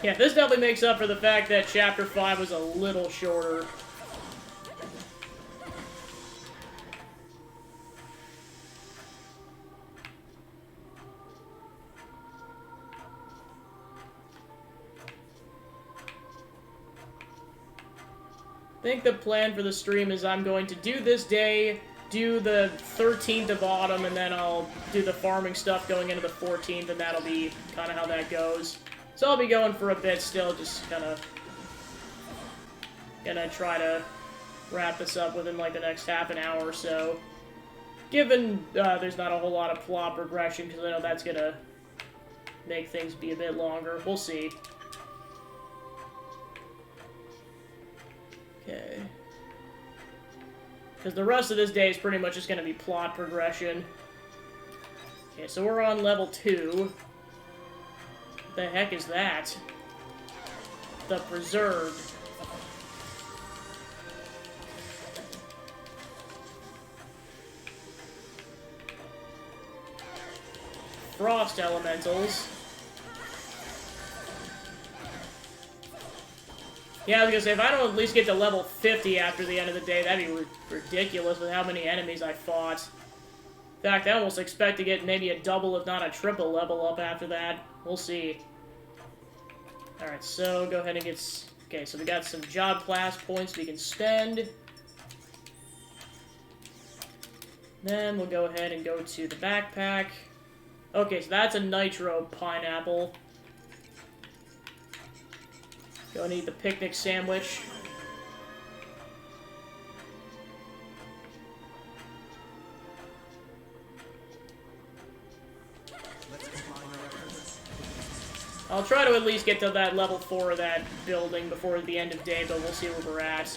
Yeah, this definitely makes up for the fact that Chapter 5 was a little shorter. I think the plan for the stream is I'm going to do this day do the 13th of autumn, and then I'll do the farming stuff going into the 14th, and that'll be kind of how that goes. So I'll be going for a bit still, just kind of gonna try to wrap this up within, like, the next half an hour or so. Given there's not a whole lot of plot progression, because I know that's gonna make things be a bit longer. We'll see. Okay. Because the rest of this day is pretty much just going to be plot progression. Okay, so we're on level 2. What the heck is that? The Preserved. Frost Elementals. Yeah, I was gonna say, if I don't at least get to level 50 after the end of the day, that'd be ridiculous with how many enemies I fought. In fact, I almost expect to get maybe a double, if not a triple level up after that. We'll see. Alright, so go ahead and get... Okay, so we got some job class points we can spend. Then we'll go ahead and go to the backpack. Okay, so that's a nitro pineapple. Go and eat the picnic sandwich. I'll try to at least get to that level 4 of that building before the end of day, but we'll see where we're at.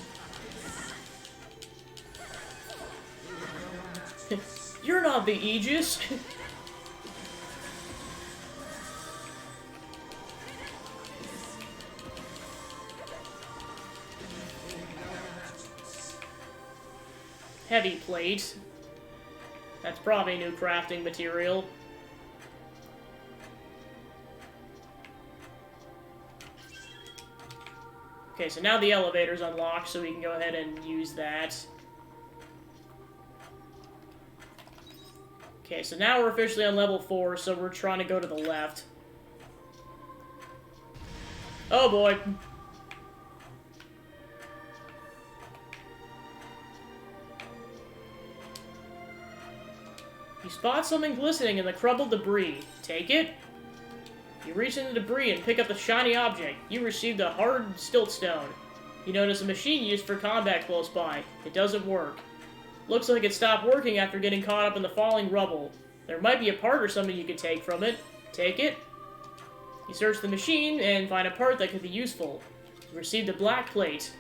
You're not the Aegis! Heavy plate. That's probably new crafting material. Okay, so now the elevator's unlocked, so we can go ahead and use that. Okay, so now we're officially on level 4, so we're trying to go to the left. Oh boy. You spot something glistening in the crumbled debris. Take it. You reach in the debris and pick up the shiny object. You received a hard stilt stone. You notice a machine used for combat close by. It doesn't work. Looks like it stopped working after getting caught up in the falling rubble. There might be a part or something you could take from it. Take it. You search the machine and find a part that could be useful. You received a black plate.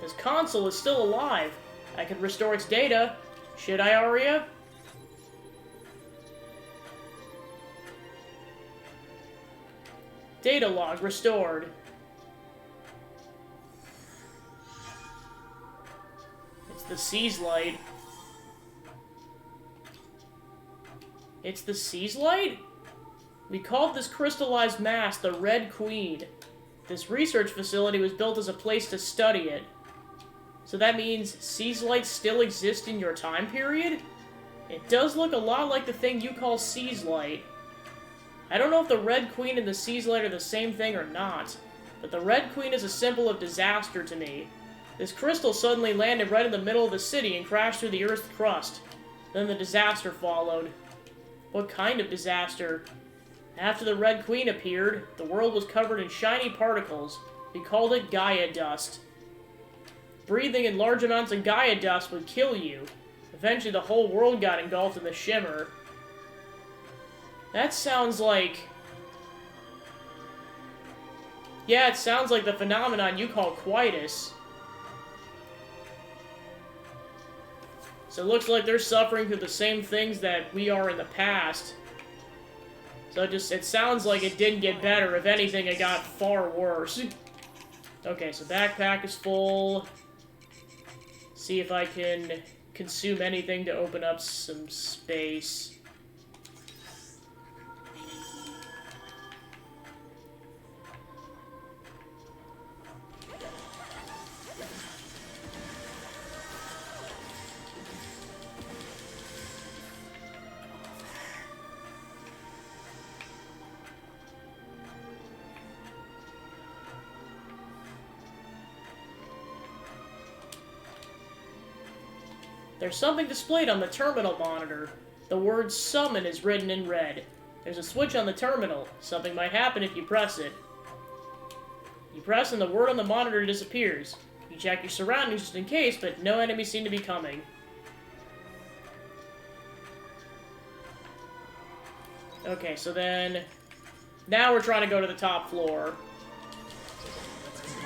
This console is still alive. I can restore its data. Should I, Aria? Data log restored. It's the Sea's Light. It's the Sea's Light? We called this crystallized mass the Red Queen. This research facility was built as a place to study it. So that means Sea's Light still exists in your time period? It does look a lot like the thing you call Sea's Light. I don't know if the Red Queen and the Sea's Light are the same thing or not, but the Red Queen is a symbol of disaster to me. This crystal suddenly landed right in the middle of the city and crashed through the Earth's crust. Then the disaster followed. What kind of disaster? After the Red Queen appeared, the world was covered in shiny particles. We called it Gaia dust. Breathing in large amounts of Gaia dust would kill you. Eventually the whole world got engulfed in the shimmer. That sounds like... Yeah, it sounds like the phenomenon you call coitus. So it looks like they're suffering through the same things that we are in the past. So it sounds like it didn't get better. If anything, it got far worse. Okay, so backpack is full. See if I can consume anything to open up some space. There's something displayed on the terminal monitor. The word summon is written in red. There's a switch on the terminal. Something might happen if you press it. You press and the word on the monitor disappears. You check your surroundings just in case, but no enemies seem to be coming. Okay, so then... Now we're trying to go to the top floor.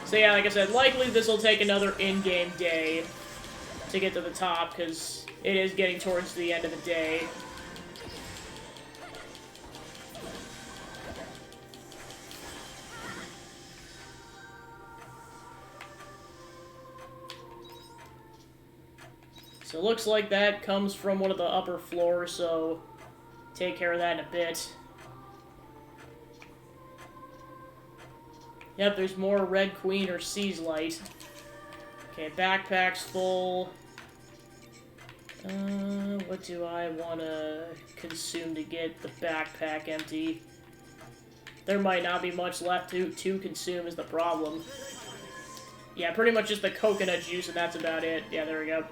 So yeah, like I said, likely this will take another in-game day to get to the top, because it is getting towards the end of the day. So it looks like that comes from one of the upper floors, so take care of that in a bit. Yep, there's more Red Queen or Seize Light. Okay, backpack's full. What do I want to consume to get the backpack empty? There might not be much left to consume is the problem. Yeah, pretty much just the coconut juice and that's about it. Yeah, there we go.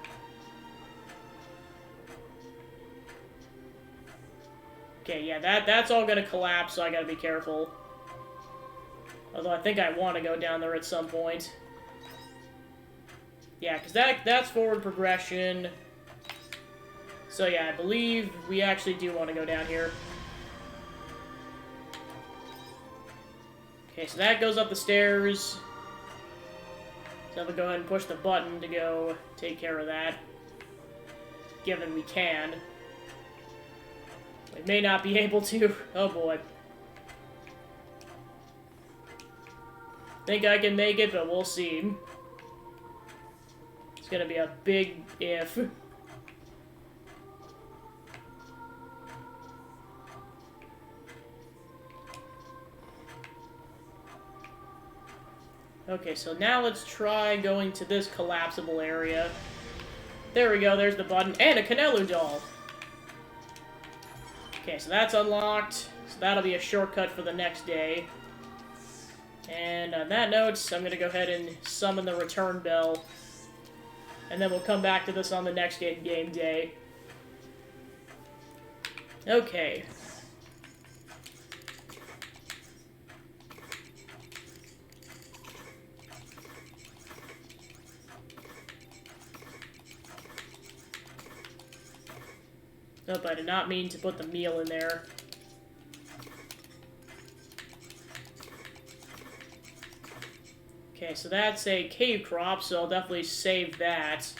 Okay, yeah, that's all gonna collapse, so I gotta be careful. Although I think I want to go down there at some point. Yeah, because that's forward progression. So yeah, I believe we actually do want to go down here. Okay, so that goes up the stairs. So I'm gonna go ahead and push the button to go take care of that. Given we can. We may not be able to. Oh boy. Think I can make it, but we'll see. It's gonna be a big if. Okay, so now let's try going to this collapsible area. There we go, there's the button, and a Canelu doll! Okay, so that's unlocked, so that'll be a shortcut for the next day. And on that note, I'm going to go ahead and summon the return bell. And then we'll come back to this on the next game day. Okay. Nope, I did not mean to put the meal in there. Okay, so that's a cave crop, so I'll definitely save that.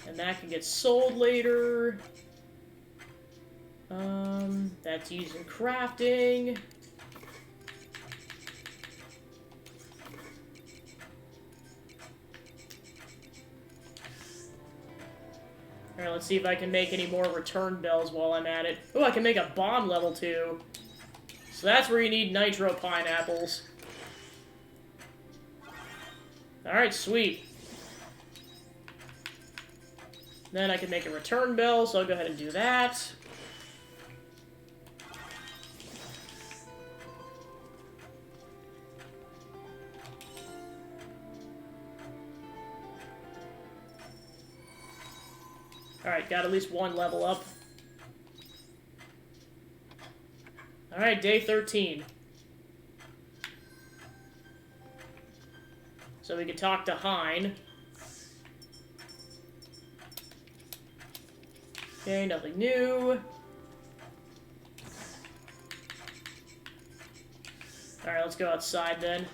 And that can get sold later. That's used in crafting. Alright, let's see if I can make any more return bells while I'm at it. Oh, I can make a bomb level 2. So that's where you need nitro pineapples. Alright, sweet. Then I can make a return bell, so I'll go ahead and do that. Alright, got at least one level up. Alright, day 13. So we can talk to Hein. Okay, nothing new. Alright, let's go outside then.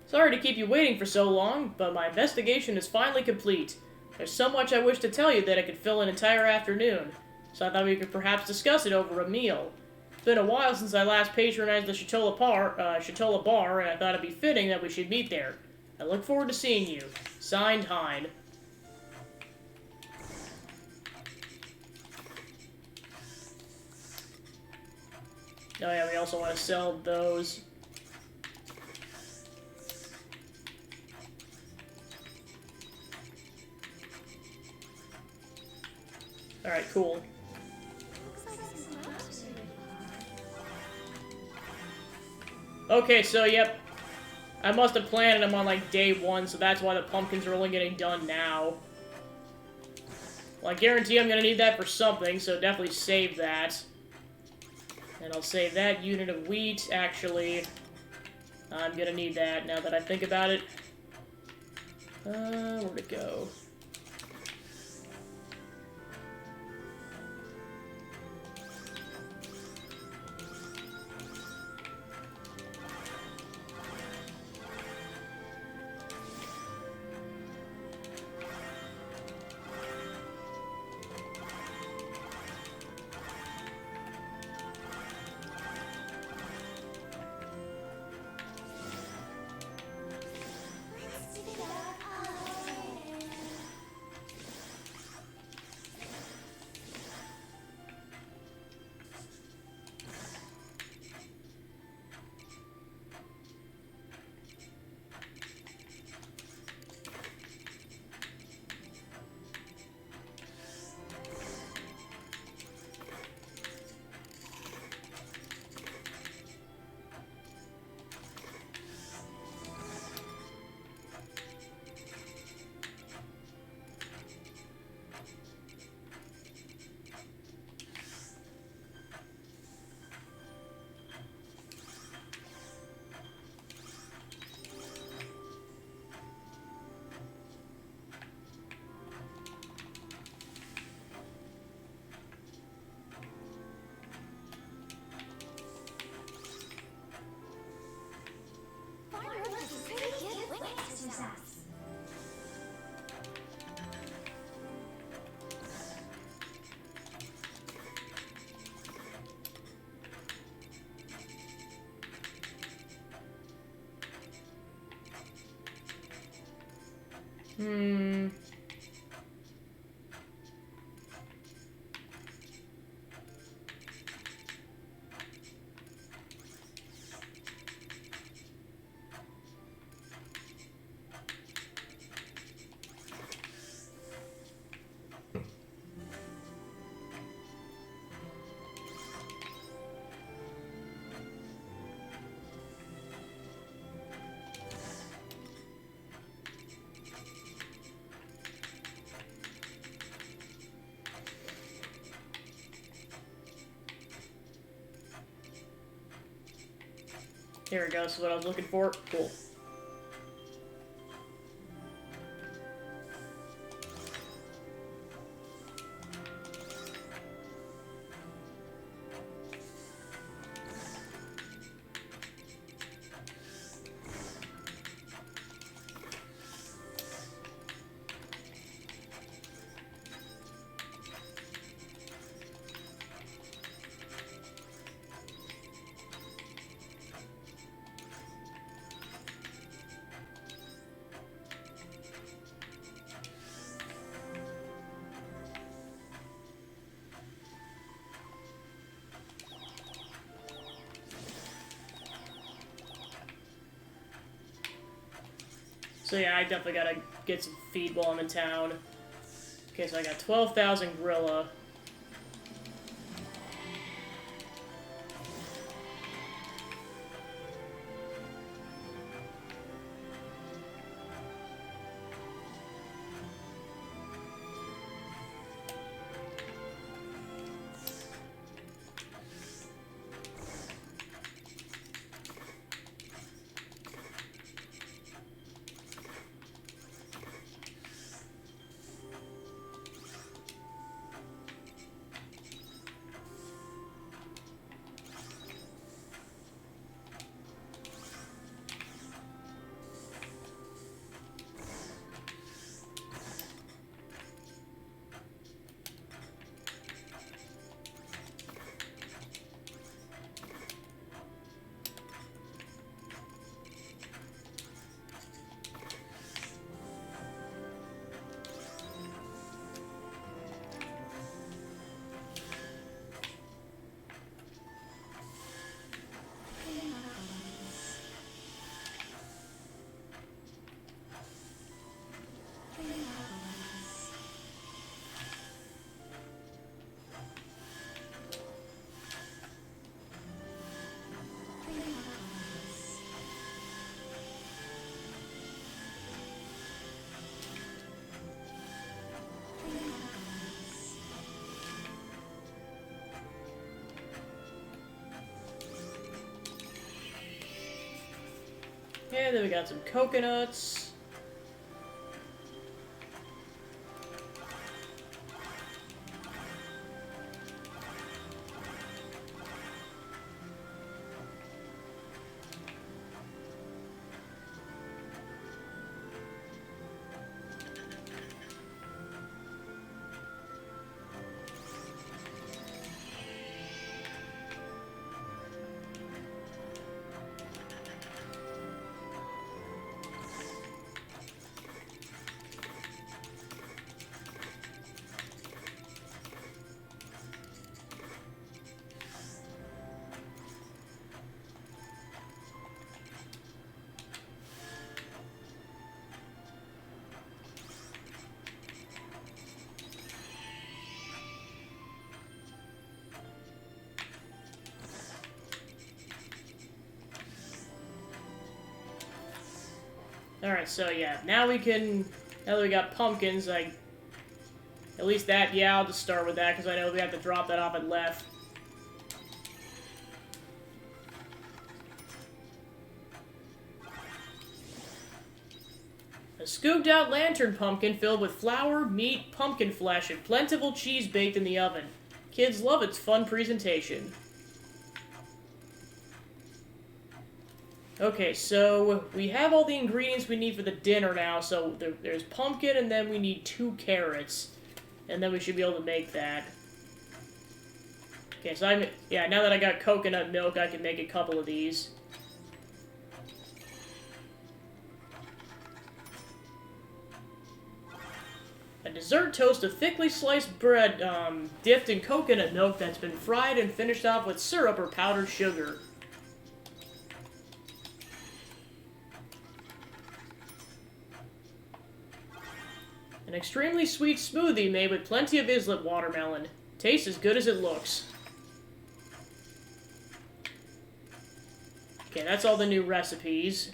Sorry to keep you waiting for so long, but my investigation is finally complete. There's so much I wish to tell you that it could fill an entire afternoon, so I thought we could perhaps discuss it over a meal. It's been a while since I last patronized the Chatola Bar, and I thought it'd be fitting that we should meet there. I look forward to seeing you. Signed, Hein. Oh yeah, we also want to sell those. Alright, cool. Looks like some mountain. Okay, so yep. I must have planted them on like day 1, so that's why the pumpkins are only getting done now. Well, I guarantee I'm gonna need that for something, so definitely save that. And I'll save that unit of wheat, actually. I'm gonna need that now that I think about it. Where'd it go? Let's do that. Fire Earth is pretty good wing exercise. Hmm. Here we go, so what I was looking for. Cool. So yeah, I definitely gotta get some feed while I'm in town. Okay, so I got 12,000 gorilla. Okay, then we got some coconuts. Alright, so yeah, now we can... Now that we got pumpkins, like... At least that, yeah, I'll just start with that, because I know we have to drop that off at left. A scooped out lantern pumpkin filled with flour, meat, pumpkin flesh, and plentiful cheese baked in the oven. Kids love its fun presentation. Okay, so we have all the ingredients we need for the dinner now. So there's pumpkin, and then we need 2 carrots. And then we should be able to make that. Okay, so yeah, now that I got coconut milk, I can make a couple of these. A dessert toast of thickly sliced bread dipped in coconut milk that's been fried and finished off with syrup or powdered sugar. An extremely sweet smoothie made with plenty of Islip watermelon. Tastes as good as it looks. Okay, that's all the new recipes.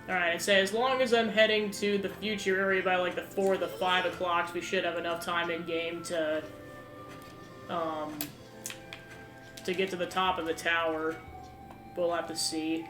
Alright, I'd say as long as I'm heading to the future area by like the 4 or the 5 o'clocks, we should have enough time in game to get to the top of the tower. We'll have to see.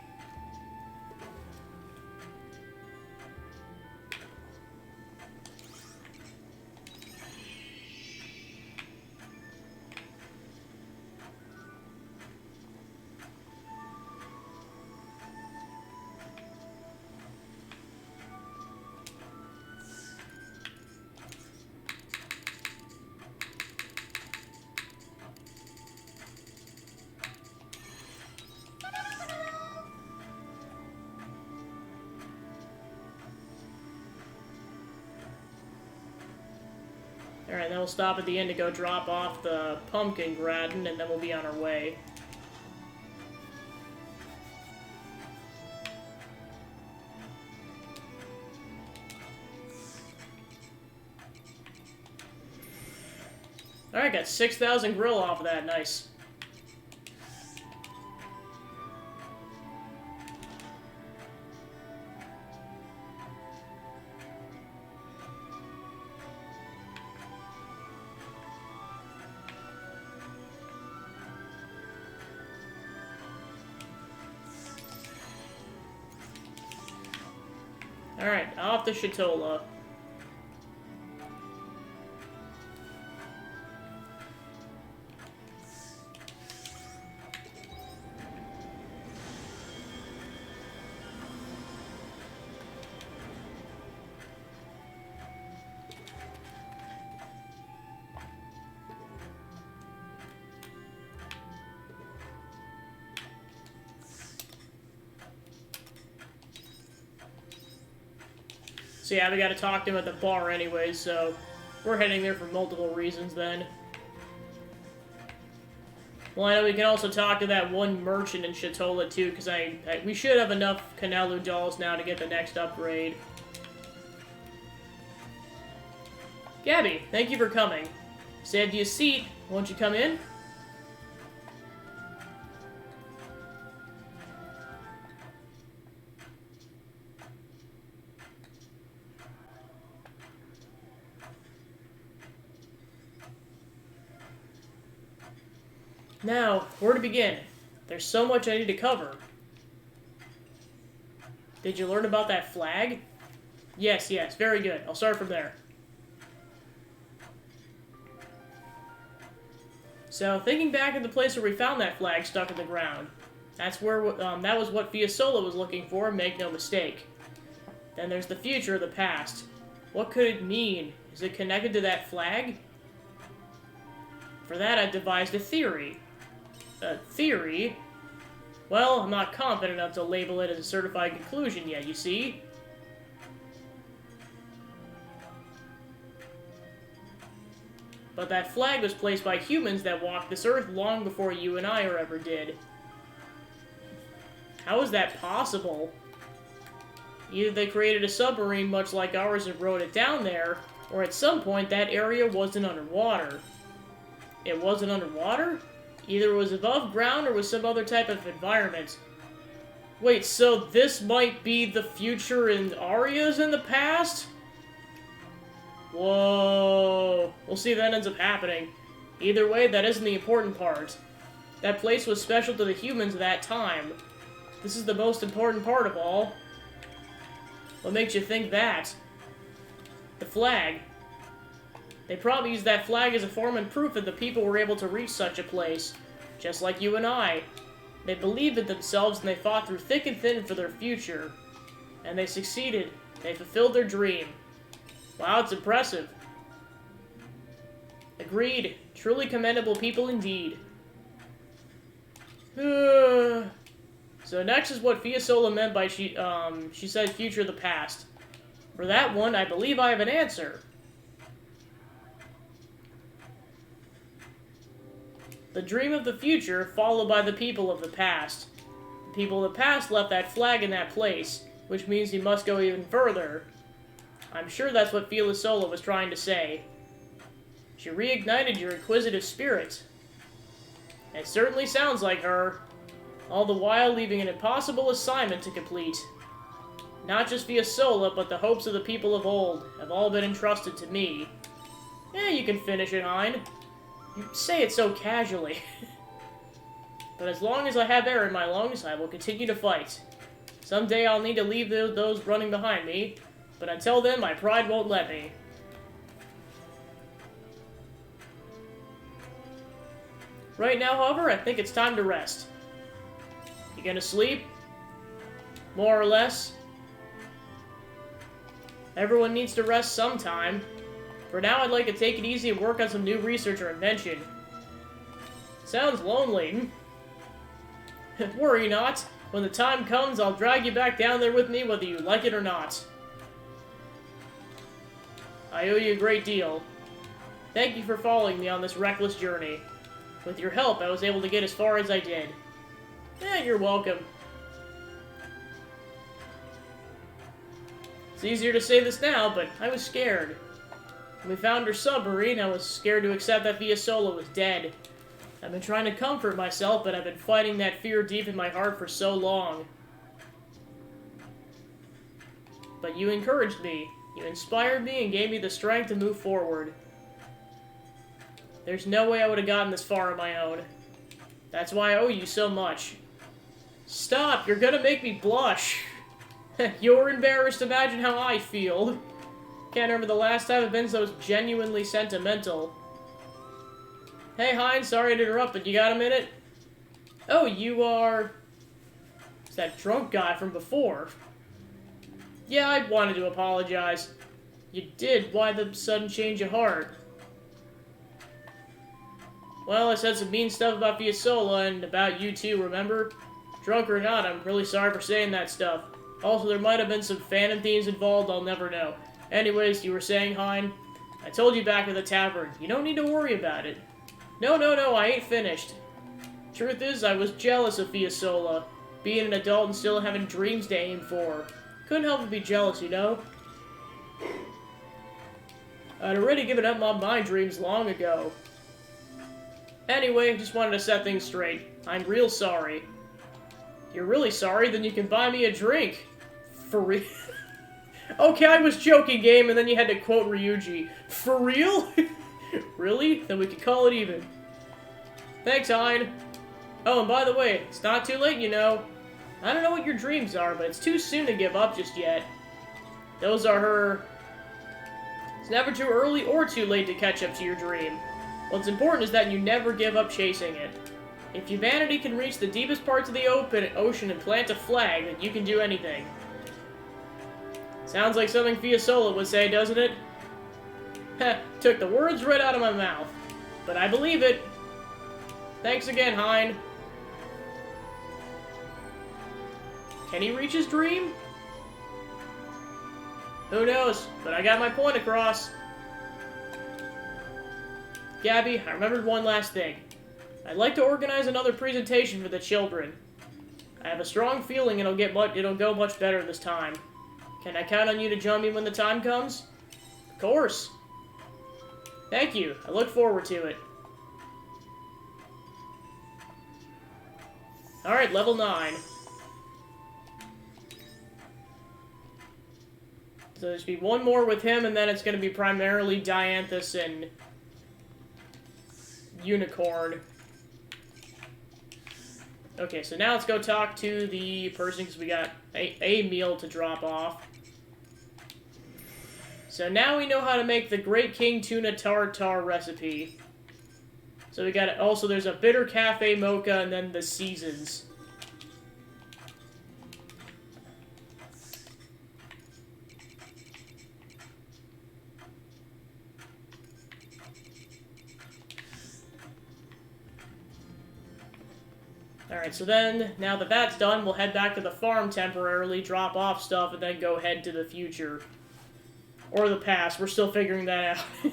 Alright, then we'll stop at the end to go drop off the pumpkin gratin, and then we'll be on our way. Alright, got 6,000 grill off of that, nice. Alright, off to Shatola. So yeah, we gotta talk to him at the bar anyway, so we're heading there for multiple reasons then. Well, I know we can also talk to that one merchant in Shatola, too, because we should have enough Kanalu dolls now to get the next upgrade. Gabby, thank you for coming. Saved you a seat. Won't you come in? Now, where to begin? There's so much I need to cover. Did you learn about that flag? Yes, very good. I'll start from there. So, thinking back at the place where we found that flag stuck in the ground, that was what Fiasola was looking for, make no mistake. Then there's the future, the past. What could it mean? Is it connected to that flag? For that, I devised a theory. A theory? Well, I'm not confident enough to label it as a certified conclusion yet, you see? But that flag was placed by humans that walked this earth long before you and I ever did. How is that possible? Either they created a submarine much like ours and rode it down there, or at some point that area wasn't underwater. It wasn't underwater? Either it was above ground or was some other type of environment. Wait, so this might be the future and Arya's in the past? Whoa. We'll see if that ends up happening. Either way, that isn't the important part. That place was special to the humans at that time. This is the most important part of all. What makes you think that? The flag. They probably used that flag as a form and proof that the people were able to reach such a place. Just like you and I. They believed in themselves and they fought through thick and thin for their future. And they succeeded. They fulfilled their dream. Wow, it's impressive. Agreed. Truly commendable people indeed. So next is what Fiasola meant by she said future of the past. For that one, I believe I have an answer. The dream of the future, followed by the people of the past. The people of the past left that flag in that place, which means you must go even further. I'm sure that's what Fiasola was trying to say. She reignited your inquisitive spirit. It certainly sounds like her. All the while leaving an impossible assignment to complete. Not just Fiasola, but the hopes of the people of old have all been entrusted to me. You can finish it, Hein. You say it so casually. But as long as I have air in my lungs, I will continue to fight. Someday I'll need to leave those running behind me, but until then, my pride won't let me. Right now, however, I think it's time to rest. You gonna sleep? More or less? Everyone needs to rest sometime. For now, I'd like to take it easy and work on some new research or invention. Sounds lonely. Worry not. When the time comes, I'll drag you back down there with me, whether you like it or not. I owe you a great deal. Thank you for following me on this reckless journey. With your help, I was able to get as far as I did. You're welcome. It's easier to say this now, but I was scared. When we found her submarine, I was scared to accept that Fiasola was dead. I've been trying to comfort myself, but I've been fighting that fear deep in my heart for so long. But you encouraged me. You inspired me and gave me the strength to move forward. There's no way I would have gotten this far on my own. That's why I owe you so much. Stop! You're gonna make me blush! You're embarrassed. Imagine how I feel. Can't remember the last time I've been so genuinely sentimental. Hey, Hein, sorry to interrupt, but you got a minute? Oh, you are... It's that drunk guy from before. Yeah, I wanted to apologize. You did. Why the sudden change of heart? Well, I said some mean stuff about Fiasola and about you too, remember? Drunk or not, I'm really sorry for saying that stuff. Also, there might have been some Phantom themes involved, I'll never know. Anyways, you were saying, Hein? I told you back at the tavern. You don't need to worry about it. No, I ain't finished. Truth is, I was jealous of Fiasola, being an adult and still having dreams to aim for. Couldn't help but be jealous, you know? I'd already given up on my dreams long ago. Anyway, just wanted to set things straight. I'm real sorry. You're really sorry? Then you can buy me a drink. For real? Okay, I was joking, game, and then you had to quote Ryuji. For real? Really? Then we can call it even. Thanks, Hein. Oh, and by the way, it's not too late, you know. I don't know what your dreams are, but it's too soon to give up just yet. Those are her... It's never too early or too late to catch up to your dream. What's important is that you never give up chasing it. If humanity can reach the deepest parts of the ocean and plant a flag, then you can do anything. Sounds like something Fiasola would say, doesn't it? Heh, took the words right out of my mouth. But I believe it. Thanks again, Hein. Can he reach his dream? Who knows, but I got my point across. Gabby, I remembered one last thing. I'd like to organize another presentation for the children. I have a strong feeling it'll go much better this time. Can I count on you to join me when the time comes? Of course. Thank you. I look forward to it. Alright, level 9. So there's be one more with him, and then it's going to be primarily Dianthus and Unicorn. Okay, so now let's go talk to the person, because we got a meal to drop off. So now we know how to make the Great King Tuna Tartar recipe. So we got, also there's a Bitter Cafe Mocha, and then the Seasons. Alright, so then, now that that's done, we'll head back to the farm temporarily, drop off stuff, and then go head to the future. Or the past, we're still figuring that out.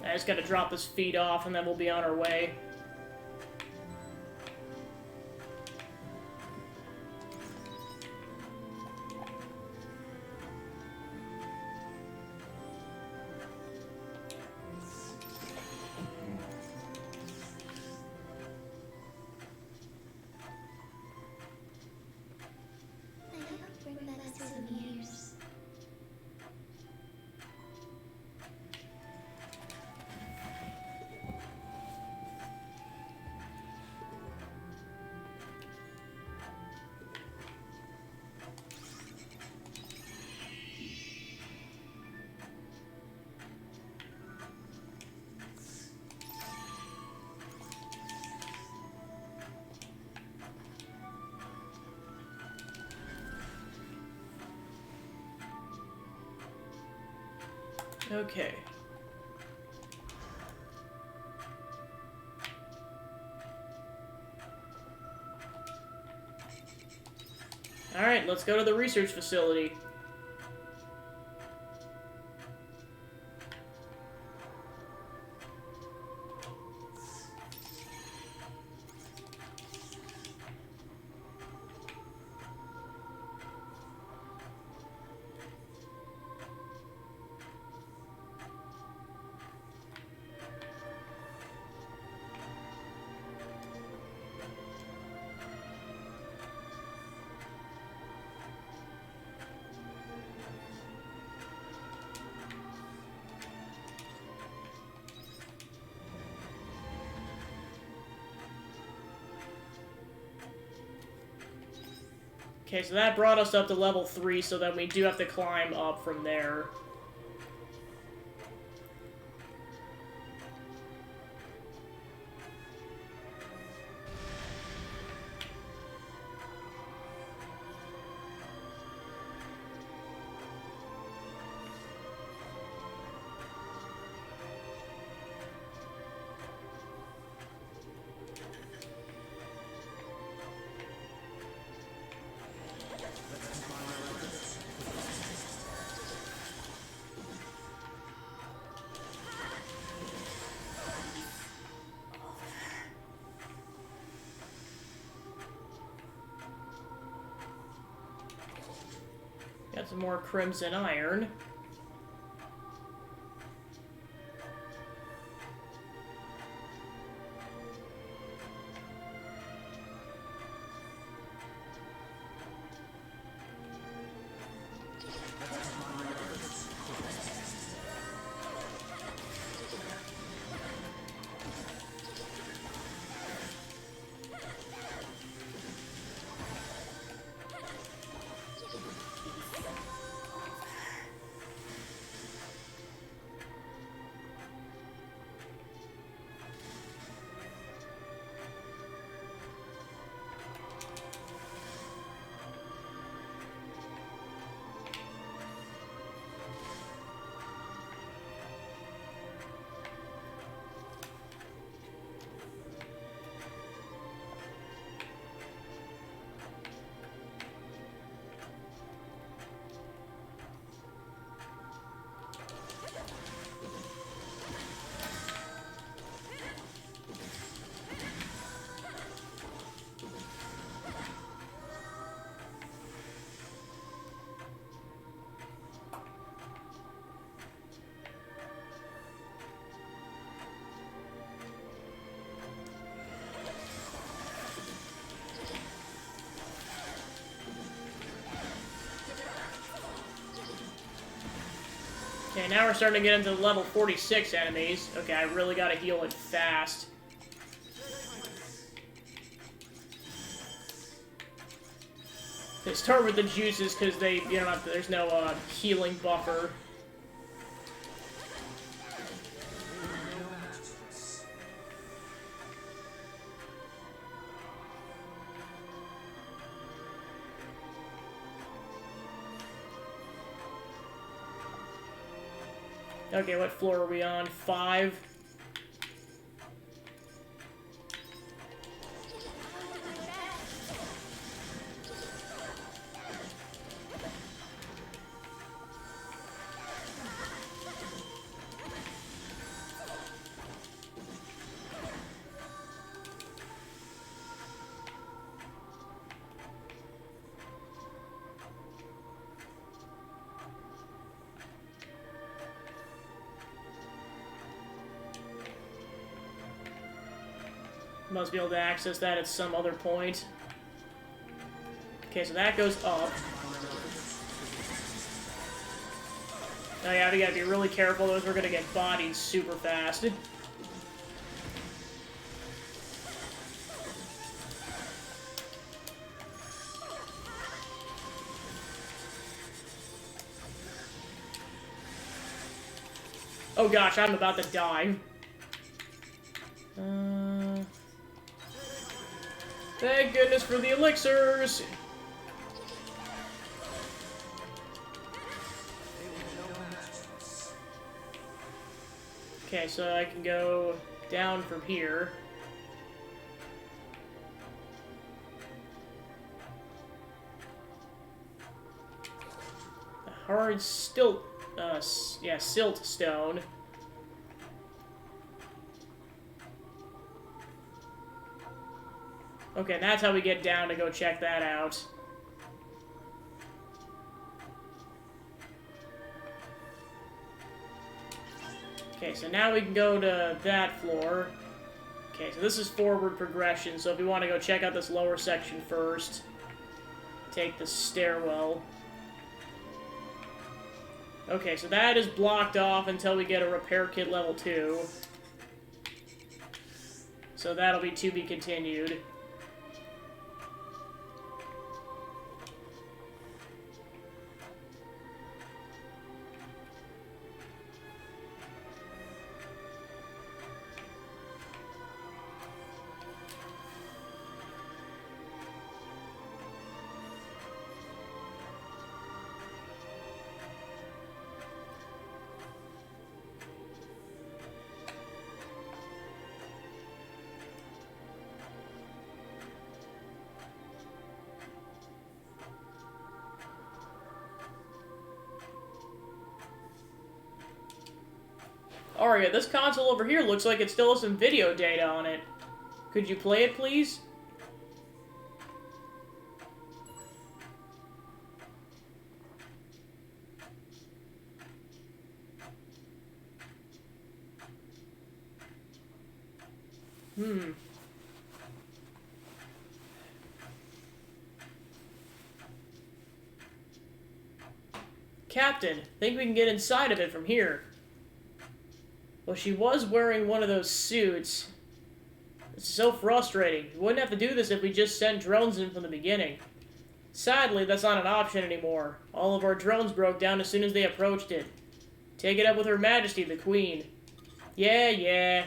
I just gotta drop this feed off, and then we'll be on our way. I hope you bring back souvenirs. Okay. Alright, let's go to the research facility. Okay, so that brought us up to level 3, so then we do have to climb up from there. Got some more crimson iron. Okay, now we're starting to get into level 46 enemies. Okay, I really gotta heal it fast. They start with the juices because there's no healing buffer. Okay, what floor are we on? 5? Must be able to access that at some other point. Okay, so that goes up. Oh yeah, we gotta be really careful, those are gonna get bodied super fast. Oh gosh, I'm about to die. Thank goodness for the elixirs! Okay, so I can go down from here. A hard silt stone. Okay, and that's how we get down to go check that out. Okay, so now we can go to that floor. Okay, so this is forward progression, so if we want to go check out this lower section first, take the stairwell. Okay, so that is blocked off until we get a repair kit level 2. So that'll be to be continued. Aria, this console over here looks like it still has some video data on it. Could you play it, please? Captain, think we can get inside of it from here. Well, she was wearing one of those suits. It's so frustrating. We wouldn't have to do this if we just sent drones in from the beginning. Sadly, that's not an option anymore. All of our drones broke down as soon as they approached it. Take it up with Her Majesty, the Queen. Yeah.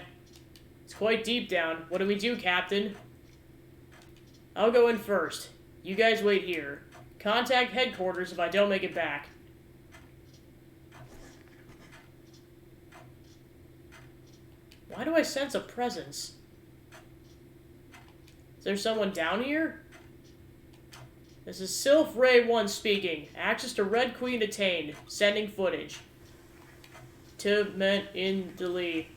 It's quite deep down. What do we do, Captain? I'll go in first. You guys wait here. Contact headquarters if I don't make it back. Why do I sense a presence? Is there someone down here? This is Sylph Ray 1 speaking. Access to Red Queen attained. Sending footage. Tibment in Dili.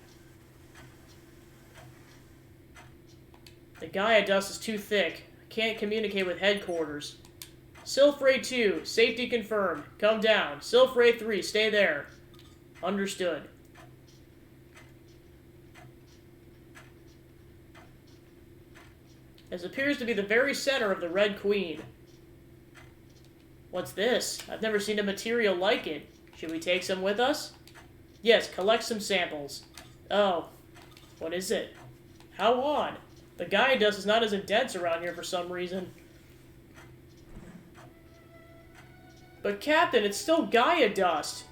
The Gaia dust is too thick. I can't communicate with headquarters. Sylph Ray 2, safety confirmed. Come down. Sylph Ray 3, stay there. Understood. This appears to be the very center of the Red Queen. What's this? I've never seen a material like it. Should we take some with us? Yes, collect some samples. Oh. What is it? How odd. The Gaia dust is not as dense around here for some reason. But Captain, it's still Gaia dust.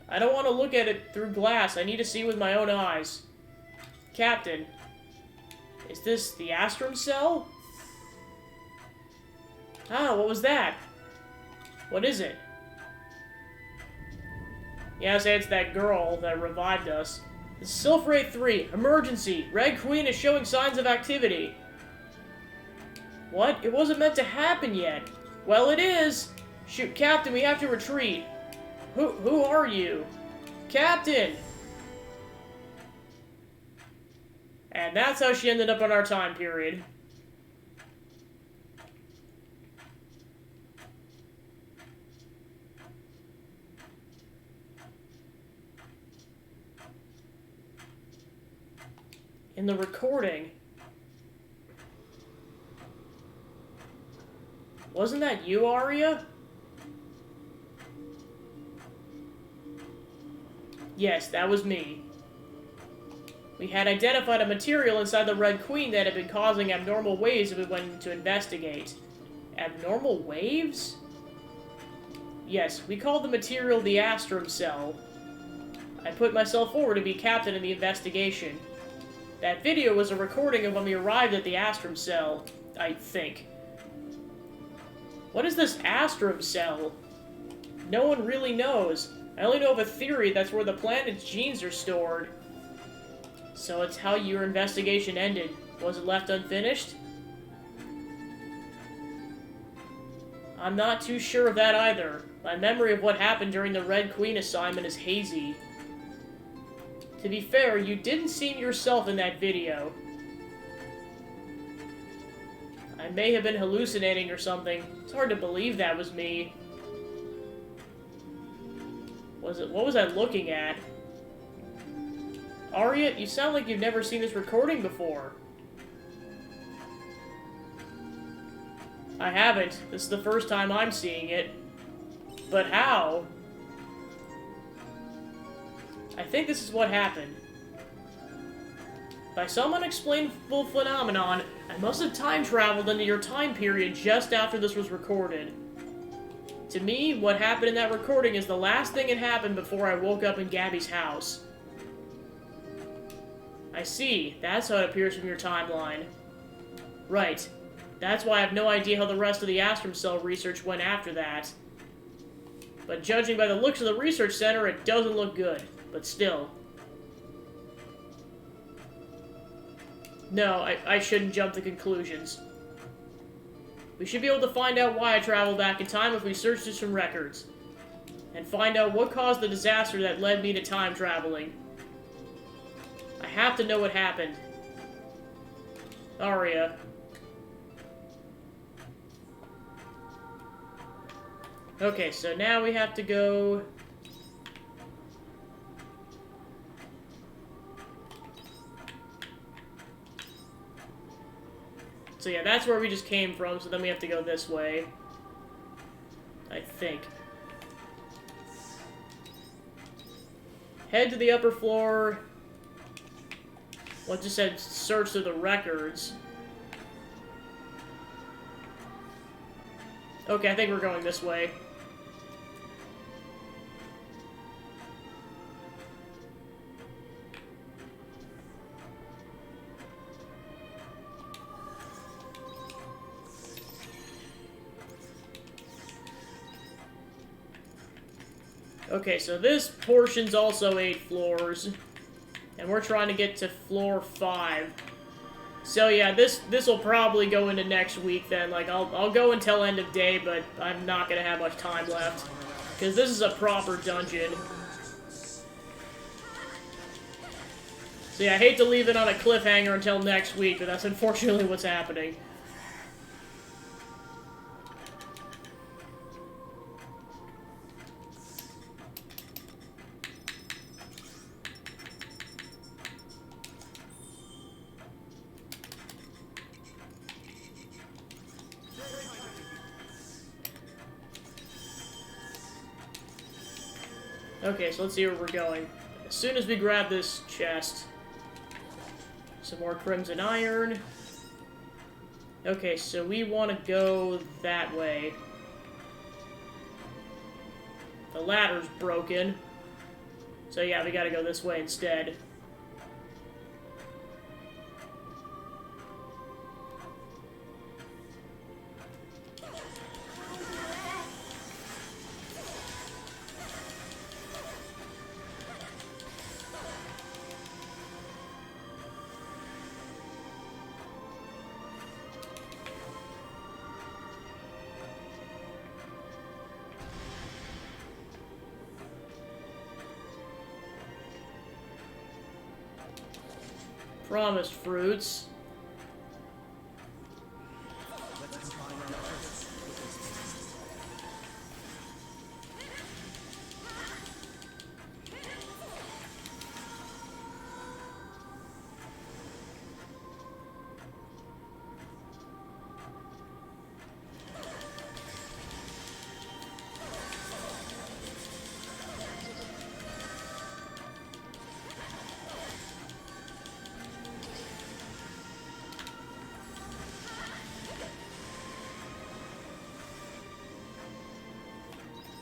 I don't want to look at it through glass. I need to see with my own eyes. Captain, is this the Astrum cell? Ah, what was that? What is it? Yes, it's that girl that revived us. This is Sylph Ray 3. Emergency. Red Queen is showing signs of activity. What? It wasn't meant to happen yet. Well, it is. Shoot, Captain, we have to retreat. Who are you? Captain! And that's how she ended up on our time period. In the recording. Wasn't that you, Aria? Yes, that was me. We had identified a material inside the Red Queen that had been causing abnormal waves that we went to investigate. Abnormal waves? Yes, we called the material the Astrum Cell. I put myself forward to be captain in the investigation. That video was a recording of when we arrived at the Astrum Cell, I think. What is this Astrum Cell? No one really knows. I only know of a theory that's where the planet's genes are stored. So it's how your investigation ended. Was it left unfinished? I'm not too sure of that either. My memory of what happened during the Red Queen assignment is hazy. To be fair, you didn't seem yourself in that video. I may have been hallucinating or something. It's hard to believe that was me. What was I looking at? Aria, you sound like you've never seen this recording before. I haven't. This is the first time I'm seeing it. But how? I think this is what happened. By some unexplainable phenomenon, I must have time-traveled into your time period just after this was recorded. To me, what happened in that recording is the last thing that happened before I woke up in Gabby's house. I see. That's how it appears from your timeline. Right. That's why I have no idea how the rest of the Astrum Cell research went after that. But judging by the looks of the research center, it doesn't look good. But still. No, I shouldn't jump to conclusions. We should be able to find out why I traveled back in time if we search through some records. and find out what caused the disaster that led me to time traveling. I have to know what happened. Aria. Okay, so now we have to go... So yeah, that's where we just came from, so then we have to go this way. I think. Head to the upper floor. Well, it just said search through the records. Okay, I think we're going this way. Okay, so this portion's also 8 floors, and we're trying to get to floor 5. So yeah, this will probably go into next week then. Like, I'll go until end of day, but I'm not gonna have much time left, because this is a proper dungeon. So yeah, I hate to leave it on a cliffhanger until next week, but that's unfortunately what's happening. Okay, so let's see where we're going. As soon as we grab this chest. Some more crimson iron. Okay, so we want to go that way. The ladder's broken. So yeah, we gotta go this way instead. Promised fruits.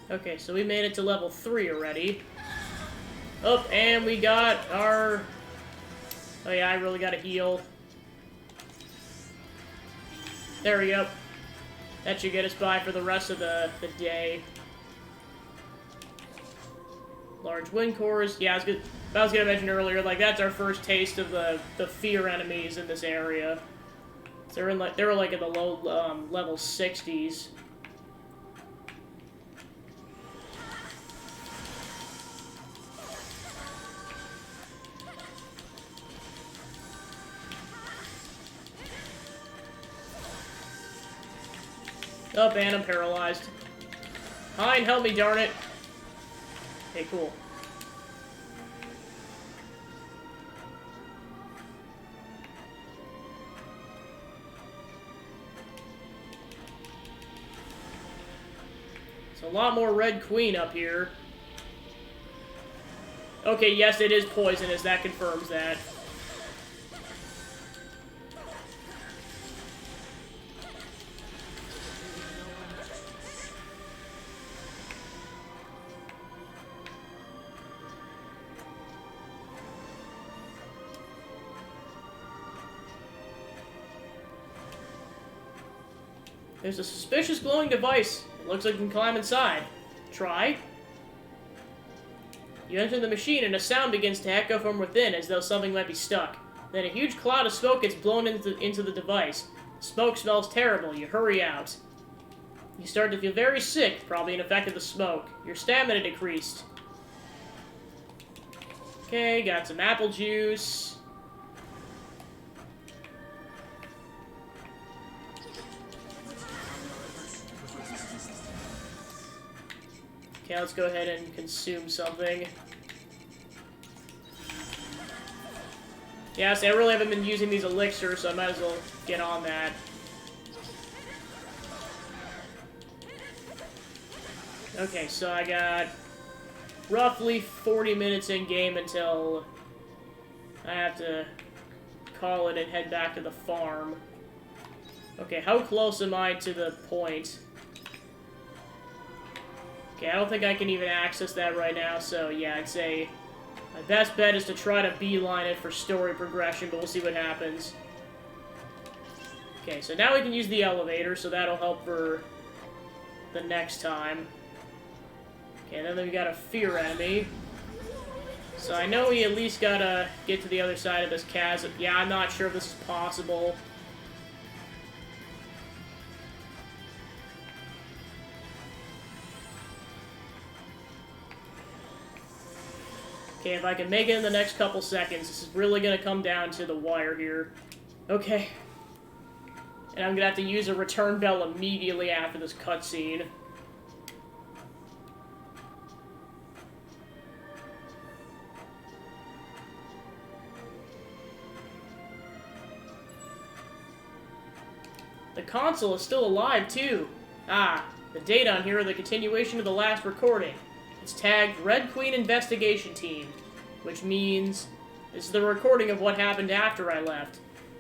Okay, so we made it to level 3 already. Oh, and we got our... Oh yeah, I really gotta heal. There we go. That should get us by for the rest of the day. Large wind cores. Yeah, I was gonna mention earlier, like, that's our first taste of the fear enemies in this area. So they were like in the low level 60s. Oh, and I'm paralyzed. Hein, help me, darn it. Okay, cool. There's a lot more Red Queen up here. Okay, yes, it is poisonous. That confirms that. There's a suspicious glowing device. It looks like you can climb inside. Try. You enter the machine and a sound begins to echo from within as though something might be stuck. Then a huge cloud of smoke gets blown into the device. The smoke smells terrible. You hurry out. You start to feel very sick, probably an effect of the smoke. Your stamina decreased. Okay, got some apple juice. Okay, let's go ahead and consume something. Yeah, see, I really haven't been using these elixirs, so I might as well get on that. Okay, so I got roughly 40 minutes in game until I have to call it and head back to the farm. Okay, how close am I to the point? Okay, I don't think I can even access that right now, so yeah, I'd say my best bet is to try to beeline it for story progression, but we'll see what happens. Okay, so now we can use the elevator, so that'll help for the next time. Okay, then we got a fear enemy. So I know we at least gotta get to the other side of this chasm. Yeah, I'm not sure if this is possible. Okay, if I can make it in the next couple seconds, this is really gonna come down to the wire here. Okay. And I'm gonna have to use a return bell immediately after this cutscene. The console is still alive, too. Ah, the date on here are the continuation of the last recording. It's tagged Red Queen Investigation Team, which means this is the recording of what happened after I left.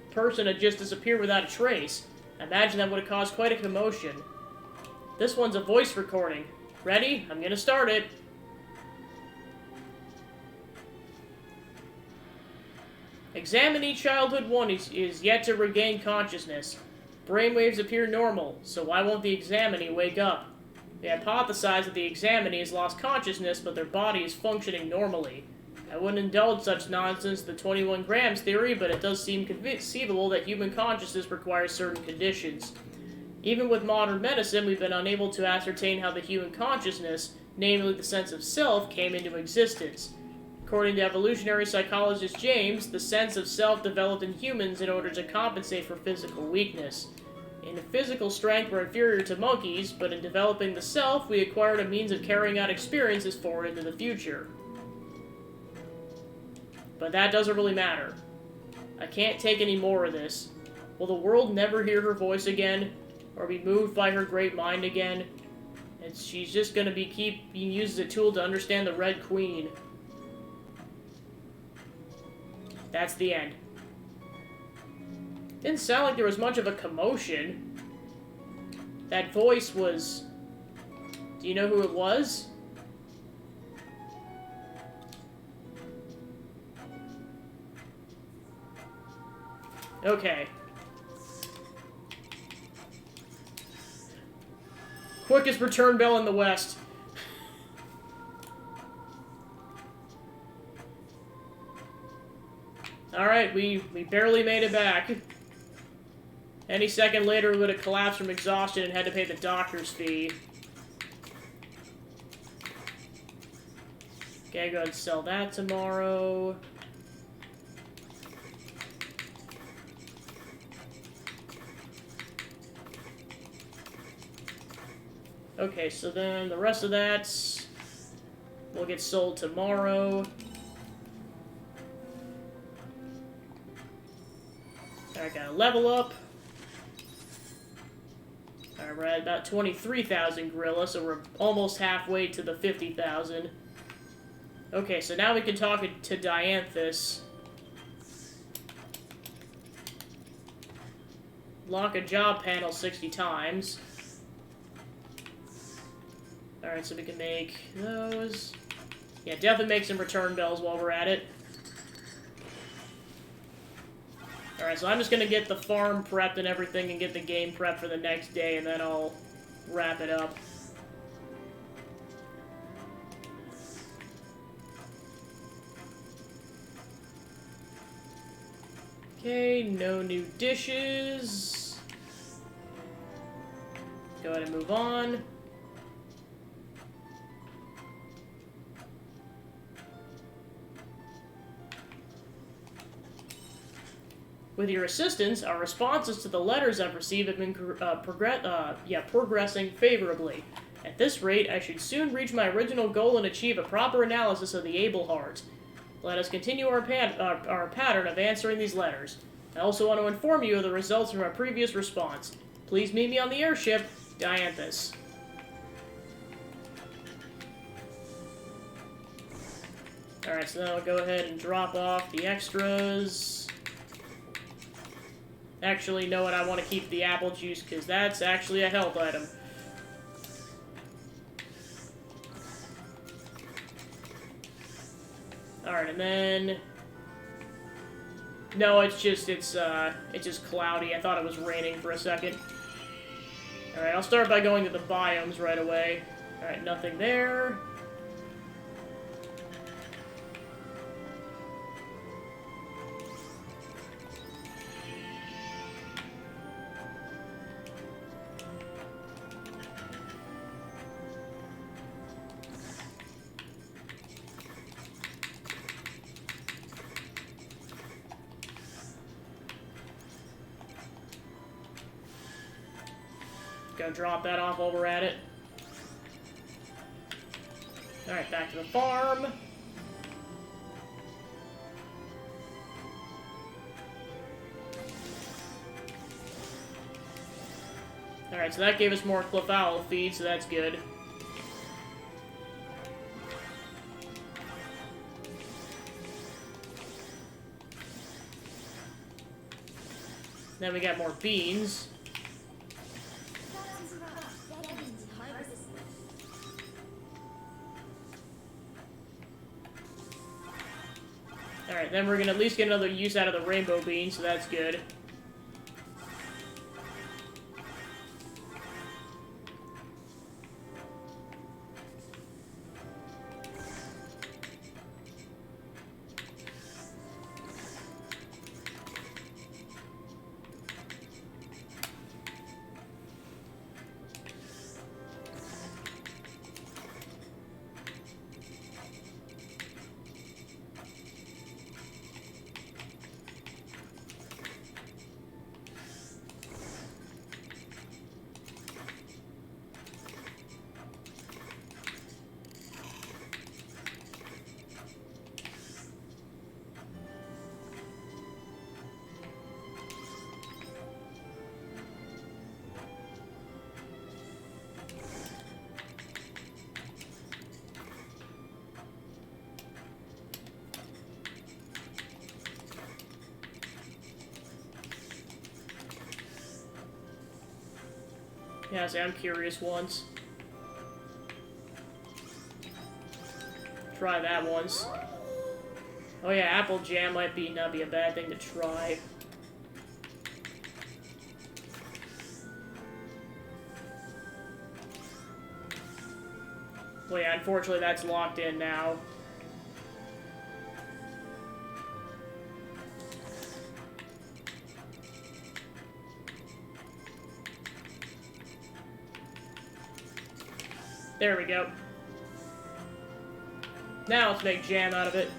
The person had just disappeared without a trace. I imagine that would have caused quite a commotion. This one's a voice recording. Ready? I'm gonna start it. Examinee Childhood 1 is yet to regain consciousness. Brainwaves appear normal, so why won't the examinee wake up? They hypothesize that the examinee has lost consciousness, but their body is functioning normally. I wouldn't indulge such nonsense, the 21 grams theory, but it does seem conceivable that human consciousness requires certain conditions. Even with modern medicine, we've been unable to ascertain how the human consciousness, namely the sense of self, came into existence. According to evolutionary psychologist James, the sense of self developed in humans in order to compensate for physical weakness. In physical strength, we're inferior to monkeys, but in developing the self, we acquired a means of carrying out experiences forward into the future. But that doesn't really matter. I can't take any more of this. Will the world never hear her voice again? Or be moved by her great mind again? She's just gonna keep being used as a tool to understand the Red Queen. That's the end. Didn't sound like there was much of a commotion. That voice was... Do you know who it was? Okay. Quickest return bell in the West. Alright, we barely made it back. Any second later, we would have collapsed from exhaustion and had to pay the doctor's fee. Okay, go ahead and sell that tomorrow. Okay, so then the rest of that will get sold tomorrow. I gotta level up. Alright, we're at about 23,000 gorilla, so we're almost halfway to the 50,000. Okay, so now we can talk to Dianthus. Lock a job panel 60 times. Alright, so we can make those. Yeah, definitely make some return bells while we're at it. Alright, so I'm just gonna get the farm prepped and everything and get the game prepped for the next day, and then I'll wrap it up. Okay, no new dishes. go ahead and move on. With your assistance, our responses to the letters I've received have been progressing favorably. At this rate, I should soon reach my original goal and achieve a proper analysis of the Able Heart. Let us continue our pattern of answering these letters. I also want to inform you of the results from our previous response. Please meet me on the airship, Dianthus. Alright, so now I'll go ahead and drop off the extras. Actually, you know what? I want to keep the apple juice, because that's actually a health item. Alright, and then... No, it's just cloudy. I thought it was raining for a second. Alright, I'll start by going to the biomes right away. Alright, nothing there. Gonna drop that off while we're at it. Alright, back to the farm. Alright, so that gave us more Clefalo feed, so that's good. Then we got more beans. Alright, then we're gonna at least get another use out of the rainbow bean, so that's good. Yeah, see, I'm curious once. Try that once. Oh yeah, apple jam might not be a bad thing to try. Well yeah, unfortunately that's locked in now. There we go. Now let's make jam out of it.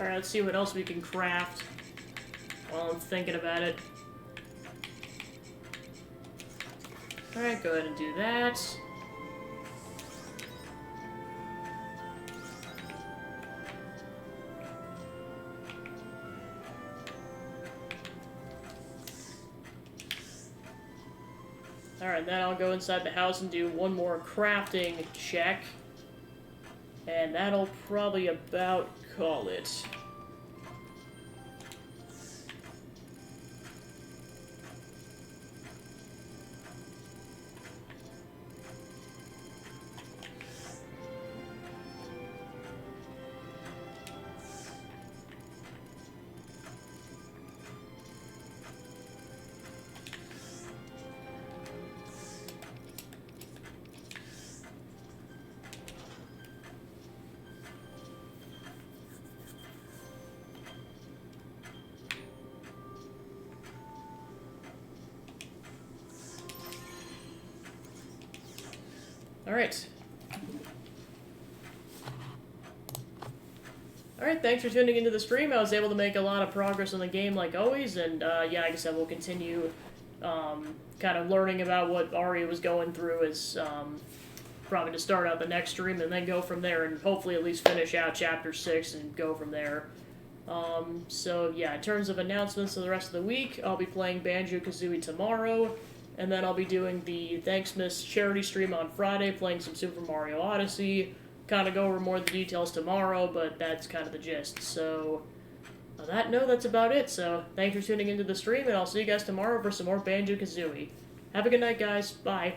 Alright, let's see what else we can craft while I'm thinking about it. Alright, go ahead and do that. Alright, then I'll go inside the house and do one more crafting check. And that'll probably about call it. Alright. Alright, thanks for tuning into the stream. I was able to make a lot of progress on the game like always, and yeah, like I said, we'll continue kind of learning about what Arya was going through as probably to start out the next stream and then go from there and hopefully at least finish out Chapter 6 and go from there. So yeah, in terms of announcements for the rest of the week, I'll be playing Banjo-Kazooie tomorrow. And then I'll be doing the Thanksmas charity stream on Friday, playing some Super Mario Odyssey. Kind of go over more of the details tomorrow, but that's kind of the gist. So, on that note, that's about it. So, thanks for tuning into the stream, and I'll see you guys tomorrow for some more Banjo-Kazooie. Have a good night, guys. Bye.